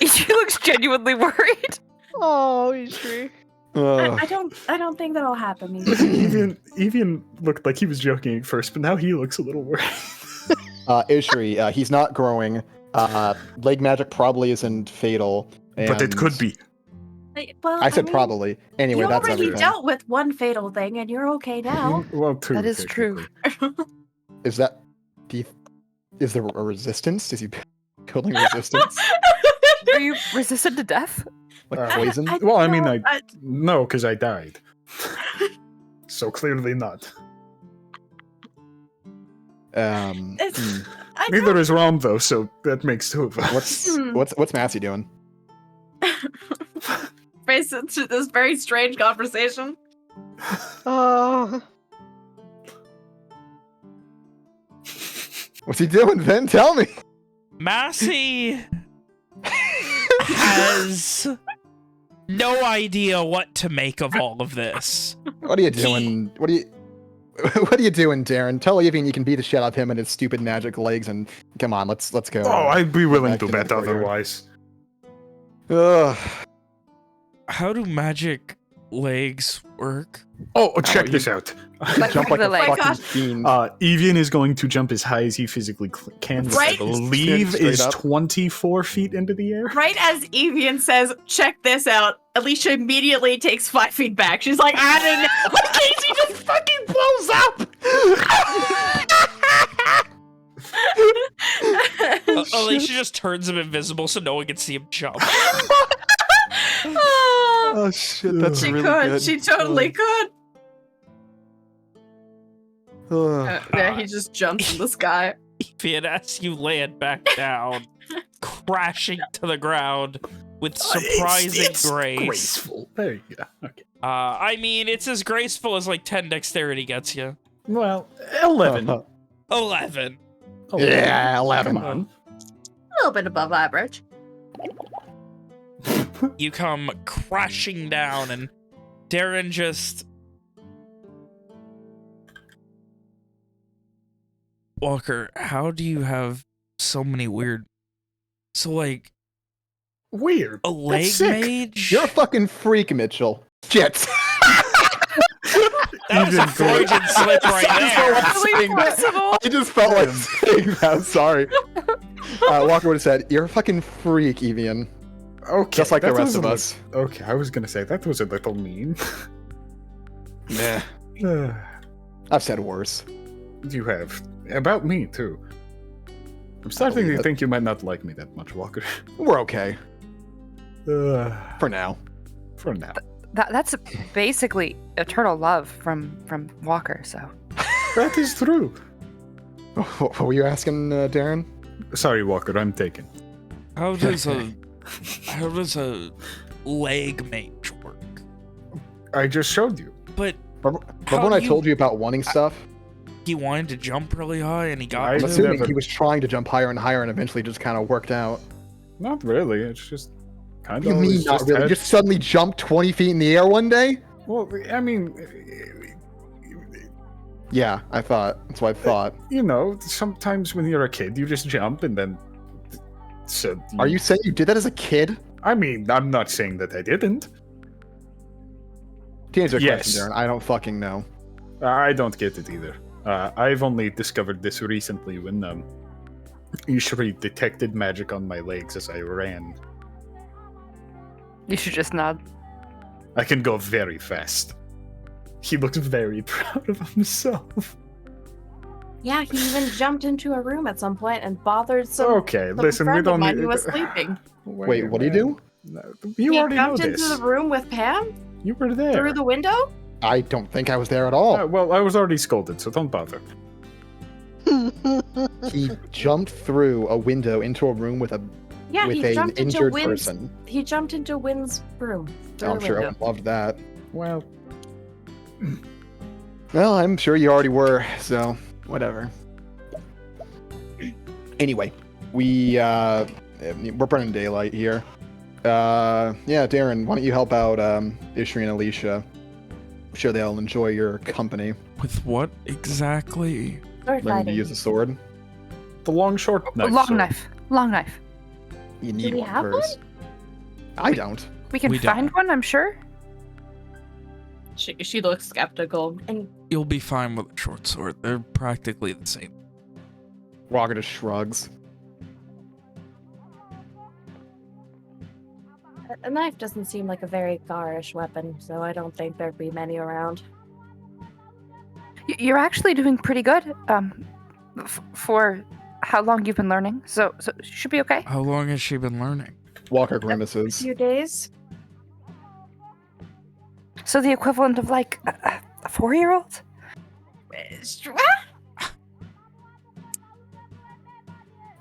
She looks genuinely worried. Oh, Ishri. Ugh. I don't think that'll happen. Evian. Evian looked like he was joking at first, but now he looks a little worried. Ishri, he's not growing. Leg magic probably isn't fatal. But it and- could be. Well, I said mean, probably. Anyway, You that's already everything. dealt with one fatal thing, and you're okay now. Well, two. That is true. technically. Is that... Is there a resistance? Is he building resistance? Are you resistant to death? Like poison? Well, I mean, No, no, because I died. So clearly not. It's- I Neither don't- is Rom though, so that makes two of us. What's Massey doing? face into this very strange conversation. Oh. What's he doing, Vin? Tell me! Massey has no idea what to make of all of this. What are you doing? What are you doing, Darren? Tell Evian you can beat the shit out of him and his stupid magic legs, and come on, let's go. Oh, I'd be willing Back to to bet the courtyard. otherwise. Ugh. How do magic legs work? Oh, check this out. Like Jump like the a leg. fucking gosh. fiend. Evian is going to jump as high as he physically can, which I Right. believe Straight is up. 24 feet into the air. Right as Evian says, check this out, Alicia immediately takes 5 feet back. She's like, I don't know. Casey just fucking blows up. Alicia just turns him invisible so no one can see him jump. Oh shit, that's She really could. good. She totally could. Ugh. Yeah, he just jumps in the sky. Evian, as you land back down, crashing to the ground with surprising It's grace. graceful. There you go. Okay. I mean, it's as graceful as like 10 dexterity gets you. Well, 11. 11. Yeah, 11. Come on. A little bit above average. You come crashing down, and Darren just... Walker, how do you have so many weird... So, like, Weird. a leg sick. mage? You're a fucking freak, Mitchell. Shit. That was a Even good. Freudian slip right there. I just felt like saying that. Sorry. Walker would have said, "You're a fucking freak, Evian." Okay, Just like the that rest was of a us. Okay, I was gonna say that was a little mean. Meh. You I've said worse. have. About me, too. I'm starting believe to it. think you might not like me that much, Walker. We're okay. For now. For now. That's basically eternal love from Walker. So That is true. What were you asking, Darren? Sorry, Walker, I'm taken. How does a leg mage work? I just showed you. But Remember How when I do you- told you about wanting stuff? he wanted to jump really high and he got I I'm to. assuming never- he was trying to jump higher and higher and eventually just kind of worked out. Not really. It's just kind What of. do you mean, not really? You just suddenly jumped 20 feet in the air one day? Well, I mean, Yeah, I thought. That's what I thought. you know, sometimes when you're a kid, you just jump and then. So. Are you saying you did that as a kid? I mean, I'm not saying that I didn't. To answer your Yes. question, Darren, I don't fucking know. I don't get it either. I've only discovered this recently when Ishri detected magic on my legs as I ran. you should just nod. I can go very fast. He looks very proud of himself. Yeah, he even jumped into a room at some point and bothered some. Okay, some listen, we friend of don't mine need. who was sleeping. Wait, what do you do? You He already know jumped this. into the room with Pam You were there. through the window. I don't think I was there at all. Well, I was already scolded, so don't bother. He jumped through a window into a room with Yeah, with he an jumped into injured Wynn's. person. He jumped into Wynn's room. Through I'm the sure window. Owen loved that. Well, Well, I'm sure you already were, so whatever. Anyway, we're burning daylight here. Yeah, Darren, why don't you help out Ishri and Alicia? I'm sure they'll enjoy your company. With what exactly? Sword Learning to fighting. use a sword. the long short knife. Long sword. knife. Long knife. You need we one have first. I don't. We can We don't. find one, I'm sure. She looks skeptical. And You'll be fine with a short sword. They're practically the same. Walker just shrugs. a knife doesn't seem like a very garish weapon, so I don't think there'd be many around. You're actually doing pretty good. For how long you've been learning, so you should be okay. How long has she been learning? Walker A grimaces. few days. So the equivalent of like a 4-year-old.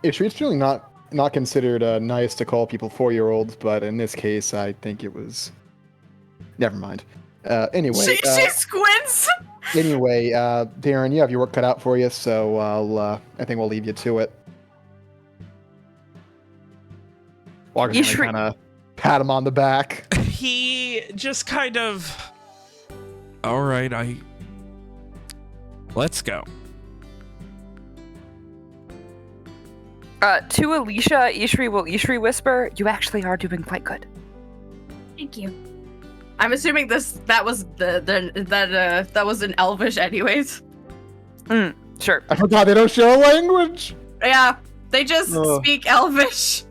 It's really not considered nice to call people 4-year-olds, but in this case, I think it was. Never mind. Anyway, She squints. anyway, Darren, you have your work cut out for you, so I think we'll leave you to it. Walker's You gonna sure- kind of pat him on the back. He just kind of. All right, let's go. To Alicia, Ishri will Ishri whisper, "You actually are doing quite good." Thank you. I'm assuming that was that was in Elvish anyways. Sure. I forgot they don't share a language. Yeah, they just Ugh. speak Elvish.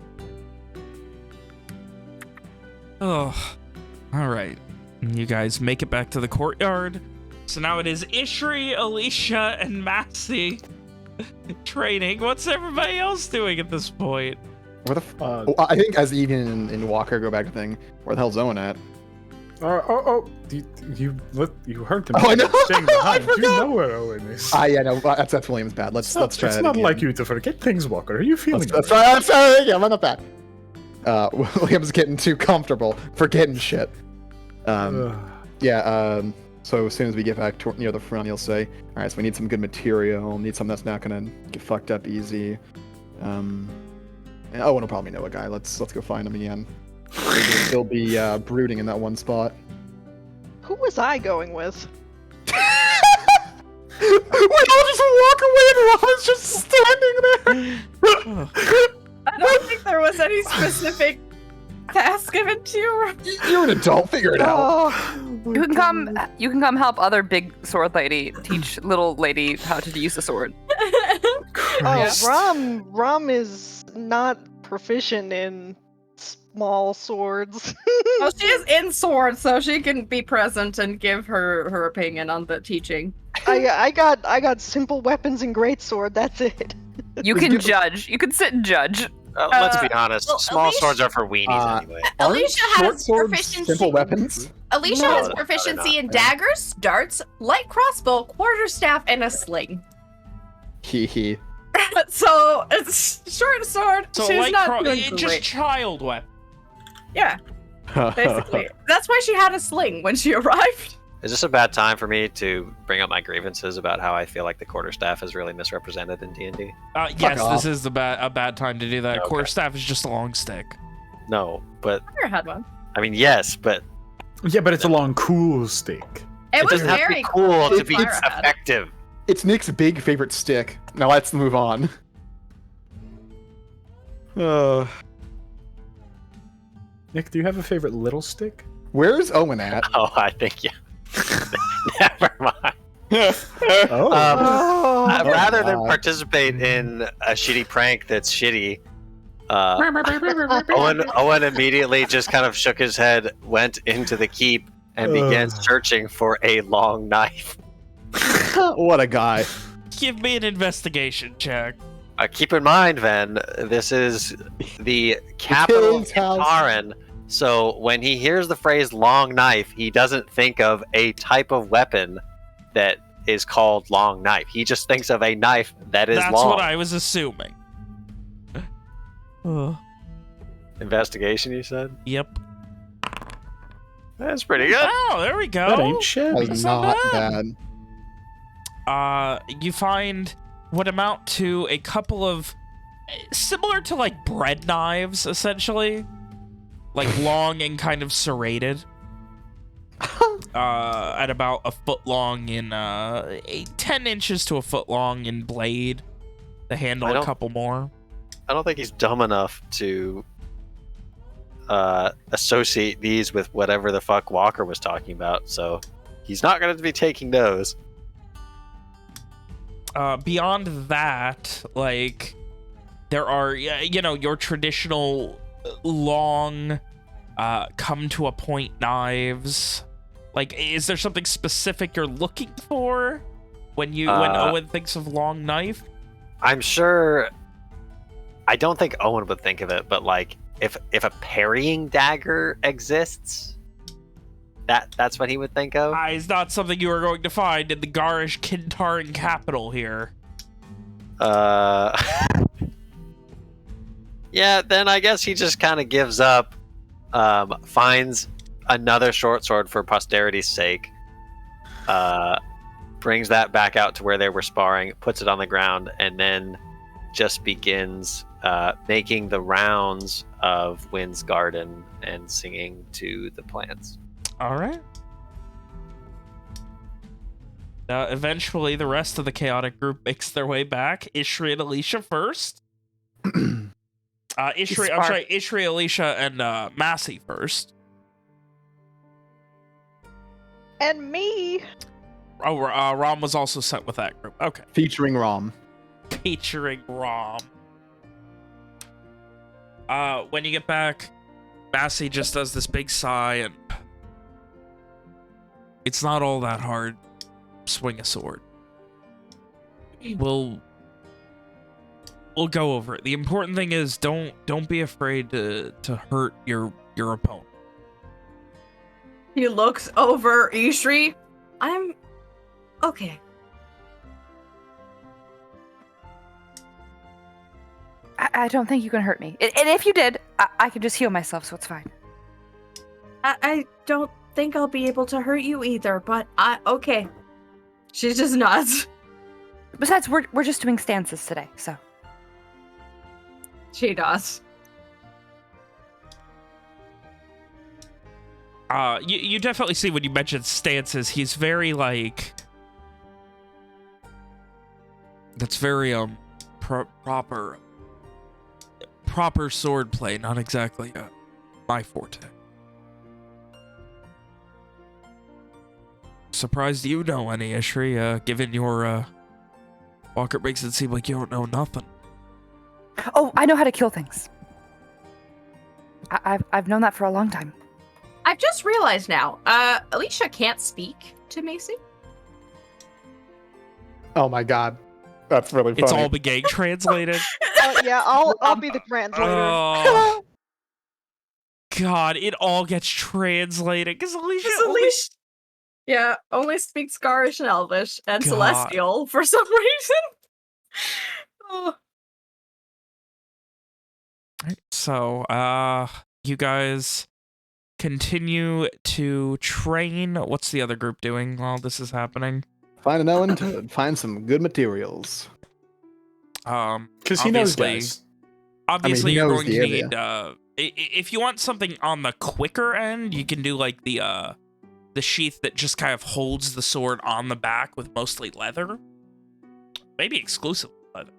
Oh, all right. You guys make it back to the courtyard. So now it is Ishri, Alicia, and Maxie training. What's everybody else doing at this point? Where the oh, I think as Evian and Walker go back to thing, where the hell's Owen at? You heard him. Oh, I know. Saying I behind. You forgot. know where Owen is. Yeah, no, that's William's bad. Let's try It's that not again. like you to forget things, Walker. Are you feeling? Let's try. I'm sorry. Yeah, I'm not bad. William's getting too comfortable forgetting shit. Yeah. So as soon as we get back near the front, he'll say, "All right, so we need some good material. Need something that's not gonna get fucked up easy." And Owen will probably know a guy. Let's go find him again. He'll be brooding in that one spot. Who was I going with? We all just walk away and Ron's just standing there. I don't think there was any specific task given to you. You're an adult. Figure it out. Oh, You can come. You can come help other big sword lady teach little lady how to use the sword. oh, Rom is not proficient in small swords. Oh, she is in sword, so she can be present and give her opinion on the teaching. I got simple weapons and greatsword. That's it. You can judge. You can sit and judge. Let's be honest. well, Small Alicia- swords are for weenies anyway. Aren't Alicia short has swords proficiency. simple weapons? Alicia No, has no, proficiency they're in not. daggers, darts, light crossbow, quarterstaff, and a sling. Hee hee. So it's short sword. So She's like not doing just great. child weapon. Yeah, basically. That's why she had a sling when she arrived. Is this a bad time for me to bring up my grievances about how I feel like the quarterstaff is really misrepresented in D&D? Yes, off. this is a bad time to do that. Okay. Quarterstaff is just a long stick. No, but I never had one. I mean, yes, but Yeah, but it's a long, cool stick. It was doesn't have to very be cool to be Fire had. effective. It's Nick's big favorite stick. Now let's move on. Nick, do you have a favorite little stick? Where's Owen at? Oh, I think yeah. Never mind. Oh. Rather than God. participate in a shitty prank that's shitty, Owen immediately just kind of shook his head, went into the keep, and began searching for a long knife. What a guy. Give me an investigation check. Keep in mind, Ven, this is the capital of his house. Taryn, so when he hears the phrase long knife, he doesn't think of a type of weapon that is called long knife. He just thinks of a knife that is That's long. what I was assuming. Investigation, you said? Yep. That's pretty good. Oh, there we go. That ain't shabby. That's not not bad. bad. You find what amount to a couple of similar to like bread knives, essentially, like long and kind of serrated. At about a foot long in 10 inches to a foot long in blade. The handle I a don't- couple more. I don't think he's dumb enough to associate these with whatever the fuck Walker was talking about, so he's not going to be taking those. Beyond that, like, there are, your traditional long, come to a point knives. Like, is there something specific you're looking for when Owen thinks of long knife? I'm sure. I don't think Owen would think of it, but like, if a parrying dagger exists, that's what he would think of. It's not something you are going to find in the garish Kyn Taryn capital here. Yeah, then I guess he just kind of gives up, finds another short sword for posterity's sake, brings that back out to where they were sparring, puts it on the ground, and then just begins making the rounds of Wynn's garden and singing to the plants. All right. Eventually, the rest of the chaotic group makes their way back. Ishri and Alicia first. Ishri, Alicia, and Massey first. And me. Oh, Rom was also sent with that group. Okay. Featuring Rom. Featuring Rom. When you get back, Massey just does this big sigh and... It's not all that hard. Swing a sword. We'll go over it. The important thing is don't be afraid to hurt your opponent. He looks over Ishri. I'm okay. I don't think you can hurt me. And if you did, I can just heal myself, so it's fine. I don't think I'll be able to hurt you either, but okay. She just nods. Besides, we're just doing stances today, so. She does. You definitely see when you mention stances, he's very like... That's very, proper swordplay, not exactly, my forte. Surprised you know any, Ishri, given your, Walker makes it seem like you don't know nothing. Oh, I know how to kill things. I've known that for a long time. I've just realized now. Alicia can't speak to Macy. Oh my god. That's really funny. It's all been getting translated. Yeah, I'll be the translator. Oh, God, it all gets translated because Alicia. Yeah, only speaks Garish and Elvish and God. Celestial for some reason. Oh. So, you guys continue to train. What's the other group doing while this is happening? Find an Owen to find some good materials. Because he knows guys. Obviously, he you're knows going the to area. need. If you want something on the quicker end, you can do like the sheath that just kind of holds the sword on the back with mostly leather, maybe exclusive leather.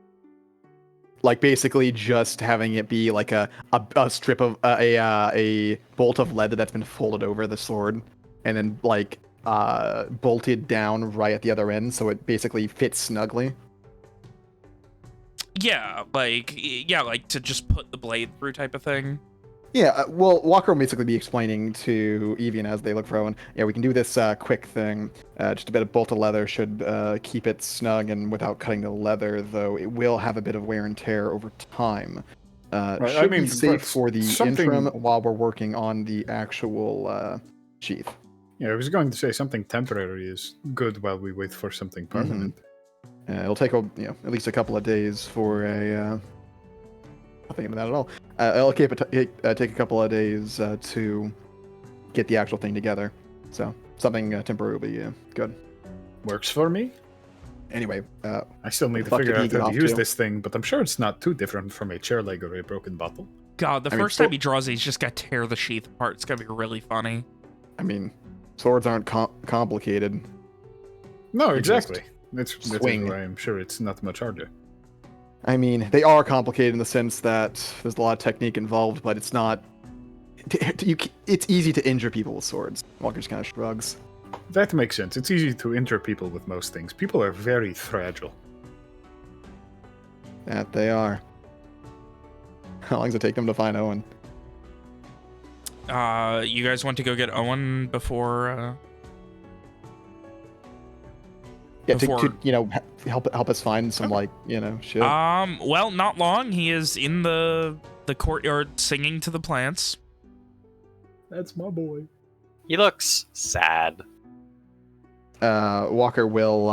Like basically just having it be like a strip of a bolt of leather that's been folded over the sword, and then like bolted down right at the other end, so it basically fits snugly. Yeah, like to just put the blade through type of thing. Yeah, well, Walker will basically be explaining to Evian as they look for Owen. Yeah, we can do this quick thing. Just a bit of bolt of leather should keep it snug and without cutting the leather, though it will have a bit of wear and tear over time. Should be safe for the interim while we're working on the actual sheath. Yeah, I was going to say something temporary is good while we wait for something permanent. It'll take at least a couple of days for a. Not thinking of that at all. It'll take a couple of days to get the actual thing together. So something temporary will be good. Works for me. Anyway, I still need to figure out how to use this thing, but I'm sure it's not too different from a chair leg or a broken bottle. God, the first time he draws it, he's just got to tear the sheath apart. It's gonna be really funny. I mean, swords aren't complicated. No, exactly. That's swing. why I'm sure it's not much harder. I mean, they are complicated in the sense that there's a lot of technique involved, but it's not. It's easy to injure people with swords. Walker just kind of shrugs. That makes sense. It's easy to injure people with most things. People are very fragile. That they are. How long does it take them to find Owen? You guys want to go get Owen before? Yeah, to help us find some shit. Well, not long. He is in the courtyard singing to the plants. That's my boy. He looks sad. Walker will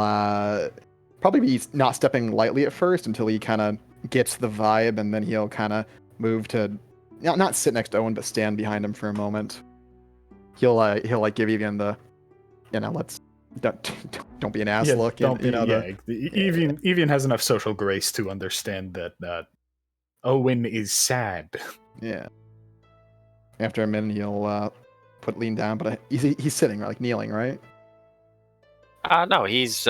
probably be not stepping lightly at first until he kind of gets the vibe, and then he'll kind of move to not sit next to Owen, but stand behind him for a moment. He'll give Evian the, let's. Don't be an ass look. Evian has enough social grace to understand that Owen is sad. Yeah. After a minute, he'll lean down, but he's sitting, like kneeling, right? No, he's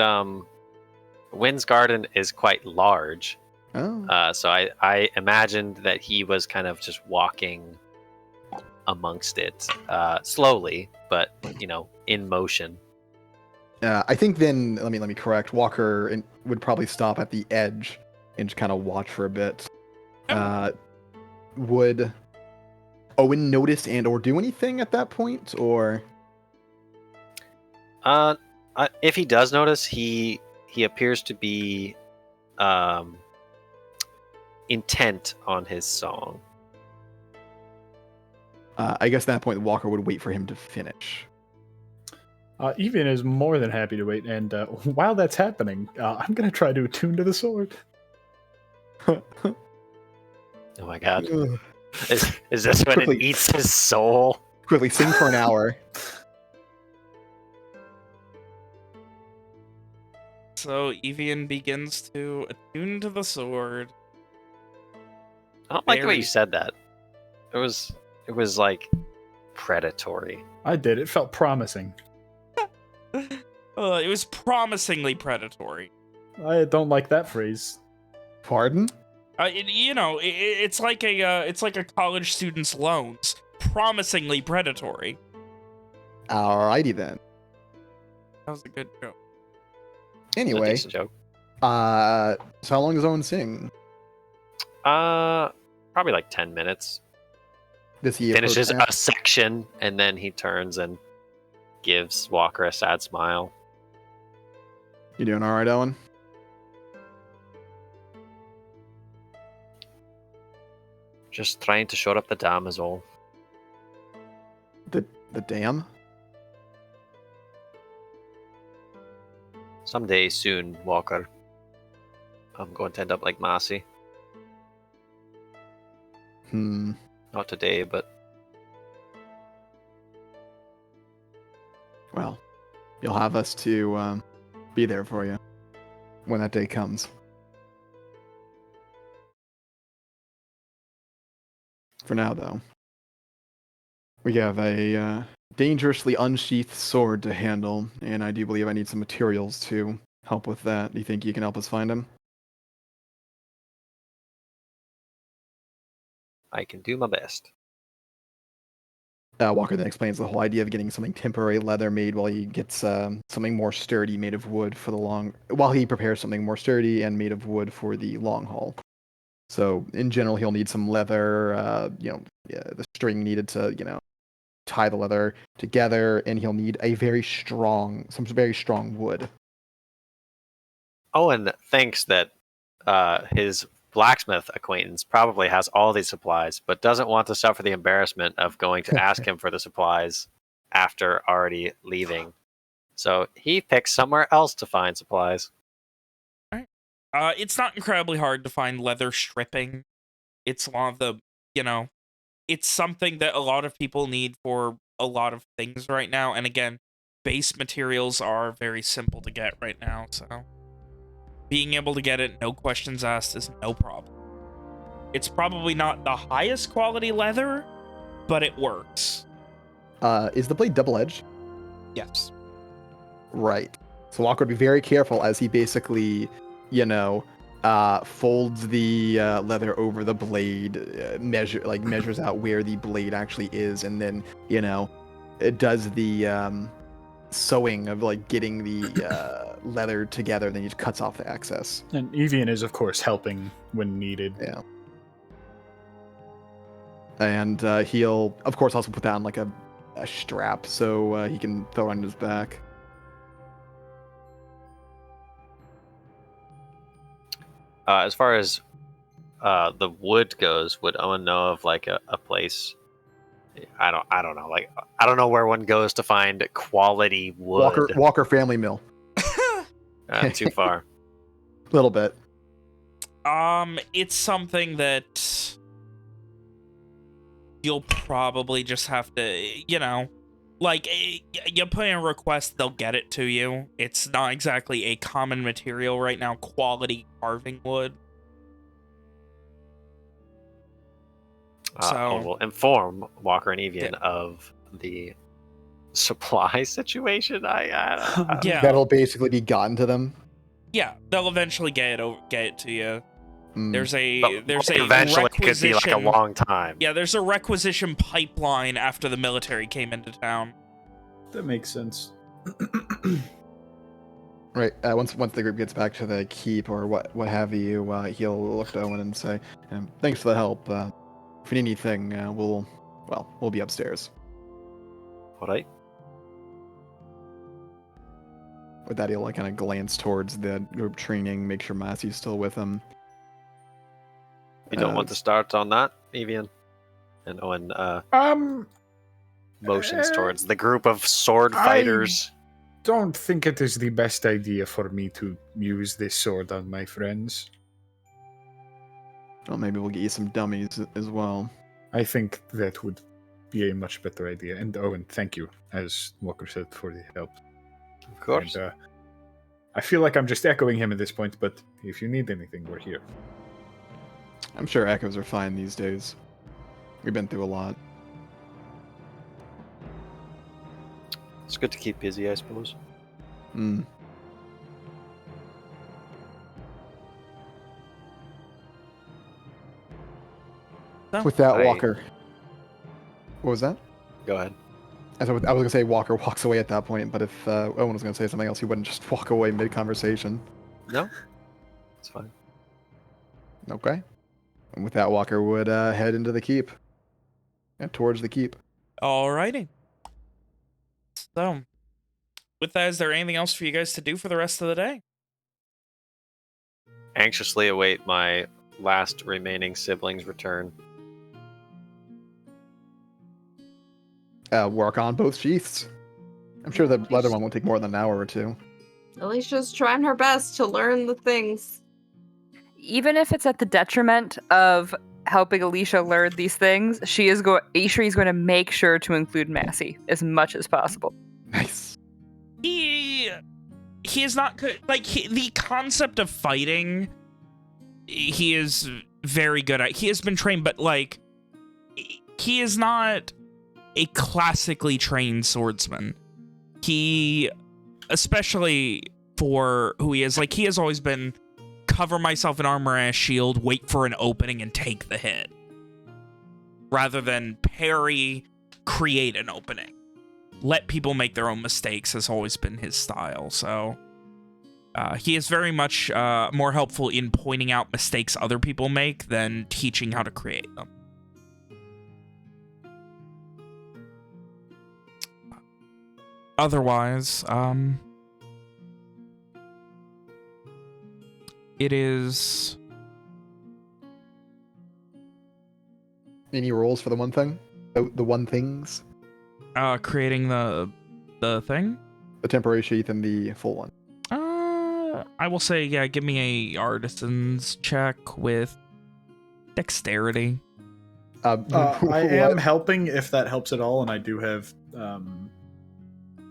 Wynn's garden is quite large. Oh. So I imagined that he was kind of just walking amongst it, slowly, but in motion. I think then let me correct. Walker would probably stop at the edge and just kind of watch for a bit. Would Owen notice and or do anything at that point, or? If he does notice, he appears to be intent on his song. I guess at that point, Walker would wait for him to finish. Evian is more than happy to wait, and while that's happening, I'm going to try to attune to the sword. Oh my god. Is this when it eats his soul? Quickly, sing for an hour. So Evian begins to attune to the sword. I don't like the way you said that. It was like predatory. I did. It felt promising. It was promisingly predatory. I don't like that phrase. Pardon? It's like a college student's loans. Promisingly predatory. Alrighty then. That was a good joke. Anyway, decent joke. So how long does Owen sing? Probably like 10 minutes. Does he finishes approach a section, and then he turns and gives Walker a sad smile. You doing all right, Owen? Just trying to shore up the dam is all. The dam? Someday soon, Walker. I'm going to end up like Massey. Not today, but Well, you'll have us to be there for you when that day comes. For now, though, we have a dangerously unsheathed sword to handle, and I do believe I need some materials to help with that. Do you think you can help us find him? I can do my best. Walker then explains the whole idea of getting something temporary leather made while he gets something more sturdy made of wood for the long. While he prepares something more sturdy and made of wood for the long haul. So in general, he'll need some leather. The string needed to tie the leather together, and he'll need some very strong wood. Owen thinks that his blacksmith acquaintance probably has all these supplies, but doesn't want to suffer the embarrassment of going to ask him for the supplies after already leaving. So he picks somewhere else to find supplies. It's not incredibly hard to find leather stripping. It's one of the, it's something that a lot of people need for a lot of things right now. And again, base materials are very simple to get right now, so being able to get it, no questions asked, is no problem. It's probably not the highest quality leather, but it works. Is the blade double-edged? Yes. Right. So Walker would be very careful as he basically, folds the leather over the blade, measures out where the blade actually is, and then, it does the sewing of getting the leather together. Then he just cuts off the excess. And Evian is, of course, helping when needed. Yeah. And he'll, of course, also put down a strap so he can throw it on his back. As far as the wood goes, would Owen know of a place? I don't know. I don't know where one goes to find quality wood. Walker Family Mill. Too far. A little bit. It's something that you'll probably just have to, you put in a request, they'll get it to you. It's not exactly a common material right now, quality carving wood. We'll inform Walker and Evian of the supply situation. Yeah, that'll basically be gotten to them. Yeah, they'll eventually get it to you. There's a eventually it could be a long time. Yeah, there's a requisition pipeline after the military came into town. That makes sense. Right. Once the group gets back to the keep or what have you, he'll look to Owen and say, "Thanks for the help. If you need anything, we'll be upstairs." All right. With that, he'll kind of glance towards the group training, make sure Massey's still with him. You don't want to start on that, Evian? And Owen motions towards the group of sword fighters. I don't think it is the best idea for me to use this sword on my friends. Well, maybe we'll get you some dummies as well. I think that would be a much better idea. And Owen, thank you, as Walker said, for the help. Of course. And, I feel like I'm just echoing him at this point, but if you need anything, we're here. I'm sure echoes are fine these days. We've been through a lot. It's good to keep busy, I suppose. With that, Walker. What was that? Go ahead. I was going to say Walker walks away at that point, but if Owen was going to say something else, he wouldn't just walk away mid-conversation. No, it's fine. Okay. And with that, Walker would head into the keep. and towards the keep. Alrighty. So, with that, is there anything else for you guys to do for the rest of the day? Anxiously await my last remaining sibling's return. Work on both sheaths. I'm sure the leather one won't take more than an hour or two. Alicia's trying her best to learn the things. Even if it's at the detriment of helping Alicia learn these things, Ishri is going to make sure to include Massey as much as possible. Nice. He is not good. Like, the concept of fighting, he is very good at. He has been trained, but, like, he is not a classically trained swordsman. He, especially for who he is, like, he has always been cover myself in armor and a shield, wait for an opening, and take the hit. Rather than parry, create an opening. Let people make their own mistakes has always been his style, so... he is very much more helpful in pointing out mistakes other people make than teaching how to create them. Otherwise, it is... Any rolls for the one thing? The one things? Creating the thing? The temporary sheath and the full one. I will say, yeah, give me a artisan's check with dexterity. I am helping if that helps at all, and I do have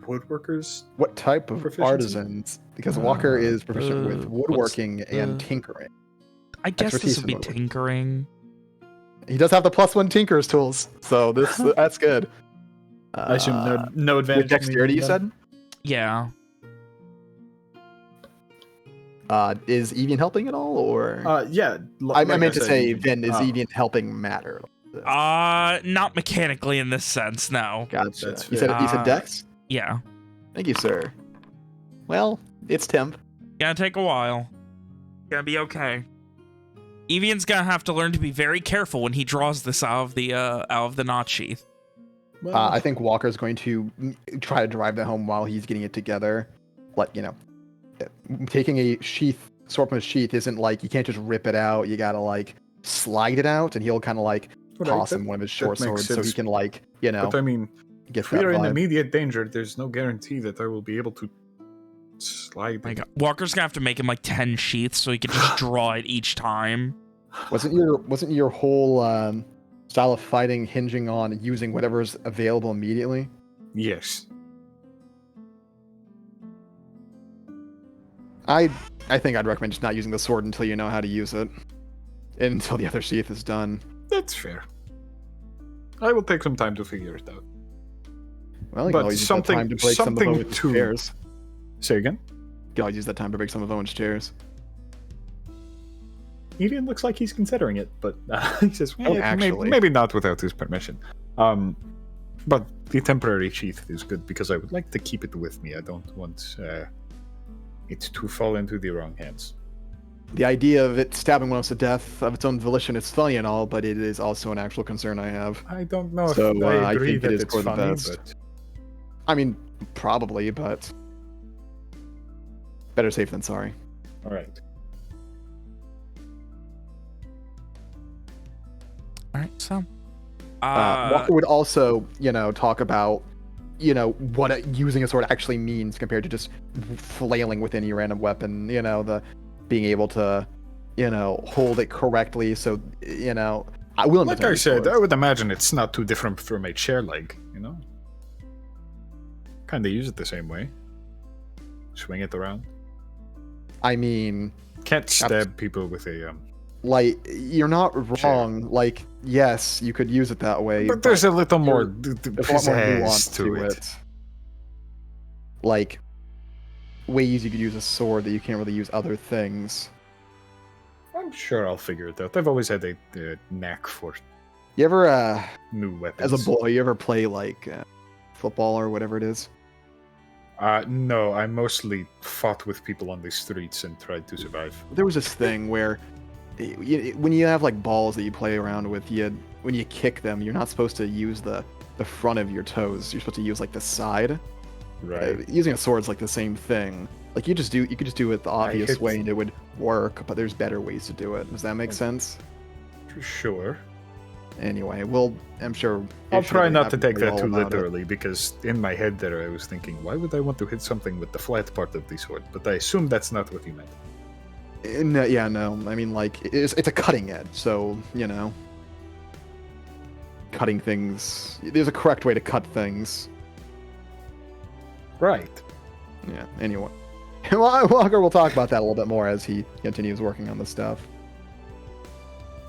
woodworkers. What type of Proficiency? artisans? Because Walker is proficient with woodworking and tinkering. I guess Expertise this would be in woodworking. tinkering. He does have the +1 tinker's tools, so that's good. I assume no advantage. With dexterity, you said? Yeah. Is Evian helping at all, or? Yeah. I meant to say, Vin, is Evian helping matter? Not mechanically in this sense, no. Gotcha. That's You said Dex? Yeah. Thank you, sir. Well, it's temp. Gonna take a while. Gonna be okay. Evian's gonna have to learn to be very careful when he draws this out of the knot sheath. Well, I think Walker's going to try to drive that home while he's getting it together. Taking a swordsman's sheath isn't like, you can't just rip it out. You gotta, like, slide it out, and he'll kind of, like, toss him one of his short swords so he can, like, But I mean, get if that we are in vibe. immediate danger, there's no guarantee that I will be able to slide. My God. Walker's gonna have to make him like 10 sheaths so he can just draw it each time. Wasn't your whole style of fighting hinging on using whatever's available immediately? Yes. I think I'd recommend just not using the sword until you know how to use it. Until the other sheath is done. That's fair. I will take some time to figure it out. Well, you But can always use that time to break some of something Owen's to- chairs. Say again? You can always use that time to break some of Owen's chairs. Evian looks like he's considering it, but he says, actually. maybe not without his permission. But the temporary sheath is good because I would like to keep it with me. I don't want it to fall into the wrong hands. The idea of it stabbing one of us to death of its own volition is funny and all, but it is also an actual concern I have. I don't know So, if I I agree think it that is it's for the funny, best. but I mean, probably, but better safe than sorry. all right. All right, so Walker would also, talk about, what using a sword actually means compared to just flailing with any random weapon. The being able to, hold it correctly. So, I will. Like I said, I would imagine it's not too different from a chair leg. Kind of use it the same way. Swing it around. I mean, Can't stab people with a like, you're not wrong. Like, yes, you could use it that way. But there's a little more there's a lot more nuance pizzazz to it. Like, ways you could use a sword that you can't really use other things. I'm sure I'll figure it out. I've always had a knack for You ever, new weapons. as a boy, you ever play, like, football or whatever it is? No, I mostly fought with people on the streets and tried to survive. There was this thing where when you have like balls that you play around with, when you kick them, you're not supposed to use the front of your toes. You're supposed to use like the side. Right. Using a sword's like the same thing. Like you could just do it the obvious way and it would work, but there's better ways to do it. Does that make sense? Sure. Anyway, well, I'm sure. I'll try not to take that all too about it. literally, because in my head there I was thinking, why would I want to hit something with the flat part of the sword? But I assume that's not what you meant. No, yeah, no. I mean, like, it's a cutting edge, so, cutting things. There's a correct way to cut things. Right. Yeah, anyway. Walker will talk about that a little bit more as he continues working on the stuff.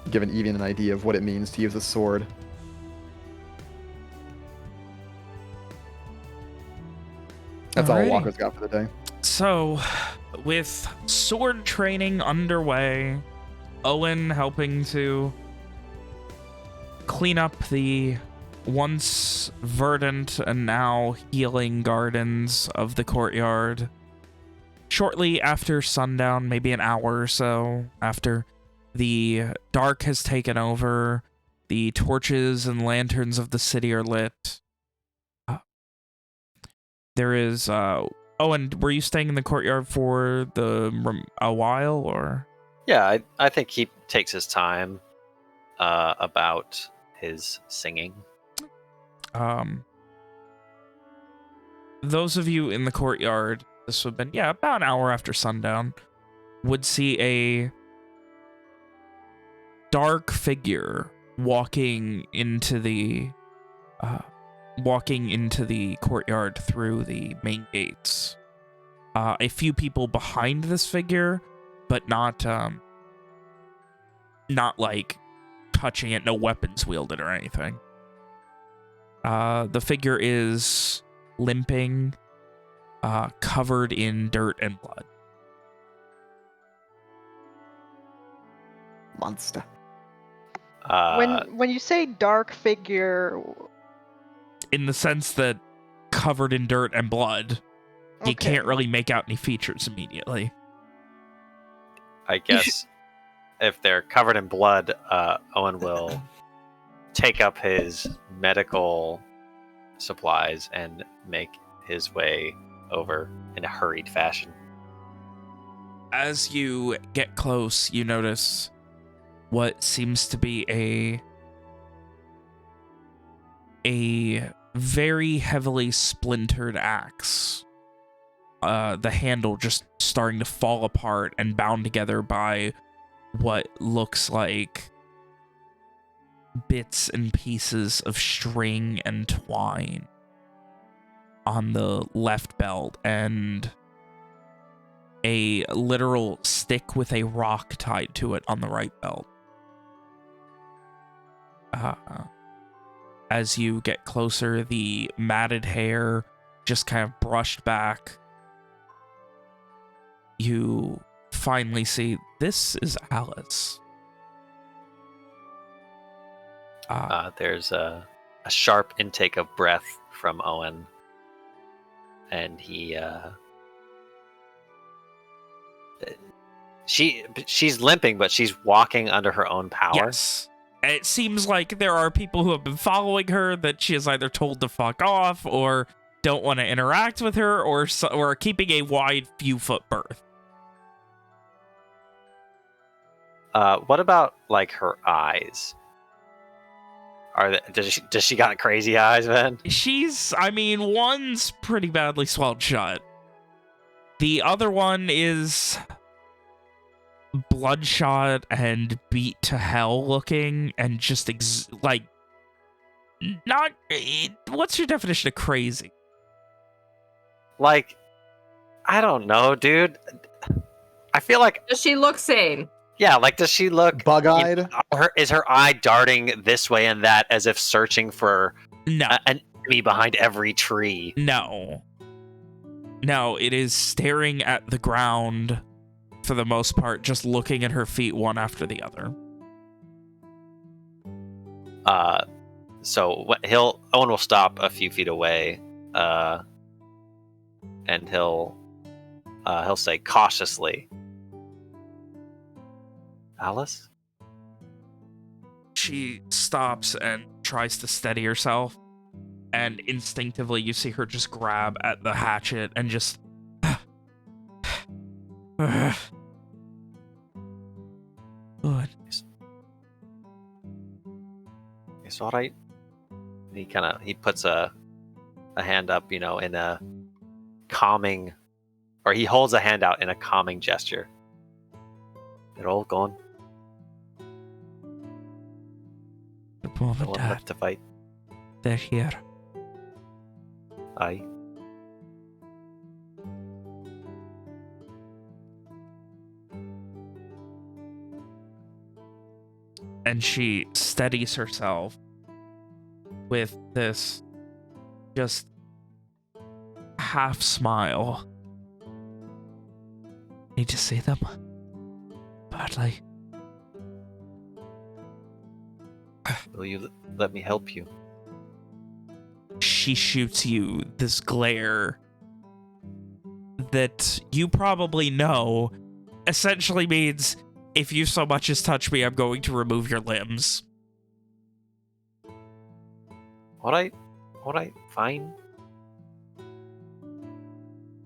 Giving Evian an idea of what it means to use a sword. That's all Alrighty. Walker's got for the day. So, with sword training underway, Owen helping to clean up the once verdant and now healing gardens of the courtyard. Shortly after sundown, maybe an hour or so after the dark has taken over, the torches and lanterns of the city are lit. There is, Owen, were you staying in the courtyard for a while, or? Yeah, I think he takes his time about his singing. Those of you in the courtyard, this would have been, about an hour after sundown, would see a dark figure walking into the courtyard through the main gates. A few people behind this figure, but not like touching it, no weapons wielded or anything. The figure is limping, covered in dirt and blood. Monster. When you say dark figure, In the sense that covered in dirt and blood, you okay. can't really make out any features immediately. I guess if they're covered in blood, Owen will take up his medical supplies and make his way over in a hurried fashion. As you get close, you notice what seems to be a very heavily splintered axe. The handle just starting to fall apart and bound together by what looks like bits and pieces of string and twine on the left belt, and a literal stick with a rock tied to it on the right belt. As you get closer, the matted hair just kind of brushed back. You finally see this is Alice. There's a sharp intake of breath from Owen, and she's limping, but she's walking under her own power. Yes. It seems like there are people who have been following her that she is either told to fuck off or don't want to interact with her or are keeping a wide few foot berth. What about like her eyes? Does she got crazy eyes, man? One's pretty badly swelled shut. The other one is bloodshot and beat to hell looking, and just not. What's your definition of crazy? Like, I don't know, dude. I feel like. Does she look sane? Yeah, like, does she look Bug-eyed? Is her eye darting this way and that as if searching for No. an enemy behind every tree? No, it is staring at the ground for the most part, just looking at her feet one after the other. So Owen will stop a few feet away, and he'll say cautiously, Alice? She stops and tries to steady herself, and instinctively you see her just grab at the hatchet and just... Good. It's all right. He puts a hand up, in a calming, or he holds a hand out in a calming gesture. They're all gone. The mom No and one dad, left to fight. they're here. Aye. And she steadies herself with this just half smile. Need to see them? Badly. Will you let me help you? She shoots you this glare that you probably know essentially means if you so much as touch me, I'm going to remove your limbs. All right, fine.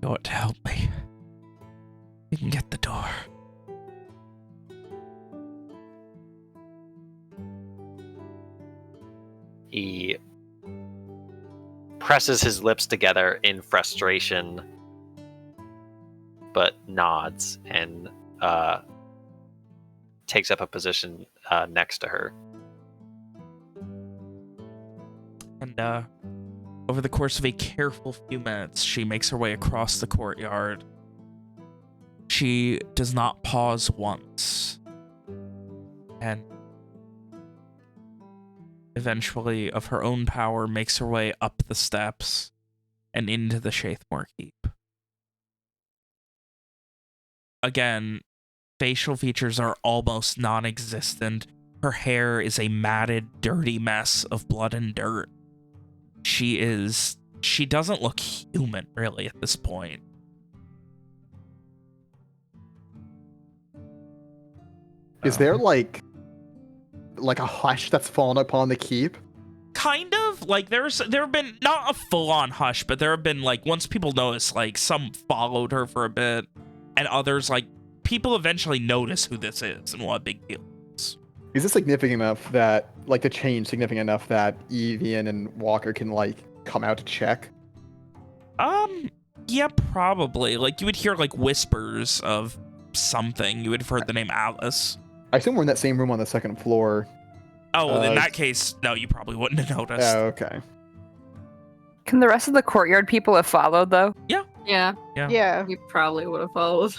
You ought to help me. You can get the door. He presses his lips together in frustration, but nods and takes up a position next to her. And over the course of a careful few minutes, she makes her way across the courtyard. She does not pause once. And eventually, of her own power, makes her way up the steps and into the Shathmore Keep. Again, facial features are almost non-existent. Her hair is a matted, dirty mess of blood and dirt. She doesn't look human, really, at this point. Is there like a hush that's fallen upon the keep? Kind of. Like, there have been, not a full-on hush, but there have been, like, once people notice, like, some followed her for a bit, and others, like, people eventually notice who this is and what a big deal it is. Is this significant enough that, like, the change significant enough that Evian and Walker can, like, come out to check? Yeah, probably. Like, you would hear, like, whispers of something. You would have heard the name Alice. I assume we're in that same room on the second floor. Oh, well, in that case, no, you probably wouldn't have noticed. Oh, okay. Can the rest of the courtyard people have followed, though? Yeah. Yeah. We probably would have followed.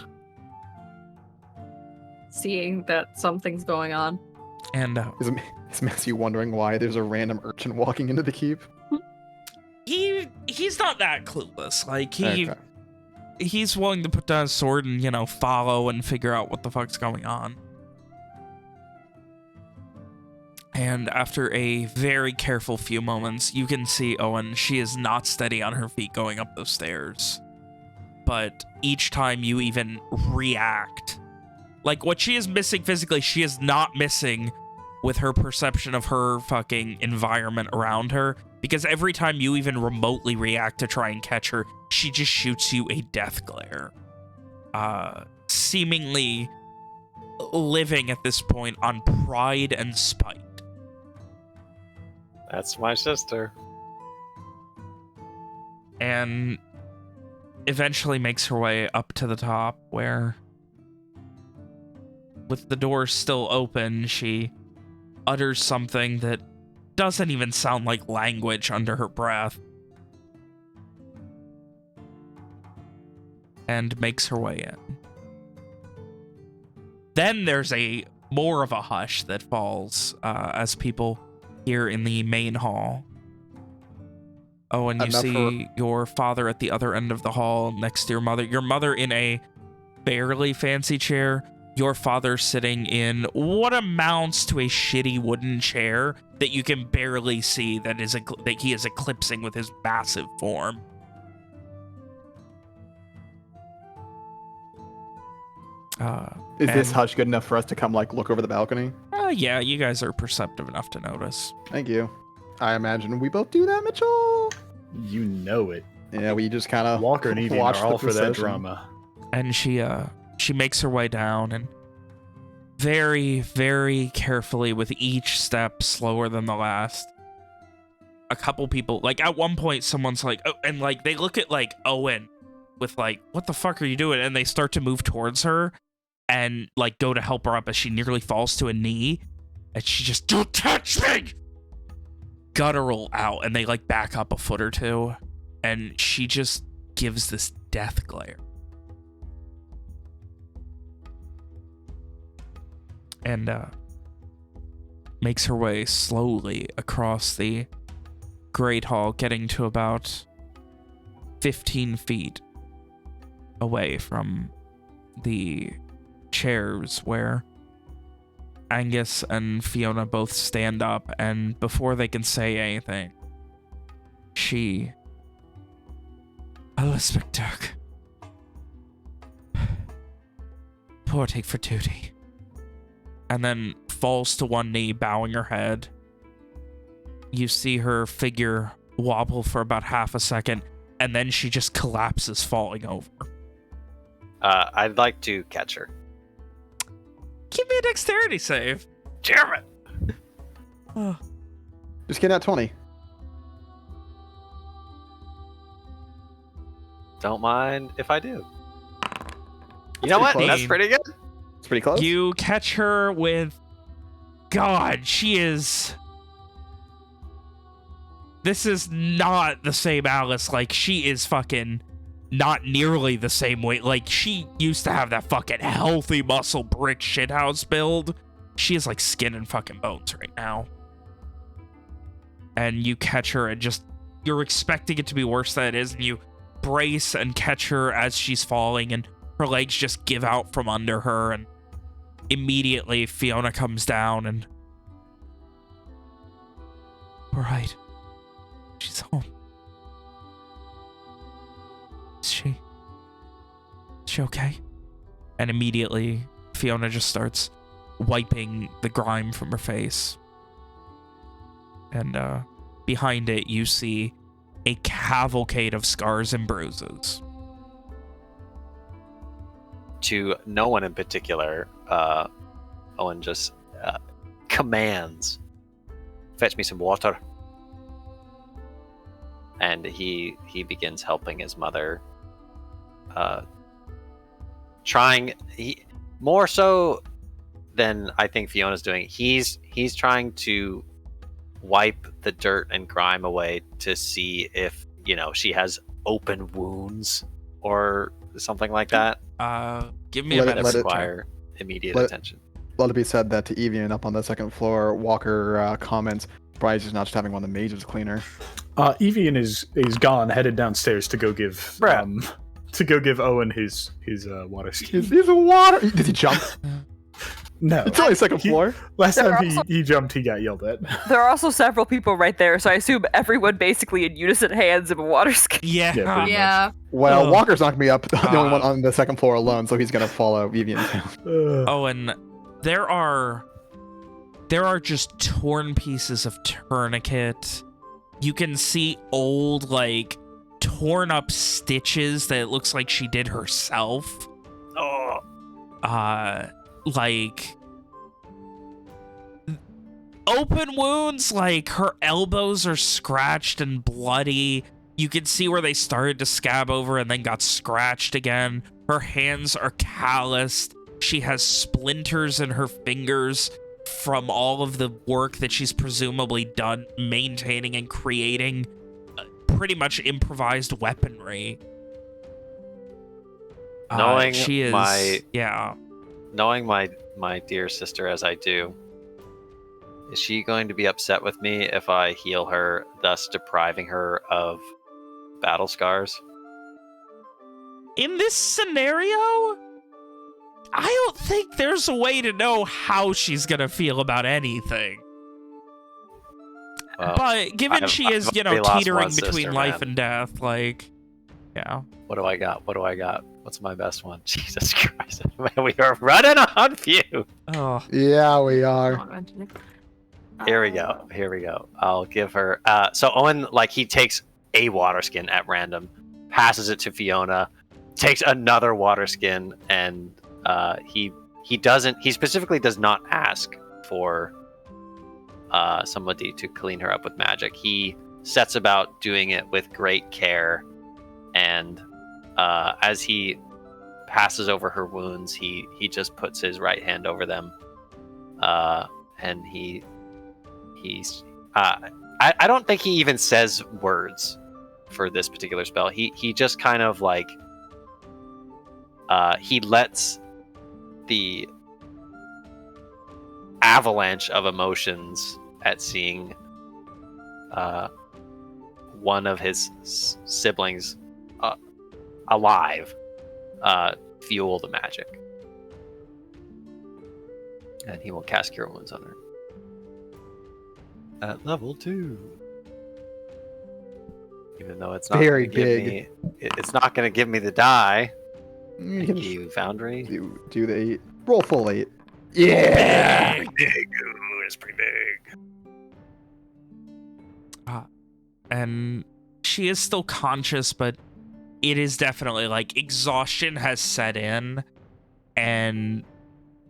Seeing that something's going on. And Is Matthew wondering why there's a random urchin walking into the keep? he's not that clueless. Like, Okay. he's willing to put down his sword and, follow and figure out what the fuck's going on. And after a very careful few moments, you can see Owen, she is not steady on her feet going up those stairs. But each time you even react, like, what she is missing physically, she is not missing with her perception of her fucking environment around her. Because every time you even remotely react to try and catch her, she just shoots you a death glare. Seemingly living at this point on pride and spite. That's my sister. And eventually makes her way up to the top where, with the door still open, she utters something that doesn't even sound like language under her breath. And makes her way in. Then there's more of a hush that falls as people hear in the main hall. Oh, and you see your father at the other end of the hall next to your mother. Your mother in a barely fancy chair. Your father sitting in what amounts to a shitty wooden chair that you can barely see that he is eclipsing with his massive form. Is this hush good enough for us to come, like, look over the balcony? Yeah, you guys are perceptive enough to notice. Thank you. I imagine we both do that, Mitchell. You know it. Yeah, we just kind of Walker and Evian watch are all the for that procession. drama. And she makes her way down, and very, very carefully, with each step slower than the last, a couple people, like, at one point, someone's like, oh, and, like, they look at, like, Owen with, like, what the fuck are you doing? And they start to move towards her and, like, go to help her up as she nearly falls to a knee. And she just, don't touch me! Guttural out, and they, like, back up a foot or two. And she just gives this death glare. And, makes her way slowly across the Great Hall, getting to about 15 feet away from the chairs where Angus and Fiona both stand up, and before they can say anything, she... Elizabeth Dirk. Reporting for duty. And then falls to one knee, bowing her head. You see her figure wobble for about half a second, and then she just collapses, falling over. I'd like to catch her. Give me a dexterity save. Damn it! Just get at 20. Don't mind if I do. You know pretty what? close. That's pretty good. It's pretty close. You catch her with... God, she is... This is not the same Alice. Like, she is fucking not nearly the same weight. Like, she used to have that fucking healthy muscle brick shithouse build. She is like skin and fucking bones right now. And you catch her and just... You're expecting it to be worse than it is, and you brace and catch her as she's falling, and her legs just give out from under her, and immediately Fiona comes down and... All right. She's home. Is she okay? And immediately Fiona just starts wiping the grime from her face. And behind it you see a cavalcade of scars and bruises. To no one in particular, Owen just commands, "Fetch me some water." And he begins helping his mother, more so than I think Fiona's doing. He's trying to wipe the dirt and grime away to see if, she has open wounds or something like that. Give me a Let minute. it require immediate attention. Let it be said that to Evian up on the second floor, Walker comments, Bryce is not just having one of the mages clean her. Evian is gone, headed downstairs to go give Owen his water ski. He's a water. Did he jump? No, It's only second floor. last There time are he jumped, he got yelled at. There are also several people right there, so I assume everyone basically in unison hands of a water ski. Yeah, pretty much. Yeah. Well, Oh. Walker's not gonna be up the only one on the second floor alone, so he's gonna follow Evian down. Oh, and there are just torn pieces of tourniquet. You can see old, like, torn up stitches that it looks like she did herself. Oh, Like, open wounds, like her elbows are scratched and bloody. You can see where they started to scab over and then got scratched again. Her hands are calloused. She has splinters in her fingers from all of the work that she's presumably done maintaining and creating pretty much improvised weaponry. Knowing she is, knowing my dear sister as I do, is she going to be upset with me if I heal her, thus depriving her of battle scars? In this scenario, I don't think there's a way to know how she's gonna feel about anything. Well, But given she is, I've already lost teetering one between sister, life man. and death, like, Yeah. What do I got? What's my best one? Jesus Christ. We are running on fumes. Oh. Yeah, we are. Here we go. I'll give her. So Owen, like, he takes a water skin at random, passes it to Fiona, takes another water skin, and he specifically does not ask for somebody to clean her up with magic. He sets about doing it with great care, and as he passes over her wounds, he just puts his right hand over them, and I don't think he even says words for this particular spell. He just kind of like he lets the avalanche of emotions at seeing one of his siblings alive fuel the magic, and he will cast Cure Wounds on her at level 2. Even though it's not Very gonna give big. me, it's not going to give me the die. You Thank can you, Foundry. do the 8. Roll full 8. Yeah. Big. Ooh, it's pretty big. And she is still conscious, but it is definitely like exhaustion has set in. And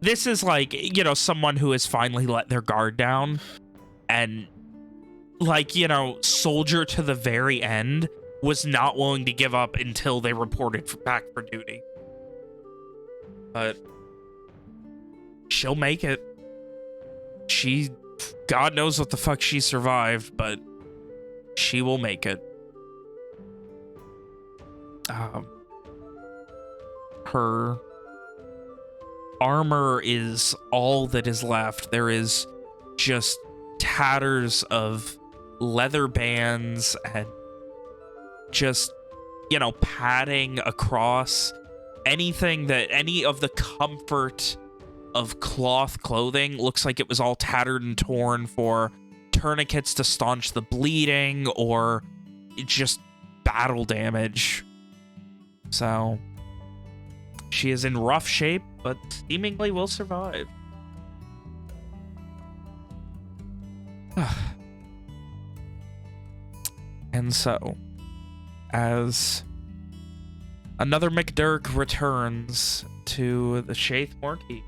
this is like, you know, someone who has finally let their guard down and, like, you know, soldier to the very end, was not willing to give up until they reported back for duty. But she'll make it. God knows what the fuck she survived, but she will make it. Her armor is all that is left. There is just tatters of leather bands and just, you know, padding across anything that any of the comfort of cloth clothing looks like it was all tattered and torn for tourniquets to staunch the bleeding or just battle damage. So she is in rough shape, but seemingly will survive. And so, as another McDurk returns to the Shathmore Keep,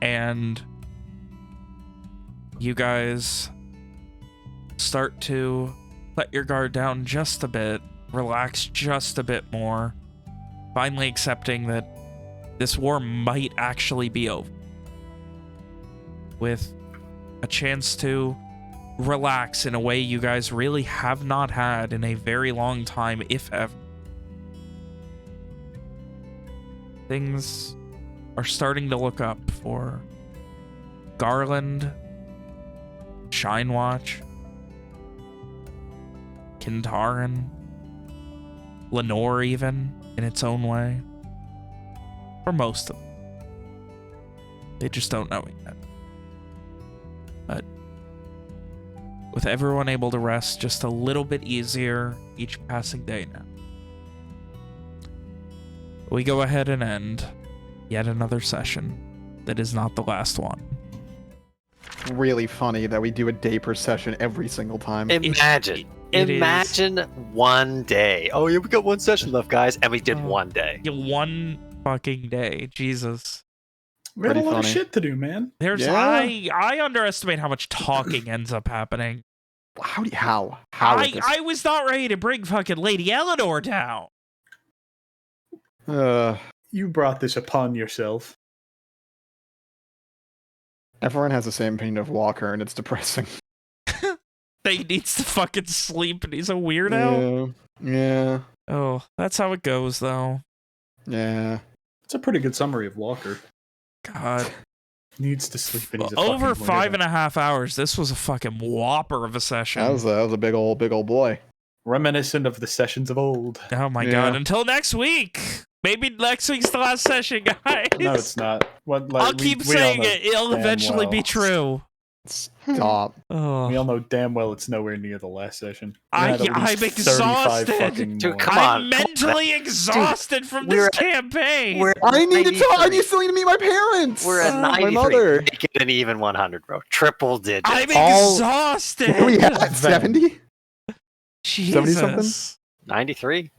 and you guys start to let your guard down just a bit, relax just a bit more, finally accepting that this war might actually be over, with a chance to relax in a way you guys really have not had in a very long time, if ever. Things are starting to look up for Garland, Shynwatch, Kyn Taryn, Lenore even, in its own way. For most of them. They just don't know it yet. But with everyone able to rest just a little bit easier each passing day now, we go ahead and end yet another session that is not the last one. Really funny that we do a day per session every single time. Imagine one day. Oh yeah, we got one session left, guys, and we did one day. Yeah, one fucking day. Jesus. We had a Pretty lot of funny. shit to do, man. I underestimate how much talking ends up happening. How? I was not ready to bring fucking Lady Eleanor down. You brought this upon yourself. Everyone has the same opinion of Walker, and it's depressing. That he needs to fucking sleep and he's a weirdo. Yeah. Oh, that's how it goes, though. Yeah. It's a pretty good summary of Walker. God. Needs to sleep and he's a Over fucking 5.5 hours. This was a fucking whopper of a session. That was a big old boy. Reminiscent of the sessions of old. Oh my god. Until next week. Maybe next week's the last session, guys. No, it's not. I'll keep saying it. It'll eventually be true. Stop. Oh. We all know damn well it's nowhere near the last session. I'm We had at least 35 exhausted. fucking Dude, more. come I'm on. mentally exhausted from this we're at- campaign. We're I need to talk. I 93. still need to meet my parents. We're at my 93. mother. Make it an even 100, bro. Triple digits. I'm All- exhausted. What are we at? 70? Jesus. 70 something? 93.